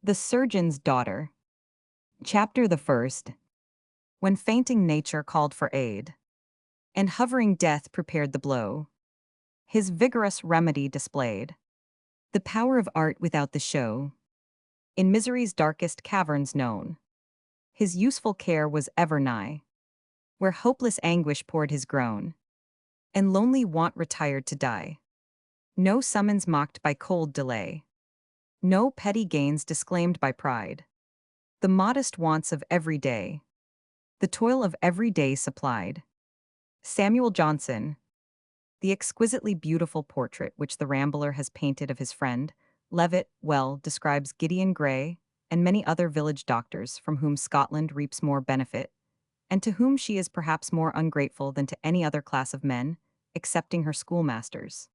The Surgeon's Daughter. Chapter the First. When fainting nature called for aid, and hovering death prepared the blow, his vigorous remedy displayed. The power of art without the show, in misery's darkest caverns known. His useful care was ever nigh, where hopeless anguish poured his groan, and lonely want retired to die. No summons mocked by cold delay, no petty gains disclaimed by pride. The modest wants of every day, the toil of every day supplied. Samuel Johnson. The exquisitely beautiful portrait which the Rambler has painted of his friend, Levitt, well describes Gideon Gray and many other village doctors from whom Scotland reaps more benefit, and to whom she is perhaps more ungrateful than to any other class of men, excepting her schoolmasters.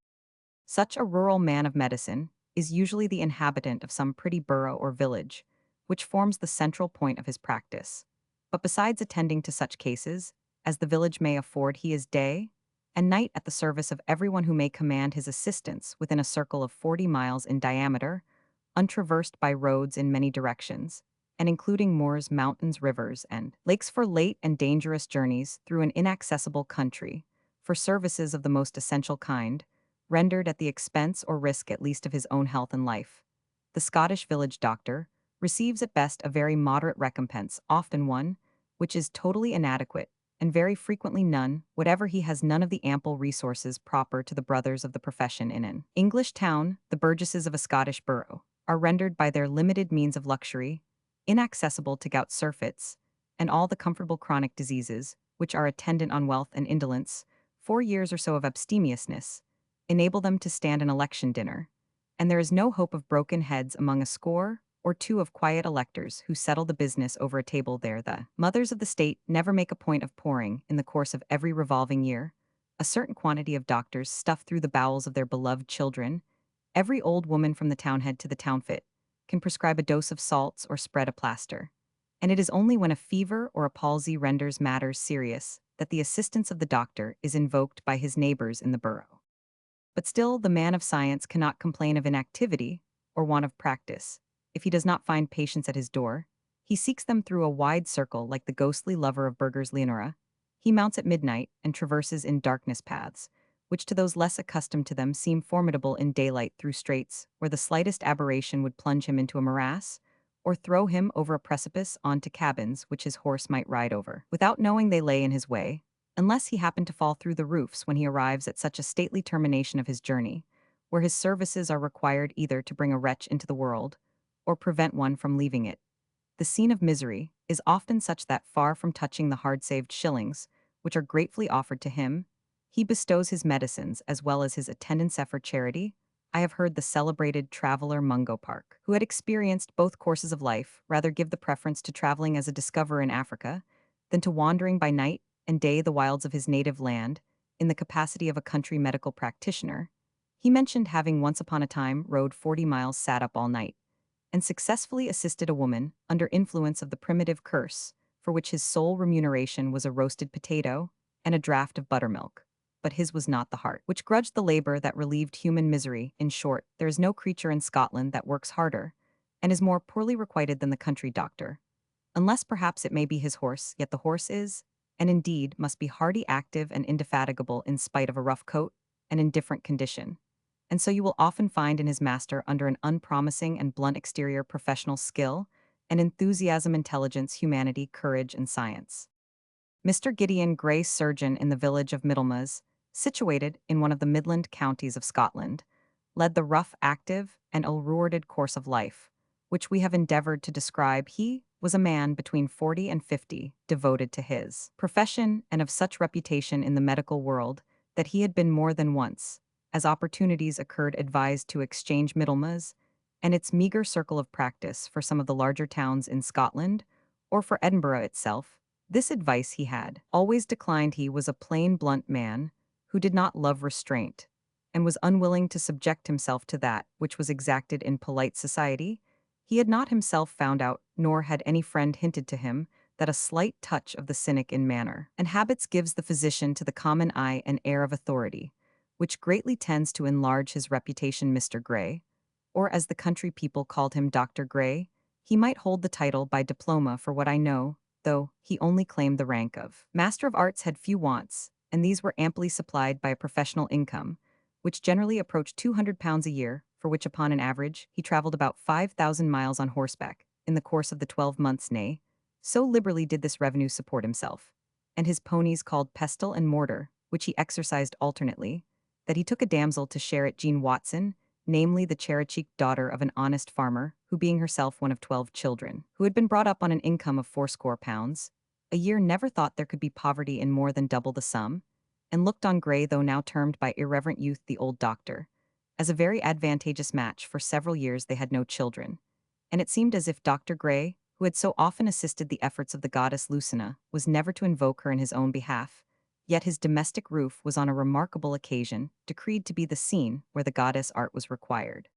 Such a rural man of medicine is usually the inhabitant of some pretty borough or village, which forms the central point of his practice. But besides attending to such cases, as the village may afford, he is day and night at the service of everyone who may command his assistance within a circle of 40 miles in diameter, untraversed by roads in many directions, and including moors, mountains, rivers, and lakes for late and dangerous journeys through an inaccessible country, for services of the most essential kind, rendered at the expense or risk at least of his own health and life. The Scottish village doctor receives at best a very moderate recompense, often one which is totally inadequate, and very frequently none, whatever he has none of the ample resources proper to the brothers of the profession in an English town. The burgesses of a Scottish borough are rendered by their limited means of luxury inaccessible to gout, surfeits, and all the comfortable chronic diseases which are attendant on wealth and indolence. 4 years or so of abstemiousness enable them to stand an election dinner, and there is no hope of broken heads among a score or two of quiet electors who settle the business over a table there. The mothers of the state never make a point of pouring, in the course of every revolving year, a certain quantity of doctors stuff through the bowels of their beloved children. Every old woman from the townhead to the townfit can prescribe a dose of salts or spread a plaster, and it is only when a fever or a palsy renders matters serious that the assistance of the doctor is invoked by his neighbors in the borough. But still the man of science cannot complain of inactivity or want of practice. If he does not find patients at his door, he seeks them through a wide circle like the ghostly lover of Burger's Leonora. He mounts at midnight and traverses in darkness paths, which to those less accustomed to them seem formidable in daylight, through straits where the slightest aberration would plunge him into a morass, or throw him over a precipice onto cabins which his horse might ride over, without knowing they lay in his way, unless he happen to fall through the roofs when he arrives at such a stately termination of his journey, where his services are required either to bring a wretch into the world, or prevent one from leaving it. The scene of misery is often such that, far from touching the hard-saved shillings, which are gratefully offered to him, he bestows his medicines as well as his attendance for charity. I have heard the celebrated traveler Mungo Park, who had experienced both courses of life, rather give the preference to traveling as a discoverer in Africa than to wandering by night and day the wilds of his native land in the capacity of a country medical practitioner. He mentioned having once upon a time rode 40 miles, sat up all night, and successfully assisted a woman under influence of the primitive curse, for which his sole remuneration was a roasted potato and a draught of buttermilk. But his was not the heart which grudged the labor that relieved human misery. In short, there is no creature in Scotland that works harder and is more poorly requited than the country doctor, unless perhaps it may be his horse. Yet the horse is, and indeed must be, hardy, active, and indefatigable in spite of a rough coat and indifferent condition. And so you will often find in his master, under an unpromising and blunt exterior, professional skill and enthusiasm, intelligence, humanity, courage, and science. Mr. Gideon Gray, surgeon in the village of Middlemas, situated in one of the Midland counties of Scotland, led the rough, active, and ill-rewarded course of life, which we have endeavored to describe. He was a man between 40 and 50, devoted to his profession and of such reputation in the medical world that he had been more than once, as opportunities occurred, advised to exchange Middlemas and its meager circle of practice for some of the larger towns in Scotland, or for Edinburgh itself. This advice he had always declined. He was a plain, blunt man who did not love restraint, and was unwilling to subject himself to that which was exacted in polite society. He had not himself found out, nor had any friend hinted to him, that a slight touch of the cynic in manner and habits gives the physician to the common eye an air of authority, which greatly tends to enlarge his reputation. Mr. Gray, or as the country people called him, Dr. Gray, He might hold the title by diploma for what I know, though he only claimed the rank of Master of Arts had few wants, and these were amply supplied by a professional income, which generally approached £200 a year, for which upon an average he travelled about 5,000 miles on horseback in the course of the 12 months, nay, so liberally did this revenue support himself, and his ponies called Pestle and Mortar, which he exercised alternately, that he took a damsel to share at Jean Watson, namely the cherry-cheeked daughter of an honest farmer, who being herself one of 12 children, who had been brought up on an income of £80 a year, never thought there could be poverty in more than double the sum, and looked on Gray, though now termed by irreverent youth the old doctor, as a very advantageous match. For several years they had no children, and it seemed as if Dr. Gray, who had so often assisted the efforts of the goddess Lucina, was never to invoke her in his own behalf. Yet his domestic roof was on a remarkable occasion decreed to be the scene where the goddess art was required.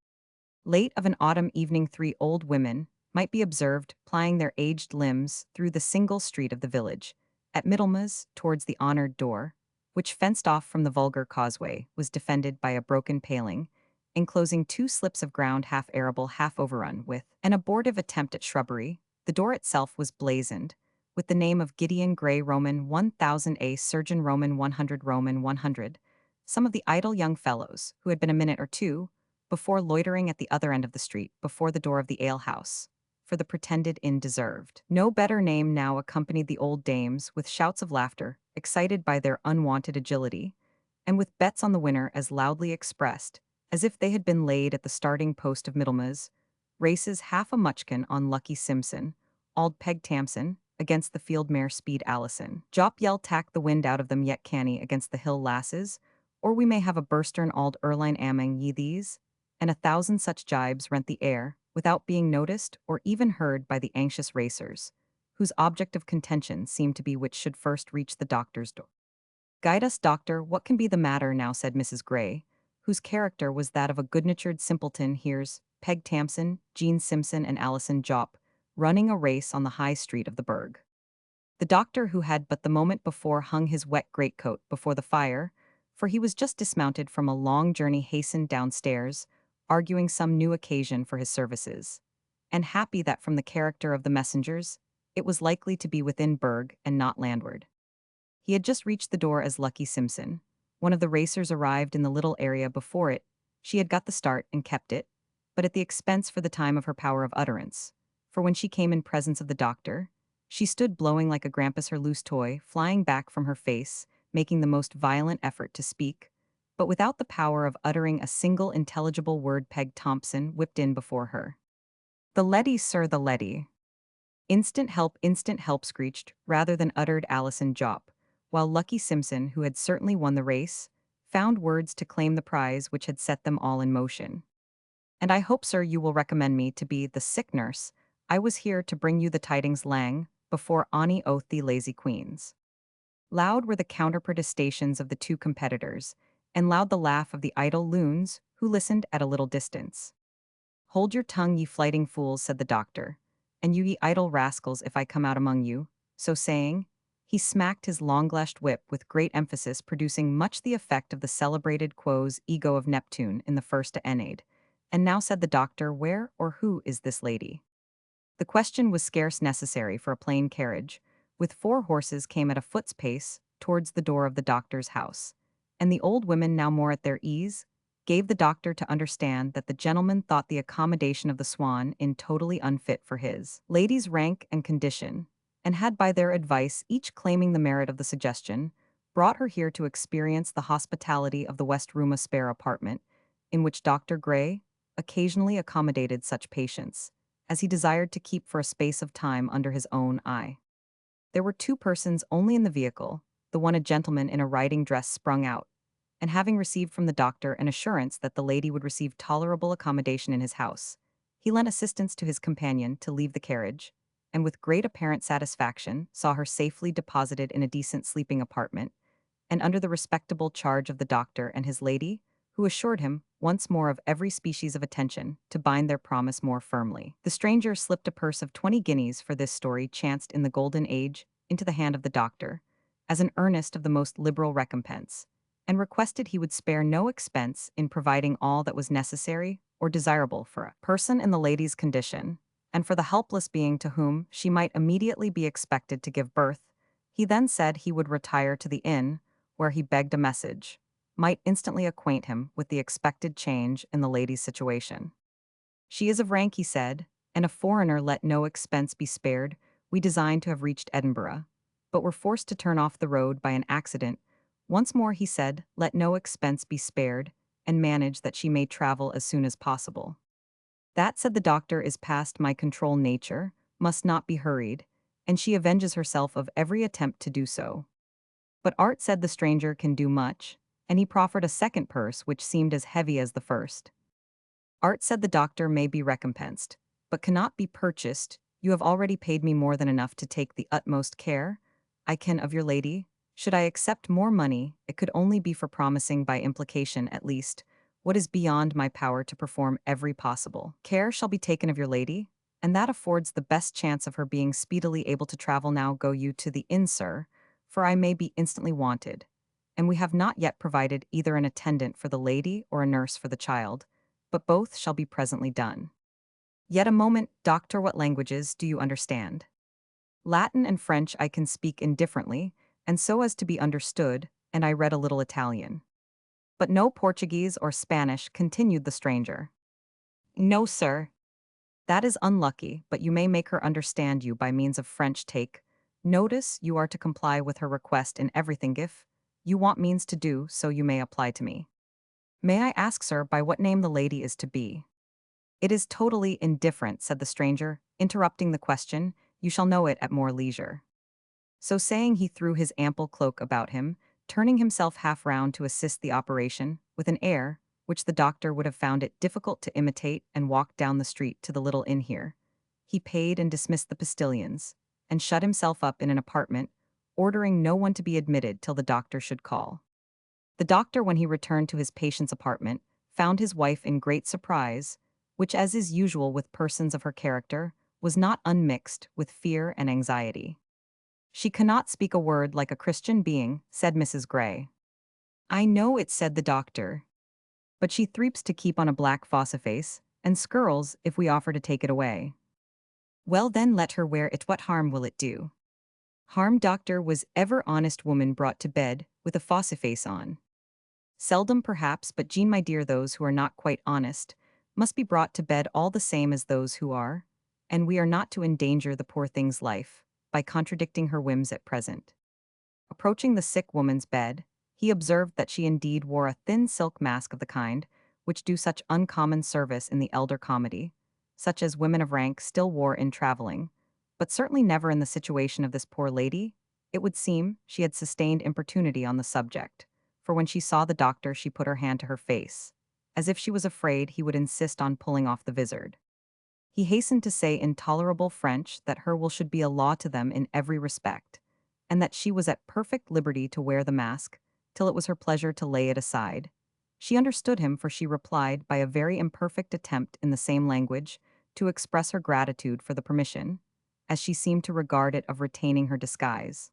Late of an autumn evening 3 old women might be observed plying their aged limbs through the single street of the village, at Middlemas, towards the honoured door, which, fenced off from the vulgar causeway, was defended by a broken paling, enclosing 2 slips of ground half arable, half overrun with an abortive attempt at shrubbery. The door itself was blazoned with the name of Gideon Gray, Roman 1000 A, Surgeon, Roman 100, Roman 100. Some of the idle young fellows, who had been a minute or two before loitering at the other end of the street, before the door of the alehouse, for the pretended inn deserved no better name, now accompanied the old dames with shouts of laughter, excited by their unwonted agility, and with bets on the winner as loudly expressed, as if they had been laid at the starting post of Middlemas, races half a muchkin on Lucky Simpson, Auld Peg Tamson, against the field mare Speed Allison. Jop yell tack the wind out of them yet canny against the hill lasses, or we may have a burstern Auld Erline Amang ye these, and 1,000 such jibes rent the air, without being noticed or even heard by the anxious racers, whose object of contention seemed to be which should first reach the doctor's door. "Guide us, doctor, what can be the matter now?" said Mrs. Gray, whose character was that of a good-natured simpleton. "Here's Peg Tamson, Jean Simpson, and Allison Jop running a race on the high street of the burg." The doctor, who had but the moment before hung his wet greatcoat before the fire, for he was just dismounted from a long journey, hastened downstairs, arguing some new occasion for his services, and happy that from the character of the messengers, it was likely to be within burg and not landward. He had just reached the door as Lucky Simpson, one of the racers, arrived in the little area before it. She had got the start and kept it, but at the expense for the time of her power of utterance, for when she came in presence of the doctor, she stood blowing like a grampus, her loose toy flying back from her face, making the most violent effort to speak, but without the power of uttering a single intelligible word. Peg Thompson whipped in before her. "The leady, sir, the leady." Instant help screeched, rather than uttered Allison Jop, while Lucky Simpson, who had certainly won the race, found words to claim the prize which had set them all in motion. "And I hope, sir, you will recommend me to be the sick nurse. I was here to bring you the tidings lang, before ony oath the lazy queens." Loud were the counter-protestations of the 2 competitors, and loud the laugh of the idle loons, who listened at a little distance. "Hold your tongue, ye flighting fools," said the doctor, "and you ye idle rascals, if I come out among you." So saying, he smacked his long-lashed whip with great emphasis, producing much the effect of the celebrated quos ego of Neptune in the first Aeneid. "And now," said the doctor, "where or who is this lady?" The question was scarce necessary, for a plain carriage, with 4 horses, came at a foot's pace towards the door of the doctor's house, and the old women, now more at their ease, gave the doctor to understand that the gentleman thought the accommodation of the Swan Inn totally unfit for his lady's rank and condition, and had by their advice, each claiming the merit of the suggestion, brought her here to experience the hospitality of the West Room, a spare apartment, in which Dr. Gray occasionally accommodated such patients as he desired to keep for a space of time under his own eye. There were 2 persons only in the vehicle, the one a gentleman in a riding dress sprung out, and having received from the doctor an assurance that the lady would receive tolerable accommodation in his house, he lent assistance to his companion to leave the carriage, and with great apparent satisfaction saw her safely deposited in a decent sleeping apartment, and under the respectable charge of the doctor and his lady, who assured him, once more, of every species of attention, to bind their promise more firmly. The stranger slipped a purse of 20 guineas, for this story chanced in the golden age, into the hand of the doctor, as an earnest of the most liberal recompense, and requested he would spare no expense in providing all that was necessary or desirable for a person in the lady's condition, and for the helpless being to whom she might immediately be expected to give birth. He then said he would retire to the inn, where he begged a message, might instantly acquaint him with the expected change in the lady's situation. She is of rank, he said, and a foreigner let no expense be spared. We designed to have reached Edinburgh, but were forced to turn off the road by an accident. Once more, he said, let no expense be spared, and manage that she may travel as soon as possible. That, said the doctor, is past my control. Nature must not be hurried, and she avenges herself of every attempt to do so. But art, said the stranger, can do much, and he proffered a second purse which seemed as heavy as the first. Art, said the doctor, may be recompensed, but cannot be purchased. You have already paid me more than enough to take the utmost care I can of your lady. Should I accept more money, it could only be for promising by implication at least what is beyond my power to perform. Every possible care shall be taken of your lady, and that affords the best chance of her being speedily able to travel. Now go you to the inn, sir, for I may be instantly wanted, and we have not yet provided either an attendant for the lady or a nurse for the child, but both shall be presently done. Yet a moment, doctor, what languages do you understand? Latin and French I can speak indifferently, and so as to be understood, and I read a little Italian. But no Portuguese or Spanish, continued the stranger. No, sir. That is unlucky, but you may make her understand you by means of French. Take notice, you are to comply with her request in everything. If you want means to do so, you may apply to me. May I ask, sir, by what name the lady is to be? It is totally indifferent, said the stranger, interrupting the question. You shall know it at more leisure. So saying, he threw his ample cloak about him, turning himself half round to assist the operation, with an air which the doctor would have found it difficult to imitate, and walked down the street to the little inn. Here he paid and dismissed the postilions, and shut himself up in an apartment, ordering no one to be admitted till the doctor should call. The doctor, when he returned to his patient's apartment, found his wife in great surprise, which, as is usual with persons of her character, was not unmixed with fear and anxiety. She cannot speak a word like a Christian being, said Mrs. Gray. I know it, said the doctor. But she threeps to keep on a black face, and skirls if we offer to take it away. Well then, let her wear it. What harm will it do? Harm, doctor, was ever honest woman brought to bed with a face on? Seldom perhaps, but Jean, my dear, those who are not quite honest must be brought to bed all the same as those who are, and we are not to endanger the poor thing's life by contradicting her whims at present. Approaching the sick woman's bed, he observed that she indeed wore a thin silk mask of the kind which do such uncommon service in the elder comedy, such as women of rank still wore in traveling, but certainly never in the situation of this poor lady. It would seem she had sustained importunity on the subject, for when she saw the doctor she put her hand to her face, as if she was afraid he would insist on pulling off the vizard. He hastened to say in tolerable French that her will should be a law to them in every respect, and that she was at perfect liberty to wear the mask, till it was her pleasure to lay it aside. She understood him, for she replied by a very imperfect attempt in the same language to express her gratitude for the permission, as she seemed to regard it of retaining her disguise.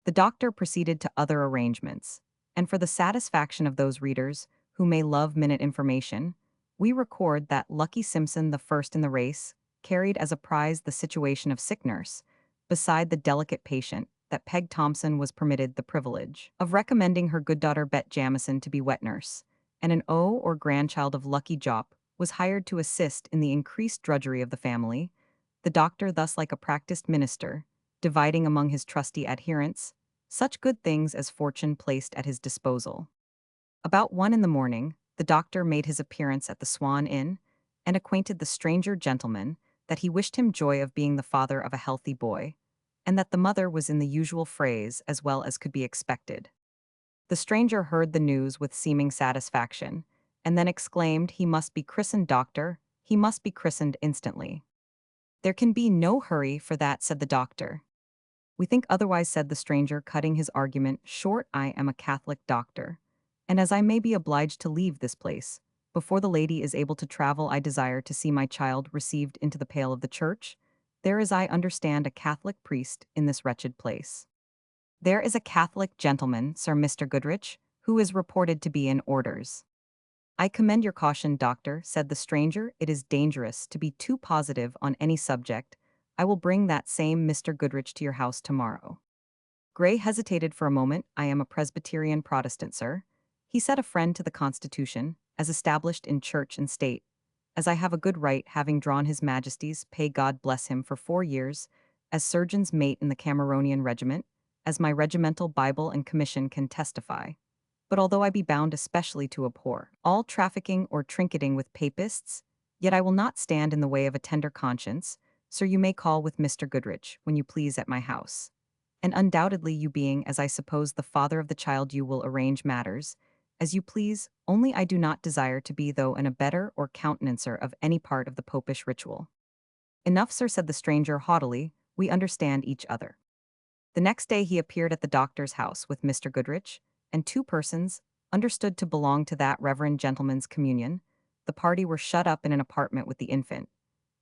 The doctor proceeded to other arrangements, and for the satisfaction of those readers who may love minute information, we record that Lucky Simpson, the first in the race, carried as a prize the situation of sick nurse, beside the delicate patient, that Peg Thompson was permitted the privilege of recommending her good daughter Bet Jamison to be wet nurse, and an or grandchild of Lucky Jop was hired to assist in the increased drudgery of the family, the doctor thus like a practiced minister, dividing among his trusty adherents such good things as fortune placed at his disposal. About 1 in the morning, the doctor made his appearance at the Swan Inn, and acquainted the stranger gentleman that he wished him joy of being the father of a healthy boy, and that the mother was in the usual phrase as well as could be expected. The stranger heard the news with seeming satisfaction, and then exclaimed, he must be christened, doctor, he must be christened instantly. There can be no hurry for that, said the doctor. We think otherwise, said the stranger, cutting his argument short. I am a Catholic doctor, and as I may be obliged to leave this place before the lady is able to travel, I desire to see my child received into the pale of the church. There is, I understand, a Catholic priest in this wretched place. There is a Catholic gentleman, Sir Mr. Goodrich, who is reported to be in orders. I commend your caution, doctor, said the stranger. It is dangerous to be too positive on any subject. I will bring that same Mr. Goodrich to your house tomorrow. Gray hesitated for a moment. I am a Presbyterian Protestant, sir. He said, a friend to the Constitution, as established in church and state. As I have a good right, having drawn His Majesty's, pay God bless him, for 4 years, as surgeon's mate in the Cameronian regiment, as my regimental Bible and commission can testify. But although I be bound especially to abhor all trafficking or trinketing with papists, yet I will not stand in the way of a tender conscience. Sir, you may call with Mr. Goodrich, when you please, at my house. And undoubtedly you being, as I suppose, the father of the child, you will arrange matters as you please, only I do not desire to be though an abettor or countenancer of any part of the popish ritual. Enough, sir, said the stranger haughtily, we understand each other. The next day he appeared at the doctor's house with Mr. Goodrich, and two persons, understood to belong to that reverend gentleman's communion. The party were shut up in an apartment with the infant,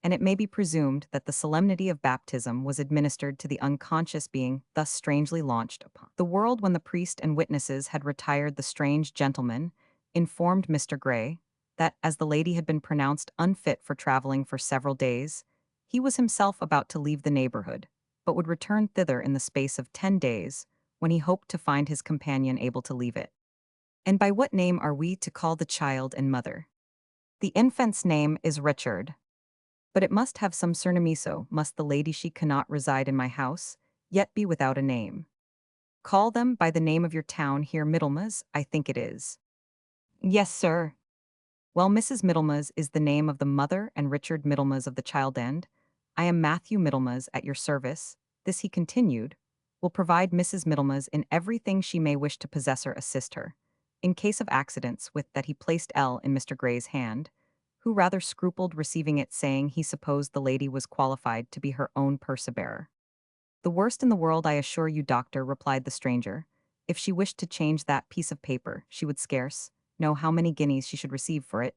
and it may be presumed that the solemnity of baptism was administered to the unconscious being thus strangely launched upon the world. When the priest and witnesses had retired, the strange gentleman informed Mr. Gray that, as the lady had been pronounced unfit for traveling for several days, he was himself about to leave the neighborhood, but would return thither in the space of 10 days, when he hoped to find his companion able to leave it. And by what name are we to call the child and mother? The infant's name is Richard. But it must have some surname, so must the lady. She cannot reside in my house, yet be without a name. Call them by the name of your town here, Middlemas, I think it is. Yes, sir. Well, Mrs. Middlemas is the name of the mother, and Richard Middlemas of the child, and I am Matthew Middlemas, at your service. This, he continued, will provide Mrs. Middlemas in everything she may wish to possess or assist her. In case of accidents, with that he placed L in Mr. Gray's hand, who rather scrupled receiving it, saying he supposed the lady was qualified to be her own purse-bearer. The worst in the world, I assure you, doctor, replied the stranger. If she wished to change that piece of paper, she would scarce know how many guineas she should receive for it.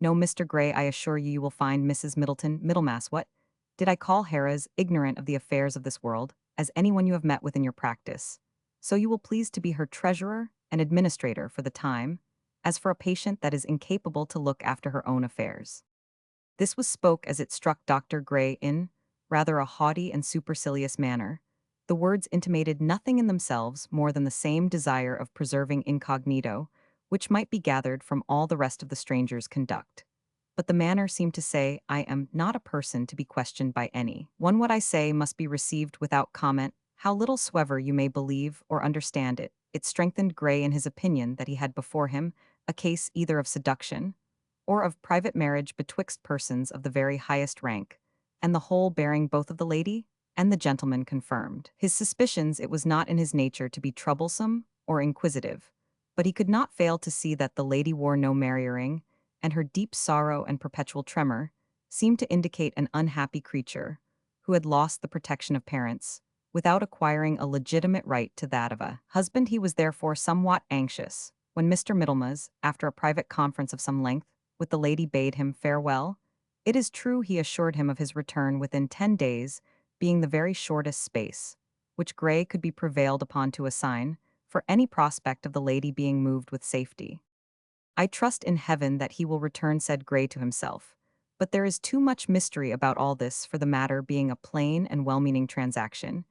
No, Mr. Gray, I assure you, you will find Mrs. Middleton, Middlemass, what? Did I call Harrah's, ignorant of the affairs of this world, as anyone you have met with in your practice? So you will please to be her treasurer and administrator for the time, as for a patient that is incapable to look after her own affairs. This was spoke as it struck Dr. Gray in rather a haughty and supercilious manner. The words intimated nothing in themselves more than the same desire of preserving incognito, which might be gathered from all the rest of the stranger's conduct. But the manner seemed to say, I am not a person to be questioned by any one. What I say must be received without comment, how little soever you may believe or understand it. It strengthened Gray in his opinion that he had before him a case either of seduction or of private marriage betwixt persons of the very highest rank, and the whole bearing both of the lady and the gentleman confirmed his suspicions. It was not in his nature to be troublesome or inquisitive, but he could not fail to see that the lady wore no marrying, and her deep sorrow and perpetual tremor seemed to indicate an unhappy creature who had lost the protection of parents, without acquiring a legitimate right to that of a husband. He was therefore somewhat anxious when Mr. Middlemas, after a private conference of some length with the lady, bade him farewell. It is true he assured him of his return within 10 days, being the very shortest space which Gray could be prevailed upon to assign for any prospect of the lady being moved with safety. I trust in heaven that he will return, said Gray to himself, but there is too much mystery about all this for the matter being a plain and well-meaning transaction.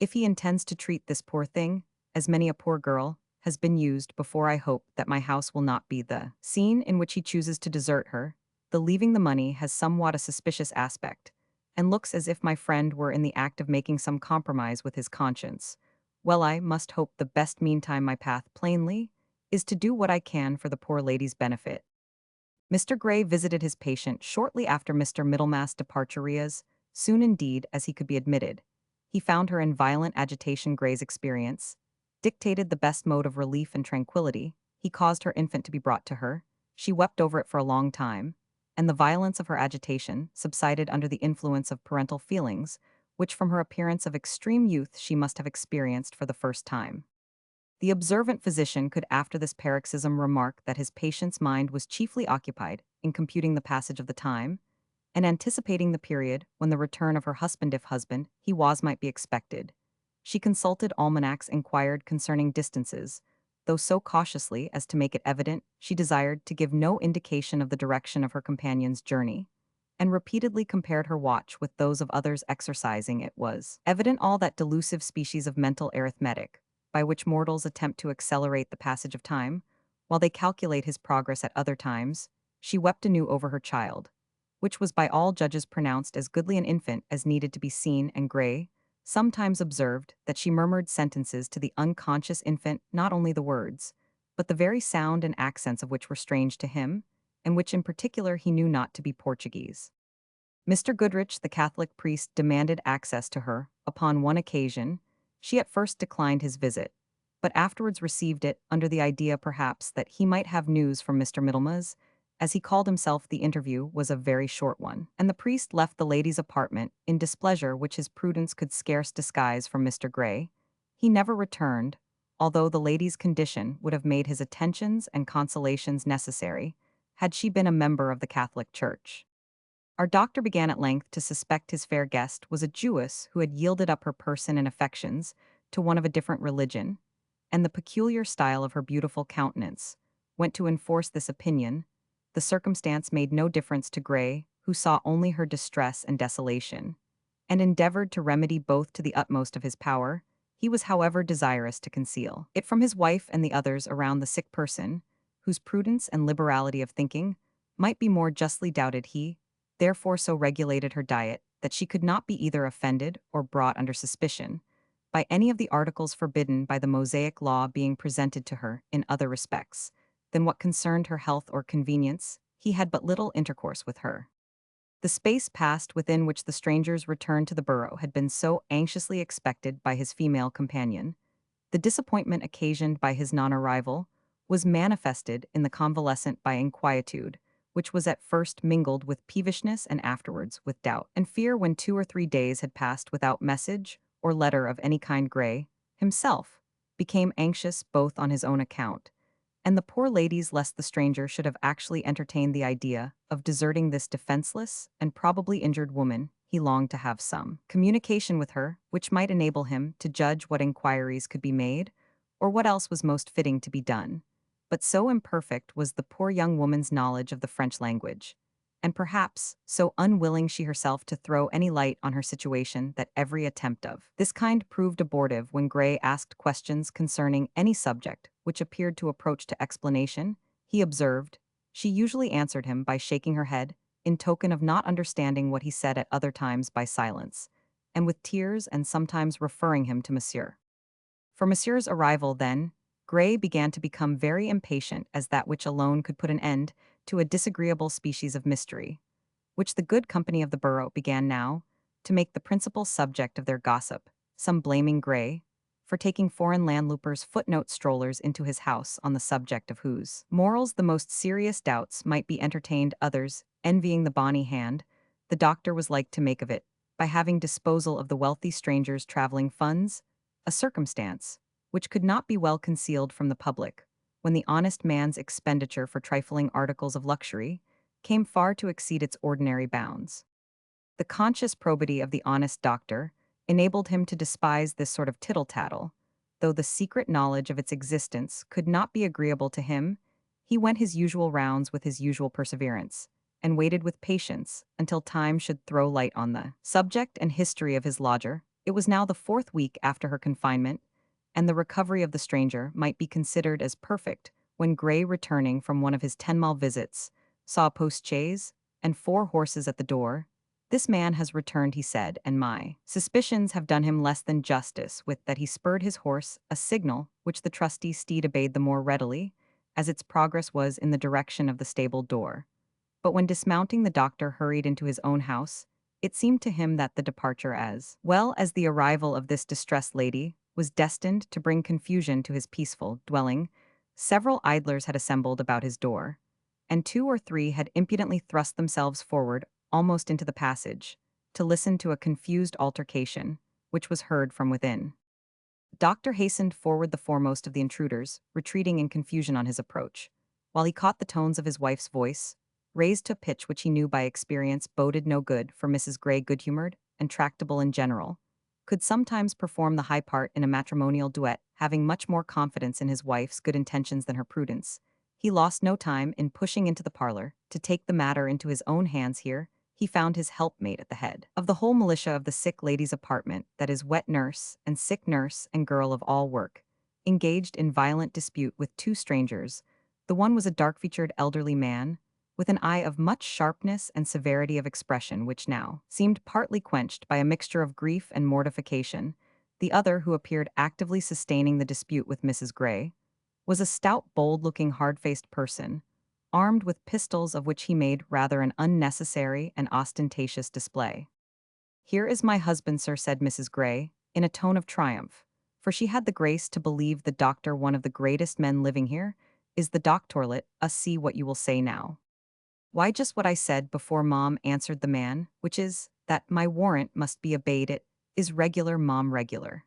If he intends to treat this poor thing, as many a poor girl has been used before, I hope that my house will not be the scene in which he chooses to desert her. The leaving the money has somewhat a suspicious aspect, and looks as if my friend were in the act of making some compromise with his conscience. Well, I must hope the best. Meantime, my path, plainly, is to do what I can for the poor lady's benefit. Mr. Gray visited his patient shortly after Mr. Middlemass' departure. As soon indeed as he could be admitted, he found her in violent agitation. Gray's experience dictated the best mode of relief and tranquility. He caused her infant to be brought to her. She wept over it for a long time, and the violence of her agitation subsided under the influence of parental feelings, which from her appearance of extreme youth she must have experienced for the first time. The observant physician could after this paroxysm remark that his patient's mind was chiefly occupied in computing the passage of the time, and anticipating the period when the return of her husband, if husband he was, might be expected. She consulted almanacs, inquired concerning distances, though so cautiously as to make it evident she desired to give no indication of the direction of her companion's journey, and repeatedly compared her watch with those of others exercising it was evident all that delusive species of mental arithmetic, by which mortals attempt to accelerate the passage of time, while they calculate his progress at other times. She wept anew over her child, which was by all judges pronounced as goodly an infant as needed to be seen, and Gray sometimes observed that she murmured sentences to the unconscious infant, not only the words, but the very sound and accents of which were strange to him, and which in particular he knew not to be Portuguese. Mr. Goodrich, the Catholic priest, demanded access to her. Upon one occasion, she at first declined his visit, but afterwards received it under the idea perhaps that he might have news from Mr. Middlemas. As he called himself, the interview was a very short one, and the priest left the lady's apartment in displeasure which his prudence could scarce disguise from Mr. Gray. He never returned, although the lady's condition would have made his attentions and consolations necessary, had she been a member of the Catholic Church. Our doctor began at length to suspect his fair guest was a Jewess who had yielded up her person and affections to one of a different religion, and the peculiar style of her beautiful countenance went to enforce this opinion. The circumstance made no difference to Gray, who saw only her distress and desolation, and endeavored to remedy both to the utmost of his power. He was, however, desirous to conceal it from his wife and the others around the sick person, whose prudence and liberality of thinking might be more justly doubted. He therefore so regulated her diet that she could not be either offended or brought under suspicion by any of the articles forbidden by the Mosaic law being presented to her in other respects than what concerned her health or convenience. He had but little intercourse with her. The space past within which the stranger's return to the borough had been so anxiously expected by his female companion, the disappointment occasioned by his non-arrival was manifested in the convalescent by inquietude, which was at first mingled with peevishness and afterwards with doubt and fear. When 2 or 3 days had passed without message or letter of any kind, Gray himself became anxious both on his own account and the poor lady's, lest the stranger should have actually entertained the idea of deserting this defenseless and probably injured woman. He longed to have some communication with her, which might enable him to judge what inquiries could be made, or what else was most fitting to be done. But so imperfect was the poor young woman's knowledge of the French language, and perhaps so unwilling she herself to throw any light on her situation, that every attempt of this kind proved abortive. When Gray asked questions concerning any subject which appeared to approach to explanation, he observed, she usually answered him by shaking her head, in token of not understanding what he said, at other times by silence, and with tears, and sometimes referring him to Monsieur. For Monsieur's arrival, then, Gray began to become very impatient, as that which alone could put an end to a disagreeable species of mystery, which the good company of the borough began now to make the principal subject of their gossip, some blaming Gray for taking foreign landloopers strollers into his house, on the subject of whose morals the most serious doubts might be entertained, others envying the bonny hand the doctor was like to make of it, by having disposal of the wealthy stranger's traveling funds, a circumstance which could not be well concealed from the public, when the honest man's expenditure for trifling articles of luxury came far to exceed its ordinary bounds. The conscious probity of the honest doctor enabled him to despise this sort of tittle-tattle, though the secret knowledge of its existence could not be agreeable to him. He went his usual rounds with his usual perseverance, and waited with patience until time should throw light on the subject and history of his lodger. It was now the 4th week after her confinement, and the recovery of the stranger might be considered as perfect, when Gray, returning from one of his 10-mile visits, saw a post-chaise and 4 horses at the door. This man has returned, he said, and my suspicions have done him less than justice with that he spurred his horse, a signal which the trusty steed obeyed the more readily, as its progress was in the direction of the stable door. But when dismounting, the doctor hurried into his own house, it seemed to him that the departure, as well as the arrival of this distressed lady, was destined to bring confusion to his peaceful dwelling. Several idlers had assembled about his door, and 2 or 3 had impudently thrust themselves forward almost into the passage, to listen to a confused altercation, which was heard from within. The doctor hastened forward the foremost of the intruders, retreating in confusion on his approach, while he caught the tones of his wife's voice, raised to a pitch which he knew by experience boded no good for Mrs. Gray, good-humored and tractable in general, could sometimes perform the high part in a matrimonial duet, having much more confidence in his wife's good intentions than her prudence. He lost no time in pushing into the parlor. To take the matter into his own hands here, he found his helpmate at the head of the whole militia of the sick lady's apartment, that is wet nurse and sick nurse and girl of all work, engaged in violent dispute with two strangers. The one was a dark-featured elderly man, with an eye of much sharpness and severity of expression which now seemed partly quenched by a mixture of grief and mortification. The other, who appeared actively sustaining the dispute with Mrs. Gray, was a stout, bold-looking, hard-faced person, armed with pistols of which he made rather an unnecessary and ostentatious display. "Here is my husband, sir," said Mrs. Gray, in a tone of triumph, for she had the grace to believe the doctor one of the greatest men living here. "Is the doctorlet, see what you will say now." "Why, just what I said before, Mom," answered the man, "which is, that my warrant must be obeyed. It is regular, Mom, regular."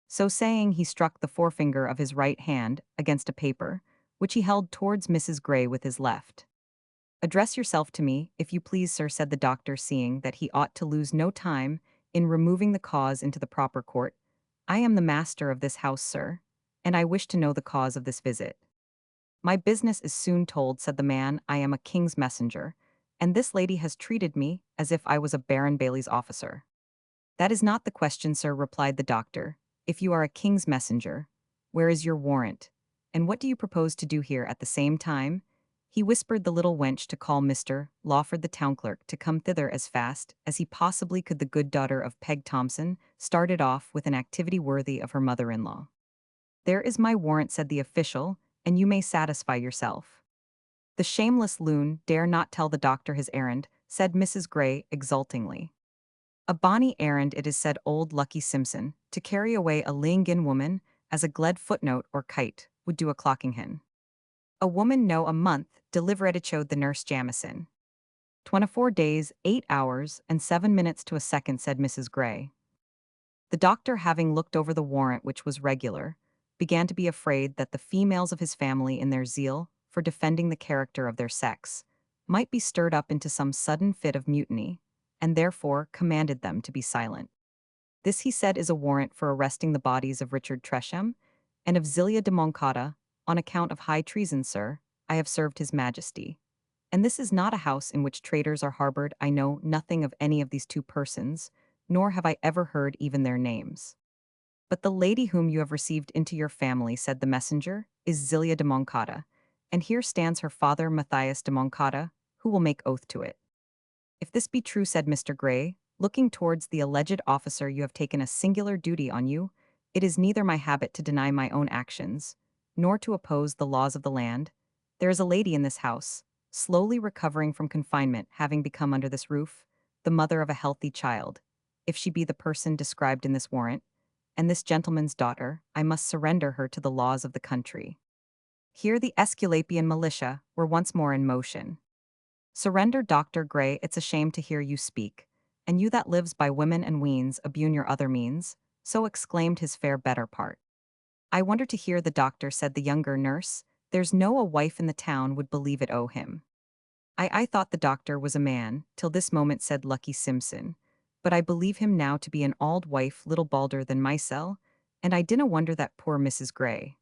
So saying, he struck the forefinger of his right hand against a paper, which he held towards Mrs. Gray with his left. "Address yourself to me, if you please, sir," said the doctor, seeing that he ought to lose no time in removing the cause into the proper court. "I am the master of this house, sir, and I wish to know the cause of this visit." "My business is soon told," said the man. "I am a king's messenger, and this lady has treated me as if I was a Baron Bailey's officer." "That is not the question, sir," replied the doctor. "If you are a king's messenger, where is your warrant? And what do you propose to do here at the same time?" He whispered the little wench to call Mr. Lawford, the town clerk, to come thither as fast as he possibly could. The good daughter of Peg Thompson started off with an activity worthy of her mother-in-law. "There is my warrant," said the official, "and you may satisfy yourself." "The shameless loon dare not tell the doctor his errand," said Mrs. Gray exultingly. "A bonny errand it is," said old Lucky Simpson, "to carry away a laying-in woman, as a gled footnote or kite would do a clocking hen. A woman no a month delivered," showed the nurse Jamison. 24 days, 8 hours, and 7 minutes to a second," said Mrs. Gray. The doctor, having looked over the warrant, which was regular, began to be afraid that the females of his family, in their zeal for defending the character of their sex, might be stirred up into some sudden fit of mutiny, and therefore commanded them to be silent. "This," he said, "is a warrant for arresting the bodies of Richard Tresham and of Zelia de Moncada, on account of high treason, sir. I have served his majesty. And this is not a house in which traitors are harbored. I know nothing of any of these two persons, nor have I ever heard even their names. But the lady whom you have received into your family," said the messenger, "is Zelia de Moncada, and here stands her father, Matthias de Moncada, who will make oath to it." "If this be true," said Mr. Gray, looking towards the alleged officer, "you have taken a singular duty on you. It is neither my habit to deny my own actions, nor to oppose the laws of the land. There is a lady in this house, slowly recovering from confinement, having become under this roof the mother of a healthy child. If she be the person described in this warrant, and this gentleman's daughter, I must surrender her to the laws of the country." Here the Esculapian militia were once more in motion. "Surrender, Dr. Gray, it's a shame to hear you speak, and you that lives by women and weans abune your other means," so exclaimed his fair better part. "I wonder to hear the doctor," said the younger nurse. "There's no a wife in the town would believe it o' him." I thought the doctor was a man, till this moment," said Lucky Simpson, "but I believe him now to be an auld wife little balder than mysel, and I dinna wonder that poor Mrs. Gray—"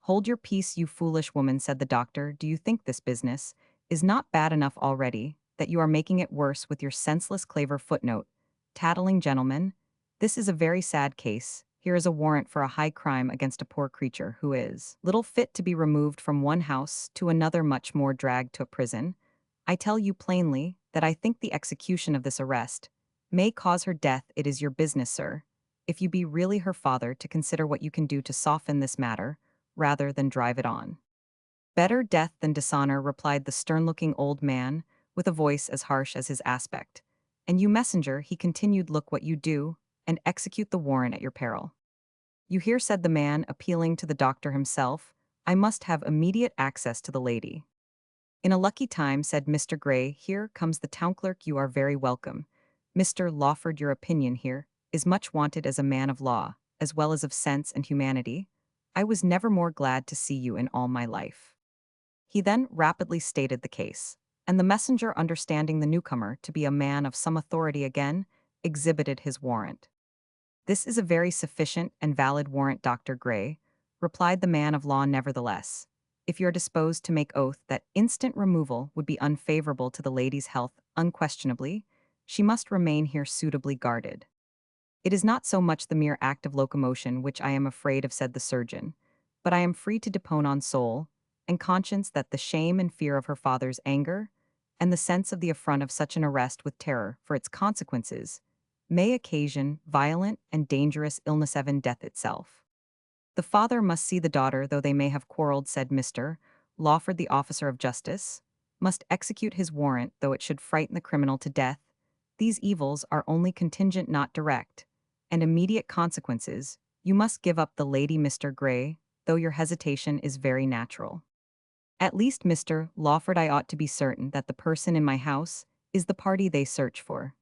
"Hold your peace, you foolish woman," said the doctor. "Do you think this business is not bad enough already, that you are making it worse with your senseless claver footnote, tattling gentleman? This is a very sad case. Here is a warrant for a high crime against a poor creature who is little fit to be removed from one house to another, much more dragged to a prison. I tell you plainly that I think the execution of this arrest may cause her death. It is your business, sir, if you be really her father, to consider what you can do to soften this matter, rather than drive it on." "Better death than dishonor," replied the stern-looking old man, with a voice as harsh as his aspect. "And you, messenger," he continued, "look what you do, and execute the warrant at your peril." "You hear," said the man, appealing to the doctor himself. "I must have immediate access to the lady." "In a lucky time," said Mr. Gray. "Here comes the town clerk. You are very welcome. Mr. Lawford, your opinion here is much wanted as a man of law, as well as of sense and humanity. I was never more glad to see you in all my life." He then rapidly stated the case, and the messenger, understanding the newcomer to be a man of some authority, again exhibited his warrant. "This is a very sufficient and valid warrant, Dr. Gray," replied the man of law nevertheless. "If you're disposed to make oath that instant removal would be unfavorable to the lady's health, unquestionably, she must remain here suitably guarded." "It is not so much the mere act of locomotion which I am afraid of," said the surgeon, "but I am free to depone on soul and conscience that the shame and fear of her father's anger, and the sense of the affront of such an arrest with terror for its consequences, may occasion violent and dangerous illness, even death itself." "The father must see the daughter, though they may have quarreled," said Mr. Lawford, the officer of justice, "must execute his warrant, though it should frighten the criminal to death. These evils are only contingent, not direct, and immediate consequences. You must give up the lady, Mr. Gray, though your hesitation is very natural." "At least, Mr. Lawford, I ought to be certain that the person in my house is the party they search for."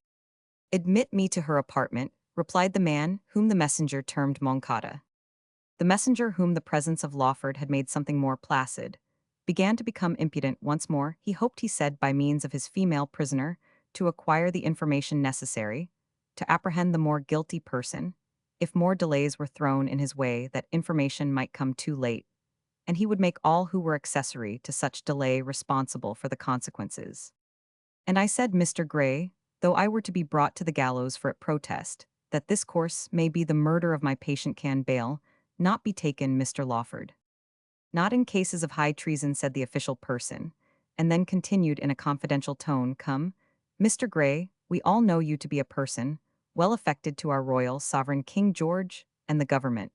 "Admit me to her apartment," replied the man whom the messenger termed Moncada. The messenger, whom the presence of Lawford had made something more placid, began to become impudent once more. He hoped, he said, by means of his female prisoner, to acquire the information necessary to apprehend the more guilty person, if more delays were thrown in his way, that information might come too late, and he would make all who were accessory to such delay responsible for the consequences. "And I said, Mr. Gray, though I were to be brought to the gallows for it, protest that this course may be the murder of my patient. Can bail not be taken, Mr. Lawford?" "Not in cases of high treason," said the official person, and then continued in a confidential tone, "Come, Mr. Gray, we all know you to be a person well affected to our royal sovereign King George and the government,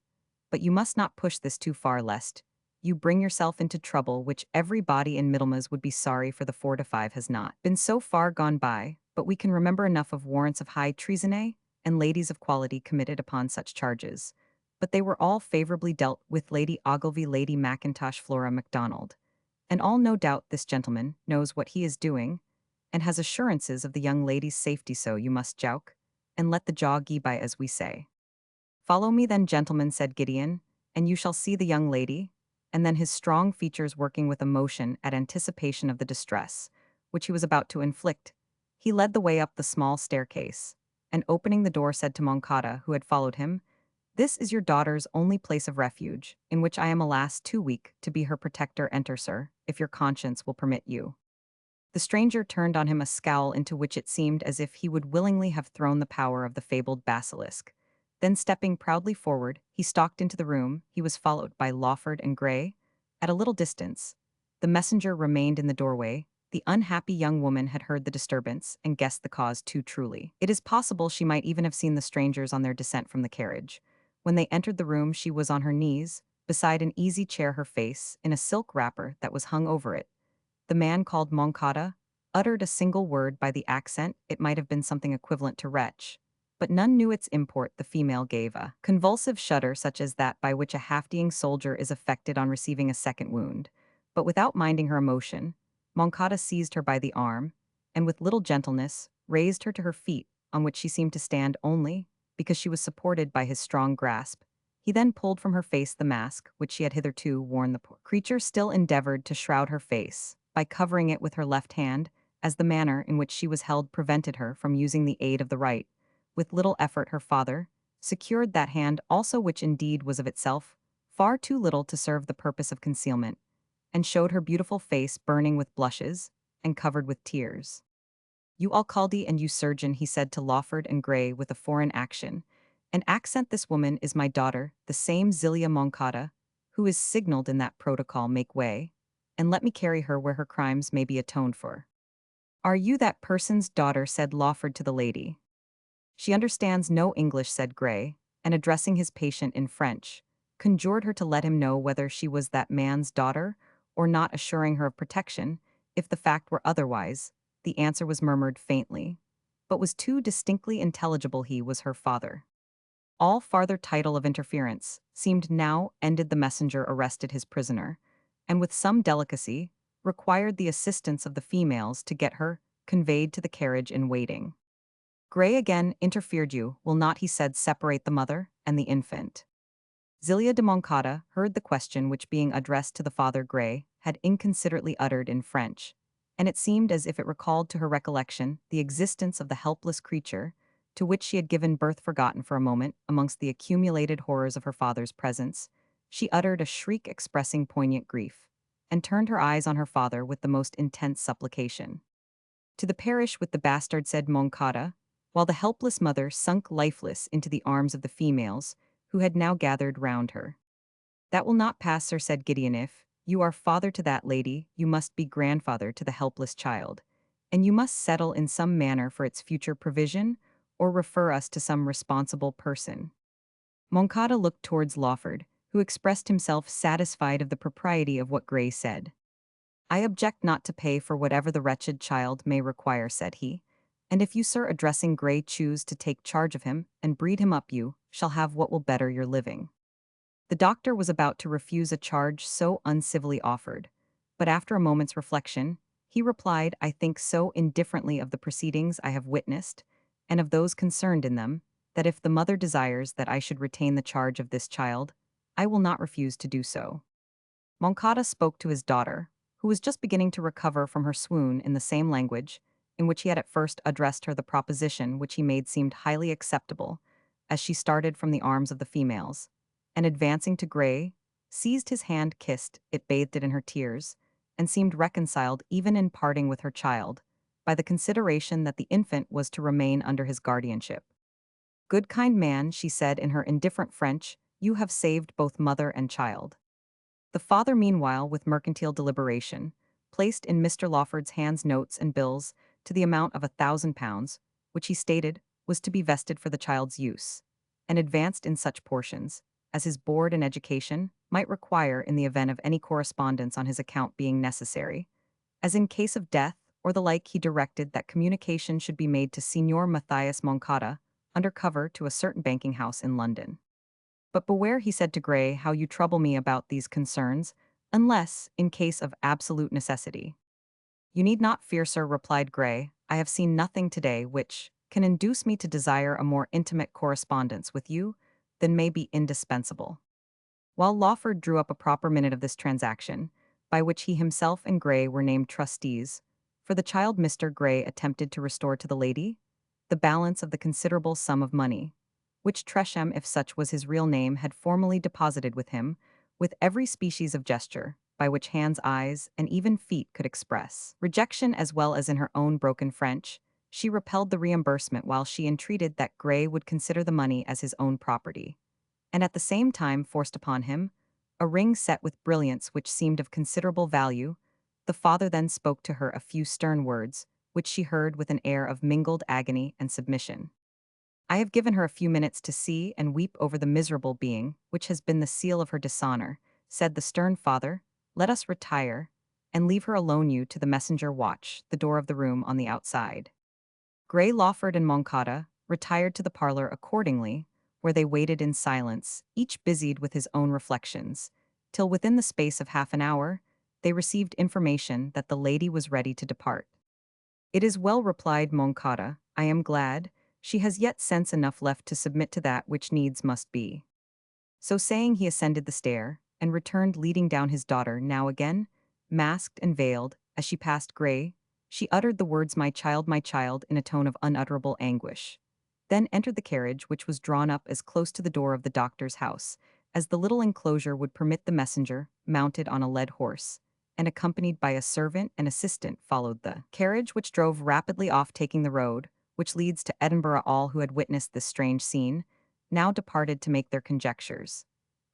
but you must not push this too far, lest you bring yourself into trouble which every body in Middlemas would be sorry for. The 4 to 5 has not been so far gone by, but we can remember enough of warrants of high treason and ladies of quality committed upon such charges, but they were all favorably dealt with. Lady Ogilvy, Lady Mackintosh, Flora Macdonald, and all. No doubt this gentleman knows what he is doing, and has assurances of the young lady's safety, so you must jouk, and let the jaw gee by, as we say." "Follow me then, gentlemen," said Gideon, "and you shall see the young lady." And then, his strong features working with emotion at anticipation of the distress which he was about to inflict, he led the way up the small staircase, and opening the door said to Moncada, who had followed him, "This is your daughter's only place of refuge, in which I am, alas, too weak to be her protector. Enter, sir, if your conscience will permit you." The stranger turned on him a scowl into which it seemed as if he would willingly have thrown the power of the fabled basilisk. Then, stepping proudly forward, he stalked into the room. He was followed by Lawford and Gray. At a little distance, the messenger remained in the doorway. The unhappy young woman had heard the disturbance and guessed the cause too truly. It is possible she might even have seen the strangers on their descent from the carriage. When they entered the room, she was on her knees, beside an easy chair, her face in a silk wrapper that was hung over it. The man called Moncada uttered a single word by the accent. It might have been something equivalent to wretch, but none knew its import. The female gave a convulsive shudder, such as that by which a half-dying soldier is affected on receiving a second wound. But without minding her emotion, Moncada seized her by the arm, and with little gentleness raised her to her feet, on which she seemed to stand only because she was supported by his strong grasp. He then pulled from her face the mask which she had hitherto worn. The poor creature still endeavored to shroud her face by covering it with her left hand, as the manner in which she was held prevented her from using the aid of the right. With little effort her father secured that hand also, which indeed was of itself far too little to serve the purpose of concealment, and showed her beautiful face burning with blushes and covered with tears. "You Alcalde and you surgeon," he said to Lawford and Gray with a foreign accent, "this woman is my daughter, the same Zilia Moncada, who is signaled in that protocol. Make way, and let me carry her where her crimes may be atoned for." "Are you that person's daughter?" said Lawford to the lady. "She understands no English," said Gray, and addressing his patient in French, conjured her to let him know whether she was that man's daughter or not, assuring her of protection if the fact were otherwise. The answer was murmured faintly, but was too distinctly intelligible. He was her father. All farther title of interference seemed now ended. The messenger arrested his prisoner, and with some delicacy required the assistance of the females to get her conveyed to the carriage in waiting. Gray again interfered. "You will not," he said, "separate the mother and the infant?" Zilia de Moncada heard the question, which, being addressed to the father, Gray had inconsiderately uttered in French, and it seemed as if it recalled to her recollection the existence of the helpless creature to which she had given birth forgotten for a moment amongst the accumulated horrors of her father's presence, she uttered a shriek expressing poignant grief, and turned her eyes on her father with the most intense supplication. To the perish with the bastard, said Moncada, while the helpless mother sunk lifeless into the arms of the females, who had now gathered round her. That will not pass, sir, said Gideon. If you are father to that lady, you must be grandfather to the helpless child, and you must settle in some manner for its future provision, or refer us to some responsible person. Moncada looked towards Lawford, who expressed himself satisfied of the propriety of what Gray said. I object not to pay for whatever the wretched child may require, said he, and if you, sir, addressing Gray, choose to take charge of him and breed him up, you shall have what will better your living. The doctor was about to refuse a charge so uncivilly offered, but after a moment's reflection, he replied, I think so indifferently of the proceedings I have witnessed, and of those concerned in them, that if the mother desires that I should retain the charge of this child, I will not refuse to do so. Moncada spoke to his daughter, who was just beginning to recover from her swoon, in the same language in which he had at first addressed her. The proposition which he made seemed highly acceptable, as she started from the arms of the females, and advancing to Gray, seized his hand, kissed it, bathed it in her tears, and seemed reconciled even in parting with her child, by the consideration that the infant was to remain under his guardianship. Good kind man, she said in her indifferent French, you have saved both mother and child. The father, meanwhile, with mercantile deliberation, placed in Mr. Lawford's hands notes and bills to the amount of £1,000, which he stated was to be vested for the child's use, and advanced in such portions as his board and education might require in the event of any correspondence on his account being necessary, as in case of death or the like. He directed that communication should be made to Signor Matthias Moncada, under cover to a certain banking house in London. But beware, he said to Gray, how you trouble me about these concerns, unless in case of absolute necessity. You need not fear, sir, replied Gray. I have seen nothing today which can induce me to desire a more intimate correspondence with you than may be indispensable. While Lawford drew up a proper minute of this transaction, by which he himself and Gray were named trustees, for the child, Mr. Gray attempted to restore to the lady the balance of the considerable sum of money, which Tresham, if such was his real name, had formerly deposited with him, with every species of gesture, by which hands, eyes, and even feet could express rejection as well as in her own broken French. She repelled the reimbursement while she entreated that Gray would consider the money as his own property, and at the same time forced upon him a ring set with brilliants which seemed of considerable value. The father then spoke to her a few stern words, which she heard with an air of mingled agony and submission. I have given her a few minutes to see and weep over the miserable being which has been the seal of her dishonor, said the stern father. Let us retire, and leave her alone. You, to the messenger, watch the door of the room on the outside. Gray, Lawford, and Moncada retired to the parlor accordingly, where they waited in silence, each busied with his own reflections, till within the space of half an hour, they received information that the lady was ready to depart. It is well, replied Moncada, I am glad. She has yet sense enough left to submit to that which needs must be. So saying, he ascended the stair, and returned leading down his daughter. Now again, masked and veiled, as she passed Gray, she uttered the words, my child, in a tone of unutterable anguish. Then entered the carriage, which was drawn up as close to the door of the doctor's house as the little enclosure would permit. The messenger, mounted on a led horse, and accompanied by a servant and assistant, followed the carriage, which drove rapidly off, taking the road which leads to Edinburgh. All who had witnessed this strange scene now departed to make their conjectures,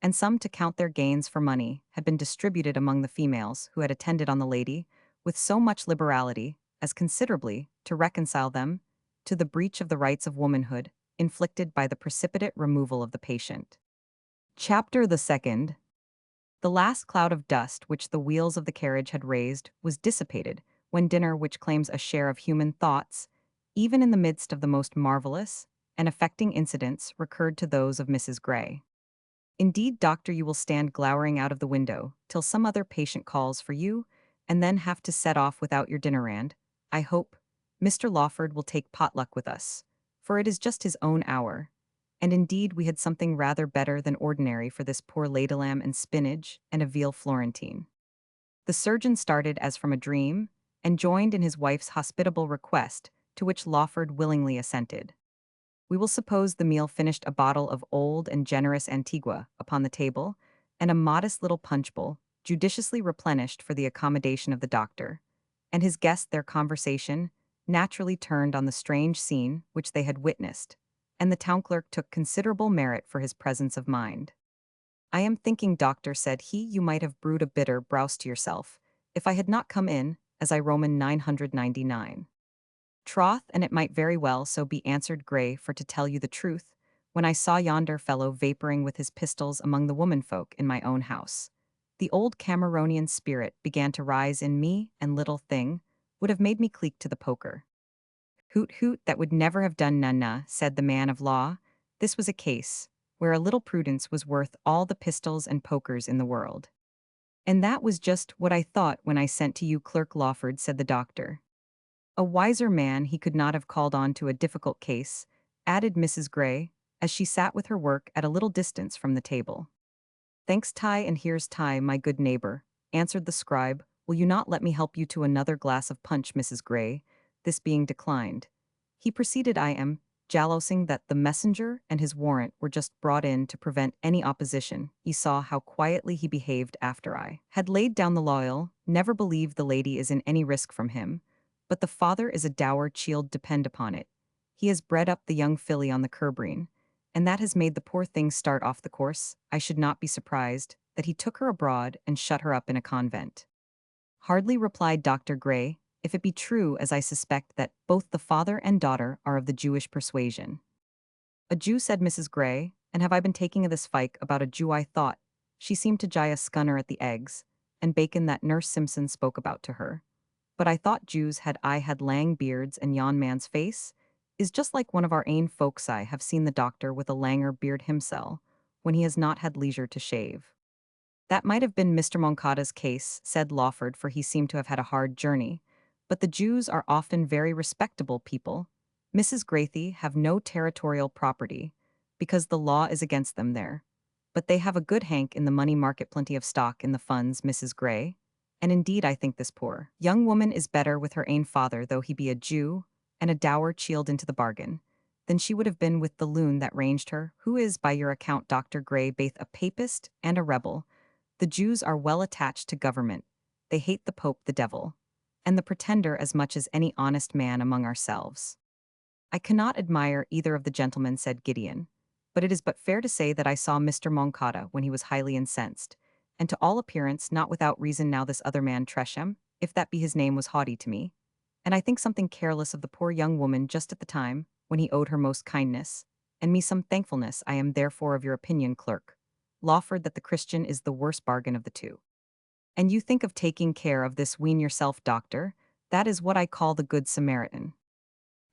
and some to count their gains for money had been distributed among the females who had attended on the lady with so much liberality as considerably to reconcile them to the breach of the rights of womanhood inflicted by the precipitate removal of the patient. Chapter the second. The last cloud of dust which the wheels of the carriage had raised was dissipated when dinner, which claims a share of human thoughts, even in the midst of the most marvelous and affecting incidents, recurred to those of Mrs. Gray. Indeed, doctor, you will stand glowering out of the window till some other patient calls for you, and then have to set off without your dinner. And I hope Mr. Lawford will take potluck with us, for it is just his own hour. And indeed we had something rather better than ordinary for this poor lady, lamb and spinach and a veal Florentine. The surgeon started as from a dream, and joined in his wife's hospitable request, to which Lawford willingly assented. We will suppose the meal finished a bottle of old and generous Antigua upon the table, and a modest little punch bowl, judiciously replenished for the accommodation of the doctor, and his guests their conversation naturally turned on the strange scene which they had witnessed, and the town clerk took considerable merit for his presence of mind. I am thinking, doctor, said he, you might have brewed a bitter browse to yourself, if I had not come in, as I Roman 999. Troth, and it might very well so be, answered Gray, for to tell you the truth, when I saw yonder fellow vaporing with his pistols among the womenfolk in my own house, the old Cameronian spirit began to rise in me, and little thing would have made me cleek to the poker. Hoot hoot, that would never have done, none, said the man of law. This was a case where a little prudence was worth all the pistols and pokers in the world. And that was just what I thought when I sent to you, Clerk Lawford, said the doctor. A wiser man he could not have called on to a difficult case, added Mrs. Gray, as she sat with her work at a little distance from the table. Thanks, Ty, and here's Ty, my good neighbor, answered the scribe. Will you not let me help you to another glass of punch, Mrs. Gray? This being declined, he proceeded, I am jalousing that the messenger and his warrant were just brought in to prevent any opposition. Ye saw how quietly he behaved after I had laid down the loyal, never believe the lady is in any risk from him, but the father is a dour child, depend upon it. He has bred up the young filly on the curbrine, and that has made the poor thing start off the course. I should not be surprised that he took her abroad and shut her up in a convent. Hardly, replied Dr. Gray, if it be true, as I suspect, that both the father and daughter are of the Jewish persuasion. A Jew, said Mrs. Gray, and have I been taking of this fike about a Jew? I thought she seemed to jie a scunner at the eggs and bacon that Nurse Simpson spoke about to her. But I thought Jews had lang beards, and yon man's face is just like one of our ain folks. I have seen the doctor with a langer beard himself, when he has not had leisure to shave. That might have been Mr. Moncada's case, said Lawford, for he seemed to have had a hard journey. But the Jews are often very respectable people. Mrs. Grathey have no territorial property, because the law is against them there. But they have a good hank in the money market, plenty of stock in the funds, Mrs. Gray. And indeed I think this poor young woman is better with her ain father, though he be a Jew, and a dour chield into the bargain, than she would have been with the loon that ranged her, who is, by your account, Dr. Gray, baith a papist and a rebel. The Jews are well attached to government. They hate the Pope, the devil, and the Pretender as much as any honest man among ourselves. I cannot admire either of the gentlemen, said Gideon, but it is but fair to say that I saw Mr. Moncada when he was highly incensed, and to all appearance not without reason. Now this other man, Tresham, if that be his name, was haughty to me, and I think something careless of the poor young woman just at the time when he owed her most kindness, and me some thankfulness. I am therefore of your opinion, Clerk Lawford, that the Christian is the worst bargain of the two. And you think of taking care of this wean yourself, doctor. That is what I call the good Samaritan.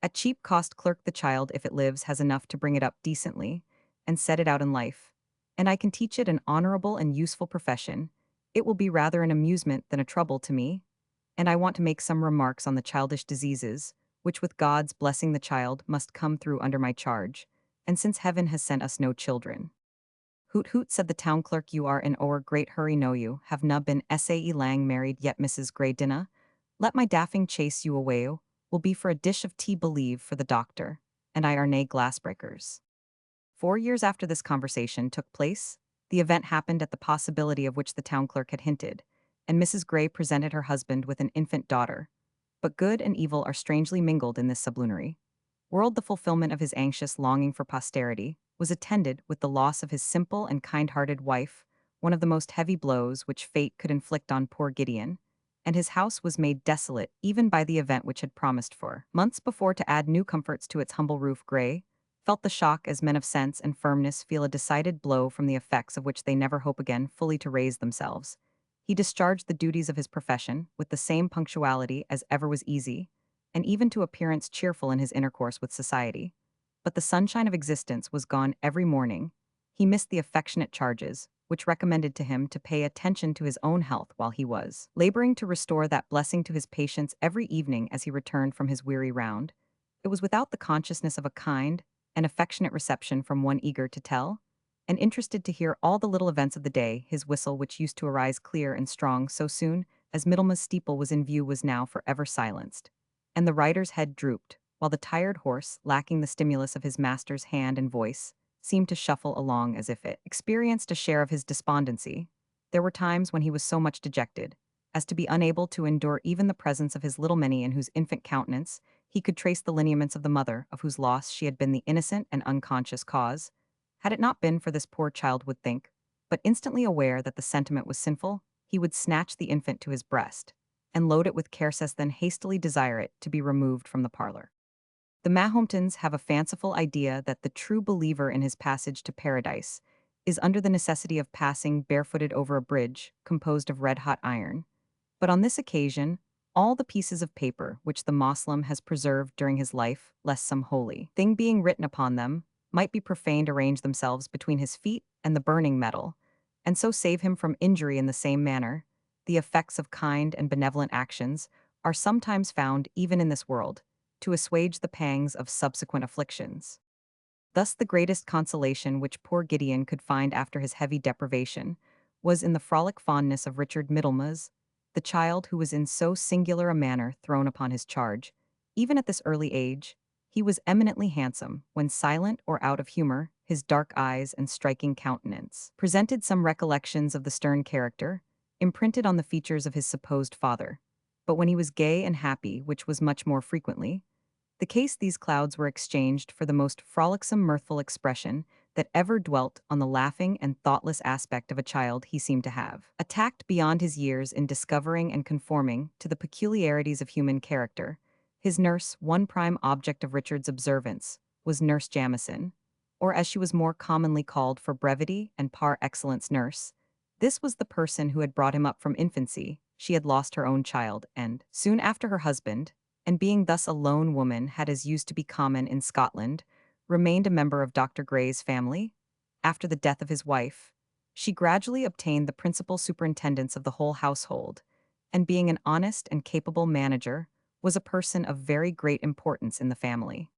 At cheap cost, Clerk, the child, if it lives, has enough to bring it up decently and set it out in life, and I can teach it an honorable and useful profession. It will be rather an amusement than a trouble to me, and I want to make some remarks on the childish diseases, which with God's blessing the child must come through under my charge, and since heaven has sent us no children. Hoot hoot, said the town clerk, you are in o'er great hurry, know you, have na been sae lang married yet, Mrs. Gray, dinna? Let my daffing chase you away, will be for a dish of tea, believe, for the doctor, and I are nae glassbreakers. 4 years after this conversation took place, the event happened at the possibility of which the town clerk had hinted, and Mrs. Gray presented her husband with an infant daughter. But good and evil are strangely mingled in this sublunary world. The fulfillment of his anxious longing for posterity was attended with the loss of his simple and kind-hearted wife, one of the most heavy blows which fate could inflict on poor Gideon, and his house was made desolate even by the event which had promised for months before to add new comforts to its humble roof. Gray felt the shock as men of sense and firmness feel a decided blow from the effects of which they never hope again fully to raise themselves. He discharged the duties of his profession with the same punctuality as ever was easy, and even to appearance cheerful in his intercourse with society. But the sunshine of existence was gone every morning. He missed the affectionate charges, which recommended to him to pay attention to his own health while he was laboring to restore that blessing to his patients every evening as he returned from his weary round. It was without the consciousness of a kind and affectionate reception from one eager to tell, and interested to hear all the little events of the day. His whistle, which used to arise clear and strong so soon as Middlemas steeple was in view, was now forever silenced, and the rider's head drooped, while the tired horse, lacking the stimulus of his master's hand and voice, seemed to shuffle along as if it experienced a share of his despondency. There were times when he was so much dejected as to be unable to endure even the presence of his little Minnie, in whose infant countenance he could trace the lineaments of the mother of whose loss she had been the innocent and unconscious cause. Had it not been for this, poor child would think, but instantly aware that the sentiment was sinful, he would snatch the infant to his breast and load it with caresses, then hastily desire it to be removed from the parlor. The Mahometans have a fanciful idea that the true believer in his passage to paradise is under the necessity of passing barefooted over a bridge composed of red-hot iron. But on this occasion, all the pieces of paper which the Moslem has preserved during his life, lest some holy thing being written upon them, might be profaned, arrange themselves between his feet and the burning metal, and so save him from injury. In the same manner, the effects of kind and benevolent actions are sometimes found even in this world, to assuage the pangs of subsequent afflictions. Thus the greatest consolation which poor Gideon could find after his heavy deprivation was in the frolic fondness of Richard Middlemas, the child who was in so singular a manner thrown upon his charge. Even at this early age, he was eminently handsome. When silent or out of humor, his dark eyes and striking countenance presented some recollections of the stern character imprinted on the features of his supposed father. But when he was gay and happy, which was much more frequently the case, these clouds were exchanged for the most frolicsome, mirthful expression that ever dwelt on the laughing and thoughtless aspect of a child he seemed to have attacked beyond his years in discovering and conforming to the peculiarities of human character. His nurse, one prime object of Richard's observance, was Nurse Jamison, or as she was more commonly called for brevity and par excellence, nurse. This was the person who had brought him up from infancy. She had lost her own child, and, soon after her husband, and being thus a lone woman, had, as used to be common in Scotland, remained a member of Dr. Gray's family. After the death of his wife, she gradually obtained the principal superintendence of the whole household, and being an honest and capable manager, was a person of very great importance in the family.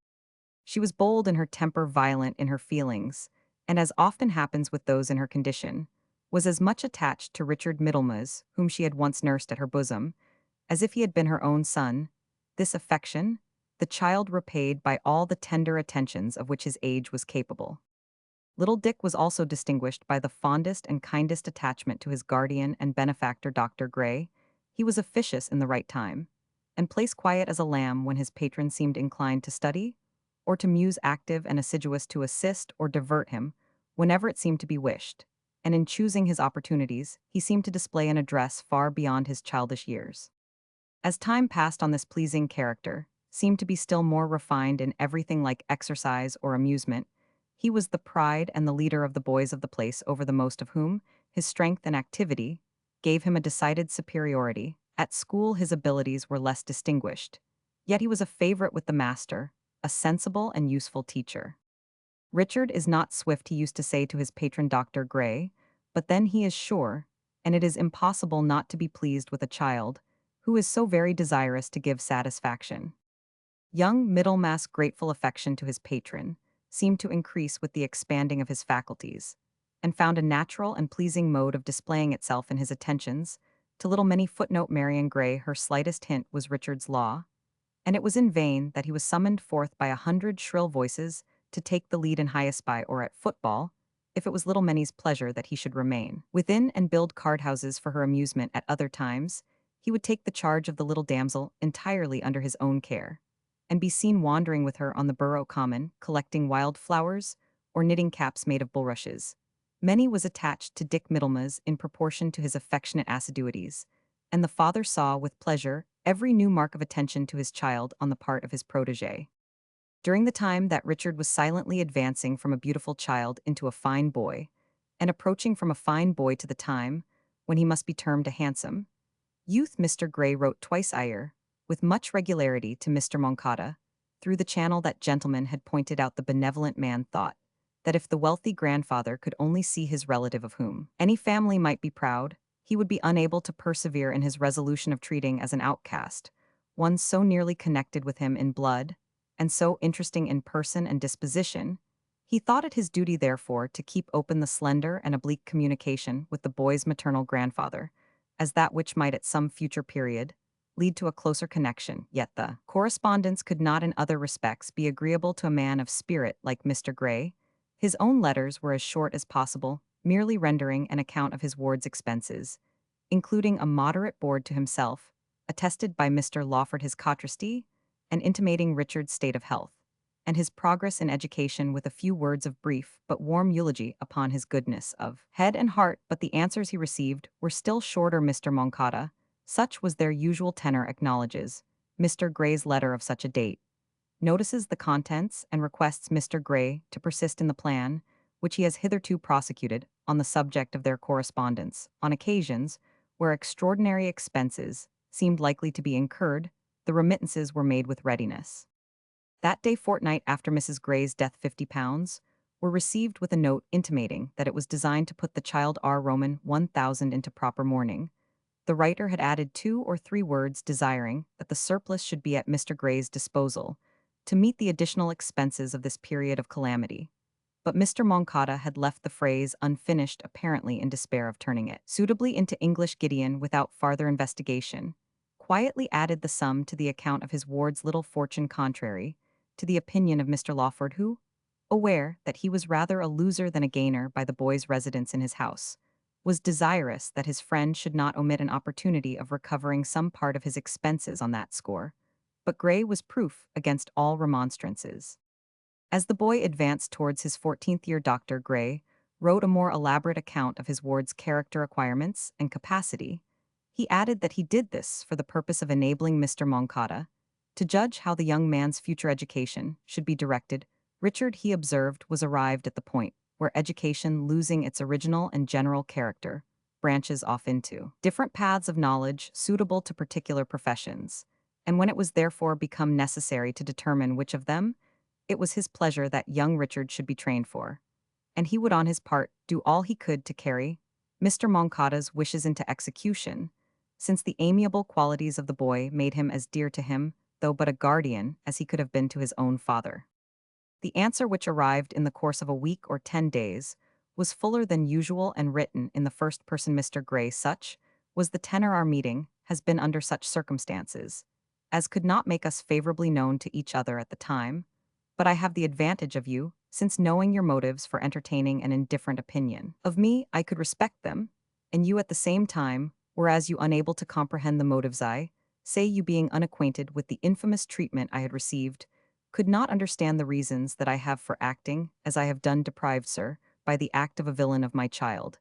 She was bold in her temper, violent in her feelings, and, as often happens with those in her condition, was as much attached to Richard Middlemas, whom she had once nursed at her bosom, as if he had been her own son. This affection, the child repaid by all the tender attentions of which his age was capable. Little Dick was also distinguished by the fondest and kindest attachment to his guardian and benefactor, Dr. Gray. He was officious in the right time, and placed quiet as a lamb when his patron seemed inclined to study, or to muse, active and assiduous to assist or divert him whenever it seemed to be wished, and in choosing his opportunities, he seemed to display an address far beyond his childish years. As time passed on, this pleasing character seemed to be still more refined in everything like exercise or amusement. He was the pride and the leader of the boys of the place, over the most of whom his strength and activity gave him a decided superiority. At school his abilities were less distinguished, yet he was a favorite with the master, a sensible and useful teacher. Richard is not swift, he used to say to his patron Dr. Gray, but then he is sure, and it is impossible not to be pleased with a child who is so very desirous to give satisfaction. Young Middlemas' grateful affection to his patron seemed to increase with the expanding of his faculties, and found a natural and pleasing mode of displaying itself in his attentions to little Minnie. Marian Gray, her slightest hint was Richard's law, and it was in vain that he was summoned forth by 100 shrill voices to take the lead in high-spy or at football, if it was little Minnie's pleasure that he should remain within and build card-houses for her amusement. At other times, he would take the charge of the little damsel entirely under his own care, and be seen wandering with her on the Borough Common, collecting wild flowers or knitting caps made of bulrushes. Minnie was attached to Dick Middlemas in proportion to his affectionate assiduities, and the father saw with pleasure every new mark of attention to his child on the part of his protégé. During the time that Richard was silently advancing from a beautiful child into a fine boy, and approaching from a fine boy to the time when he must be termed a handsome youth, Mr. Gray wrote twice a year, with much regularity, to Mr. Moncada. Through the channel that gentleman had pointed out, the benevolent man thought that if the wealthy grandfather could only see his relative, of whom any family might be proud, he would be unable to persevere in his resolution of treating as an outcast one so nearly connected with him in blood, and so interesting in person and disposition. He thought it his duty, therefore, to keep open the slender and oblique communication with the boy's maternal grandfather, as that which might at some future period lead to a closer connection, yet the correspondence could not in other respects be agreeable to a man of spirit like Mr. Gray. His own letters were as short as possible, merely rendering an account of his ward's expenses, including a moderate board to himself, attested by Mr. Lawford his cotrusty, and intimating Richard's state of health, and his progress in education with a few words of brief but warm eulogy upon his goodness of head and heart. But the answers he received were still shorter. Mr. Moncada, such was their usual tenor, acknowledges Mr. Gray's letter of such a date, notices the contents, and requests Mr. Gray to persist in the plan which he has hitherto prosecuted on the subject of their correspondence. On occasions where extraordinary expenses seemed likely to be incurred, the remittances were made with readiness. That day fortnight after Mrs. Gray's death, £50 were received with a note intimating that it was designed to put the child R. Roman 1000 into proper mourning. The writer had added 2 or 3 words desiring that the surplus should be at Mr. Gray's disposal to meet the additional expenses of this period of calamity. But Mr. Moncada had left the phrase unfinished, apparently in despair of turning it suitably into English. Gideon, without farther investigation, quietly added the sum to the account of his ward's little fortune, contrary to the opinion of Mr. Lawford, who, aware that he was rather a loser than a gainer by the boy's residence in his house, was desirous that his friend should not omit an opportunity of recovering some part of his expenses on that score. But Gray was proof against all remonstrances. As the boy advanced towards his 14th year, Dr. Gray wrote a more elaborate account of his ward's character, acquirements, and capacity. He added that he did this for the purpose of enabling Mr. Moncada to judge how the young man's future education should be directed. Richard, he observed, was arrived at the point where education, losing its original and general character, branches off into different paths of knowledge suitable to particular professions, and when it was therefore become necessary to determine which of them it was his pleasure that young Richard should be trained for, and he would on his part do all he could to carry Mr. Moncada's wishes into execution, since the amiable qualities of the boy made him as dear to him, though but a guardian, as he could have been to his own father. The answer, which arrived in the course of a week or 10 days, was fuller than usual and written in the first person. Mr. Gray, such was the tenor our meeting has been under such circumstances as could not make us favorably known to each other at the time, but I have the advantage of you, since knowing your motives for entertaining an indifferent opinion of me, I could respect them, and you at the same time, whereas you unable to comprehend the motives I say, you being unacquainted with the infamous treatment I had received, could not understand the reasons that I have for acting as I have done, deprived, sir, by the act of a villain of my child,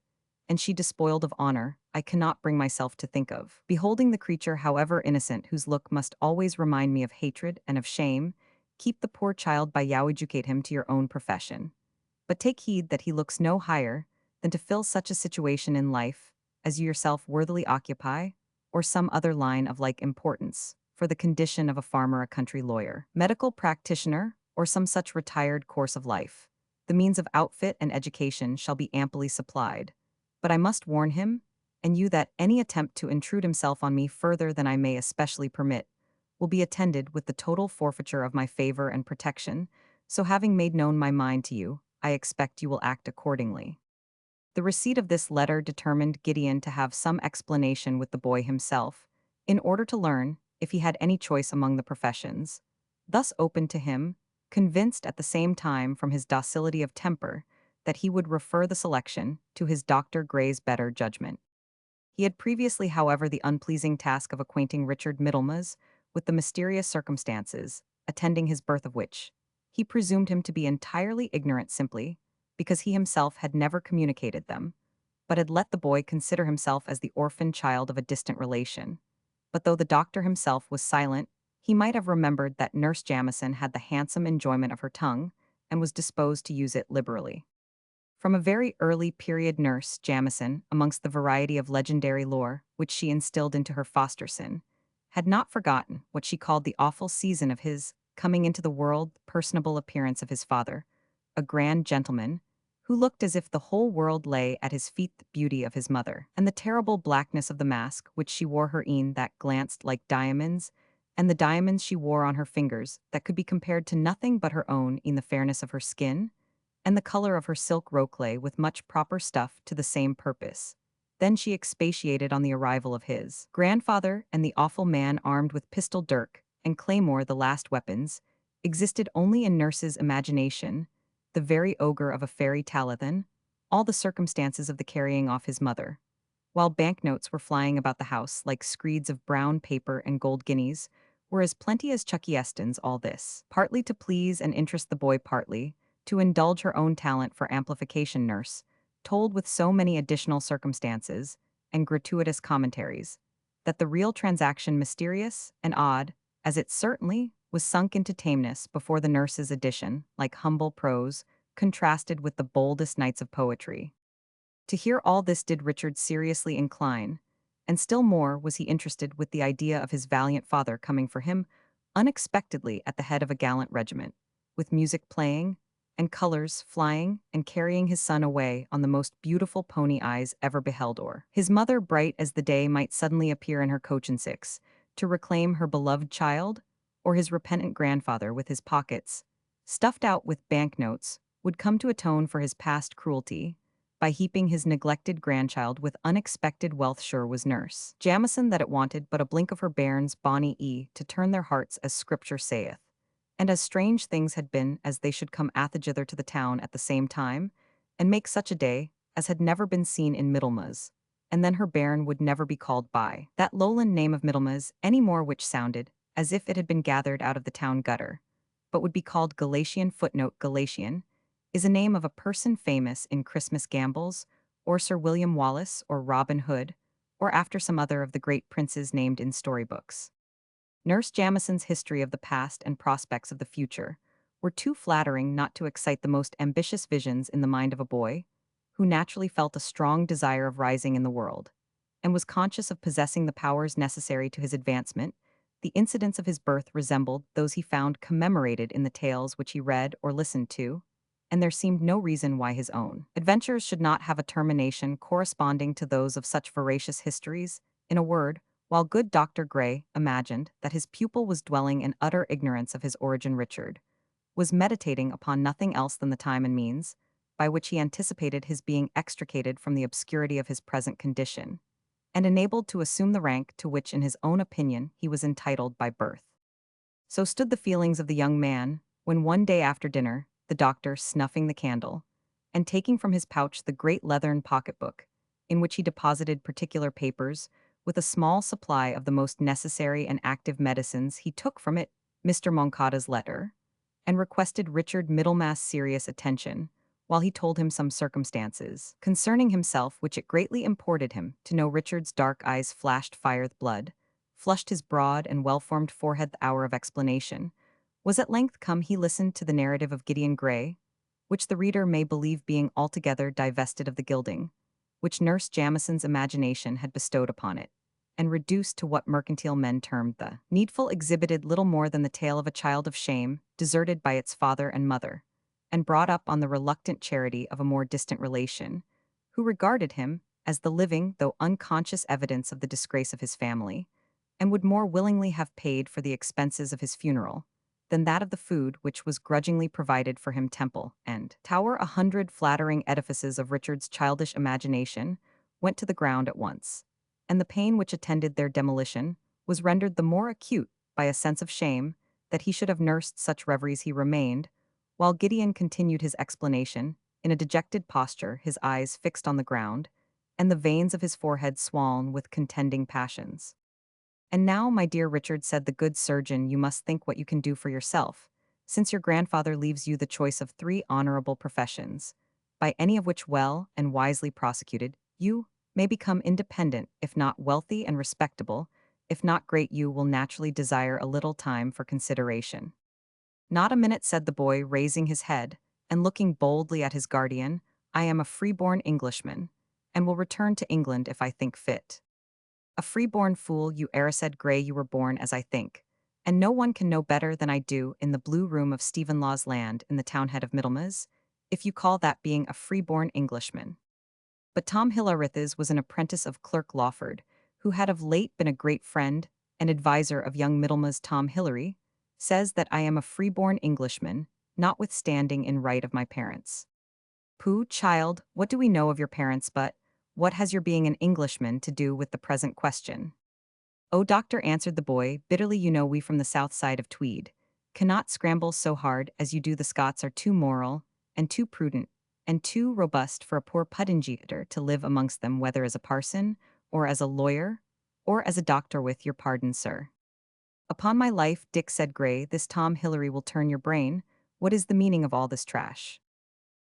and she despoiled of honor. I cannot bring myself to think of beholding the creature, however innocent, whose look must always remind me of hatred and of shame. Keep the poor child by you, educate him to your own profession. But take heed that he looks no higher than to fill such a situation in life as you yourself worthily occupy, or some other line of like importance, for the condition of a farmer, a country lawyer, medical practitioner, or some such retired course of life. The means of outfit and education shall be amply supplied. But I must warn him, and you, that any attempt to intrude himself on me further than I may especially permit will be attended with the total forfeiture of my favor and protection, so having made known my mind to you, I expect you will act accordingly. The receipt of this letter determined Gideon to have some explanation with the boy himself, in order to learn if he had any choice among the professions thus open to him, convinced at the same time from his docility of temper that he would refer the selection to his Dr. Gray's better judgment. He had previously, however, the unpleasing task of acquainting Richard Middlemas with the mysterious circumstances attending his birth, of which he presumed him to be entirely ignorant, simply because he himself had never communicated them, but had let the boy consider himself as the orphan child of a distant relation. But though the doctor himself was silent, he might have remembered that Nurse Jamison had the handsome enjoyment of her tongue, and was disposed to use it liberally. From a very early period, Nurse Jamison, amongst the variety of legendary lore which she instilled into her foster son, had not forgotten what she called the awful season of his coming into the world, the personable appearance of his father, a grand gentleman, who looked as if the whole world lay at his feet, the beauty of his mother, and the terrible blackness of the mask which she wore her een that glanced like diamonds, and the diamonds she wore on her fingers that could be compared to nothing but her own in the fairness of her skin, and the color of her silk rokelay with much proper stuff to the same purpose. Then she expatiated on the arrival of his grandfather and the awful man armed with pistol dirk and claymore, the last weapons, existed only in nurse's imagination, the very ogre of a fairy tale then, all the circumstances of the carrying off his mother. While banknotes were flying about the house like screeds of brown paper and gold guineas, were as plenty as Chucky Eston's, all this, partly to please and interest the boy, partly to indulge her own talent for amplification. Nurse told with so many additional circumstances and gratuitous commentaries, that the real transaction, mysterious and odd, as it certainly was, sunk into tameness before the nurse's addition, like humble prose, contrasted with the boldest nights of poetry. To hear all this did Richard seriously incline, and still more was he interested with the idea of his valiant father coming for him unexpectedly at the head of a gallant regiment, with music playing, and colors flying, and carrying his son away on the most beautiful pony eyes ever beheld, or his mother, bright as the day, might suddenly appear in her coach and six, to reclaim her beloved child, or his repentant grandfather with his pockets, stuffed out with banknotes, would come to atone for his past cruelty, by heaping his neglected grandchild with unexpected wealth. Sure was nurse Jamison that it wanted but a blink of her bairns bonny to turn their hearts, as scripture saith. And as strange things had been as they should come athegither to the town at the same time, and make such a day as had never been seen in Middlemas, and then her bairn would never be called by that lowland name of Middlemas any more, which sounded as if it had been gathered out of the town gutter, but would be called Galatian. Galatian is a name of a person famous in Christmas gambols, or Sir William Wallace, or Robin Hood, or after some other of the great princes named in storybooks. Nurse Jamison's history of the past and prospects of the future were too flattering not to excite the most ambitious visions in the mind of a boy, who naturally felt a strong desire of rising in the world, and was conscious of possessing the powers necessary to his advancement. The incidents of his birth resembled those he found commemorated in the tales which he read or listened to, and there seemed no reason why his own adventures should not have a termination corresponding to those of such veracious histories. In a word, while good Dr. Gray imagined that his pupil was dwelling in utter ignorance of his origin, Richard was meditating upon nothing else than the time and means by which he anticipated his being extricated from the obscurity of his present condition, and enabled to assume the rank to which in his own opinion he was entitled by birth. So stood the feelings of the young man, when one day after dinner, the doctor, snuffing the candle, and taking from his pouch the great leathern pocketbook, in which he deposited particular papers, with a small supply of the most necessary and active medicines, he took from it Mr. Moncada's letter, and requested Richard Middlemas' serious attention, while he told him some circumstances concerning himself which it greatly imported him to know. Richard's dark eyes flashed fire, blood flushed his broad and well-formed forehead. The hour of explanation was at length come. He listened to the narrative of Gideon Gray, which the reader may believe being altogether divested of the gilding, which Nurse Jamison's imagination had bestowed upon it, and reduced to what mercantile men termed the needful, exhibited little more than the tale of a child of shame, deserted by its father and mother, and brought up on the reluctant charity of a more distant relation, who regarded him as the living though unconscious evidence of the disgrace of his family, and would more willingly have paid for the expenses of his funeral than that of the food which was grudgingly provided for him. Temple and tower, 100 flattering edifices of Richard's childish imagination, went to the ground at once, and the pain which attended their demolition was rendered the more acute by a sense of shame that he should have nursed such reveries. He remained, while Gideon continued his explanation, in a dejected posture, his eyes fixed on the ground, and the veins of his forehead swollen with contending passions. "And now, my dear Richard," said the good surgeon, "you must think what you can do for yourself, since your grandfather leaves you the choice of 3 honorable professions, by any of which, well and wisely prosecuted, you may become independent. If not wealthy and respectable, if not great, you will naturally desire a little time for consideration." "Not a minute," said the boy, raising his head and looking boldly at his guardian. "I am a free-born Englishman, and will return to England if I think fit." "A free-born fool, you err," said Gray. "You were born as I think, and no one can know better than I do, in the blue room of Stephen Law's land in the townhead of Middlemas, if you call that being a free-born Englishman." But Tom Hillarithas was an apprentice of Clerk Lawford, who had of late been a great friend and adviser of young Middlemas. "Tom Hillary says that I am a free-born Englishman, notwithstanding in right of my parents." "Pooh, child, what do we know of your parents? But What has your being an Englishman to do with the present question? Oh, doctor, answered the boy, bitterly, you know we from the south side of Tweed cannot scramble so hard as you do. The Scots are too moral, and too prudent, and too robust for a poor puddingator to live amongst them, whether as a parson, or as a lawyer, or as a doctor, with your pardon, sir. Upon my life, Dick, said Gray, this Tom Hillary will turn your brain. What is the meaning of all this trash?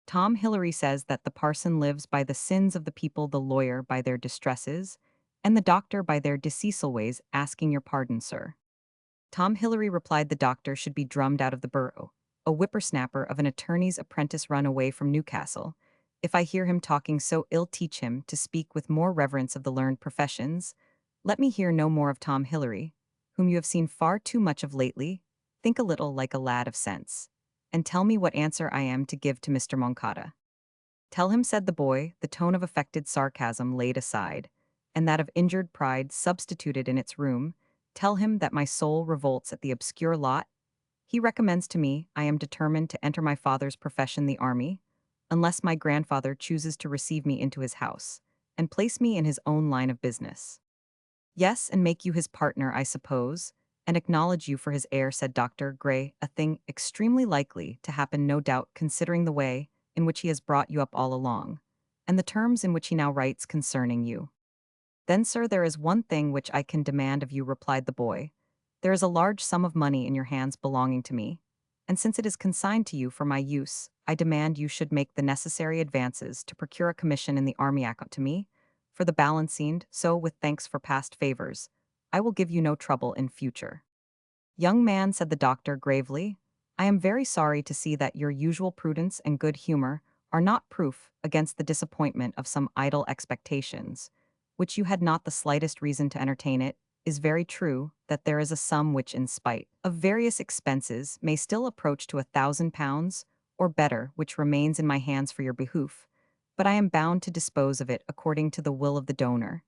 Tom Hillary says that the parson lives by the sins of the people, the lawyer by their distresses, and the doctor by their deceaseful ways, asking your pardon, sir. Tom Hillary replied the doctor should be drummed out of the borough, a whippersnapper of an attorney's apprentice run away from Newcastle. If I hear him talking so ill, teach him to speak with more reverence of the learned professions. Let me hear no more of Tom Hillary, whom you have seen far too much of lately. Think a little like a lad of sense, and tell me what answer I am to give to Mr. Moncada. Tell him, said the boy, the tone of affected sarcasm laid aside, and that of injured pride substituted in its room. Tell him that my soul revolts at the obscure lot he recommends to me. I am determined to enter my father's profession, the army, unless my grandfather chooses to receive me into his house, and place me in his own line of business. Yes, and make you his partner, I suppose, and acknowledge you for his heir, said Dr. Gray, a thing extremely likely to happen, no doubt, considering the way in which he has brought you up all along, and the terms in which he now writes concerning you. Then, sir, there is one thing which I can demand of you, replied the boy. There is a large sum of money in your hands belonging to me, and since it is consigned to you for my use, I demand you should make the necessary advances to procure a commission in the army account to me, for the balancing, so, with thanks for past favors, I will give you no trouble in future. Young man, said the doctor gravely, I am very sorry to see that your usual prudence and good humor are not proof against the disappointment of some idle expectations, which you had not the slightest reason to entertain. It is very true that there is a sum which, in spite of various expenses, may still approach to £1,000, or better, which remains in my hands for your behoof, but I am bound to dispose of it according to the will of the donor,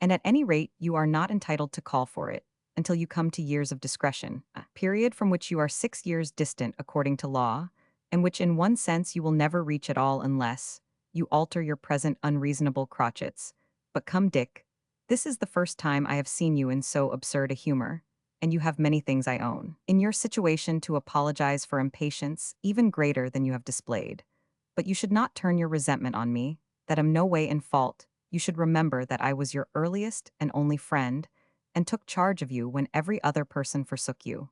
and at any rate you are not entitled to call for it until you come to years of discretion, a period from which you are 6 years distant according to law, and which in one sense you will never reach at all unless you alter your present unreasonable crotchets. But come, Dick, this is the first time I have seen you in so absurd a humor, and you have many things I own in your situation to apologize for impatience even greater than you have displayed. But you should not turn your resentment on me, that am no way in fault. You should remember that I was your earliest and only friend, and took charge of you when every other person forsook you.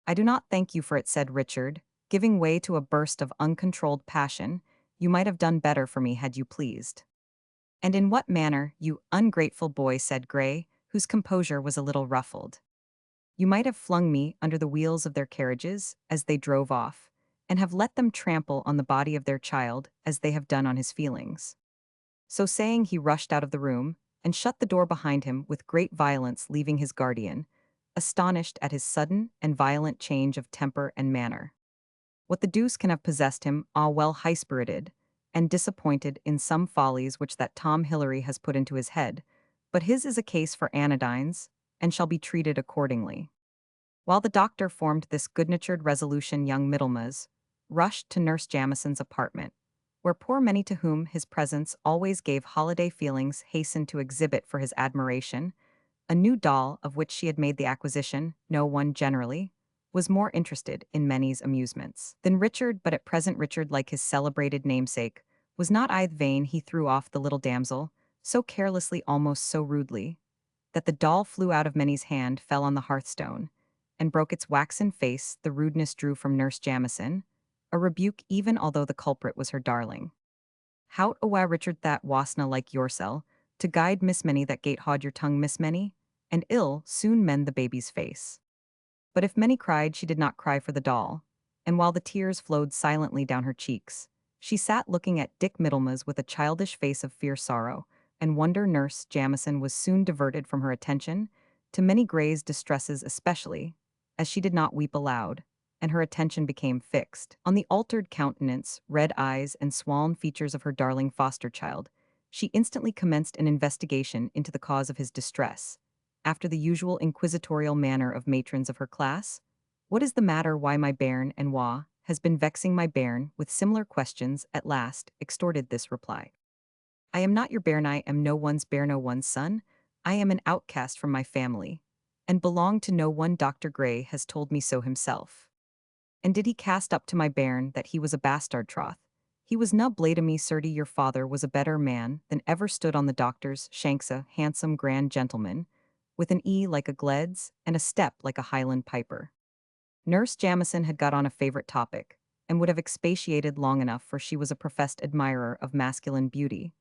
I do not thank you for it, said Richard, giving way to a burst of uncontrolled passion. You might have done better for me had you pleased. And in what manner, you ungrateful boy, said Gray, whose composure was a little ruffled. You might have flung me under the wheels of their carriages as they drove off, and have let them trample on the body of their child as they have done on his feelings. So saying, he rushed out of the room, and shut the door behind him with great violence, leaving his guardian, astonished at his sudden and violent change of temper and manner. What the deuce can have possessed him, ah well, high-spirited, and disappointed in some follies which that Tom Hillary has put into his head, but his is a case for anodynes, and shall be treated accordingly. While the doctor formed this good-natured resolution, young Middlemas rushed to Nurse Jamison's apartment, where poor many to whom his presence always gave holiday feelings hastened to exhibit for his admiration a new doll of which she had made the acquisition. No one generally was more interested in Minnie's amusements than Richard, but at present Richard, like his celebrated namesake, was not vain. He threw off the little damsel so carelessly, almost so rudely, that the doll flew out of Minnie's hand, fell on the hearthstone, and broke its waxen face. The rudeness drew from Nurse Jamison a rebuke, even although the culprit was her darling. Hout awa, Richard, that wasna like yoursel, to guide Miss Minnie, that gate haud your tongue, Miss Minnie, and ill soon mend the baby's face. But if Minnie cried, she did not cry for the doll, and while the tears flowed silently down her cheeks, she sat looking at Dick Middlemas with a childish face of fierce sorrow and wonder. Nurse Jamison was soon diverted from her attention to Minnie Gray's distresses, especially as she did not weep aloud, and her attention became fixed on the altered countenance, red eyes, and swollen features of her darling foster child. She instantly commenced an investigation into the cause of his distress, after the usual inquisitorial manner of matrons of her class. What is the matter? Why, my bairn, and wha has been vexing my bairn with similar questions? At last extorted this reply. I am not your bairn, I am no one's bear, no one's son. I am an outcast from my family, and belong to no one. Dr. Gray has told me so himself. And did he cast up to my bairn that he was a bastard troth? He was na blade o' me, certy your father was a better man than ever stood on the doctor's shanks, a handsome grand gentleman, with an E like a Gled's and a step like a Highland piper. Nurse Jamison had got on a favorite topic, and would have expatiated long enough, for she was a professed admirer of masculine beauty.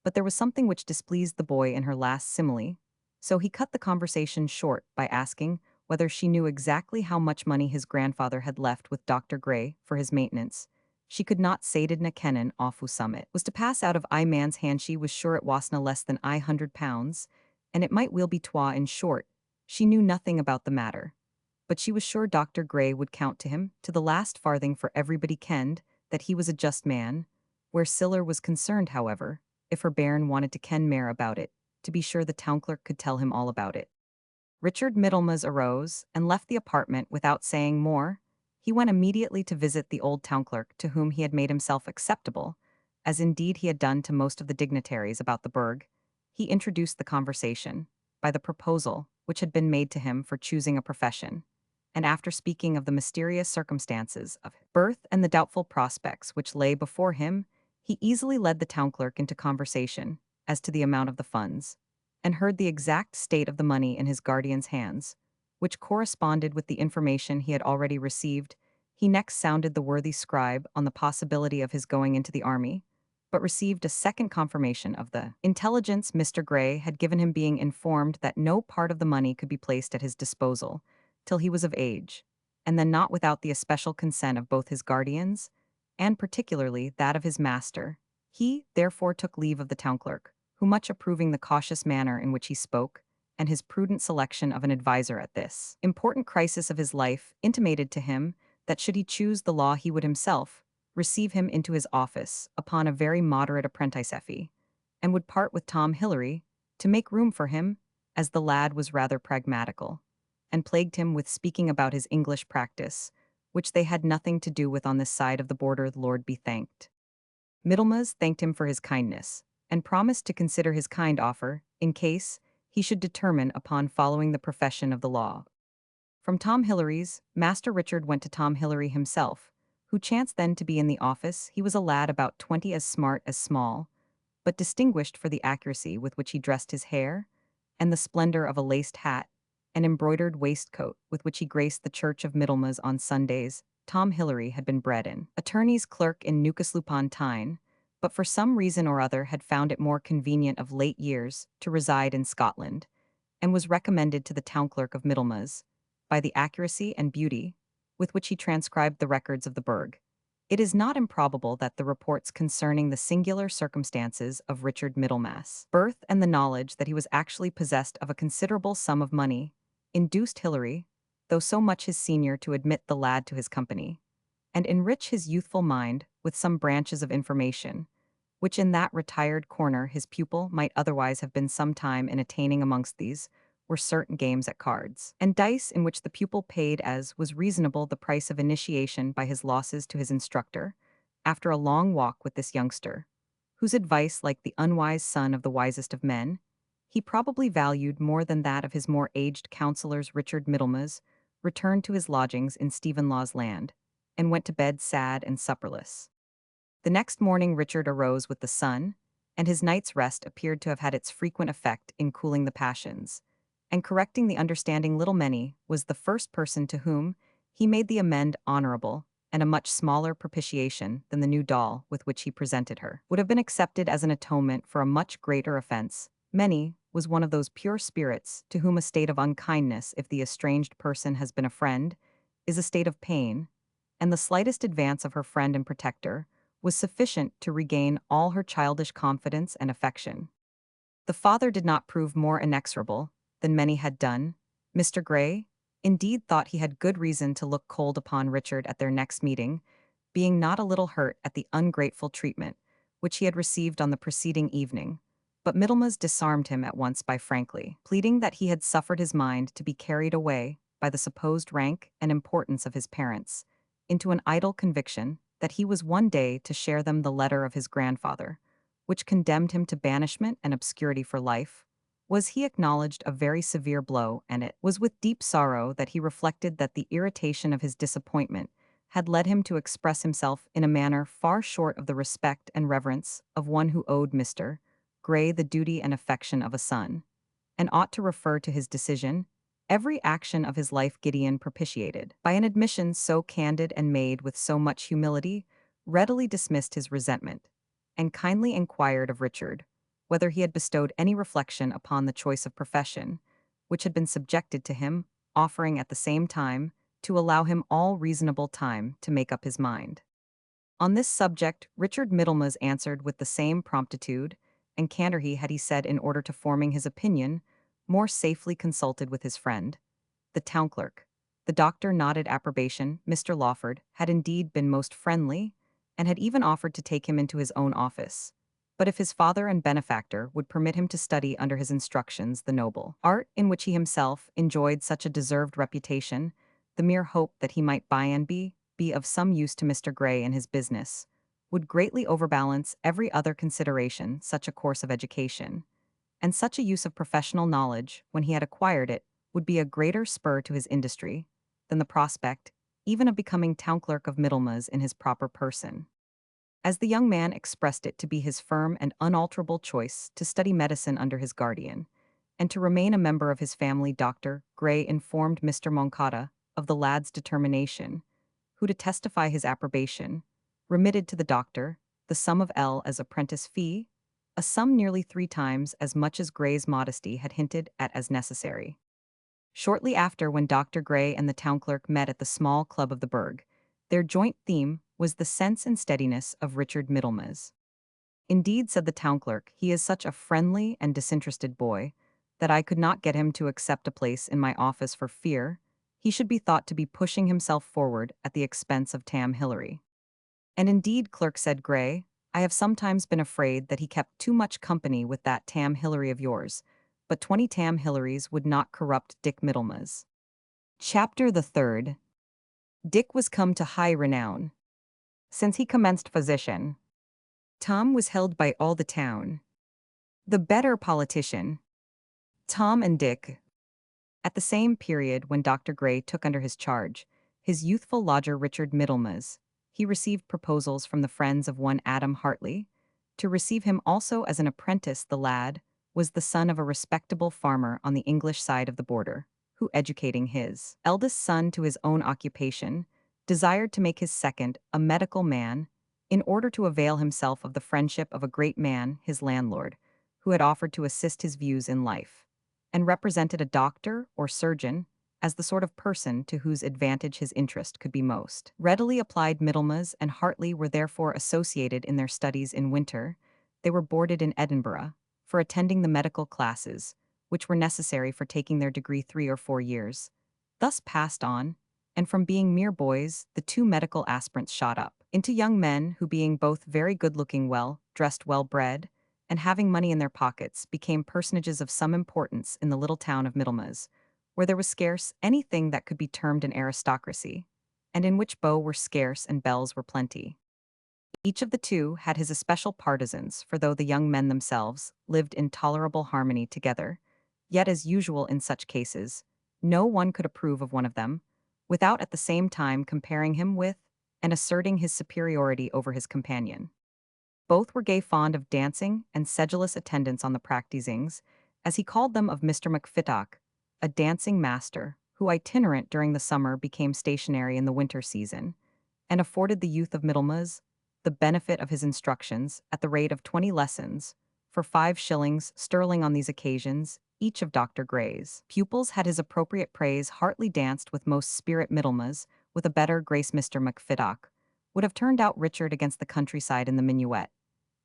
But there was something which displeased the boy in her last simile, so he cut the conversation short by asking whether she knew exactly how much money his grandfather had left with Dr. Gray for his maintenance. She could not say did na kennin off who summit was to pass out of I man's hand. She was sure it wasna less than £100, and it might will be twa. In short, she knew nothing about the matter, but she was sure Dr. Gray would count to him, to the last farthing, for everybody kenned that he was a just man. Where Siller was concerned, however, if her bairn wanted to ken mair about it, to be sure the town clerk could tell him all about it. Richard Middlemas arose and left the apartment without saying more. He went immediately to visit the old town clerk, to whom he had made himself acceptable, as indeed he had done to most of the dignitaries about the burgh. He introduced the conversation by the proposal which had been made to him for choosing a profession, and after speaking of the mysterious circumstances of birth and the doubtful prospects which lay before him, he easily led the town clerk into conversation as to the amount of the funds, and heard the exact state of the money in his guardian's hands, which corresponded with the information he had already received. He next sounded the worthy scribe on the possibility of his going into the army, but received a second confirmation of the intelligence Mr. Gray had given him, being informed that no part of the money could be placed at his disposal till he was of age, and then not without the especial consent of both his guardians, and particularly that of his master. He, therefore, took leave of the town clerk, who, much approving the cautious manner in which he spoke, and his prudent selection of an adviser at this important crisis of his life, intimated to him that should he choose the law he would himself receive him into his office upon a very moderate apprentice fee, and would part with Tom Hillary to make room for him, as the lad was rather pragmatical, and plagued him with speaking about his English practice, which they had nothing to do with on this side of the border. The Lord be thanked. Middlemas thanked him for his kindness, and promised to consider his kind offer in case he should determine upon following the profession of the law. From Tom Hillary's, Master Richard went to Tom Hillary himself, who chanced then to be in the office. He was a lad about 20, as smart as small, but distinguished for the accuracy with which he dressed his hair, and the splendor of a laced hat and embroidered waistcoat with which he graced the church of Middlemas on Sundays. Tom Hillary had been bred in attorney's clerk in Newcastle-upon-Tyne, but for some reason or other had found it more convenient of late years to reside in Scotland, and was recommended to the town clerk of Middlemas by the accuracy and beauty with which he transcribed the records of the burgh. It is not improbable that the reports concerning the singular circumstances of Richard Middlemas' birth, and the knowledge that he was actually possessed of a considerable sum of money, induced Hillary, though so much his senior, to admit the lad to his company, and enrich his youthful mind with some branches of information, which in that retired corner his pupil might otherwise have been some time in attaining. Amongst these were certain games at cards and dice, in which the pupil paid, as was reasonable, the price of initiation by his losses to his instructor, after a long walk with this youngster, whose advice, like the unwise son of the wisest of men, he probably valued more than that of his more aged counselors. Richard Middlemas returned to his lodgings in Stephenlaw's land, and went to bed sad and supperless. The next morning Richard arose with the sun, and his night's rest appeared to have had its frequent effect in cooling the passions, and correcting the understanding. Little Many was the first person to whom he made the amend honorable, and a much smaller propitiation than the new doll with which he presented her would have been accepted as an atonement for a much greater offense. Many was one of those pure spirits to whom a state of unkindness, if the estranged person has been a friend, is a state of pain, and the slightest advance of her friend and protector was sufficient to regain all her childish confidence and affection. The father did not prove more inexorable than many had done. Mr. Gray, indeed, thought he had good reason to look cold upon Richard at their next meeting, being not a little hurt at the ungrateful treatment which he had received on the preceding evening. But Middlemas disarmed him at once by frankly pleading that he had suffered his mind to be carried away by the supposed rank and importance of his parents into an idle conviction that he was one day to share them the letter of his grandfather, which condemned him to banishment and obscurity for life, was he acknowledged a very severe blow, and it was with deep sorrow that he reflected that the irritation of his disappointment had led him to express himself in a manner far short of the respect and reverence of one who owed Mr. Gray the duty and affection of a son, and ought to refer to his decision every action of his life. Gideon, propitiated by an admission so candid and made with so much humility, readily dismissed his resentment, and kindly inquired of Richard whether he had bestowed any reflection upon the choice of profession, which had been subjected to him, offering at the same time to allow him all reasonable time to make up his mind. On this subject, Richard Middlemas answered with the same promptitude and candor he had said in order to forming his opinion, more safely consulted with his friend, the town clerk. The doctor nodded approbation. Mr. Lawford had indeed been most friendly, and had even offered to take him into his own office. But if his father and benefactor would permit him to study under his instructions the noble art in which he himself enjoyed such a deserved reputation, the mere hope that he might by and be of some use to Mr. Gray in his business would greatly overbalance every other consideration. Such a course of education, and such a use of professional knowledge, when he had acquired it, would be a greater spur to his industry than the prospect even of becoming town clerk of Middlemas in his proper person. As the young man expressed it to be his firm and unalterable choice to study medicine under his guardian, and to remain a member of his family, Dr. Gray informed Mr. Moncada of the lad's determination, who, to testify his approbation, remitted to the doctor the sum of L as apprentice fee, a sum nearly 3 times as much as Gray's modesty had hinted at as necessary. Shortly after, when Dr. Gray and the town clerk met at the small club of the burg, their joint theme was the sense and steadiness of Richard Middlemas. Indeed, said the town clerk, he is such a friendly and disinterested boy that I could not get him to accept a place in my office for fear he should be thought to be pushing himself forward at the expense of Tam Hillary. And indeed, clerk, said Gray, I have sometimes been afraid that he kept too much company with that Tam Hillary of yours, but 20 Tam Hillarys would not corrupt Dick Middlemas. Chapter the 3rd. Dick was come to high renown. Since he commenced physician, Tom was held by all the town the better politician. Tom and Dick. At the same period when Dr. Gray took under his charge his youthful lodger Richard Middlemas, he received proposals from the friends of one Adam Hartley to receive him also as an apprentice. The lad was the son of a respectable farmer on the English side of the border, who, educating his eldest son to his own occupation, desired to make his second a medical man, in order to avail himself of the friendship of a great man, his landlord, who had offered to assist his views in life, and represented a doctor or surgeon as the sort of person to whose advantage his interest could be most readily applied. Middlemas and Hartley were therefore associated in their studies in winter. They were boarded in Edinburgh for attending the medical classes, which were necessary for taking their degree 3 or 4 years. Thus passed on, and from being mere boys, the 2 medical aspirants shot up into young men who, being both very good-looking, well-dressed, well-bred, and having money in their pockets, became personages of some importance in the little town of Middlemas, where there was scarce anything that could be termed an aristocracy, and in which beaux were scarce and belles were plenty. Each of the 2 had his especial partisans, for though the young men themselves lived in tolerable harmony together, yet, as usual in such cases, no one could approve of one of them, without at the same time comparing him with and asserting his superiority over his companion. Both were gay, fond of dancing, and sedulous attendants on the practisings, as he called them, of Mr. McFittock, a dancing master, who, itinerant during the summer, became stationary in the winter season, and afforded the youth of Middlemas the benefit of his instructions at the rate of 20 lessons, for 5 shillings sterling on these occasions. Each of Dr. Gray's pupils had his appropriate praise. Hartley danced with most spirit. Middlemas, with a better grace. Mr. McFittock would have turned out Richard against the countryside in the minuet,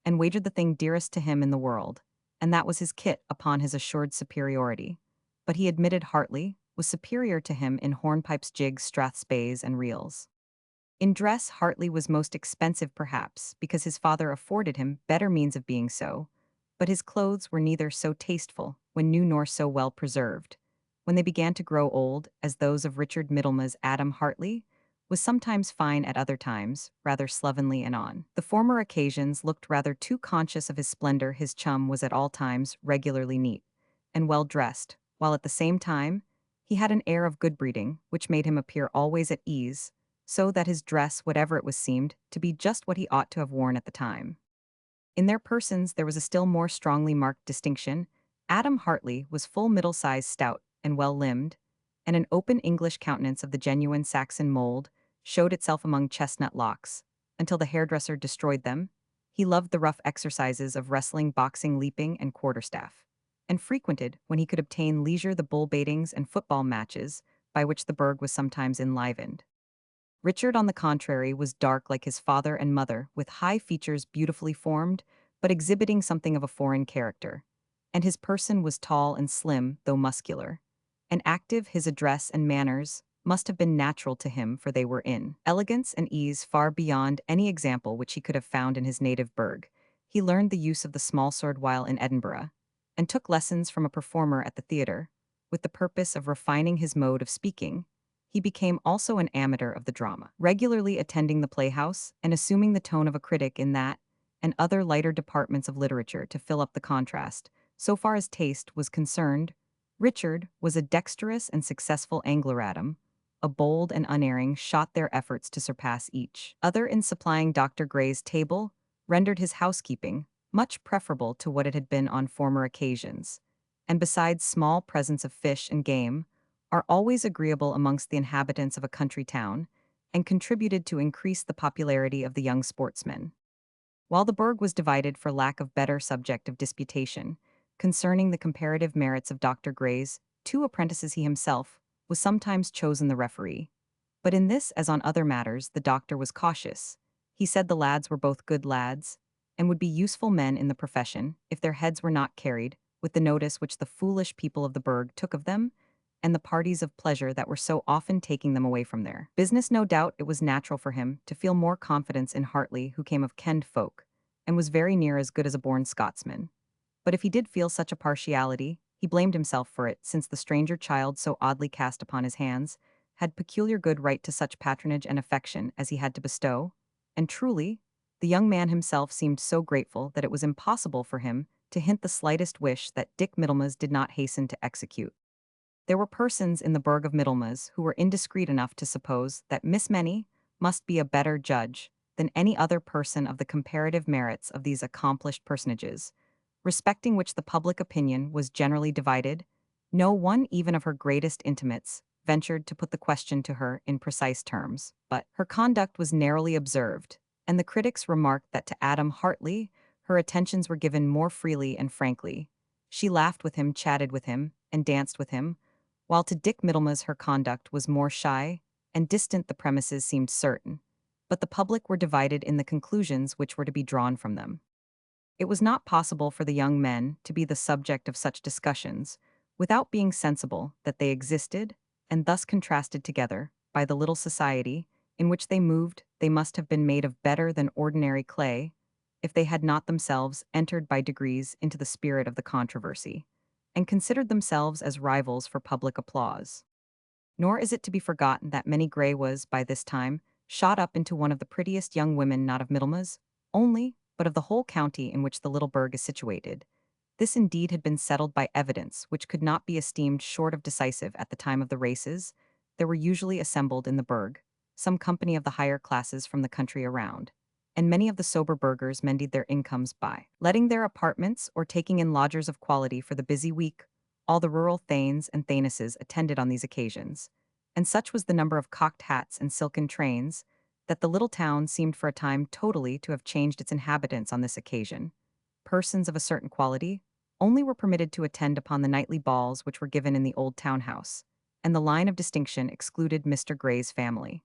and wagered the thing dearest to him in the world, and that was his kit, upon his assured superiority. But he admitted Hartley was superior to him in hornpipes, jigs, strathspeys, and reels. In dress, Hartley was most expensive, perhaps, because his father afforded him better means of being so, but his clothes were neither so tasteful when new nor so well preserved, when they began to grow old, as those of Richard Middlemas. Adam Hartley was sometimes fine at other times, rather slovenly and on the former occasions looked rather too conscious of his splendor. His chum was at all times regularly neat and well dressed, while at the same time, he had an air of good breeding, which made him appear always at ease, so that his dress, whatever it was, seemed to be just what he ought to have worn at the time. In their persons there was a still more strongly marked distinction. Adam Hartley was full middle-sized, stout, and well-limbed, and an open English countenance of the genuine Saxon mold showed itself among chestnut locks, until the hairdresser destroyed them. He loved the rough exercises of wrestling, boxing, leaping, and quarterstaff, and frequented, when he could obtain leisure, the bull baitings and football matches by which the burg was sometimes enlivened. Richard, on the contrary, was dark like his father and mother, with high features beautifully formed, but exhibiting something of a foreign character. And his person was tall and slim, though muscular. And active, his address and manners must have been natural to him, for they were in elegance and ease far beyond any example which he could have found in his native burg. He learned the use of the small sword while in Edinburgh, and took lessons from a performer at the theatre, with the purpose of refining his mode of speaking. He became also an amateur of the drama, regularly attending the playhouse and assuming the tone of a critic in that and other lighter departments of literature to fill up the contrast. So far as taste was concerned, Richard was a dexterous and successful angler. A bold and unerring shot, their efforts to surpass each other in supplying Dr. Gray's table rendered his housekeeping much preferable to what it had been on former occasions, and besides small presents of fish and game, are always agreeable amongst the inhabitants of a country town, and contributed to increase the popularity of the young sportsmen. While the burg was divided for lack of better subject of disputation, concerning the comparative merits of Dr. Gray's two apprentices, he himself was sometimes chosen the referee. But in this, as on other matters, the doctor was cautious. He said the lads were both good lads, and would be useful men in the profession, if their heads were not carried with the notice which the foolish people of the burg took of them, and the parties of pleasure that were so often taking them away from their business. No doubt it was natural for him to feel more confidence in Hartley, who came of kenned folk, and was very near as good as a born Scotsman. But if he did feel such a partiality, he blamed himself for it, since the stranger child so oddly cast upon his hands had peculiar good right to such patronage and affection as he had to bestow, and truly, the young man himself seemed so grateful that it was impossible for him to hint the slightest wish that Dick Middlemas did not hasten to execute. There were persons in the burg of Middlemas who were indiscreet enough to suppose that Miss Many must be a better judge than any other person of the comparative merits of these accomplished personages, respecting which the public opinion was generally divided. No one, even of her greatest intimates, ventured to put the question to her in precise terms, but her conduct was narrowly observed, and the critics remarked that to Adam Hartley her attentions were given more freely and frankly. She laughed with him, chatted with him, and danced with him, while to Dick Middlemas her conduct was more shy and distant. The premises seemed certain, but the public were divided in the conclusions which were to be drawn from them. It was not possible for the young men to be the subject of such discussions without being sensible that they existed, and thus contrasted together by the little society in which they moved. They must have been made of better than ordinary clay if they had not themselves entered by degrees into the spirit of the controversy, and considered themselves as rivals for public applause. Nor is it to be forgotten that Many Gray was, by this time, shot up into one of the prettiest young women, not of Middlemas only, but of the whole county in which the little burg is situated. This indeed had been settled by evidence which could not be esteemed short of decisive. At the time of the races, there were usually assembled in the burg some company of the higher classes from the country around, and many of the sober burghers mended their incomes by letting their apartments or taking in lodgers of quality for the busy week. All the rural thanes and thanesses attended on these occasions, and such was the number of cocked hats and silken trains that the little town seemed for a time totally to have changed its inhabitants on this occasion. Persons of a certain quality only were permitted to attend upon the nightly balls which were given in the old town house, and the line of distinction excluded Mr. Gray's family.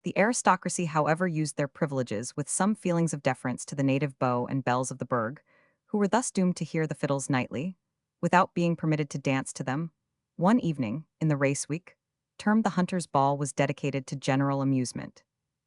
The aristocracy, however, used their privileges with some feelings of deference to the native beaux and belles of the burg, who were thus doomed to hear the fiddles nightly, without being permitted to dance to them. One evening, in the race week, termed the Hunters' Ball, was dedicated to general amusement,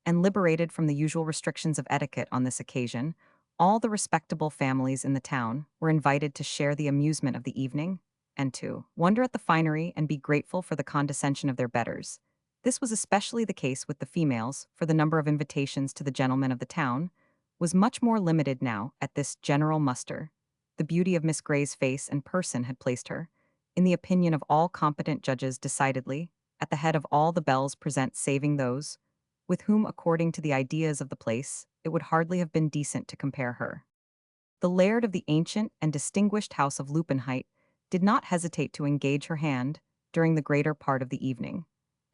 and liberated from the usual restrictions of etiquette on this occasion. All the respectable families in the town were invited to share the amusement of the evening, and to wonder at the finery and be grateful for the condescension of their betters. This was especially the case with the females, for the number of invitations to the gentlemen of the town was much more limited now at this general muster. The beauty of Miss Grey's face and person had placed her, in the opinion of all competent judges decidedly, at the head of all the belles present saving those, with whom according to the ideas of the place, it would hardly have been decent to compare her. The laird of the ancient and distinguished house of Lupenheit did not hesitate to engage her hand during the greater part of the evening,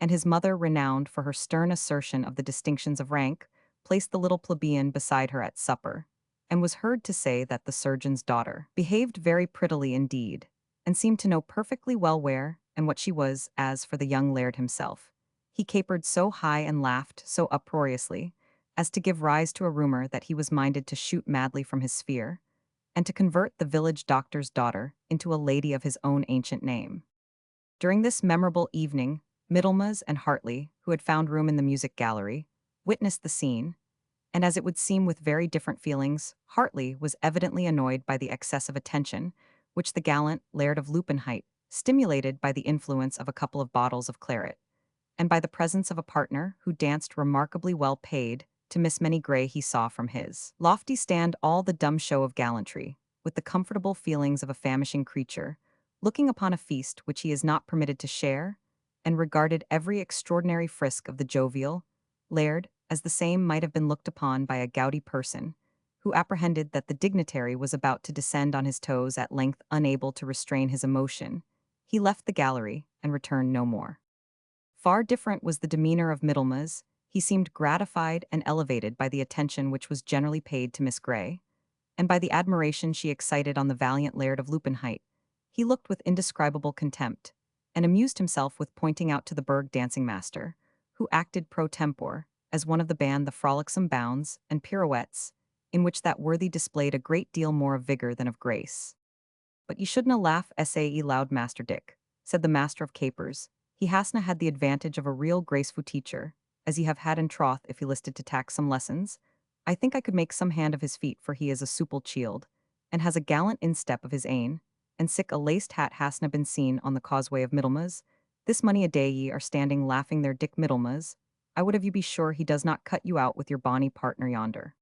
and his mother, renowned for her stern assertion of the distinctions of rank, placed the little plebeian beside her at supper, and was heard to say that the surgeon's daughter behaved very prettily indeed, and seemed to know perfectly well where and what she was. As for the young laird himself, he capered so high and laughed so uproariously as to give rise to a rumor that he was minded to shoot madly from his sphere, and to convert the village doctor's daughter into a lady of his own ancient name. During this memorable evening, Middlemas and Hartley, who had found room in the music gallery, witnessed the scene, and as it would seem with very different feelings, Hartley was evidently annoyed by the excess of attention which the gallant Laird of Lupenheit, stimulated by the influence of a couple of bottles of claret, and by the presence of a partner who danced remarkably well paid to Miss Many Grey, he saw from his lofty stand all the dumb show of gallantry, with the comfortable feelings of a famishing creature, looking upon a feast which he is not permitted to share, and regarded every extraordinary frisk of the jovial Laird as the same might have been looked upon by a gouty person, who apprehended that the dignitary was about to descend on his toes. At length, unable to restrain his emotion, he left the gallery and returned no more. Far different was the demeanor of Middlemas. He seemed gratified and elevated by the attention which was generally paid to Miss Grey, and by the admiration she excited on the valiant Laird of Lupenheit. He looked with indescribable contempt, and amused himself with pointing out to the burg dancing master, who acted pro tempore, as one of the band, the frolicsome bounds and pirouettes, in which that worthy displayed a great deal more of vigor than of grace. "But ye shouldna laugh, sae loud, Master Dick," said the master of capers. "He hasna had the advantage of a real graceful teacher, as ye have had in troth if he listed to tak some lessons. I think I could make some hand of his feet, for he is a supple chield, and has a gallant instep of his ain, and sic a laced hat hasna been seen on the causeway of Middlemas. This mony a day ye are standing laughing there, Dick Middlemas. I would have you be sure he does not cut you out with your bonny partner yonder."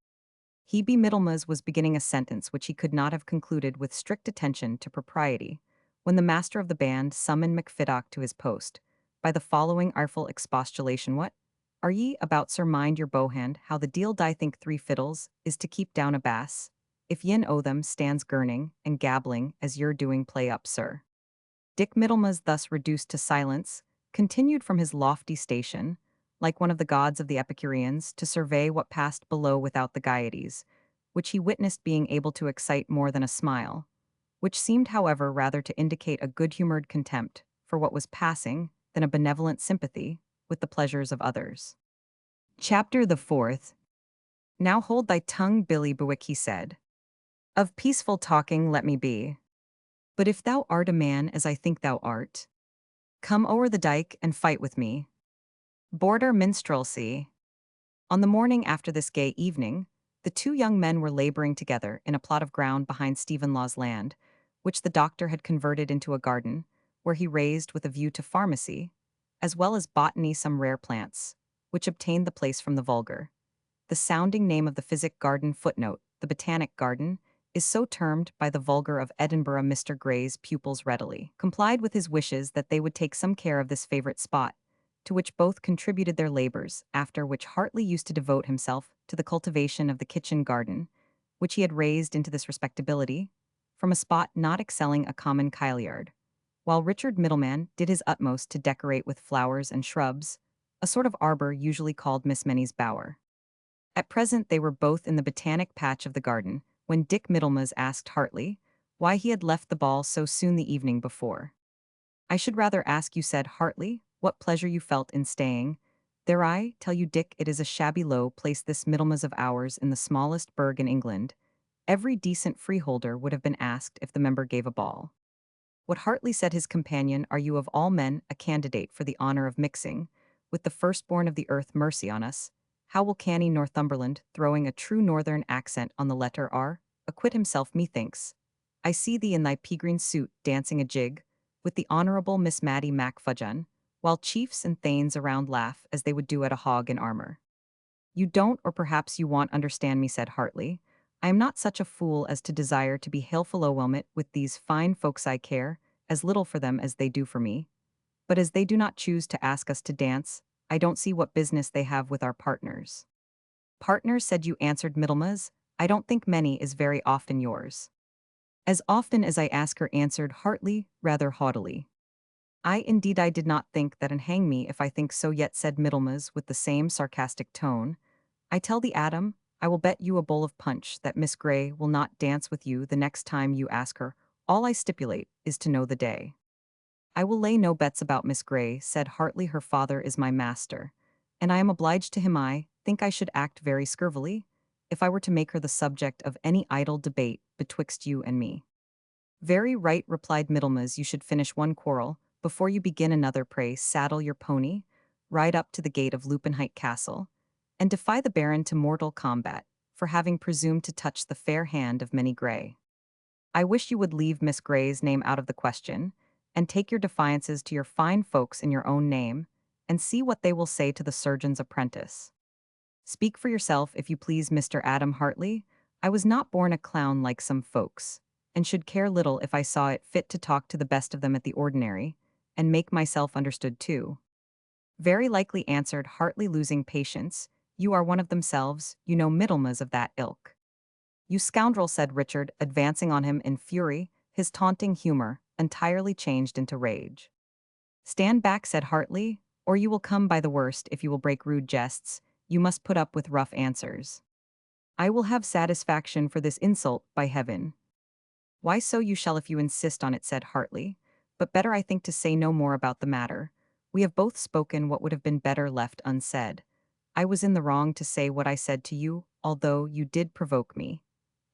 He be Middlemas was beginning a sentence which he could not have concluded with strict attention to propriety, when the master of the band summoned McFiddock to his post, by the following artful expostulation: "What? Are ye about, sir? Mind your bowhand, how the deal die think 3 fiddles is to keep down a bass, if yen o' them stands gurning and gabbling as you're doing play up, sir." Dick Middlemas, thus reduced to silence, continued from his lofty station, like one of the gods of the Epicureans, to survey what passed below without the gaieties, which he witnessed being able to excite more than a smile, which seemed, however, rather to indicate a good-humored contempt for what was passing than a benevolent sympathy with the pleasures of others. Chapter the 4th. "Now hold thy tongue, Billy Bewick," he said. "Of peaceful talking let me be. But if thou art a man, as I think thou art, come o'er the dike and fight with me. Border minstrelsy." On the morning after this gay evening, the two young men were laboring together in a plot of ground behind Stephen Law's land, which the doctor had converted into a garden, where he raised with a view to pharmacy, as well as botany, some rare plants, which obtained the place from the vulgar. The sounding name of the physic garden, footnote, the botanic garden, is so termed by the vulgar of Edinburgh. Mr. Grey's pupils readily complied with his wishes that they would take some care of this favorite spot, to which both contributed their labors, after which Hartley used to devote himself to the cultivation of the kitchen garden, which he had raised into this respectability, from a spot not excelling a common kyliard, while Richard Middleman did his utmost to decorate with flowers and shrubs a sort of arbor usually called Miss Many's bower. At present they were both in the botanic patch of the garden, when Dick Middlemas asked Hartley why he had left the ball so soon the evening before. "I should rather ask you," said Hartley, "what pleasure you felt in staying there. I tell you, Dick, it is a shabby low place, this Middlemas of ours, in the smallest burg in England. Every decent freeholder would have been asked if the member gave a ball." What Hartley said his companion, "Are you of all men a candidate for the honor of mixing with the firstborn of the earth? Mercy on us, how will canny Northumberland, throwing a true northern accent on the letter R, acquit himself, methinks? I see thee in thy pea green suit dancing a jig with the Honourable Miss Matty MacFudgeon, while chiefs and thanes around laugh as they would do at a hog in armor. You don't, or perhaps you won't understand me, said Hartley. I am not such a fool as to desire to be haleful o'whelmet with these fine folks. I care as little for them as they do for me. But as they do not choose to ask us to dance, I don't see what business they have with our partners. Partners, said you, answered Middlemas. I don't think many is very often yours. As often as I ask her, answered Hartley, rather haughtily. I did not think that, and hang me if I think so yet, said Middlemas with the same sarcastic tone. I tell thee, Adam, I will bet you a bowl of punch that Miss Grey will not dance with you the next time you ask her. All I stipulate is to know the day. I will lay no bets about Miss Grey, said Hartley. Her father is my master, and I am obliged to him. I think I should act very scurvily if I were to make her the subject of any idle debate betwixt you and me. Very right, replied Middlemas. You should finish one quarrel before you begin another. Pray saddle your pony, ride up to the gate of Lupenheit Castle, and defy the Baron to mortal combat for having presumed to touch the fair hand of Minnie Grey. I wish you would leave Miss Grey's name out of the question, and take your defiances to your fine folks in your own name, and see what they will say to the surgeon's apprentice. Speak for yourself, if you please, Mr. Adam Hartley. I was not born a clown like some folks, and should care little if I saw it fit to talk to the best of them at the ordinary, and make myself understood too. Very likely, answered Hartley, losing patience. You are one of themselves, you know, Middlemas of that ilk. You scoundrel, said Richard, advancing on him in fury, his taunting humor entirely changed into rage. Stand back, said Hartley, or you will come by the worst. If you will break rude jests, you must put up with rough answers. I will have satisfaction for this insult, by heaven. Why, so you shall if you insist on it, said Hartley, but better, I think, to say no more about the matter. We have both spoken what would have been better left unsaid. I was in the wrong to say what I said to you, although you did provoke me.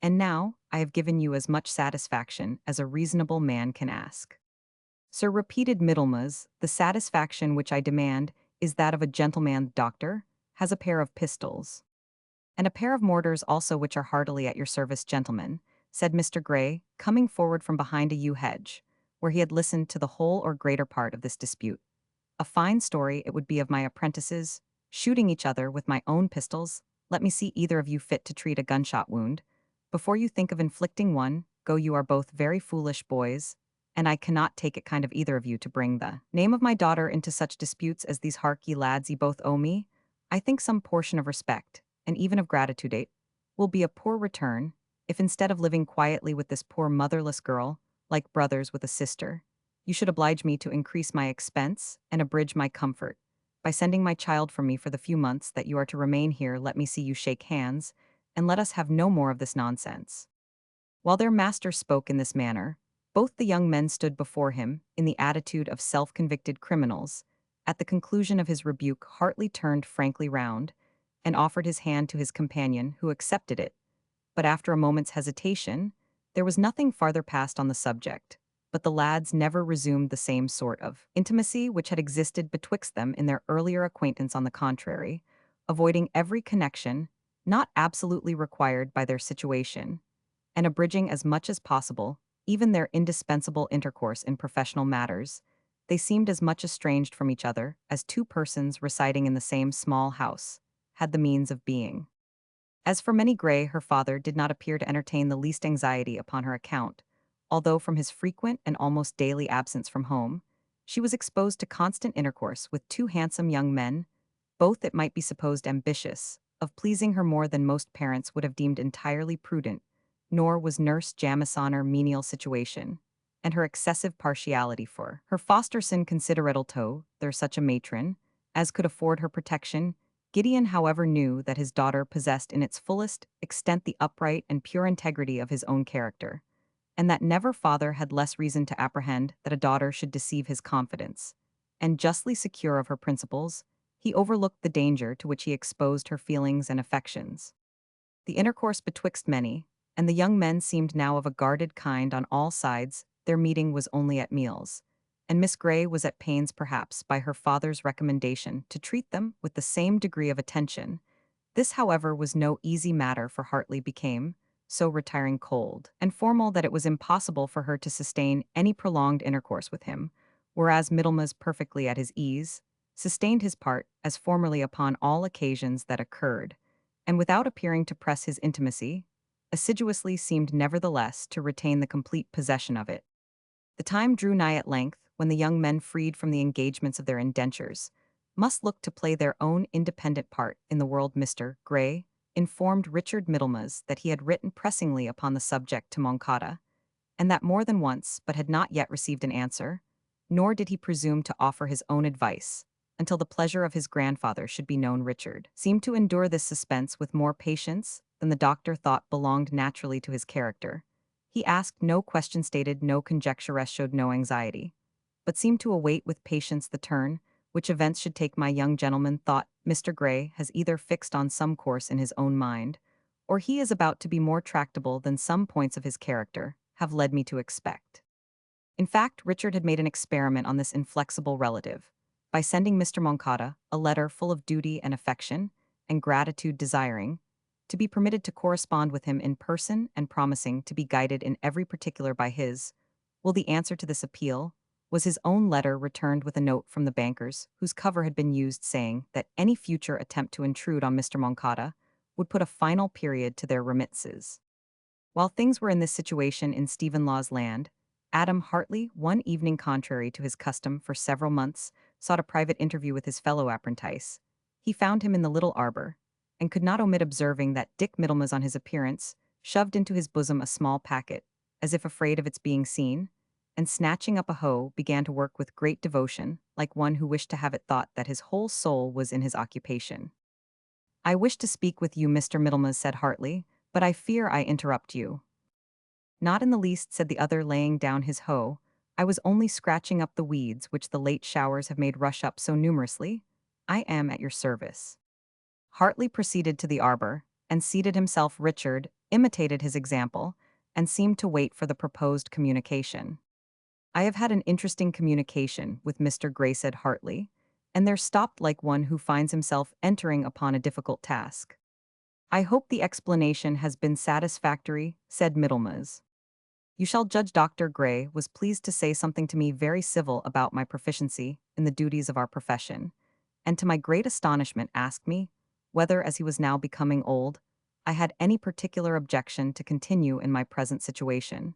And now I have given you as much satisfaction as a reasonable man can ask. Sir, repeated Middlemas, the satisfaction which I demand is that of a gentleman. Doctor has a pair of pistols. And a pair of mortars also, which are heartily at your service, gentlemen, said Mr. Grey, coming forward from behind a yew hedge, where he had listened to the whole or greater part of this dispute. A fine story it would be of my apprentices shooting each other with my own pistols. Let me see either of you fit to treat a gunshot wound. Before you think of inflicting one, go, you are both very foolish boys, and I cannot take it kind of either of you to bring the name of my daughter into such disputes as these. Hark ye, lads, ye both owe me, I think, some portion of respect, and even of gratitude. Will be a poor return, if instead of living quietly with this poor motherless girl, like brothers with a sister, you should oblige me to increase my expense and abridge my comfort by sending my child from me for the few months that you are to remain here. Let me see you shake hands, and let us have no more of this nonsense. While their master spoke in this manner, both the young men stood before him in the attitude of self-convicted criminals. At the conclusion of his rebuke, Hartley turned frankly round and offered his hand to his companion, who accepted it. But after a moment's hesitation, there was nothing farther passed on the subject. But the lads never resumed the same sort of intimacy which had existed betwixt them in their earlier acquaintance. On the contrary, avoiding every connection not absolutely required by their situation, and abridging as much as possible even their indispensable intercourse in professional matters, they seemed as much estranged from each other as two persons residing in the same small house had the means of being. As for Minnie Grey, her father did not appear to entertain the least anxiety upon her account, although from his frequent and almost daily absence from home, she was exposed to constant intercourse with two handsome young men, both, it might be supposed, ambitious of pleasing her more than most parents would have deemed entirely prudent. Nor was Nurse Jamison menial situation, and her excessive partiality for her foster son considerable to there such a matron as could afford her protection. Gideon, however, knew that his daughter possessed in its fullest extent the upright and pure integrity of his own character, and that never father had less reason to apprehend that a daughter should deceive his confidence. And justly secure of her principles, he overlooked the danger to which he exposed her feelings and affections. The intercourse betwixt many, and the young men seemed now of a guarded kind on all sides. Their meeting was only at meals, and Miss Grey was at pains, perhaps by her father's recommendation, to treat them with the same degree of attention. This, however, was no easy matter, for Hartley became so retiring, cold, and formal that it was impossible for her to sustain any prolonged intercourse with him whereas Middlemas, perfectly at his ease, sustained his part as formerly upon all occasions that occurred, and without appearing to press his intimacy, assiduously seemed nevertheless to retain the complete possession of it. The time drew nigh at length when the young men freed from the engagements of their indentures must look to play their own independent part in the world. Mr. Gray informed Richard Middlemas that he had written pressingly upon the subject to Moncada, and that more than once, but had not yet received an answer, nor did he presume to offer his own advice until the pleasure of his grandfather should be known. Richard seemed to endure this suspense with more patience than the doctor thought belonged naturally to his character. He asked no question, stated no conjecture, showed no anxiety, but seemed to await with patience the turn which events should take. My young gentleman thought Mr. Gray has either fixed on some course in his own mind, or he is about to be more tractable than some points of his character have led me to expect. In fact, Richard had made an experiment on this inflexible relative, by sending Mr. Moncada a letter full of duty and affection and gratitude, desiring to be permitted to correspond with him in person and promising to be guided in every particular by his. Well, the answer to this appeal was his own letter returned with a note from the bankers whose cover had been used, saying that any future attempt to intrude on Mr. Moncada would put a final period to their remittances. While things were in this situation in Stephen Law's land, Adam Hartley, one evening contrary to his custom for several months, sought a private interview with his fellow apprentice. He found him in the little arbor, and could not omit observing that Dick Middlemas, on his appearance, shoved into his bosom a small packet, as if afraid of its being seen, and snatching up a hoe, began to work with great devotion, like one who wished to have it thought that his whole soul was in his occupation. "I wish to speak with you, Mr. Middlemas," said Hartley, "but I fear I interrupt you." "Not in the least," said the other, laying down his hoe. "I was only scratching up the weeds which the late showers have made rush up so numerously. I am at your service." Hartley proceeded to the arbor, and seated himself. Richard imitated his example, and seemed to wait for the proposed communication. "I have had an interesting communication with Mr. Gray," said Hartley, and there stopped like one who finds himself entering upon a difficult task. "I hope the explanation has been satisfactory," said Middlemas. "You shall judge. Dr. Gray was pleased to say something to me very civil about my proficiency in the duties of our profession, and to my great astonishment asked me whether, as he was now becoming old, I had any particular objection to continue in my present situation,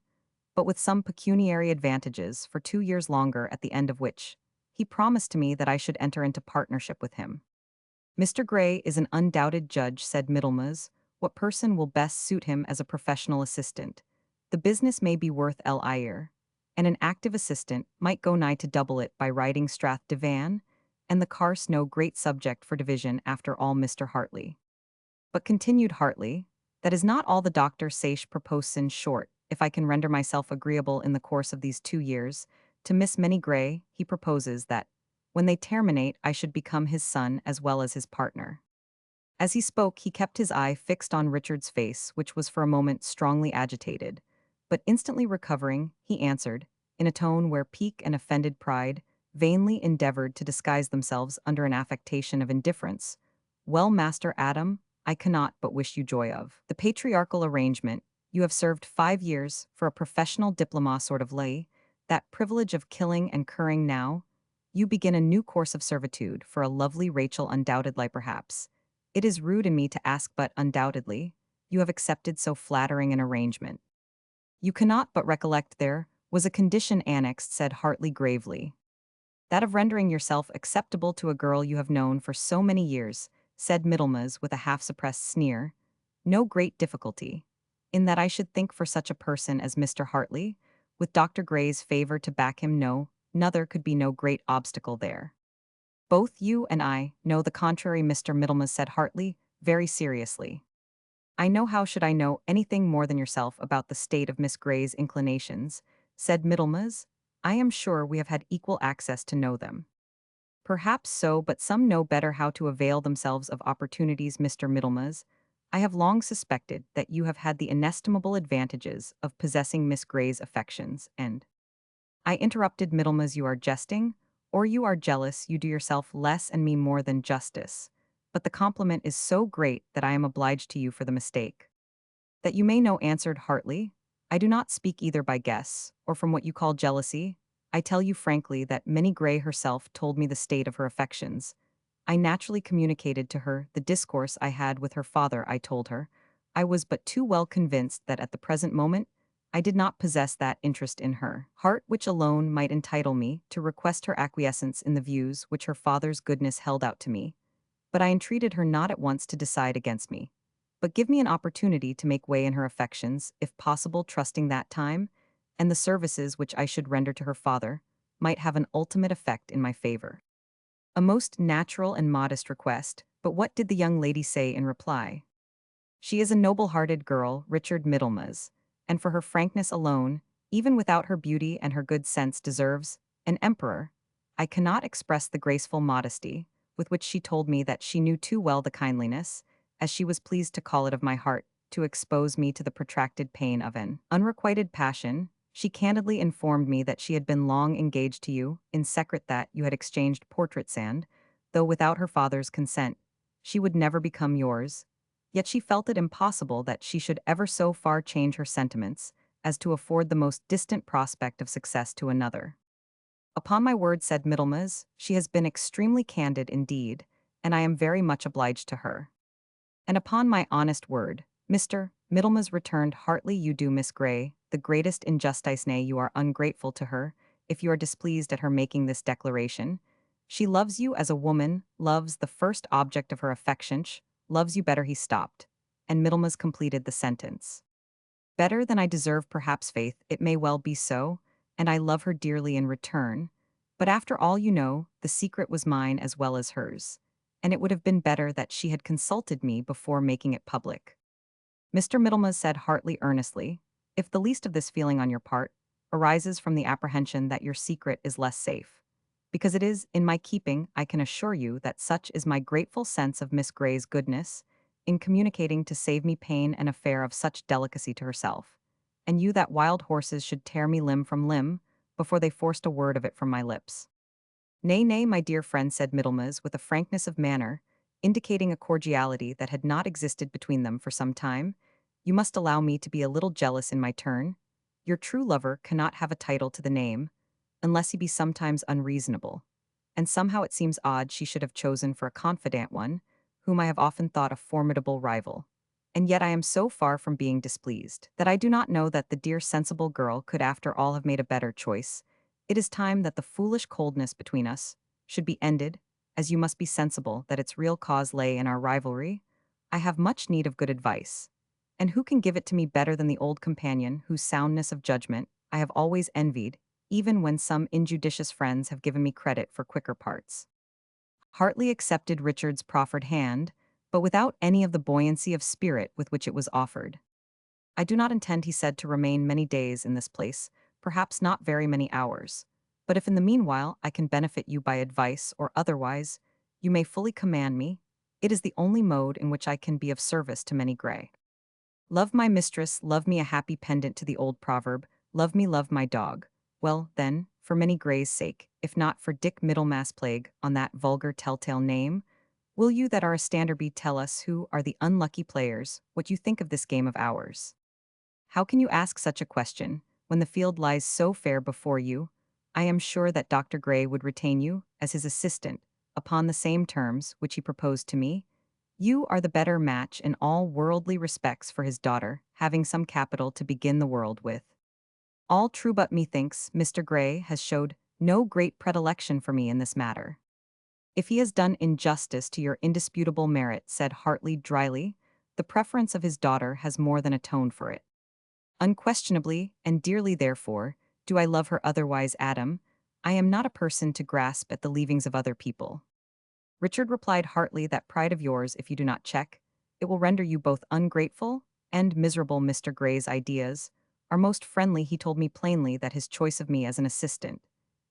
but with some pecuniary advantages for 2 years longer, at the end of which he promised to me that I should enter into partnership with him." "Mr. Gray is an undoubted judge," said Middlemas. "What person will best suit him as a professional assistant? The business may be worth L.I.R., and an active assistant might go nigh to double it by riding Strath Divan, and the Carse no great subject for division after all, Mr. Hartley." "But," continued Hartley, "that is not all the doctor Sage proposes. In short, if I can render myself agreeable in the course of these 2 years to Miss Minnie Gray, he proposes that, when they terminate, I should become his son as well as his partner." As he spoke, he kept his eye fixed on Richard's face, which was for a moment strongly agitated, but instantly recovering, he answered, in a tone where pique and offended pride vainly endeavored to disguise themselves under an affectation of indifference, "Well, Master Adam, I cannot but wish you joy of the patriarchal arrangement. You have served 5 years for a professional diploma sort of lay, that privilege of killing and curring. Now you begin a new course of servitude for a lovely Rachel. Undoubtedly, perhaps it is rude in me to ask, but undoubtedly you have accepted so flattering an arrangement. You cannot but recollect there was a condition annexed," said Hartley gravely. "That of rendering yourself acceptable to a girl you have known for so many years," said Middlemas with a half-suppressed sneer. "No great difficulty in that, I should think, for such a person as Mr. Hartley, with Dr. Gray's favor to back him. No, nother could be no great obstacle there." "Both you and I know the contrary, Mr. Middlemas," said Hartley, very seriously. "I know. How should I know anything more than yourself about the state of Miss Gray's inclinations?" said Middlemas. "I am sure we have had equal access to know them." "Perhaps so, but some know better how to avail themselves of opportunities, Mr. Middlemas. I have long suspected that you have had the inestimable advantages of possessing Miss Gray's affections, and—" I interrupted Middlemas. "You are jesting, or you are jealous. You do yourself less and me more than justice. But the compliment is so great that I am obliged to you for the mistake." "That you may know," answered Hartley. "I do not speak either by guess, or from what you call jealousy. I tell you frankly that Minnie Gray herself told me the state of her affections. I naturally communicated to her the discourse I had with her father. I told her I was but too well convinced that at the present moment I did not possess that interest in her heart which alone might entitle me to request her acquiescence in the views which her father's goodness held out to me, but I entreated her not at once to decide against me, but give me an opportunity to make way in her affections, if possible, trusting that time, and the services which I should render to her father, might have an ultimate effect in my favor. A most natural and modest request, but what did the young lady say in reply? She is a noble-hearted girl, Richard Middlemas, and for her frankness alone, even without her beauty and her good sense, deserves an emperor. I cannot express the graceful modesty with which she told me that she knew too well the kindliness, as she was pleased to call it, of my heart, to expose me to the protracted pain of an unrequited passion. She candidly informed me that she had been long engaged to you, in secret that you had exchanged portraits and, though without her father's consent, she would never become yours, yet she felt it impossible that she should ever so far change her sentiments as to afford the most distant prospect of success to another. Upon my word, said Middlemas, she has been extremely candid indeed, and I am very much obliged to her. And upon my honest word, Mr. Middlemas returned heartily, you do Miss Gray the greatest injustice, nay, you are ungrateful to her, if you are displeased at her making this declaration. She loves you as a woman loves the first object of her affection, loves you better. He stopped, and Middlemas completed the sentence. Better than I deserve, perhaps, faith, it may well be so, and I love her dearly in return, but after all, you know, the secret was mine as well as hers, and it would have been better that she had consulted me before making it public. Mr. Middlemas said heartily, earnestly, if the least of this feeling on your part arises from the apprehension that your secret is less safe, because it is in my keeping, I can assure you that such is my grateful sense of Miss Gray's goodness in communicating to save me pain an affair of such delicacy to herself, and you that wild horses should tear me limb from limb before they forced a word of it from my lips. Nay, nay, my dear friend, said Middlemas with a frankness of manner, indicating a cordiality that had not existed between them for some time, you must allow me to be a little jealous in my turn. Your true lover cannot have a title to the name, unless he be sometimes unreasonable, and somehow it seems odd she should have chosen for a confidant one, whom I have often thought a formidable rival. And yet I am so far from being displeased, that I do not know that the dear sensible girl could after all have made a better choice. It is time that the foolish coldness between us should be ended, as you must be sensible that its real cause lay in our rivalry. I have much need of good advice, and who can give it to me better than the old companion whose soundness of judgment I have always envied, even when some injudicious friends have given me credit for quicker parts. Hartley accepted Richard's proffered hand, but without any of the buoyancy of spirit with which it was offered. I do not intend, he said, to remain many days in this place, perhaps not very many hours, but if in the meanwhile I can benefit you by advice or otherwise, you may fully command me. It is the only mode in which I can be of service to Minnie Gray. Love my mistress, love me, a happy pendant to the old proverb, love me, love my dog. Well, then, for Minnie Gray's sake, if not for Dick Middlemas plague on that vulgar telltale name, will you that are a Standerby tell us who are the unlucky players, what you think of this game of ours? How can you ask such a question, when the field lies so fair before you? I am sure that Dr. Gray would retain you as his assistant, upon the same terms which he proposed to me. You are the better match in all worldly respects for his daughter, having some capital to begin the world with. All true, but methinks Mr. Gray has showed no great predilection for me in this matter. If he has done injustice to your indisputable merit, said Hartley dryly, the preference of his daughter has more than atoned for it. Unquestionably, and dearly therefore, do I love her. Otherwise, Adam, I am not a person to grasp at the leavings of other people. Richard replied heartily, that pride of yours, if you do not check, it will render you both ungrateful and miserable. Mr. Gray's ideas are most friendly. He told me plainly that his choice of me as an assistant,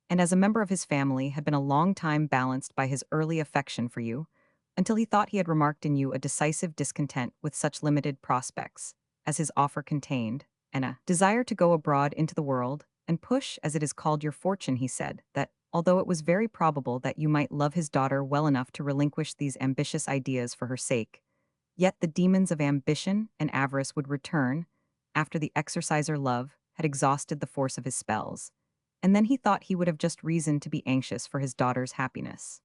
and as a member of his family, had been a long time balanced by his early affection for you, until he thought he had remarked in you a decisive discontent with such limited prospects as his offer contained, and a desire to go abroad into the world and push, as it is called, your fortune. He said that, although it was very probable that you might love his daughter well enough to relinquish these ambitious ideas for her sake, yet the demons of ambition and avarice would return after the exerciser love had exhausted the force of his spells, and then he thought he would have just reason to be anxious for his daughter's happiness.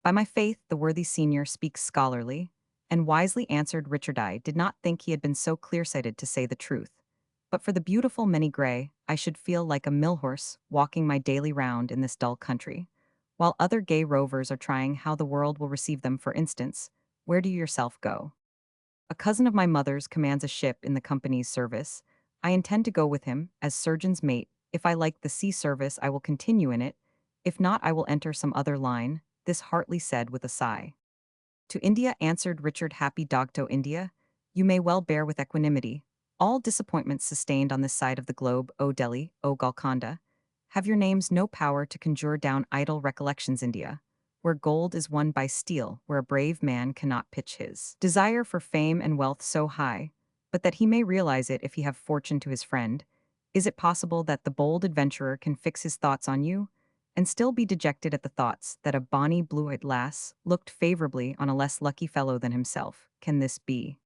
By my faith, the worthy senior speaks scholarly, and wisely answered Richard. I did not think he had been so clear-sighted to say the truth. But for the beautiful many gray, I should feel like a mill-horse walking my daily round in this dull country, while other gay rovers are trying how the world will receive them. For instance, where do you yourself go? A cousin of my mother's commands a ship in the company's service. I intend to go with him as surgeon's mate. If I like the sea service, I will continue in it. If not, I will enter some other line. This Hartley said with a sigh. To India, answered Richard. Happy dog to India. You may well bear with equanimity all disappointments sustained on this side of the globe, O Delhi, O Golconda. Have your names no power to conjure down idle recollections, India, where gold is won by steel, where a brave man cannot pitch his desire for fame and wealth so high, but that he may realize it if he have fortune to his friend? Is it possible that the bold adventurer can fix his thoughts on you, and still be dejected at the thoughts that a bonny blue-eyed lass looked favorably on a less lucky fellow than himself? Can this be?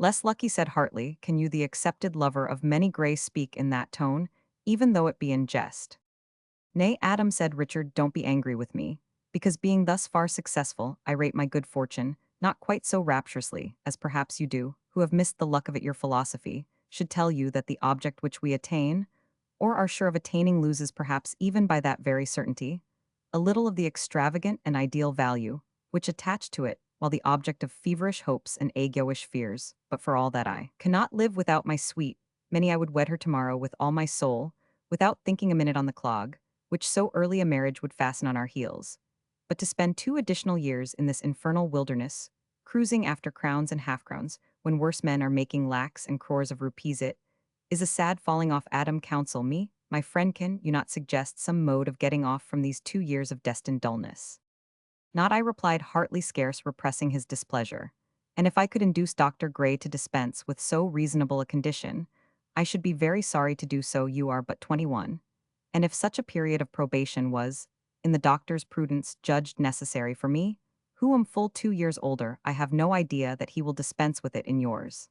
Less lucky, said Hartley. Can you, the accepted lover of many gray, speak in that tone, even though it be in jest? Nay, Adam, said Richard, don't be angry with me, because being thus far successful, I rate my good fortune, not quite so rapturously, as perhaps you do, who have missed the luck of it. Your philosophy should tell you that the object which we attain, or are sure of attaining, loses perhaps even by that very certainty a little of the extravagant and ideal value which attach to it, while the object of feverish hopes and aguish fears. But for all that, I cannot live without my sweet. Many I would wed her tomorrow with all my soul, without thinking a minute on the clog, which so early a marriage would fasten on our heels. But to spend 2 additional years in this infernal wilderness, cruising after crowns and half-crowns, when worse men are making lakhs and crores of rupees, it is a sad falling off. Adam, counsel me, my friend, can you not suggest some mode of getting off from these 2 years of destined dullness? Not I, replied Hartley, scarce repressing his displeasure. And if I could induce Dr. Gray to dispense with so reasonable a condition, I should be very sorry to do so. You are but 21. And if such a period of probation was, in the doctor's prudence, judged necessary for me, who am full 2 years older, I have no idea that he will dispense with it in yours.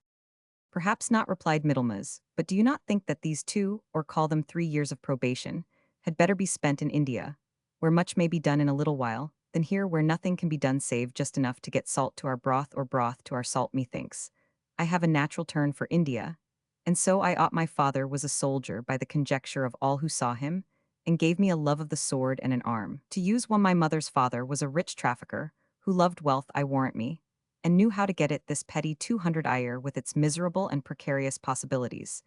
Perhaps not, replied Middlemas, but do you not think that these 2, or call them 3 years of probation, had better be spent in India, where much may be done in a little while, than here where nothing can be done save just enough to get salt to our broth or broth to our salt? Methinks I have a natural turn for India, and so I ought. My father was a soldier by the conjecture of all who saw him, and gave me a love of the sword and an arm to use one. My mother's father was a rich trafficker, who loved wealth, I warrant me, and knew how to get it, this petty 200 a year with its miserable and precarious possibilities,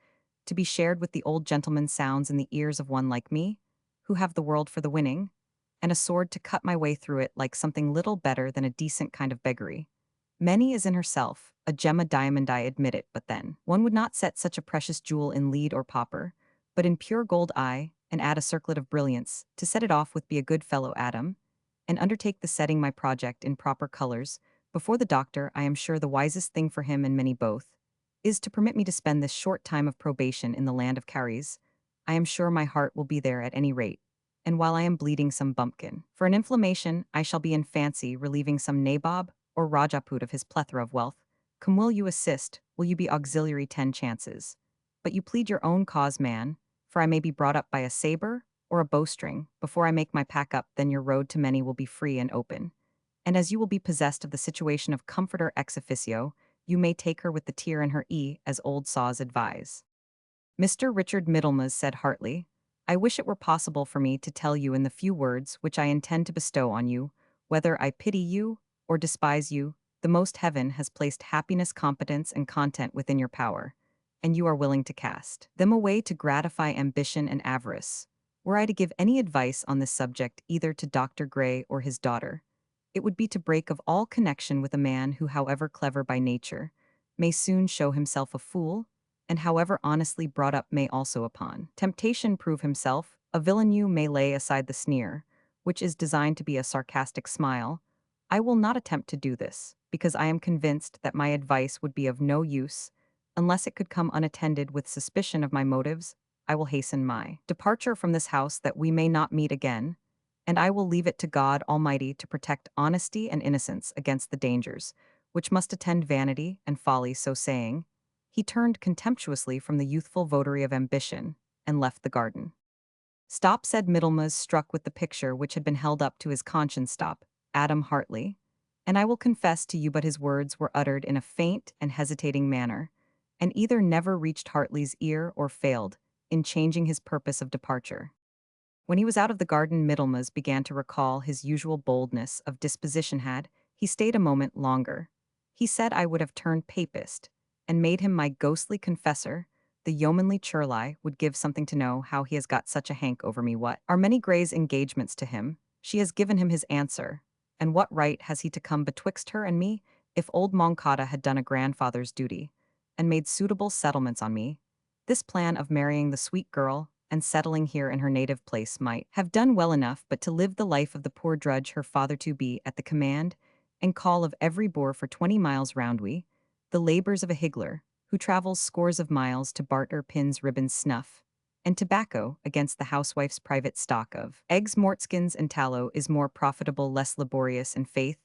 to be shared with the old gentleman, sounds in the ears of one like me, who have the world for the winning, and a sword to cut my way through it like something little better than a decent kind of beggary. Many is in herself, a gem, a diamond, I admit it, but then one would not set such a precious jewel in lead or copper, but in pure gold, and add a circlet of brilliants, to set it off with. Be a good fellow, Adam, and undertake the setting my project in proper colors before the doctor. I am sure the wisest thing for him and many both is to permit me to spend this short time of probation in the land of Caries. I am sure my heart will be there at any rate, and while I am bleeding some bumpkin for an inflammation, I shall be in fancy relieving some nabob or rajaput of his plethora of wealth. Come, will you assist? Will you be auxiliary? 10 chances. But you plead your own cause, man, for I may be brought up by a saber or a bowstring before I make my pack up. Then your road to many will be free and open, and as you will be possessed of the situation of comforter ex officio, you may take her with the tear in her as old saws advise. Mr. Richard Middlemas, said Hartley, I wish it were possible for me to tell you in the few words which I intend to bestow on you, whether I pity you or despise you. The most heaven has placed happiness, competence, and content within your power, and you are willing to cast them away to gratify ambition and avarice. Were I to give any advice on this subject either to Dr. Gray or his daughter, it would be to break of all connection with a man who, however clever by nature, may soon show himself a fool, and however honestly brought up may also upon temptation prove himself a villain. You may lay aside the sneer, which is designed to be a sarcastic smile. I will not attempt to do this, because I am convinced that my advice would be of no use, unless it could come unattended with suspicion of my motives. I will hasten my departure from this house that we may not meet again, and I will leave it to God Almighty to protect honesty and innocence against the dangers which must attend vanity and folly. So saying, he turned contemptuously from the youthful votary of ambition and left the garden. "Stop," said Middlemas, struck with the picture which had been held up to his conscience. "Stop, Adam Hartley. And I will confess to you," but his words were uttered in a faint and hesitating manner, and either never reached Hartley's ear or failed in changing his purpose of departure. When he was out of the garden, Middlemas began to recall his usual boldness of disposition. Had he stayed a moment longer, he said, I would have turned papist, and made him my ghostly confessor. The yeomanly churley would give something to know how he has got such a hank over me. What are Many Grey's engagements to him? She has given him his answer, and what right has he to come betwixt her and me? If old Moncada had done a grandfather's duty, and made suitable settlements on me, this plan of marrying the sweet girl and settling here in her native place might have done well enough, but to live the life of the poor drudge, her father to be at the command and call of every boor for 20 miles round the labors of a higgler, who travels scores of miles to barter pins, ribbons, snuff, and tobacco against the housewife's private stock of eggs, mortskins, and tallow, is more profitable, less laborious, and faith,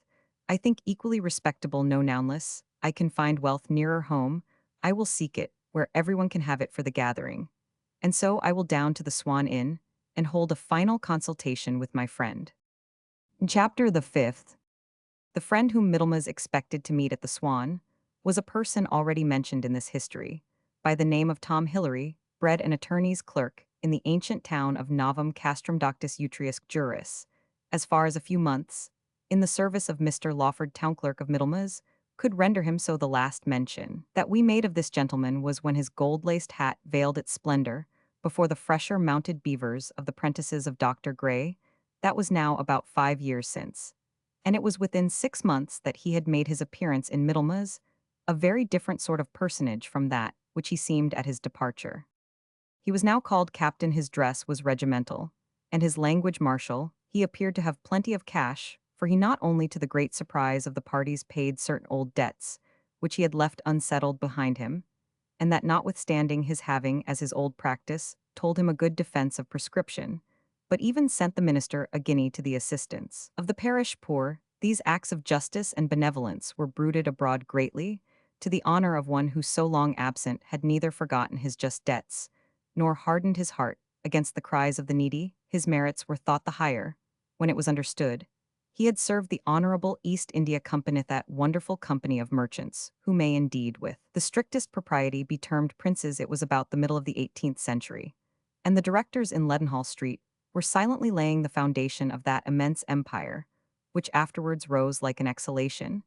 I think equally respectable. No, nounless, I can find wealth nearer home, I will seek it, where everyone can have it for the gathering. And so I will down to the Swan Inn and hold a final consultation with my friend. Chapter the 5th. The friend whom Middlemas expected to meet at the Swan was a person already mentioned in this history, by the name of Tom Hillary, bred an attorney's clerk in the ancient town of Novum Castrum Doctus Utriusque Juris, as far as a few months, in the service of Mr. Lawford, town clerk of Middlemas, could render him so. The last mention that we made of this gentleman was when his gold-laced hat veiled its splendor before the fresher mounted beavers of the prentices of Dr. Gray. That was now about 5 years since, and it was within 6 months that he had made his appearance in Middlemas, a very different sort of personage from that which he seemed at his departure. He was now called captain, his dress was regimental, and his language martial. He appeared to have plenty of cash, for he not only to the great surprise of the parties paid certain old debts, which he had left unsettled behind him, and that notwithstanding his having, as his old practice, told him a good defense of prescription, but even sent the minister a guinea to the assistance of the parish poor. These acts of justice and benevolence were bruited abroad greatly, to the honor of one who so long absent had neither forgotten his just debts, nor hardened his heart against the cries of the needy. His merits were thought the higher, when it was understood he had served the Honorable East India Company, that wonderful company of merchants, who may indeed with the strictest propriety be termed princes. It was about the middle of the 18th century, and the directors in Leadenhall Street were silently laying the foundation of that immense empire, which afterwards rose like an exhalation,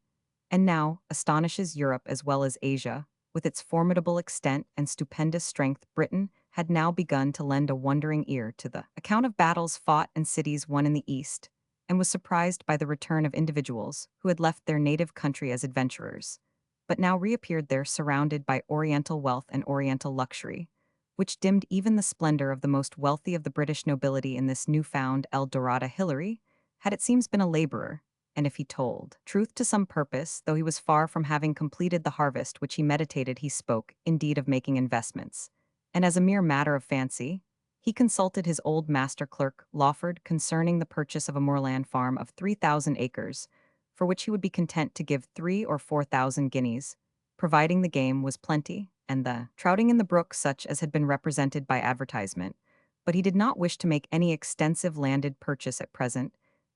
and now astonishes Europe as well as Asia, with its formidable extent and stupendous strength. Britain had now begun to lend a wondering ear to the account of battles fought and cities won in the East, and was surprised by the return of individuals who had left their native country as adventurers, but now reappeared there surrounded by Oriental wealth and Oriental luxury, which dimmed even the splendor of the most wealthy of the British nobility. In this new-found El Dorado, Hillary had it seems been a laborer, and if he told truth to some purpose, though he was far from having completed the harvest which he meditated, he spoke, indeed, of making investments, and as a mere matter of fancy, he consulted his old master clerk, Lawford, concerning the purchase of a moorland farm of 3,000 acres, for which he would be content to give 3 or 4,000 guineas, providing the game was plenty, and the trouting in the brook such as had been represented by advertisement. But he did not wish to make any extensive landed purchase at present.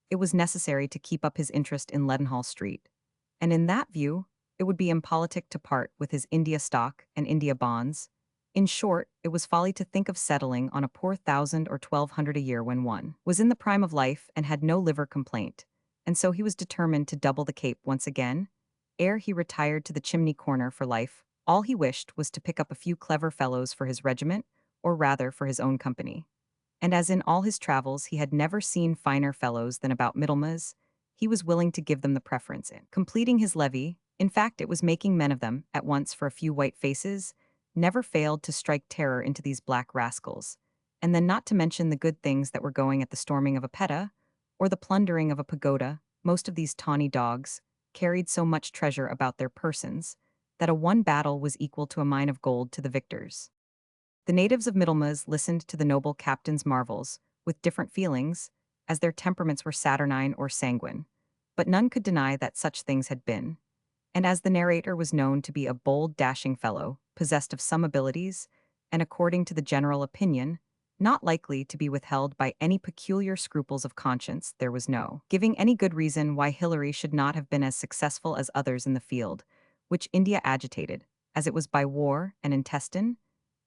It was necessary to keep up his interest in Leadenhall Street, and in that view, it would be impolitic to part with his India stock and India bonds. In short, it was folly to think of settling on a poor 1,000 or 1,200 a year when one was in the prime of life and had no liver complaint, and so he was determined to double the Cape once again. Ere he retired to the chimney corner for life, all he wished was to pick up a few clever fellows for his regiment, or rather for his own company. And as in all his travels he had never seen finer fellows than about Middlemas, he was willing to give them the preference in completing his levy. In fact, it was making men of them at once for a few white faces, never failed to strike terror into these black rascals, and then not to mention the good things that were going at the storming of a peta, or the plundering of a pagoda. Most of these tawny dogs carried so much treasure about their persons that a one battle was equal to a mine of gold to the victors. The natives of Middlemas listened to the noble captain's marvels with different feelings, as their temperaments were saturnine or sanguine, but none could deny that such things had been. And as the narrator was known to be a bold, dashing fellow, possessed of some abilities, and according to the general opinion, not likely to be withheld by any peculiar scruples of conscience. There was no giving any good reason why Hilary should not have been as successful as others in the field, which India agitated, as it was by war and intestine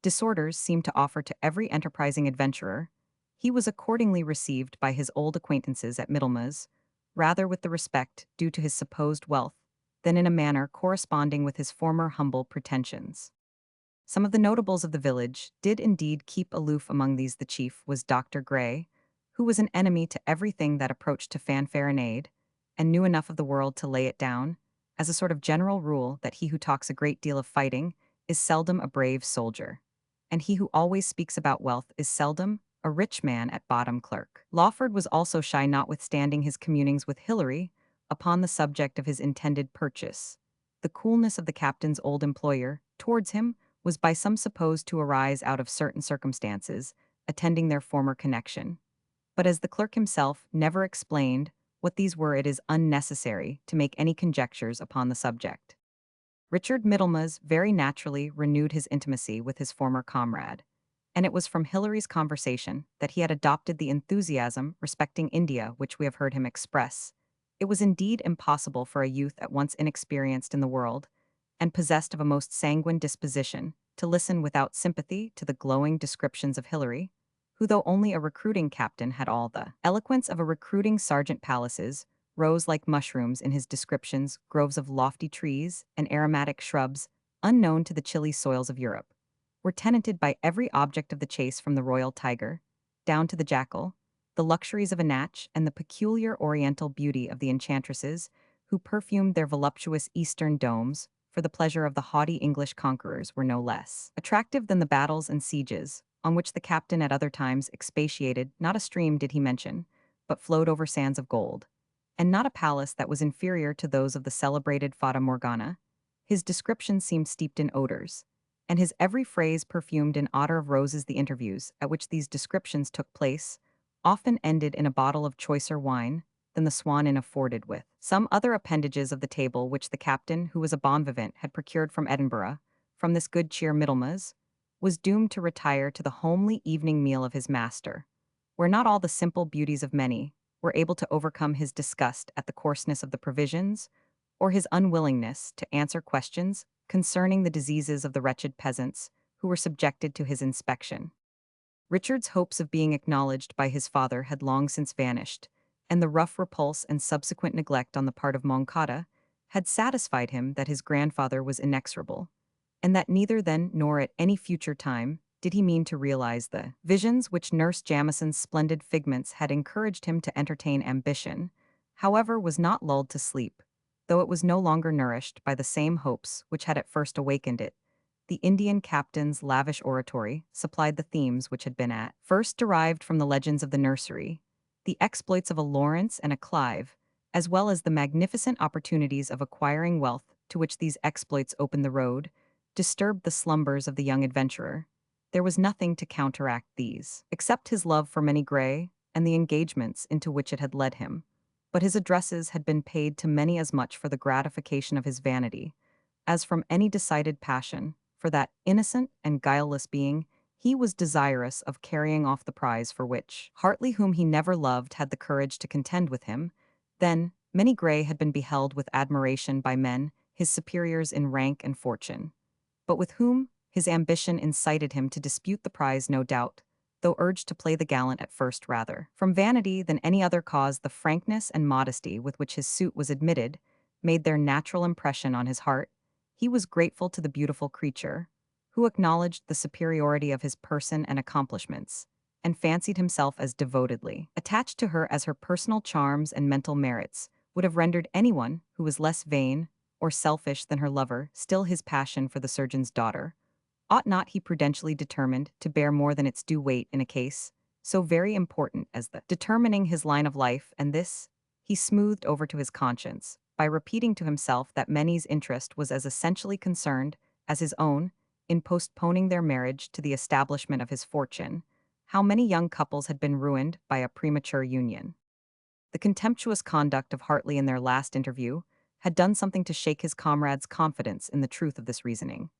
disorders seemed to offer to every enterprising adventurer. He was accordingly received by his old acquaintances at Middlemas, rather with the respect due to his supposed wealth, than in a manner corresponding with his former humble pretensions. Some of the notables of the village did indeed keep aloof. Among these the chief was Dr. Gray, who was an enemy to everything that approached to fanfare and aid, and knew enough of the world to lay it down, as a sort of general rule, that he who talks a great deal of fighting is seldom a brave soldier, and he who always speaks about wealth is seldom a rich man at bottom clerk. Lawford was also shy, notwithstanding his communings with Hilary upon the subject of his intended purchase. The coolness of the captain's old employer towards him was by some supposed to arise out of certain circumstances attending their former connection. But as the clerk himself never explained what these were, it is unnecessary to make any conjectures upon the subject. Richard Middlemas very naturally renewed his intimacy with his former comrade, and it was from Hilary's conversation that he had adopted the enthusiasm respecting India which we have heard him express. It was indeed impossible for a youth at once inexperienced in the world, and possessed of a most sanguine disposition, to listen without sympathy to the glowing descriptions of Hilary, who, though only a recruiting captain, had all the eloquence of a recruiting sergeant. Palaces rose like mushrooms in his descriptions, groves of lofty trees and aromatic shrubs, unknown to the chilly soils of Europe, were tenanted by every object of the chase, from the royal tiger down to the jackal, the luxuries of a natch and the peculiar oriental beauty of the enchantresses who perfumed their voluptuous eastern domes for the pleasure of the haughty English conquerors, were no less attractive than the battles and sieges, on which the captain at other times expatiated. Not a stream did he mention, but flowed over sands of gold, and not a palace that was inferior to those of the celebrated Fata Morgana. His description seemed steeped in odors, and his every phrase perfumed in odor of roses. The interviews at which these descriptions took place often ended in a bottle of choicer wine than the Swan Inn afforded, with some other appendages of the table which the captain, who was a bon vivant, had procured from Edinburgh. From this good cheer Middlemas was doomed to retire to the homely evening meal of his master, where not all the simple beauties of many were able to overcome his disgust at the coarseness of the provisions, or his unwillingness to answer questions concerning the diseases of the wretched peasants who were subjected to his inspection. Richard's hopes of being acknowledged by his father had long since vanished, and the rough repulse and subsequent neglect on the part of Moncada had satisfied him that his grandfather was inexorable, and that neither then nor at any future time did he mean to realize the visions which Nurse Jamison's splendid figments had encouraged him to entertain. Ambition, however, was not lulled to sleep, though it was no longer nourished by the same hopes which had at first awakened it. The Indian captain's lavish oratory supplied the themes which had been at first derived from the legends of the nursery, the exploits of a Lawrence and a Clive, as well as the magnificent opportunities of acquiring wealth to which these exploits opened the road, disturbed the slumbers of the young adventurer. There was nothing to counteract these, except his love for Many Gray and the engagements into which it had led him. But his addresses had been paid to many as much for the gratification of his vanity as from any decided passion for that innocent and guileless being. He was desirous of carrying off the prize for which Hartley, whom he never loved, had the courage to contend with him. Then, Many Gray had been beheld with admiration by men, his superiors in rank and fortune, but with whom his ambition incited him to dispute the prize, no doubt, though urged to play the gallant at first rather from vanity than any other cause. The frankness and modesty with which his suit was admitted made their natural impression on his heart. He was grateful to the beautiful creature, who acknowledged the superiority of his person and accomplishments, and fancied himself as devotedly attached to her as her personal charms and mental merits would have rendered anyone who was less vain or selfish than her lover. Still, his passion for the surgeon's daughter ought not, he prudentially determined, to bear more than its due weight in a case so very important as the determining his line of life, and this he smoothed over to his conscience by repeating to himself that Many's interest was as essentially concerned as his own in postponing their marriage to the establishment of his fortune. How many young couples had been ruined by a premature union! The contemptuous conduct of Hartley in their last interview had done something to shake his comrade's confidence in the truth of this reasoning,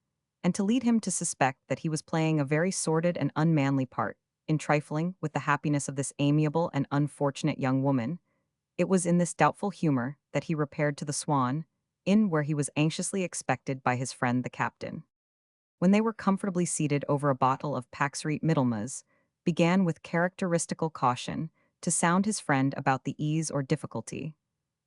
and to lead him to suspect that he was playing a very sordid and unmanly part. in trifling with the happiness of this amiable and unfortunate young woman. It was in this doubtful humor that he repaired to the Swan, inn where he was anxiously expected by his friend the captain. When they were comfortably seated over a bottle of Paxrete Middlemas, began with characteristical caution to sound his friend about the ease or difficulty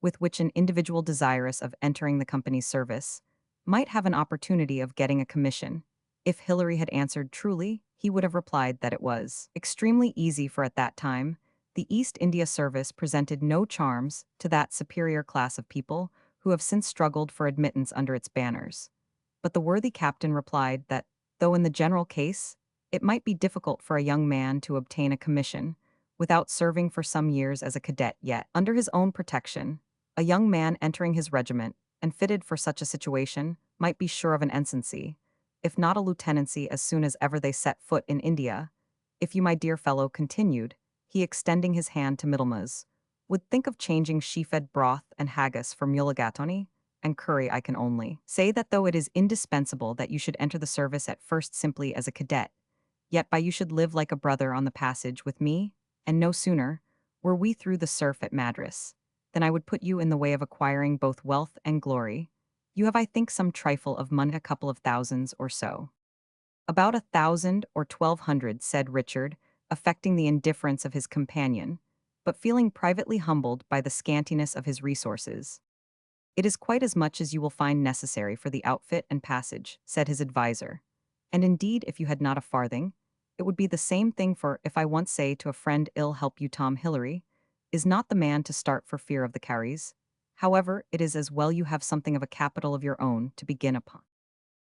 with which an individual desirous of entering the company's service might have an opportunity of getting a commission. If Hilary had answered truly, he would have replied that it was extremely easy, for at that time the East India Service presented no charms to that superior class of people who have since struggled for admittance under its banners. But the worthy captain replied that, though in the general case, it might be difficult for a young man to obtain a commission without serving for some years as a cadet, yet, under his own protection, a young man entering his regiment and fitted for such a situation might be sure of an ensigncy, if not a lieutenancy, as soon as ever they set foot in India. If you, my dear fellow, continued, he extending his hand to Middlemas, would think of changing she-fed broth and haggis for mulligatawny and curry, I can only say that though it is indispensable that you should enter the service at first simply as a cadet, yet by you should live like a brother on the passage with me, and no sooner were we through the surf at Madras than I would put you in the way of acquiring both wealth and glory. You have, I think, some trifle of money, a couple of thousands or so. About 1,000 or 1,200, said Richard, affecting the indifference of his companion, but feeling privately humbled by the scantiness of his resources. It is quite as much as you will find necessary for the outfit and passage, said his adviser. And indeed, if you had not a farthing, it would be the same thing, for if I once say to a friend, ill help you Tom Hilary, is not the man to start for fear of the carries. However, it is as well you have something of a capital of your own to begin upon.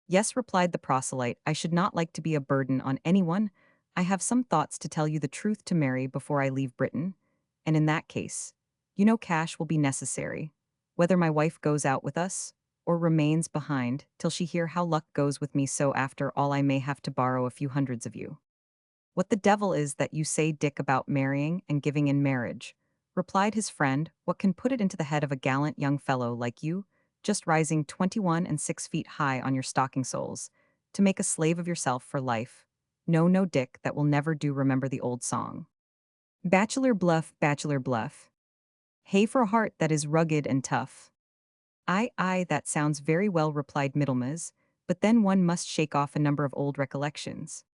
Yes, replied the proselyte, I should not like to be a burden on anyone. I have some thoughts to tell you the truth to marry before I leave Britain, and in that case, you know cash will be necessary, whether my wife goes out with us, or remains behind till she hear how luck goes with me, so after all I may have to borrow a few hundreds of you. What the devil is that you say, Dick, about marrying and giving in marriage? Replied his friend, what can put it into the head of a gallant young fellow like you, just rising 21 and 6 feet high on your stocking soles, to make a slave of yourself for life? No, no, Dick, that will never do. Remember the old song. Bachelor bluff, bachelor bluff. Hay for a heart that is rugged and tough. Aye, that sounds very well, replied Middlemas, but then one must shake off a number of old recollections.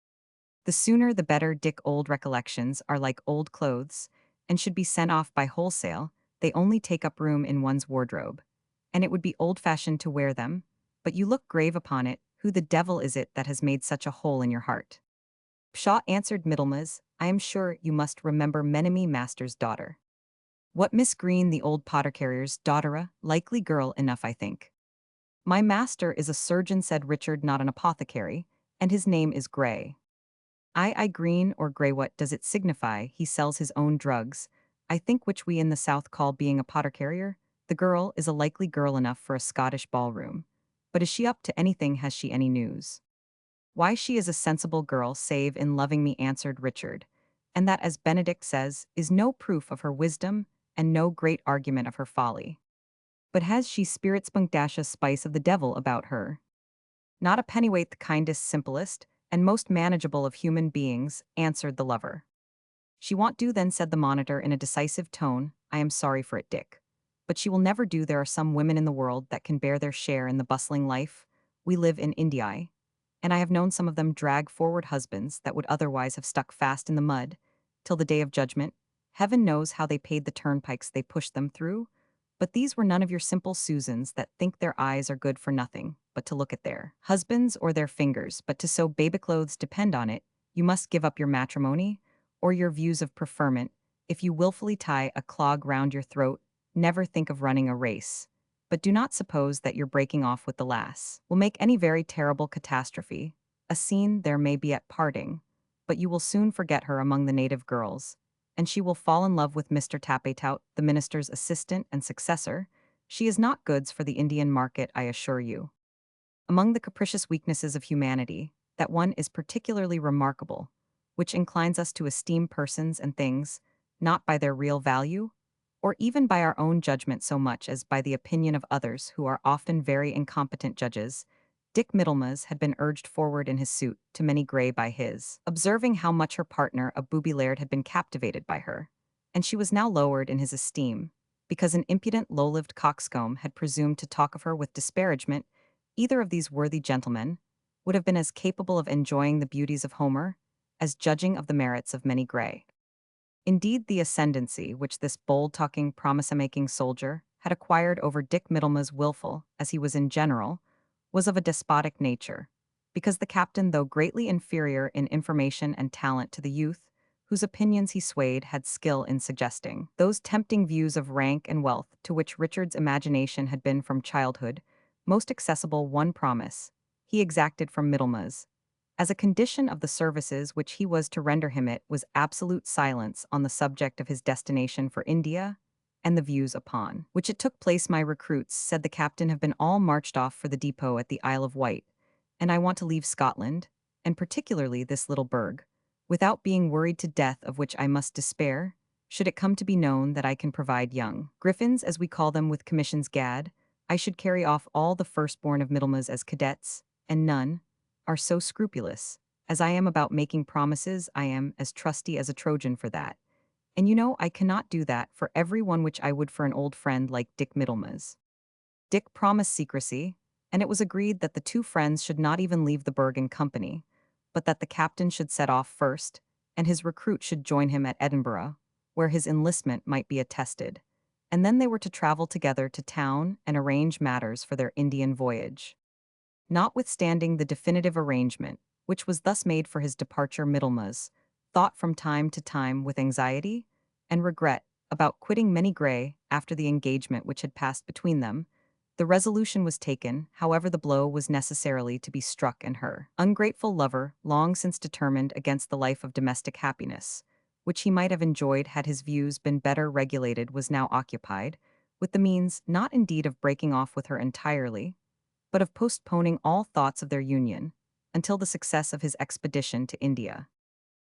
The sooner the better, Dick. Old recollections are like old clothes, and should be sent off by wholesale. They only take up room in one's wardrobe, and it would be old-fashioned to wear them, but you look grave upon it. Who the devil is it that has made such a hole in your heart? Pshaw, answered Middlemas, I am sure you must remember Menemy Master's daughter. What, Miss Green, the old potter-carrier's daughter? A likely girl enough, I think. My master is a surgeon, said Richard, not an apothecary, and his name is Grey. I green or grey, what does it signify? He sells his own drugs, I think, which we in the South call being a potter-carrier. The girl is a likely girl enough for a Scottish ballroom. But is she up to anything? Has she any news? Why, she is a sensible girl, save in loving me, answered Richard, and that, as Benedict says, is no proof of her wisdom, and no great argument of her folly. But has she spirit, spunkdash, a spice of the devil about her? Not a pennyweight, the kindest, simplest, and most manageable of human beings, answered the lover. She won't do then, said the monitor in a decisive tone. I am sorry for it, Dick. But she will never do. There are some women in the world that can bear their share in the bustling life we live in India, and I have known some of them drag forward husbands that would otherwise have stuck fast in the mud till the day of judgment. Heaven knows how they paid the turnpikes they pushed them through, but these were none of your simple Susans that think their eyes are good for nothing but to look at their husbands or their fingers. But to sew baby clothes depend on it, you must give up your matrimony or your views of preferment. If you willfully tie a clog round your throat, never think of running a race. But do not suppose that your breaking off with the lass will make any very terrible catastrophe. A scene there may be at parting, but you will soon forget her among the native girls, and she will fall in love with Mr. Tapetout, the minister's assistant and successor. She is not goods for the Indian market, I assure you. Among the capricious weaknesses of humanity, that one is particularly remarkable, which inclines us to esteem persons and things, not by their real value, or even by our own judgment so much as by the opinion of others, who are often very incompetent judges. Dick Middlemas had been urged forward in his suit to many grey by his, observing how much her partner, a booby laird, had been captivated by her, and she was now lowered in his esteem, because an impudent low-lived coxcomb had presumed to talk of her with disparagement. Either of these worthy gentlemen would have been as capable of enjoying the beauties of Homer as judging of the merits of many grey. Indeed, the ascendancy which this bold-talking, promise-making soldier had acquired over Dick Middlemas, willful as he was in general, was of a despotic nature, because the captain, though greatly inferior in information and talent to the youth, whose opinions he swayed, had skill in suggesting those tempting views of rank and wealth to which Richard's imagination had been from childhood most accessible. One promise he exacted from Middlemas, as a condition of the services which he was to render him, it was absolute silence on the subject of his destination for India and the views upon which it took place. My recruits, said the captain, have been all marched off for the depot at the Isle of Wight, and I want to leave Scotland, and particularly this little burg, without being worried to death, of which I must despair, should it come to be known that I can provide young griffins, as we call them, with commissions. Gad, I should carry off all the firstborn of Middlemas as cadets, and none are so scrupulous as I am about making promises. I am as trusty as a Trojan for that. And you know I cannot do that for every one which I would for an old friend like Dick Middlemas. Dick promised secrecy, and it was agreed that the two friends should not even leave the burg in company, but that the captain should set off first, and his recruit should join him at Edinburgh, where his enlistment might be attested, and then they were to travel together to town and arrange matters for their Indian voyage. Notwithstanding the definitive arrangement, which was thus made for his departure, Middlemas thought from time to time with anxiety and regret about quitting Many Grey after the engagement which had passed between them. The resolution was taken, however the blow was necessarily to be struck, and her ungrateful lover, long since determined against the life of domestic happiness, which he might have enjoyed had his views been better regulated, was now occupied with the means, not indeed of breaking off with her entirely, but of postponing all thoughts of their union until the success of his expedition to India.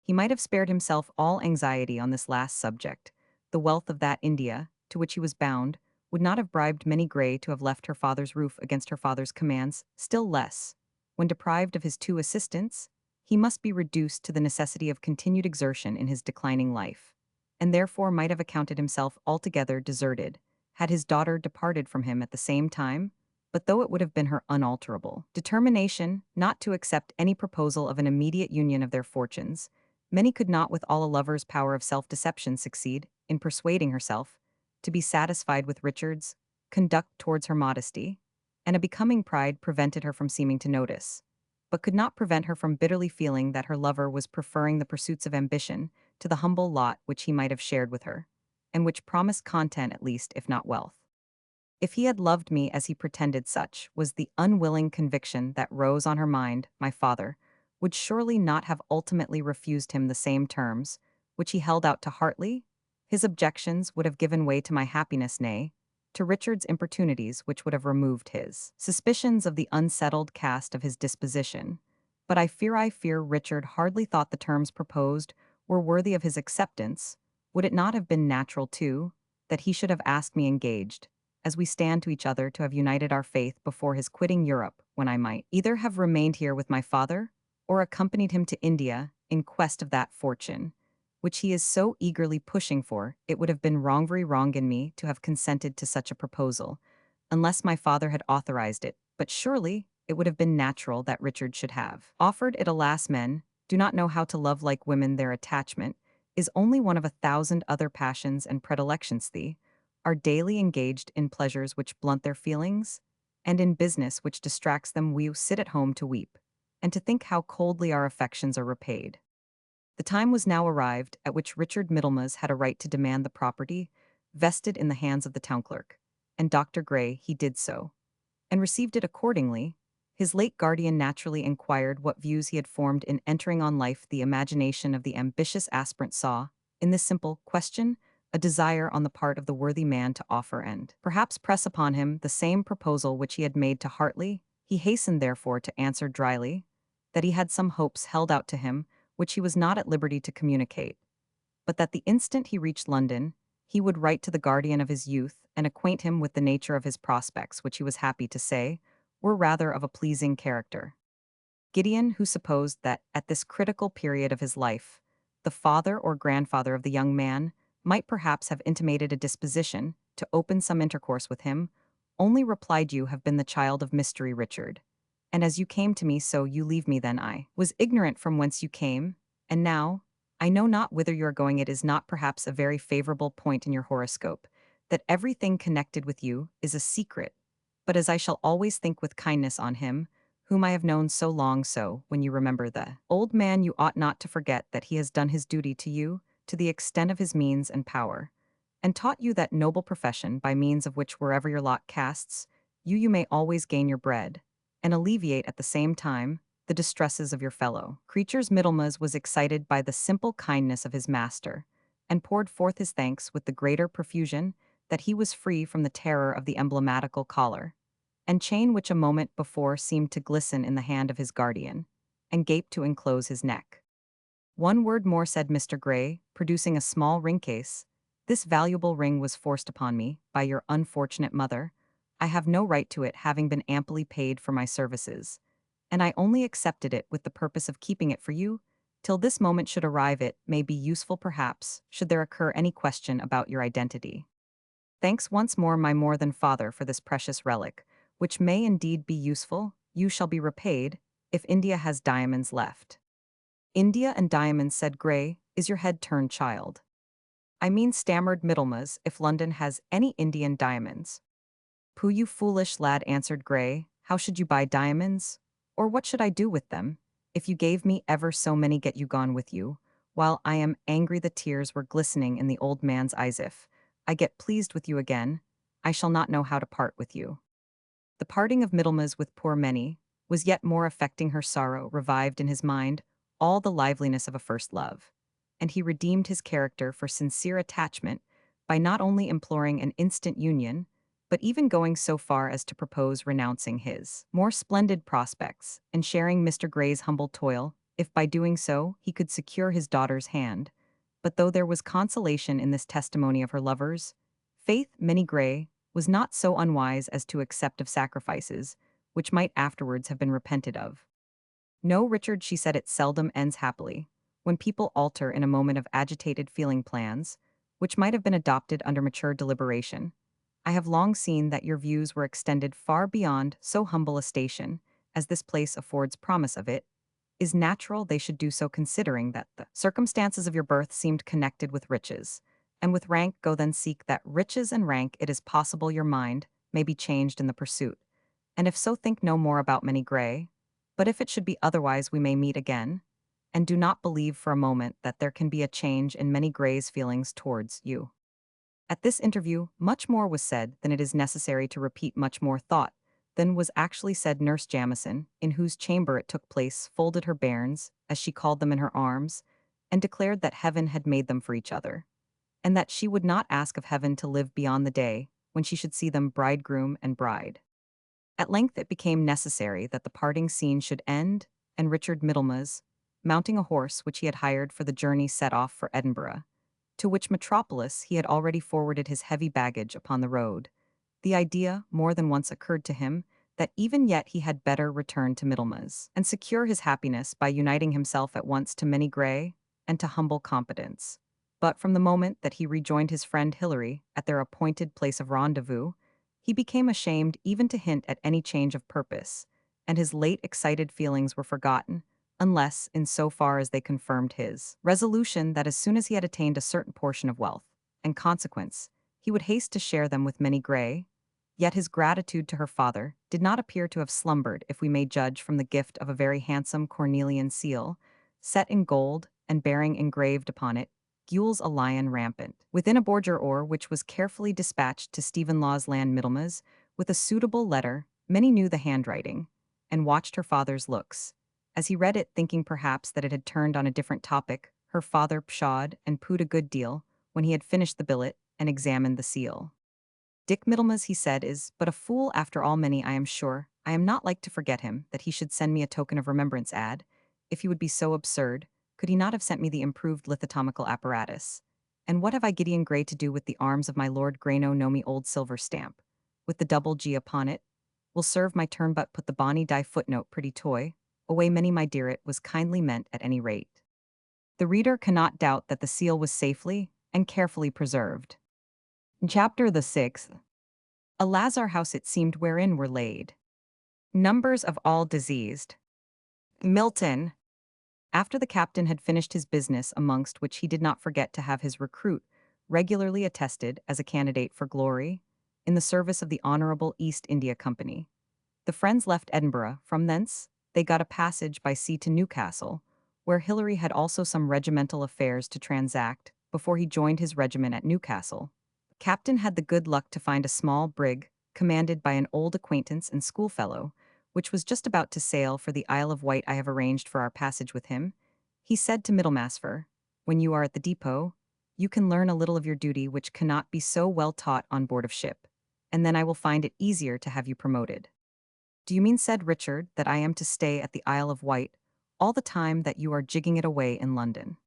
He might have spared himself all anxiety on this last subject. The wealth of that India, to which he was bound, would not have bribed Many Grey to have left her father's roof against her father's commands. Still less, when deprived of his two assistants, he must be reduced to the necessity of continued exertion in his declining life, and therefore might have accounted himself altogether deserted, had his daughter departed from him at the same time. But though it would have been her unalterable determination not to accept any proposal of an immediate union of their fortunes, Many could not, with all a lover's power of self-deception, succeed in persuading herself to be satisfied with Richard's conduct towards her. Modesty and a becoming pride prevented her from seeming to notice, but could not prevent her from bitterly feeling that her lover was preferring the pursuits of ambition to the humble lot which he might have shared with her, and which promised content at least, if not wealth. If he had loved me as he pretended, such was the unwilling conviction that rose on her mind, my father would surely not have ultimately refused him the same terms which he held out to Hartley. His objections would have given way to my happiness, nay, to Richard's importunities, which would have removed his suspicions of the unsettled cast of his disposition. But I fear Richard hardly thought the terms proposed were worthy of his acceptance. Would it not have been natural, too, that he should have asked me engaged, as we stand to each other, to have united our faith before his quitting Europe, when I might either have remained here with my father, or accompanied him to India in quest of that fortune which he is so eagerly pushing for? It would have been very wrong in me to have consented to such a proposal, unless my father had authorized it, but surely it would have been natural that Richard should have offered it. Alas, men do not know how to love like women. Their attachment is only one of 1,000 other passions and predilections. They are daily engaged in pleasures which blunt their feelings, and in business which distracts them. We sit at home to weep, and to think how coldly our affections are repaid. The time was now arrived at which Richard Middlemas had a right to demand the property vested in the hands of the town clerk, and Dr. Gray he did so, and received it accordingly. His late guardian naturally inquired what views he had formed in entering on life. The imagination of the ambitious aspirant saw, in this simple question, a desire on the part of the worthy man to offer and perhaps press upon him the same proposal which he had made to Hartley. He hastened therefore to answer dryly that he had some hopes held out to him which he was not at liberty to communicate, but that the instant he reached London, he would write to the guardian of his youth and acquaint him with the nature of his prospects, which he was happy to say were rather of a pleasing character. Gideon, who supposed that, at this critical period of his life, the father or grandfather of the young man might perhaps have intimated a disposition to open some intercourse with him, only replied, "You have been the child of mystery, Richard. And as you came to me, so you leave me. Then I was ignorant from whence you came, and now I know not whither you are going. It is not perhaps a very favorable point in your horoscope, that everything connected with you is a secret, but as I shall always think with kindness on him, whom I have known so long, so, when you remember the old man, you ought not to forget that he has done his duty to you, to the extent of his means and power, and taught you that noble profession by means of which, wherever your lot casts you may always gain your bread, and alleviate at the same time the distresses of your fellow creatures." Middlemas was excited by the simple kindness of his master, and poured forth his thanks with the greater profusion that he was free from the terror of the emblematical collar and chain which a moment before seemed to glisten in the hand of his guardian, and gaped to enclose his neck. "One word more," said Mr. Gray, producing a small ring case. "This valuable ring was forced upon me by your unfortunate mother. I have no right to it, having been amply paid for my services, and I only accepted it with the purpose of keeping it for you, till this moment should arrive. It may be useful, perhaps, should there occur any question about your identity. Thanks once more, my more than father, for this precious relic, which may indeed be useful. You shall be repaid, if India has diamonds left." "India and diamonds," said Gray. "Is your head turned, child?" "I mean," stammered Middlemas, "if London has any Indian diamonds." "Pooh, you foolish lad," answered Gray. "How should you buy diamonds? Or what should I do with them? If you gave me ever so many, get you gone with you. While I am angry," the tears were glistening in the old man's eyes, "if I get pleased with you again, I shall not know how to part with you." The parting of Middlemas with poor Minnie was yet more affecting. Her sorrow revived in his mind all the liveliness of a first love, and he redeemed his character for sincere attachment by not only imploring an instant union, but even going so far as to propose renouncing his more splendid prospects and sharing Mr. Gray's humble toil, if by doing so he could secure his daughter's hand. But though there was consolation in this testimony of her lover's faith, Minnie Gray was not so unwise as to accept of sacrifices which might afterwards have been repented of. "No, Richard," she said, "it seldom ends happily. When people alter in a moment of agitated feeling plans, which might have been adopted under mature deliberation, I have long seen that your views were extended far beyond so humble a station, as this place affords promise of. It is natural they should do so, considering that the circumstances of your birth seemed connected with riches, and with rank. Go then, seek that riches and rank. It is possible your mind may be changed in the pursuit, and if so, think no more about Minnie Gray. But if it should be otherwise, we may meet again, and do not believe for a moment that there can be a change in Minnie Gray's feelings towards you." At this interview, much more was said than it is necessary to repeat. Much more thought than was actually said. Nurse Jamison, in whose chamber it took place, folded her bairns, as she called them, in her arms, and declared that heaven had made them for each other, and that she would not ask of heaven to live beyond the day when she should see them bridegroom and bride. At length it became necessary that the parting scene should end, and Richard Middlemas, mounting a horse which he had hired for the journey, set off for Edinburgh, to which metropolis he had already forwarded his heavy baggage upon the road. The idea more than once occurred to him that even yet he had better return to Middlemas and secure his happiness by uniting himself at once to Minnie Gray and to humble competence. But from the moment that he rejoined his friend Hilary at their appointed place of rendezvous, he became ashamed even to hint at any change of purpose, and his late excited feelings were forgotten, unless in so far as they confirmed his resolution that as soon as he had attained a certain portion of wealth and consequence, he would haste to share them with Minnie Gray. Yet his gratitude to her father did not appear to have slumbered, if we may judge from the gift of a very handsome cornelian seal, set in gold and bearing engraved upon it gules a lion rampant, within a border which was carefully dispatched to Stephen Law's land. Middlemas, with a suitable letter. Minnie knew the handwriting, and watched her father's looks, as he read it, thinking perhaps that it had turned on a different topic. Her father pshawed and poohed a good deal when he had finished the billet and examined the seal. "Dick Middlemas," he said, "is but a fool after all. Minnie, I am sure I am not like to forget him, that he should send me a token of remembrance. Add, if he would be so absurd, could he not have sent me the improved lithotomical apparatus? And what have I, Gideon Gray, to do with the arms of my Lord Grayno? Know me old silver stamp, with the double G upon it? Will serve my turn but put the bonny die footnote pretty toy, away many my dear it was kindly meant at any rate. The reader cannot doubt that the seal was safely and carefully preserved. In chapter the 6th, a lazar house it seemed wherein were laid numbers of all diseased. Milton. After the captain had finished his business, amongst which he did not forget to have his recruit regularly attested as a candidate for glory in the service of the Honourable East India Company, the friends left Edinburgh. From thence, they got a passage by sea to Newcastle, where Hilary had also some regimental affairs to transact before he joined his regiment at Newcastle. Captain had the good luck to find a small brig, commanded by an old acquaintance and schoolfellow, which was just about to sail for the Isle of Wight. I have arranged for our passage with him. He said to Middlemaster, when you are at the depot, you can learn a little of your duty which cannot be so well taught on board of ship, and then I will find it easier to have you promoted. Do you mean, said Richard, that I am to stay at the Isle of Wight all the time that you are jigging it away in London?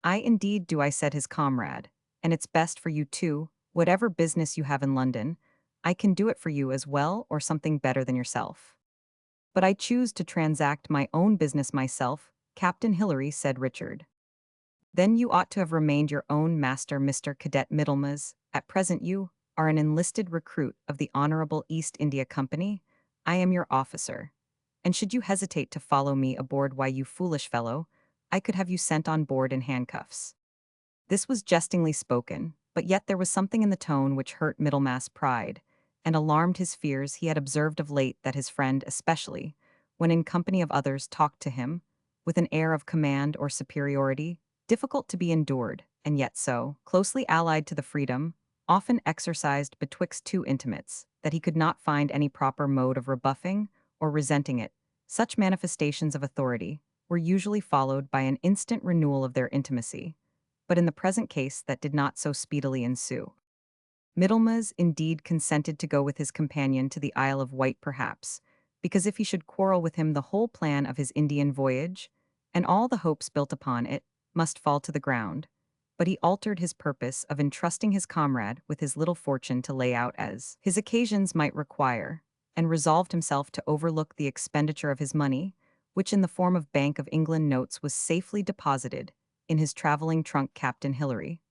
I indeed do, I said his comrade, and it's best for you too. Whatever business you have in London, I can do it for you as well or something better than yourself. But I choose to transact my own business myself, Captain Hilary, said Richard. Then you ought to have remained your own master, Mr. Cadet Middlemas. At present you are an enlisted recruit of the Honourable East India Company. I am your officer. And should you hesitate to follow me aboard, why, you foolish fellow, I could have you sent on board in handcuffs. This was jestingly spoken, but yet there was something in the tone which hurt Middlemas' pride, and alarmed his fears. He had observed of late that his friend, especially, when in company of others, talked to him, with an air of command or superiority, difficult to be endured, and yet so closely allied to the freedom, often exercised betwixt two intimates, that he could not find any proper mode of rebuffing or resenting it. Such manifestations of authority were usually followed by an instant renewal of their intimacy, but in the present case that did not so speedily ensue. Middlemas indeed consented to go with his companion to the Isle of Wight, perhaps, because if he should quarrel with him the whole plan of his Indian voyage, and all the hopes built upon it, must fall to the ground. But he altered his purpose of entrusting his comrade with his little fortune to lay out as his occasions might require, and resolved himself to overlook the expenditure of his money, which in the form of Bank of England notes was safely deposited in his travelling trunk. Captain Hilary,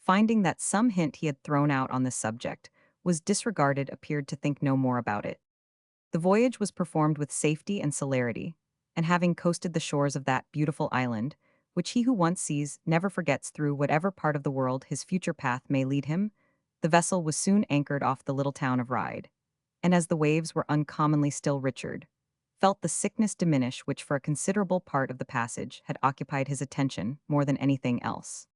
finding that some hint he had thrown out on this subject was disregarded, appeared to think no more about it. The voyage was performed with safety and celerity, and having coasted the shores of that beautiful island, which he who once sees never forgets through whatever part of the world his future path may lead him, the vessel was soon anchored off the little town of Ryde, and as the waves were uncommonly still, Richard felt the sickness diminish which for a considerable part of the passage had occupied his attention more than anything else.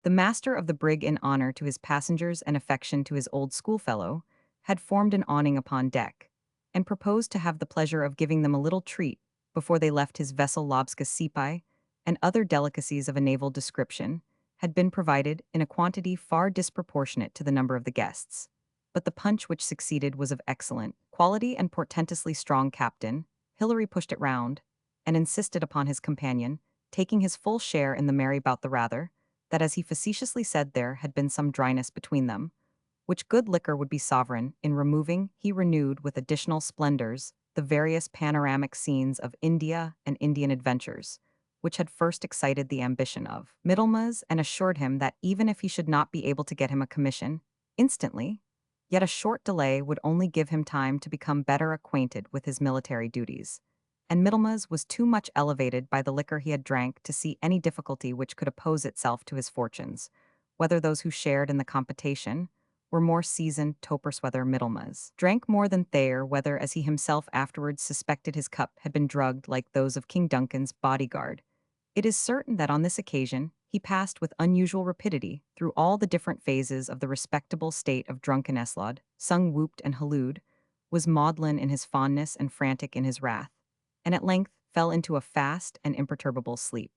The master of the brig, in honor to his passengers and affection to his old schoolfellow, had formed an awning upon deck, and proposed to have the pleasure of giving them a little treat before they left his vessel. Lobsca sipai, and other delicacies of a naval description, had been provided in a quantity far disproportionate to the number of the guests. But the punch which succeeded was of excellent quality and portentously strong. Captain Hilary pushed it round, and insisted upon his companion taking his full share in the merry bout, the rather that, as he facetiously said, there had been some dryness between them, which good liquor would be sovereign in removing. He renewed with additional splendors the various panoramic scenes of India and Indian adventures, which had first excited the ambition of Middlemas, and assured him that even if he should not be able to get him a commission instantly, yet a short delay would only give him time to become better acquainted with his military duties. And Middlemas was too much elevated by the liquor he had drank to see any difficulty which could oppose itself to his fortunes, whether those who shared in the competition were more seasoned topers, whether Middlemas drank more than Thayer, whether, as he himself afterwards suspected, his cup had been drugged like those of King Duncan's bodyguard. It is certain that on this occasion he passed with unusual rapidity through all the different phases of the respectable state of drunkenness. Laud, sung, whooped, and hallooed, was maudlin in his fondness and frantic in his wrath, and at length fell into a fast and imperturbable sleep.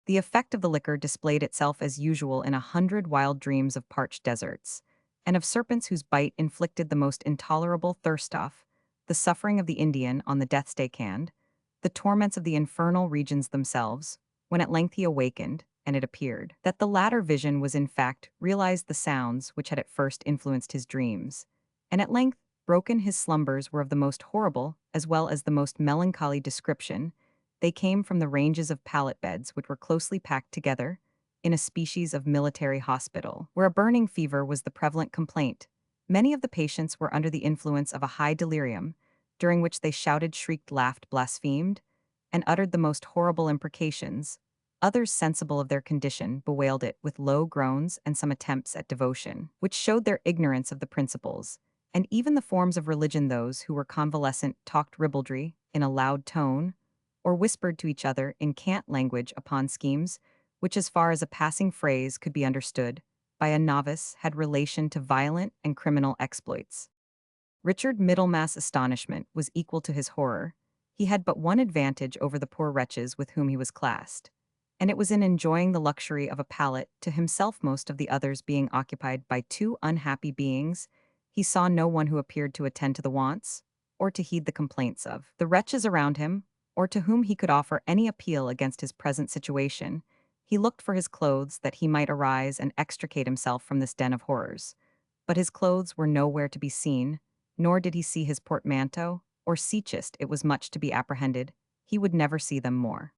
The effect of the liquor displayed itself as usual in 100 wild dreams of parched deserts, and of serpents whose bite inflicted the most intolerable thirst off, the suffering of the Indian on the death's day canned, the torments of the infernal regions themselves, when at length he awakened, and it appeared that the latter vision was in fact realized the sounds which had at first influenced his dreams, and at length Broken his slumbers were of the most horrible, as well as the most melancholy description. They came from the ranges of pallet beds which were closely packed together in a species of military hospital, where a burning fever was the prevalent complaint. Many of the patients were under the influence of a high delirium, during which they shouted, shrieked, laughed, blasphemed, and uttered the most horrible imprecations. Others, sensible of their condition, bewailed it with low groans and some attempts at devotion, which showed their ignorance of the principles, and even the forms of religion. Those who were convalescent talked ribaldry in a loud tone, or whispered to each other in cant language upon schemes which, as far as a passing phrase could be understood by a novice, had relation to violent and criminal exploits. Richard Middlemass' astonishment was equal to his horror. He had but one advantage over the poor wretches with whom he was classed, and it was in enjoying the luxury of a pallet, to himself most of the others being occupied by two unhappy beings. He saw no one who appeared to attend to the wants, or to heed the complaints of the wretches around him, or to whom he could offer any appeal against his present situation. He looked for his clothes that he might arise and extricate himself from this den of horrors. But his clothes were nowhere to be seen, nor did he see his portmanteau, or sea chest. It was much to be apprehended he would never see them more.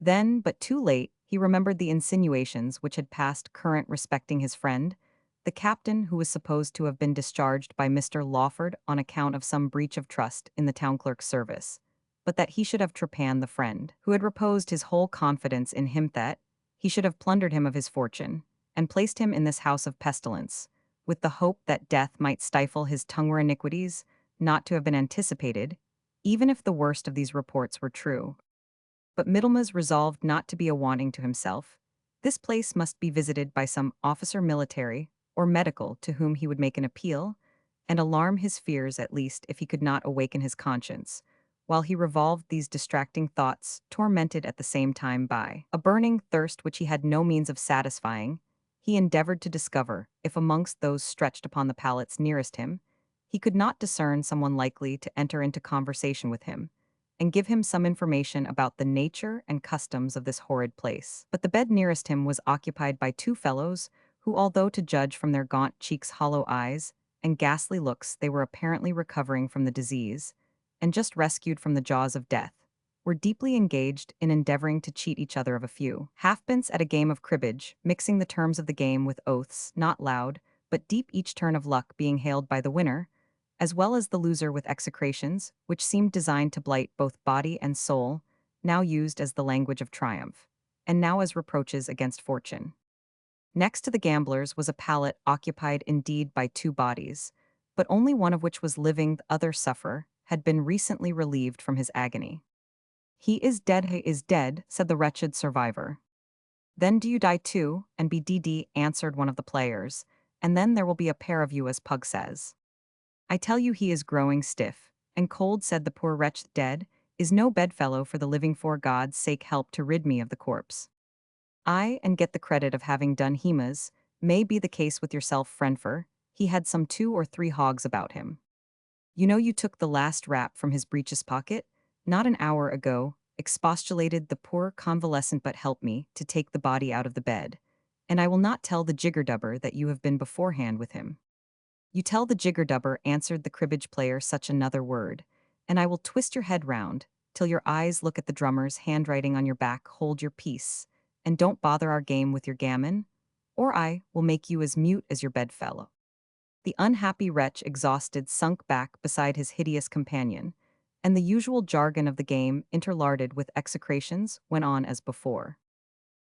Then, but too late, he remembered the insinuations which had passed current respecting his friend, the captain who was supposed to have been discharged by Mr. Lawford on account of some breach of trust in the town clerk's service, but that he should have trepanned the friend, who had reposed his whole confidence in him, that he should have plundered him of his fortune, and placed him in this house of pestilence, with the hope that death might stifle his tongue. Were iniquities not to have been anticipated, even if the worst of these reports were true. But Middlemas resolved not to be a wanting to himself. This place must be visited by some officer military or medical to whom he would make an appeal, and alarm his fears at least if he could not awaken his conscience. While he revolved these distracting thoughts, tormented at the same time by a burning thirst which he had no means of satisfying, he endeavored to discover if amongst those stretched upon the pallets nearest him, he could not discern someone likely to enter into conversation with him and give him some information about the nature and customs of this horrid place. But the bed nearest him was occupied by two fellows who, although to judge from their gaunt cheeks, hollow eyes, and ghastly looks, they were apparently recovering from the disease, and just rescued from the jaws of death, were deeply engaged in endeavoring to cheat each other of a few halfpence at a game of cribbage, mixing the terms of the game with oaths, not loud, but deep, each turn of luck being hailed by the winner, as well as the loser, with execrations, which seemed designed to blight both body and soul, now used as the language of triumph, and now as reproaches against fortune. Next to the gamblers was a pallet occupied indeed by two bodies, but only one of which was living. The other sufferer had been recently relieved from his agony. "He is dead, he is dead," said the wretched survivor. "Then do you die too, and be DD," answered one of the players, "and then there will be a pair of you, as Pug says." "I tell you he is growing stiff and cold," said the poor wretch. "Dead is no bedfellow for the living. For God's sake help to rid me of the corpse. I, and get the credit of having done hemas. May be the case with yourself, Frenfer. He had some 2 or 3 hogs about him. You know you took the last wrap from his breeches pocket, not an hour ago," expostulated the poor convalescent. "But help me to take the body out of the bed, and I will not tell the jiggerdubber that you have been beforehand with him." "You tell the jiggerdubber," answered the cribbage player, "such another word, and I will twist your head round, till your eyes look at the drummer's handwriting on your back. Hold your peace, and don't bother our game with your gammon, or I will make you as mute as your bedfellow." The unhappy wretch, exhausted, sunk back beside his hideous companion, and the usual jargon of the game, interlarded with execrations, went on as before.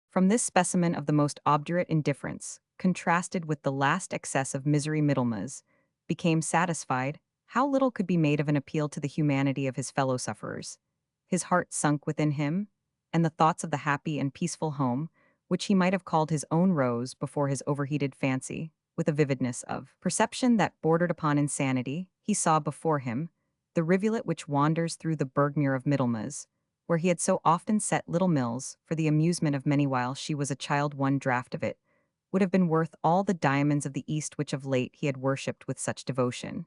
From this specimen of the most obdurate indifference, contrasted with the last excess of misery, Middlemas became satisfied how little could be made of an appeal to the humanity of his fellow sufferers. His heart sunk within him, and the thoughts of the happy and peaceful home, which he might have called his own, rose before his overheated fancy, with a vividness of perception that bordered upon insanity. He saw before him the rivulet which wanders through the Bergmuir of Middlemas, where he had so often set little mills for the amusement of many while she was a child. One draught of it would have been worth all the diamonds of the East which of late he had worshipped with such devotion.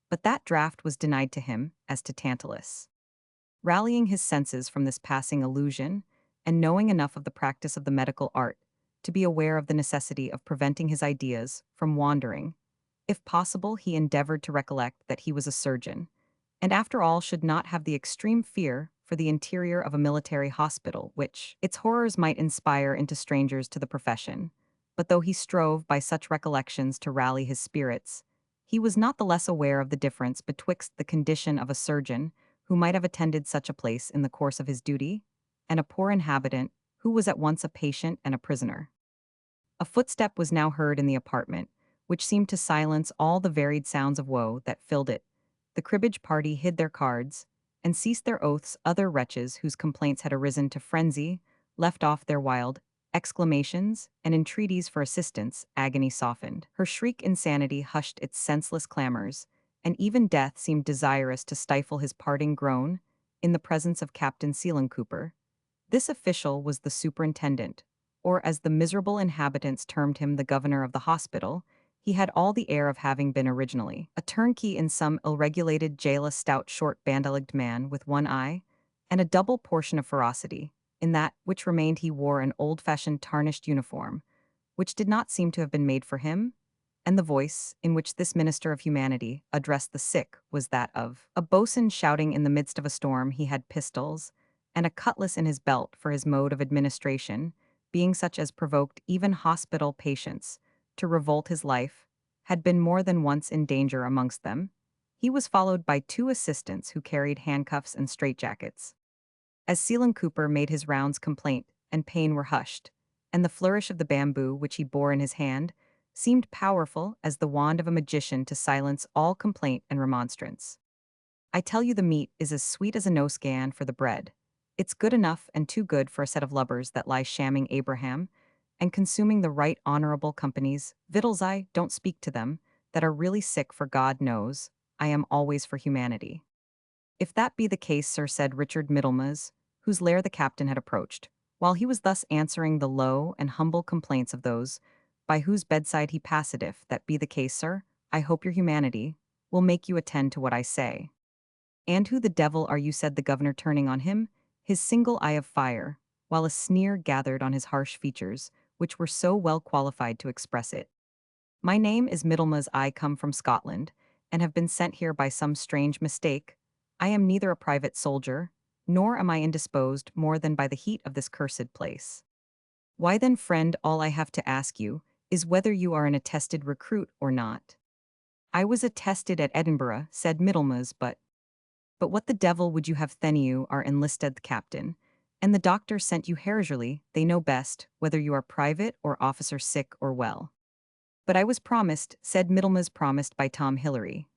But that draught was denied to him as to Tantalus. Rallying his senses from this passing illusion, and knowing enough of the practice of the medical art to be aware of the necessity of preventing his ideas from wandering, If possible, he endeavored to recollect that he was a surgeon, and after all should not have the extreme fear for the interior of a military hospital, which its horrors might inspire into strangers to the profession. But though he strove by such recollections to rally his spirits, he was not the less aware of the difference betwixt the condition of a surgeon, who might have attended such a place in the course of his duty, and a poor inhabitant, who was at once a patient and a prisoner. A footstep was now heard in the apartment, which seemed to silence all the varied sounds of woe that filled it. The cribbage party hid their cards, and ceased their oaths. Other wretches whose complaints had arisen to frenzy left off their wild exclamations and entreaties for assistance. Agony softened. Her shriek insanity hushed its senseless clamors, and even death seemed desirous to stifle his parting groan in the presence of Captain Cooper. This official was the superintendent, or as the miserable inhabitants termed him, the governor of the hospital. He had all the air of having been originally a turnkey in some ill-regulated jail, a stout, short, bandy-legged man with one eye, and a double portion of ferocity. In that which remained he wore an old-fashioned tarnished uniform, which did not seem to have been made for him, and the voice in which this minister of humanity addressed the sick was that of a boatswain shouting in the midst of a storm. He had pistols and a cutlass in his belt, for his mode of administration being such as provoked even hospital patients to revolt. His life had been more than once in danger amongst them. He was followed by two assistants who carried handcuffs and straitjackets. As Cooper made his rounds, complaint and pain were hushed, and the flourish of the bamboo which he bore in his hand seemed powerful as the wand of a magician to silence all complaint and remonstrance. I tell you, the meat is as sweet as a no-scan for the bread. It's good enough and too good for a set of lubbers that lie shamming Abraham and consuming the right honorable company's victuals. I don't speak to them that are really sick, for God knows I am always for humanity. If that be the case, sir, said Richard Middlemas, whose lair the captain had approached, while he was thus answering the low and humble complaints of those by whose bedside he passed. If that be the case, sir, I hope your humanity will make you attend to what I say. And who the devil are you, said the governor, turning on him, his single eye of fire, while a sneer gathered on his harsh features, which were so well qualified to express it. My name is Middlemas. I come from Scotland, and have been sent here by some strange mistake. I am neither a private soldier, nor am I indisposed more than by the heat of this cursed place. Why then, friend, all I have to ask you is whether you are an attested recruit or not. I was attested at Edinburgh, said Middlemas, but what the devil would you have then? You are enlisted, captain, and the doctor sent you heraldry. They know best whether you are private or officer, sick or well. But I was promised, said Middlemas, promised by Tom Hillary.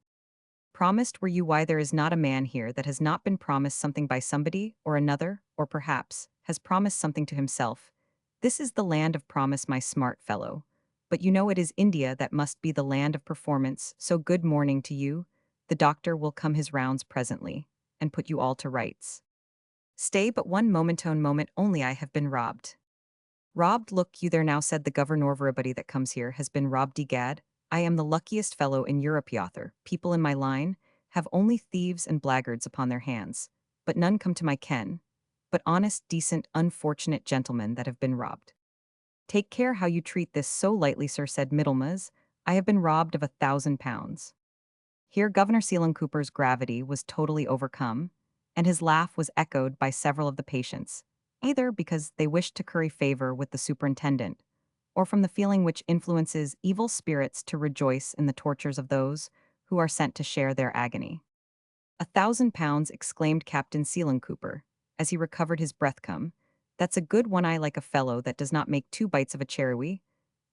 Promised were you? Why, there is not a man here that has not been promised something by somebody or another, or perhaps has promised something to himself. This is the land of promise, my smart fellow. But you know it is India that must be the land of performance, so good morning to you. The doctor will come his rounds presently, and put you all to rights. Stay but one moment only, I have been robbed. Robbed, look you there now, said the governor, everybody that comes here has been robbed. Egad, I am the luckiest fellow in Europe, yother. People in my line have only thieves and blackguards upon their hands, but none come to my ken, but honest, decent, unfortunate gentlemen that have been robbed. Take care how you treat this so lightly, sir, said Middlemas. I have been robbed of £1,000. Here Governor Cooper's gravity was totally overcome, and his laugh was echoed by several of the patients, either because they wished to curry favor with the superintendent, or from the feeling which influences evil spirits to rejoice in the tortures of those who are sent to share their agony. £1,000, exclaimed Captain Cooper, as he recovered his breath. Come, that's a good one. I like a fellow that does not make two bites of a cherry.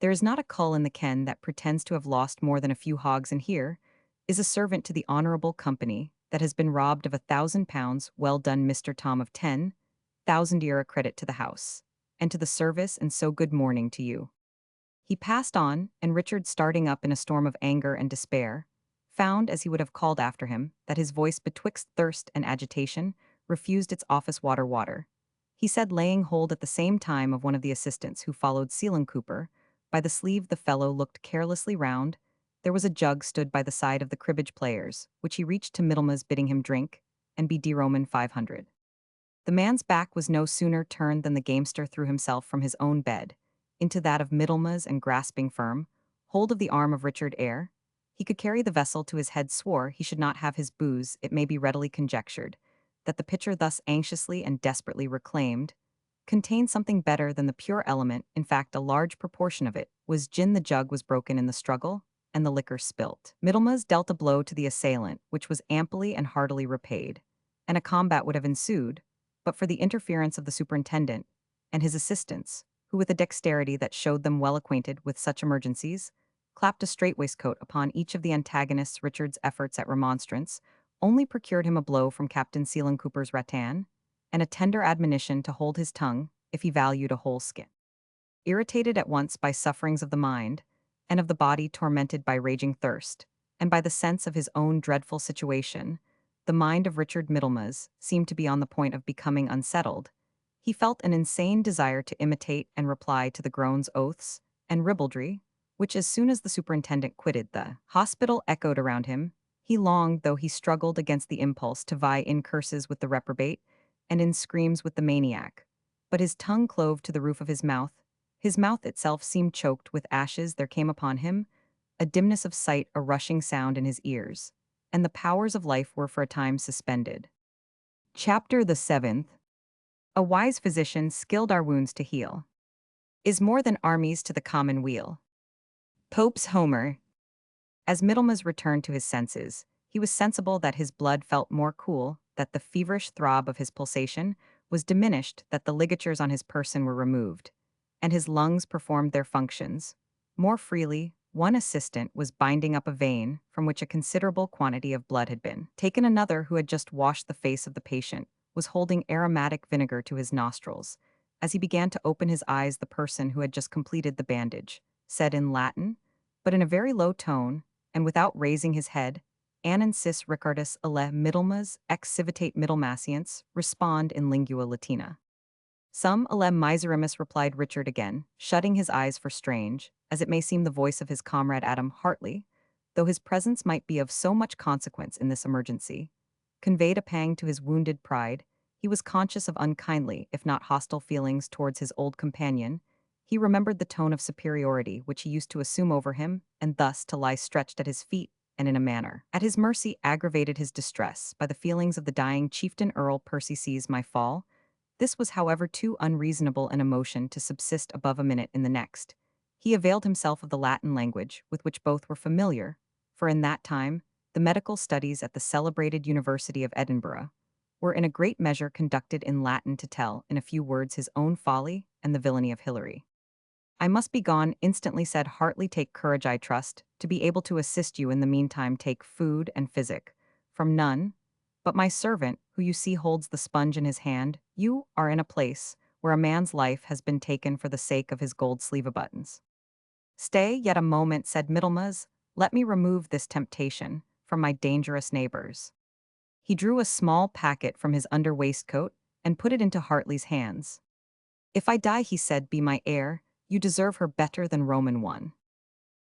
There is not a cull in the ken that pretends to have lost more than a few hogs, and here is a servant to the honorable company that has been robbed of £1,000. Well done, Mr. Tom, of 10,000 a credit to the house, and to the service, and so good morning to you. He passed on, and Richard, starting up in a storm of anger and despair, found, as he would have called after him, that his voice, betwixt thirst and agitation, refused its office. Water. He said, laying hold at the same time of one of the assistants who followed Cooper by the sleeve. The fellow looked carelessly round. There was a jug stood by the side of the cribbage players, which he reached to Middlemas, bidding him drink, and be Roman 500. The man's back was no sooner turned than the gamester threw himself from his own bed into that of Middlemas, and grasping firm hold of the arm of Richard ere He could carry the vessel to his head swore he should not have his booze. It may be readily conjectured that the pitcher thus anxiously and desperately reclaimed contained something better than the pure element. In fact, a large proportion of it was gin. The jug was broken in the struggle, and the liquor spilt. Middlemas dealt a blow to the assailant, which was amply and heartily repaid, and a combat would have ensued, but for the interference of the superintendent and his assistants, who with a dexterity that showed them well acquainted with such emergencies, clapped a straightwaistcoat upon each of the antagonists. Richard's efforts at remonstrance only procured him a blow from Captain Cooper's rattan, and a tender admonition to hold his tongue if he valued a whole skin. Irritated at once by sufferings of the mind, and of the body tormented by raging thirst, and by the sense of his own dreadful situation, the mind of Richard Middlemas seemed to be on the point of becoming unsettled. He felt an insane desire to imitate and reply to the groans, oaths, and ribaldry, which as soon as the superintendent quitted the hospital echoed around him. He longed, though he struggled against the impulse, to vie in curses with the reprobate, and in screams with the maniac. But his tongue clove to the roof of his mouth. His mouth itself seemed choked with ashes. There came upon him a dimness of sight, a rushing sound in his ears, and the powers of life were for a time suspended. Chapter the 7th. A wise physician, skilled our wounds to heal, is more than armies to the common weal. Pope's Homer. As Middlemas returned to his senses, he was sensible that his blood felt more cool, that the feverish throb of his pulsation was diminished, that the ligatures on his person were removed, and his lungs performed their functions more freely. One assistant was binding up a vein from which a considerable quantity of blood had been taken. Another, who had just washed the face of the patient, was holding aromatic vinegar to his nostrils. As he began to open his eyes, the person who had just completed the bandage said in Latin, but in a very low tone, and without raising his head, Anon sis Ricardus alle Middlemas ex civitate Middlemasians respond in lingua latina. Some alle miserimus, replied Richard again, shutting his eyes, for strange, as it may seem the voice of his comrade Adam Hartley, though his presence might be of so much consequence in this emergency, conveyed a pang to his wounded pride. He was conscious of unkindly, if not hostile feelings towards his old companion. He remembered the tone of superiority which he used to assume over him, and thus to lie stretched at his feet, and in a manner at his mercy, aggravated his distress by the feelings of the dying chieftain. Earl Percy sees my fall. This was, however, too unreasonable an emotion to subsist above a minute in the next. He availed himself of the Latin language, with which both were familiar, for in that time the medical studies at the celebrated University of Edinburgh were in a great measure conducted in Latin, to tell, in a few words, his own folly and the villainy of Hilary. I must be gone instantly, said Hartley. Take courage, I trust, to be able to assist you. In the meantime, take food and physic from none but my servant, who you see holds the sponge in his hand. You are in a place where a man's life has been taken for the sake of his gold sleeve buttons. Stay yet a moment, said Middlemas. Let me remove this temptation from my dangerous neighbors. He drew a small packet from his under waistcoat and put it into Hartley's hands. If I die, he said, be my heir. You deserve her better than Roman one.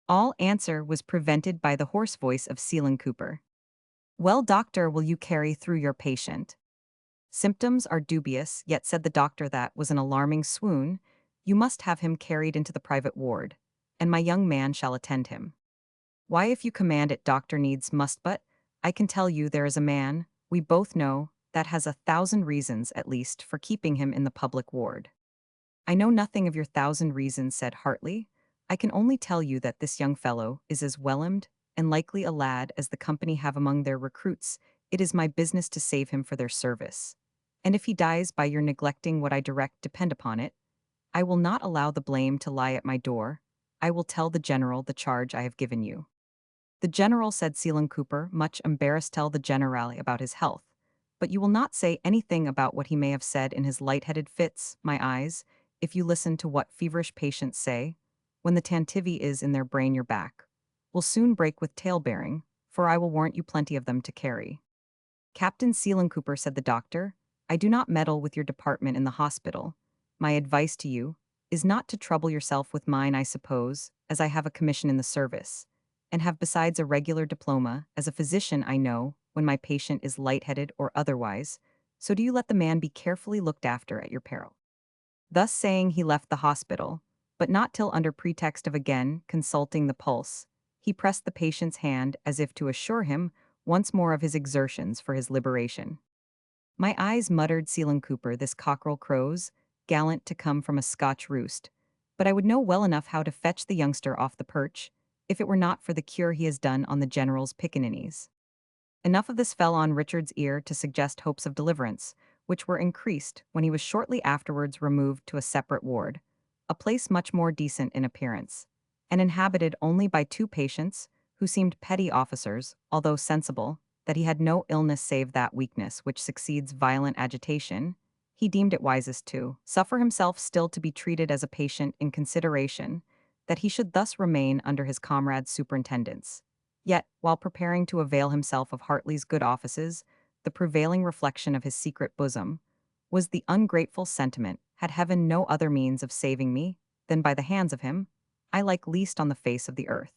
All answer was prevented by the hoarse voice of Cooper. Well, doctor, will you carry through your patient? Symptoms are dubious, yet, said the doctor, that was an alarming swoon. You must have him carried into the private ward, and my young man shall attend him. Why, if you command it, doctor, needs must, but I can tell you there is a man, we both know, that has 1,000 reasons, at least, for keeping him in the public ward. I know nothing of your 1,000 reasons, said Hartley. I can only tell you that this young fellow is as well-armed and likely a lad as the company have among their recruits. It is my business to save him for their service. And if he dies by your neglecting what I direct, depend upon it, I will not allow the blame to lie at my door. I will tell the general the charge I have given you. The general, said Cooper, much embarrassed, tell the generale about his health. But you will not say anything about what he may have said in his light-headed fits, my eyes, if you listen to what feverish patients say, when the tantivy is in their brain. Your back will soon break with tale-bearing, for I will warrant you plenty of them to carry. Captain Cooper, said the doctor, I do not meddle with your department in the hospital. My advice to you is not to trouble yourself with mine. I suppose, as I have a commission in the service, and have besides a regular diploma, as a physician I know when my patient is lightheaded or otherwise, so do you let the man be carefully looked after at your peril. Thus saying, he left the hospital, but not till under pretext of again consulting the pulse. He pressed the patient's hand as if to assure him once more of his exertions for his liberation. My eyes muttered Sealand Cooper, this cockerel crows, gallant to come from a Scotch roost. But I would know well enough how to fetch the youngster off the perch, if it were not for the cure he has done on the General's pickaninnies. Enough of this fell on Richard's ear to suggest hopes of deliverance, which were increased when he was shortly afterwards removed to a separate ward, a place much more decent in appearance, and inhabited only by two patients who seemed petty officers, although sensible that he had no illness save that weakness which succeeds violent agitation. He deemed it wisest to suffer himself still to be treated as a patient in consideration that he should thus remain under his comrade's superintendence. Yet, while preparing to avail himself of Hartley's good offices, the prevailing reflection of his secret bosom was the ungrateful sentiment, had heaven no other means of saving me than by the hands of him I like least on the face of the earth.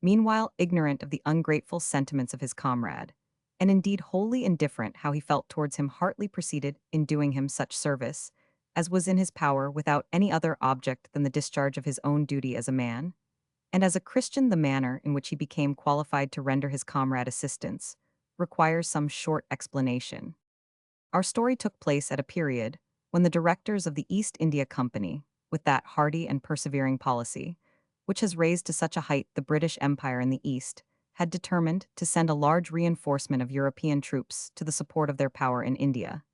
Meanwhile, ignorant of the ungrateful sentiments of his comrade, and indeed wholly indifferent how he felt towards him, Hartley proceeded in doing him such service as was in his power without any other object than the discharge of his own duty as a man, and as a Christian. The manner in which he became qualified to render his comrade assistance requires some short explanation. Our story took place at a period when the directors of the East India Company, with that hardy and persevering policy, which has raised to such a height the British Empire in the East, had determined to send a large reinforcement of European troops to the support of their power in India,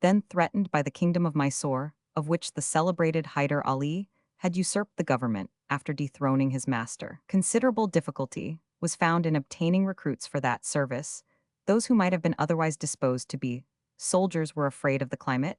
then threatened by the kingdom of Mysore, of which the celebrated Hyder Ali had usurped the government after dethroning his master. Considerable difficulty was found in obtaining recruits for that service. Those who might have been otherwise disposed to be soldiers were afraid of the climate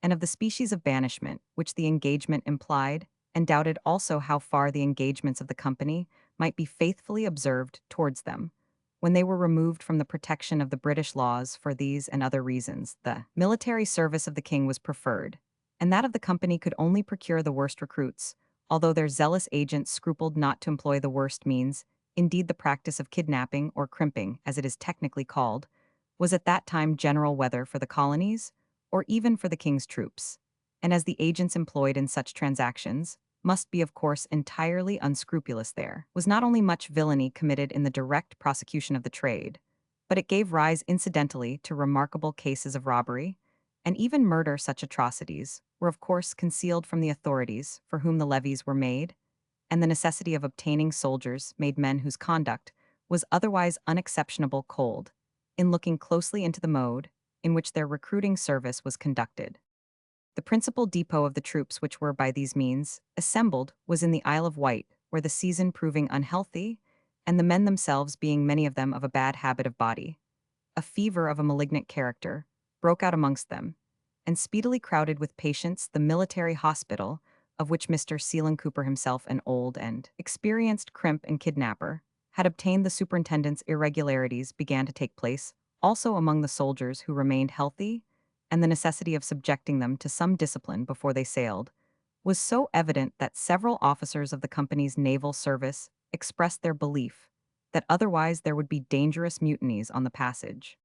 and of the species of banishment which the engagement implied, and doubted also how far the engagements of the company might be faithfully observed towards them. When they were removed from the protection of the British laws for these and other reasons, the military service of the king was preferred, and that of the company could only procure the worst recruits, although their zealous agents scrupled not to employ the worst means. Indeed, the practice of kidnapping, or crimping, as it is technically called, was at that time general whether for the colonies, or even for the king's troops, and as the agents employed in such transactions must be of course entirely unscrupulous, there was not only much villainy committed in the direct prosecution of the trade, but it gave rise incidentally to remarkable cases of robbery, and even murder. Such atrocities were of course concealed from the authorities for whom the levies were made, and the necessity of obtaining soldiers made men whose conduct was otherwise unexceptionable cold, in looking closely into the mode in which their recruiting service was conducted. The principal depot of the troops which were by these means assembled was in the Isle of Wight, where the season proving unhealthy, and the men themselves being many of them of a bad habit of body, a fever of a malignant character broke out amongst them, and speedily crowded with patients the military hospital, of which Mr. Sealand Cooper himself, an old and experienced crimp and kidnapper, had obtained the superintendent's. Irregularities began to take place also among the soldiers who remained healthy, and the necessity of subjecting them to some discipline before they sailed was so evident that several officers of the company's naval service expressed their belief that otherwise there would be dangerous mutinies on the passage.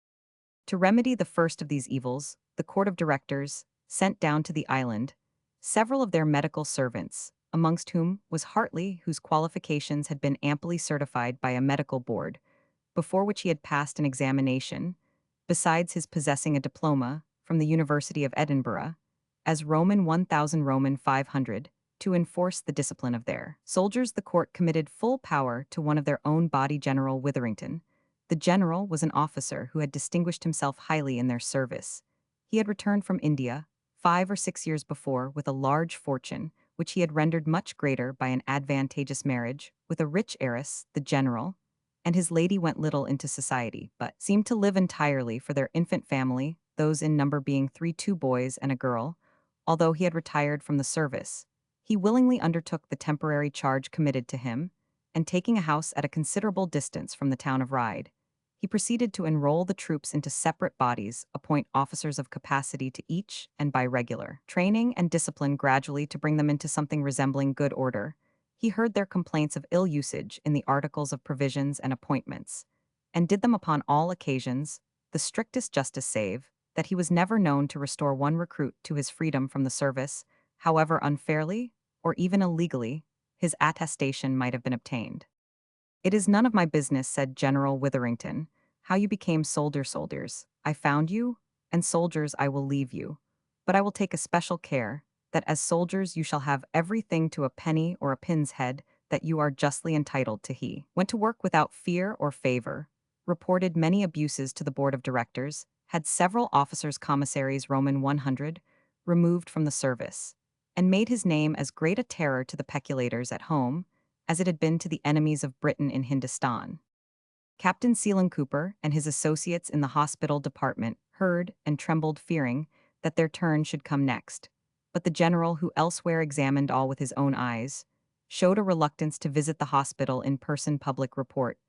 To remedy the first of these evils, the court of directors sent down to the island several of their medical servants, amongst whom was Hartley, whose qualifications had been amply certified by a medical board, before which he had passed an examination, besides his possessing a diploma from the University of Edinburgh, as Roman 1000 Roman 500, to enforce the discipline of their soldiers. The court committed full power to one of their own body, General Witherington. The general was an officer who had distinguished himself highly in their service. He had returned from India 5 or 6 years before with a large fortune, which he had rendered much greater by an advantageous marriage with a rich heiress. The general and his lady went little into society, but seemed to live entirely for their infant family, those in number being 2 boys and a girl. Although he had retired from the service, he willingly undertook the temporary charge committed to him, and taking a house at a considerable distance from the town of Ryde, he proceeded to enroll the troops into separate bodies, appoint officers of capacity to each, and by regular training and discipline gradually to bring them into something resembling good order. He heard their complaints of ill usage in the articles of provisions and appointments, and did them upon all occasions the strictest justice, save that he was never known to restore one recruit to his freedom from the service, however unfairly, or even illegally, his attestation might have been obtained. "It is none of my business," said General Witherington, "how you became soldiers. I found you, and soldiers I will leave you. But I will take especial care that as soldiers you shall have everything to a penny or a pin's head that you are justly entitled to." He went to work without fear or favor, reported many abuses to the board of directors, had several officers' commissaries Roman 100 removed from the service, and made his name as great a terror to the peculators at home as it had been to the enemies of Britain in Hindustan. Captain Seelan Cooper and his associates in the hospital department heard and trembled, fearing that their turn should come next. But the general, who elsewhere examined all with his own eyes, showed a reluctance to visit the hospital in person. Public report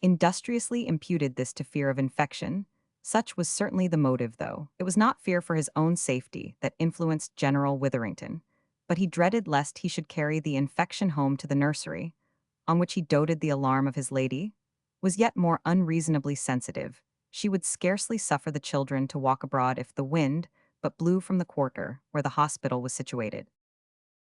industriously imputed this to fear of infection. Such was certainly the motive, though. It was not fear for his own safety that influenced General Witherington, but he dreaded lest he should carry the infection home to the nursery, on which he doted. The alarm of his lady was yet more unreasonably sensitive. She would scarcely suffer the children to walk abroad if the wind but blew from the quarter where the hospital was situated.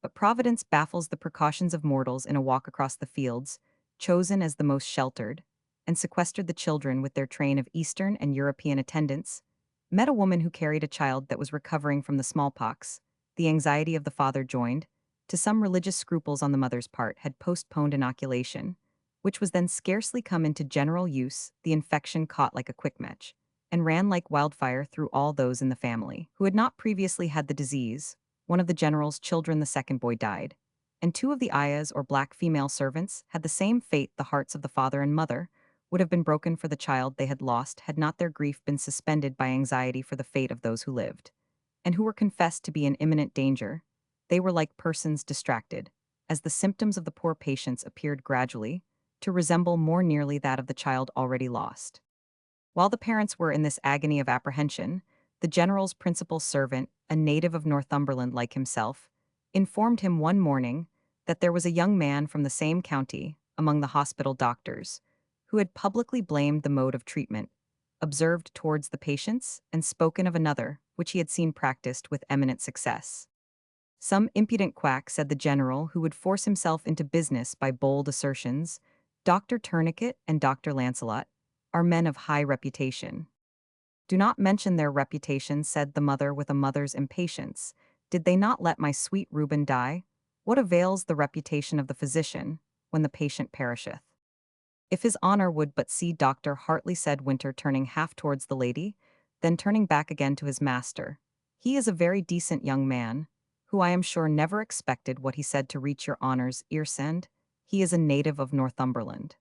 But Providence baffles the precautions of mortals in a walk across the fields, chosen as the most sheltered, and sequestered the children with their train of Eastern and European attendants, met a woman who carried a child that was recovering from the smallpox. The anxiety of the father, joined to some religious scruples on the mother's part, had postponed inoculation, which was then scarcely come into general use. The infection caught like a quick match, and ran like wildfire through all those in the family who had not previously had the disease. One of the general's children, the second boy, died, and two of the ayahs or black female servants had the same fate. The hearts of the father and mother would have been broken for the child they had lost had not their grief been suspended by anxiety for the fate of those who lived, and who were confessed to be in imminent danger. They were like persons distracted, as the symptoms of the poor patients appeared gradually to resemble more nearly that of the child already lost. While the parents were in this agony of apprehension, the general's principal servant, a native of Northumberland like himself, informed him one morning that there was a young man from the same county, among the hospital doctors, who had publicly blamed the mode of treatment observed towards the patients and spoken of another, which he had seen practiced with eminent success. Some impudent quack, said the general, who would force himself into business by bold assertions. Dr. Tourniquet and Dr. Lancelot are men of high reputation. Do not mention their reputation, said the mother with a mother's impatience. Did they not let my sweet Reuben die? What avails the reputation of the physician when the patient perisheth? If his honor would but see Dr. Hartley, said Winter, turning half towards the lady, then turning back again to his master. He is a very decent young man, who I am sure never expected what he said to reach your honor's ear. Send. He is a native of Northumberland.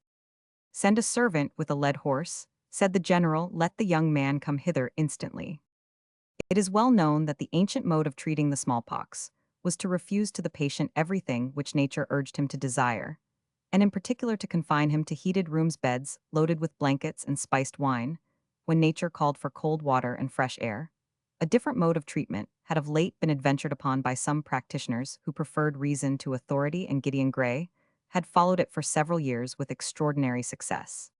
Send a servant with a led horse, said the general. Let the young man come hither instantly. It is well known that the ancient mode of treating the smallpox was to refuse to the patient everything which nature urged him to desire, and in particular to confine him to heated rooms, beds loaded with blankets and spiced wine, when nature called for cold water and fresh air. A different mode of treatment had of late been adventured upon by some practitioners who preferred reason to authority, and Gideon Gray had followed it for several years with extraordinary success.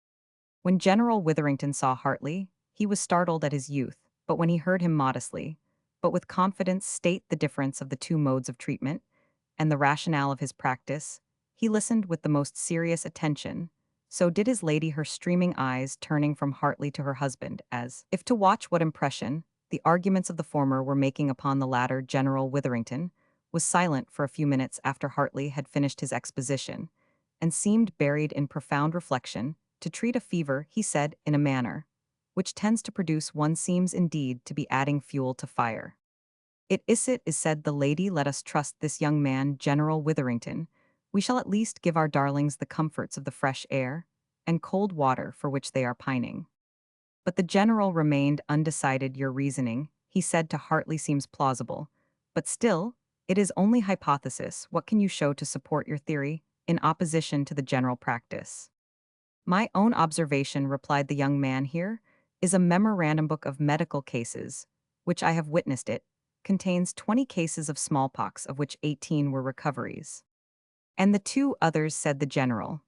When General Witherington saw Hartley, he was startled at his youth, but when he heard him modestly, but with confidence, state the difference of the two modes of treatment and the rationale of his practice, he listened with the most serious attention. So did his lady, her streaming eyes turning from Hartley to her husband, as if to watch what impression the arguments of the former were making upon the latter. General Witherington was silent for a few minutes after Hartley had finished his exposition, and seemed buried in profound reflection. To treat a fever, he said, in a manner which tends to produce, one seems indeed to be adding fuel to fire. It is, said the lady, let us trust this young man, General Witherington. We shall at least give our darlings the comforts of the fresh air and cold water for which they are pining. But the general remained undecided. Your reasoning, he said to Hartley, seems plausible, but still, it is only hypothesis. What can you show to support your theory in opposition to the general practice? My own observation, replied the young man, here is a memorandum book of medical cases, which I have witnessed. It contains 20 cases of smallpox, of which 18 were recoveries. And the two others, said the general,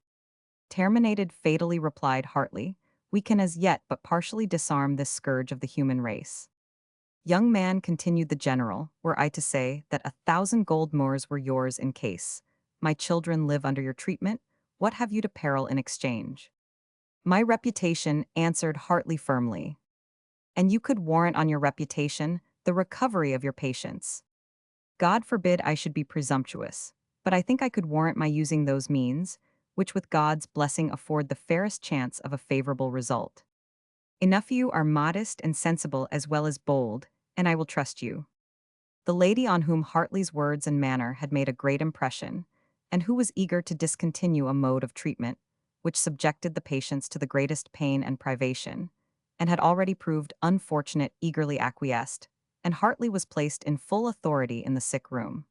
terminated fatally, replied Hartley. We can as yet but partially disarm this scourge of the human race. Young man, continued the general, were I to say that 1,000 gold moors were yours in case my children live under your treatment, What have you to peril in exchange? My reputation, answered Hartley firmly. And you could warrant on your reputation the recovery of your patients. God forbid I should be presumptuous, but I think I could warrant my using those means, which with God's blessing afford the fairest chance of a favorable result. Enough you are modest and sensible as well as bold, and I will trust you. The lady on whom Hartley's words and manner had made a great impression, and who was eager to discontinue a mode of treatment which subjected the patients to the greatest pain and privation, and had already proved unfortunate, eagerly acquiesced, and Hartley was placed in full authority in the sick room.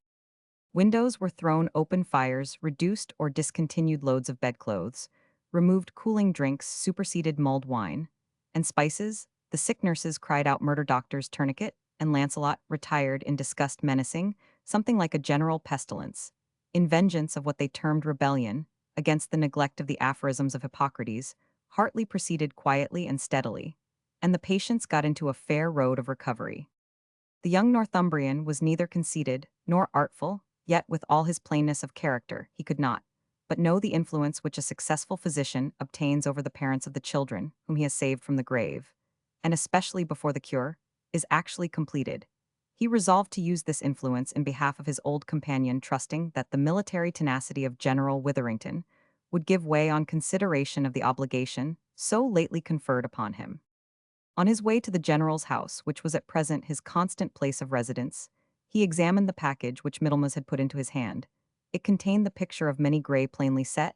Windows were thrown open, fires reduced or discontinued loads of bedclothes, removed cooling drinks, superseded mulled wine, and spices. The sick nurses cried out murder doctor's tourniquet, and Lancelot retired in disgust, menacing something like a general pestilence, in vengeance of what they termed rebellion against the neglect of the aphorisms of Hippocrates. Hartley proceeded quietly and steadily, and the patients got into a fair road of recovery. The young Northumbrian was neither conceited nor artful, yet with all his plainness of character he could not but know the influence which a successful physician obtains over the parents of the children whom he has saved from the grave, and especially before the cure is actually completed. He resolved to use this influence in behalf of his old companion, trusting that the military tenacity of General Witherington would give way on consideration of the obligation so lately conferred upon him. On his way to the general's house, which was at present his constant place of residence, he examined the package which Middlemas had put into his hand. It contained the picture of many Gray plainly set,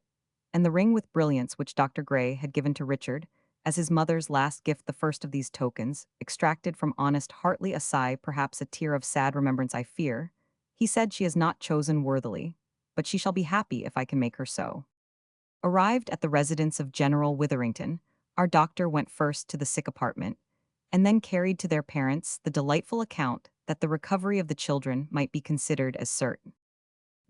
and the ring with brilliants which Dr. Gray had given to Richard, as his mother's last gift. The first of these tokens extracted from honest Hartley a sigh, perhaps a tear of sad remembrance. I fear, he said, she has not chosen worthily, but she shall be happy if I can make her so. Arrived at the residence of General Witherington, our doctor went first to the sick apartment, and then carried to their parents the delightful account that the recovery of the children might be considered as certain.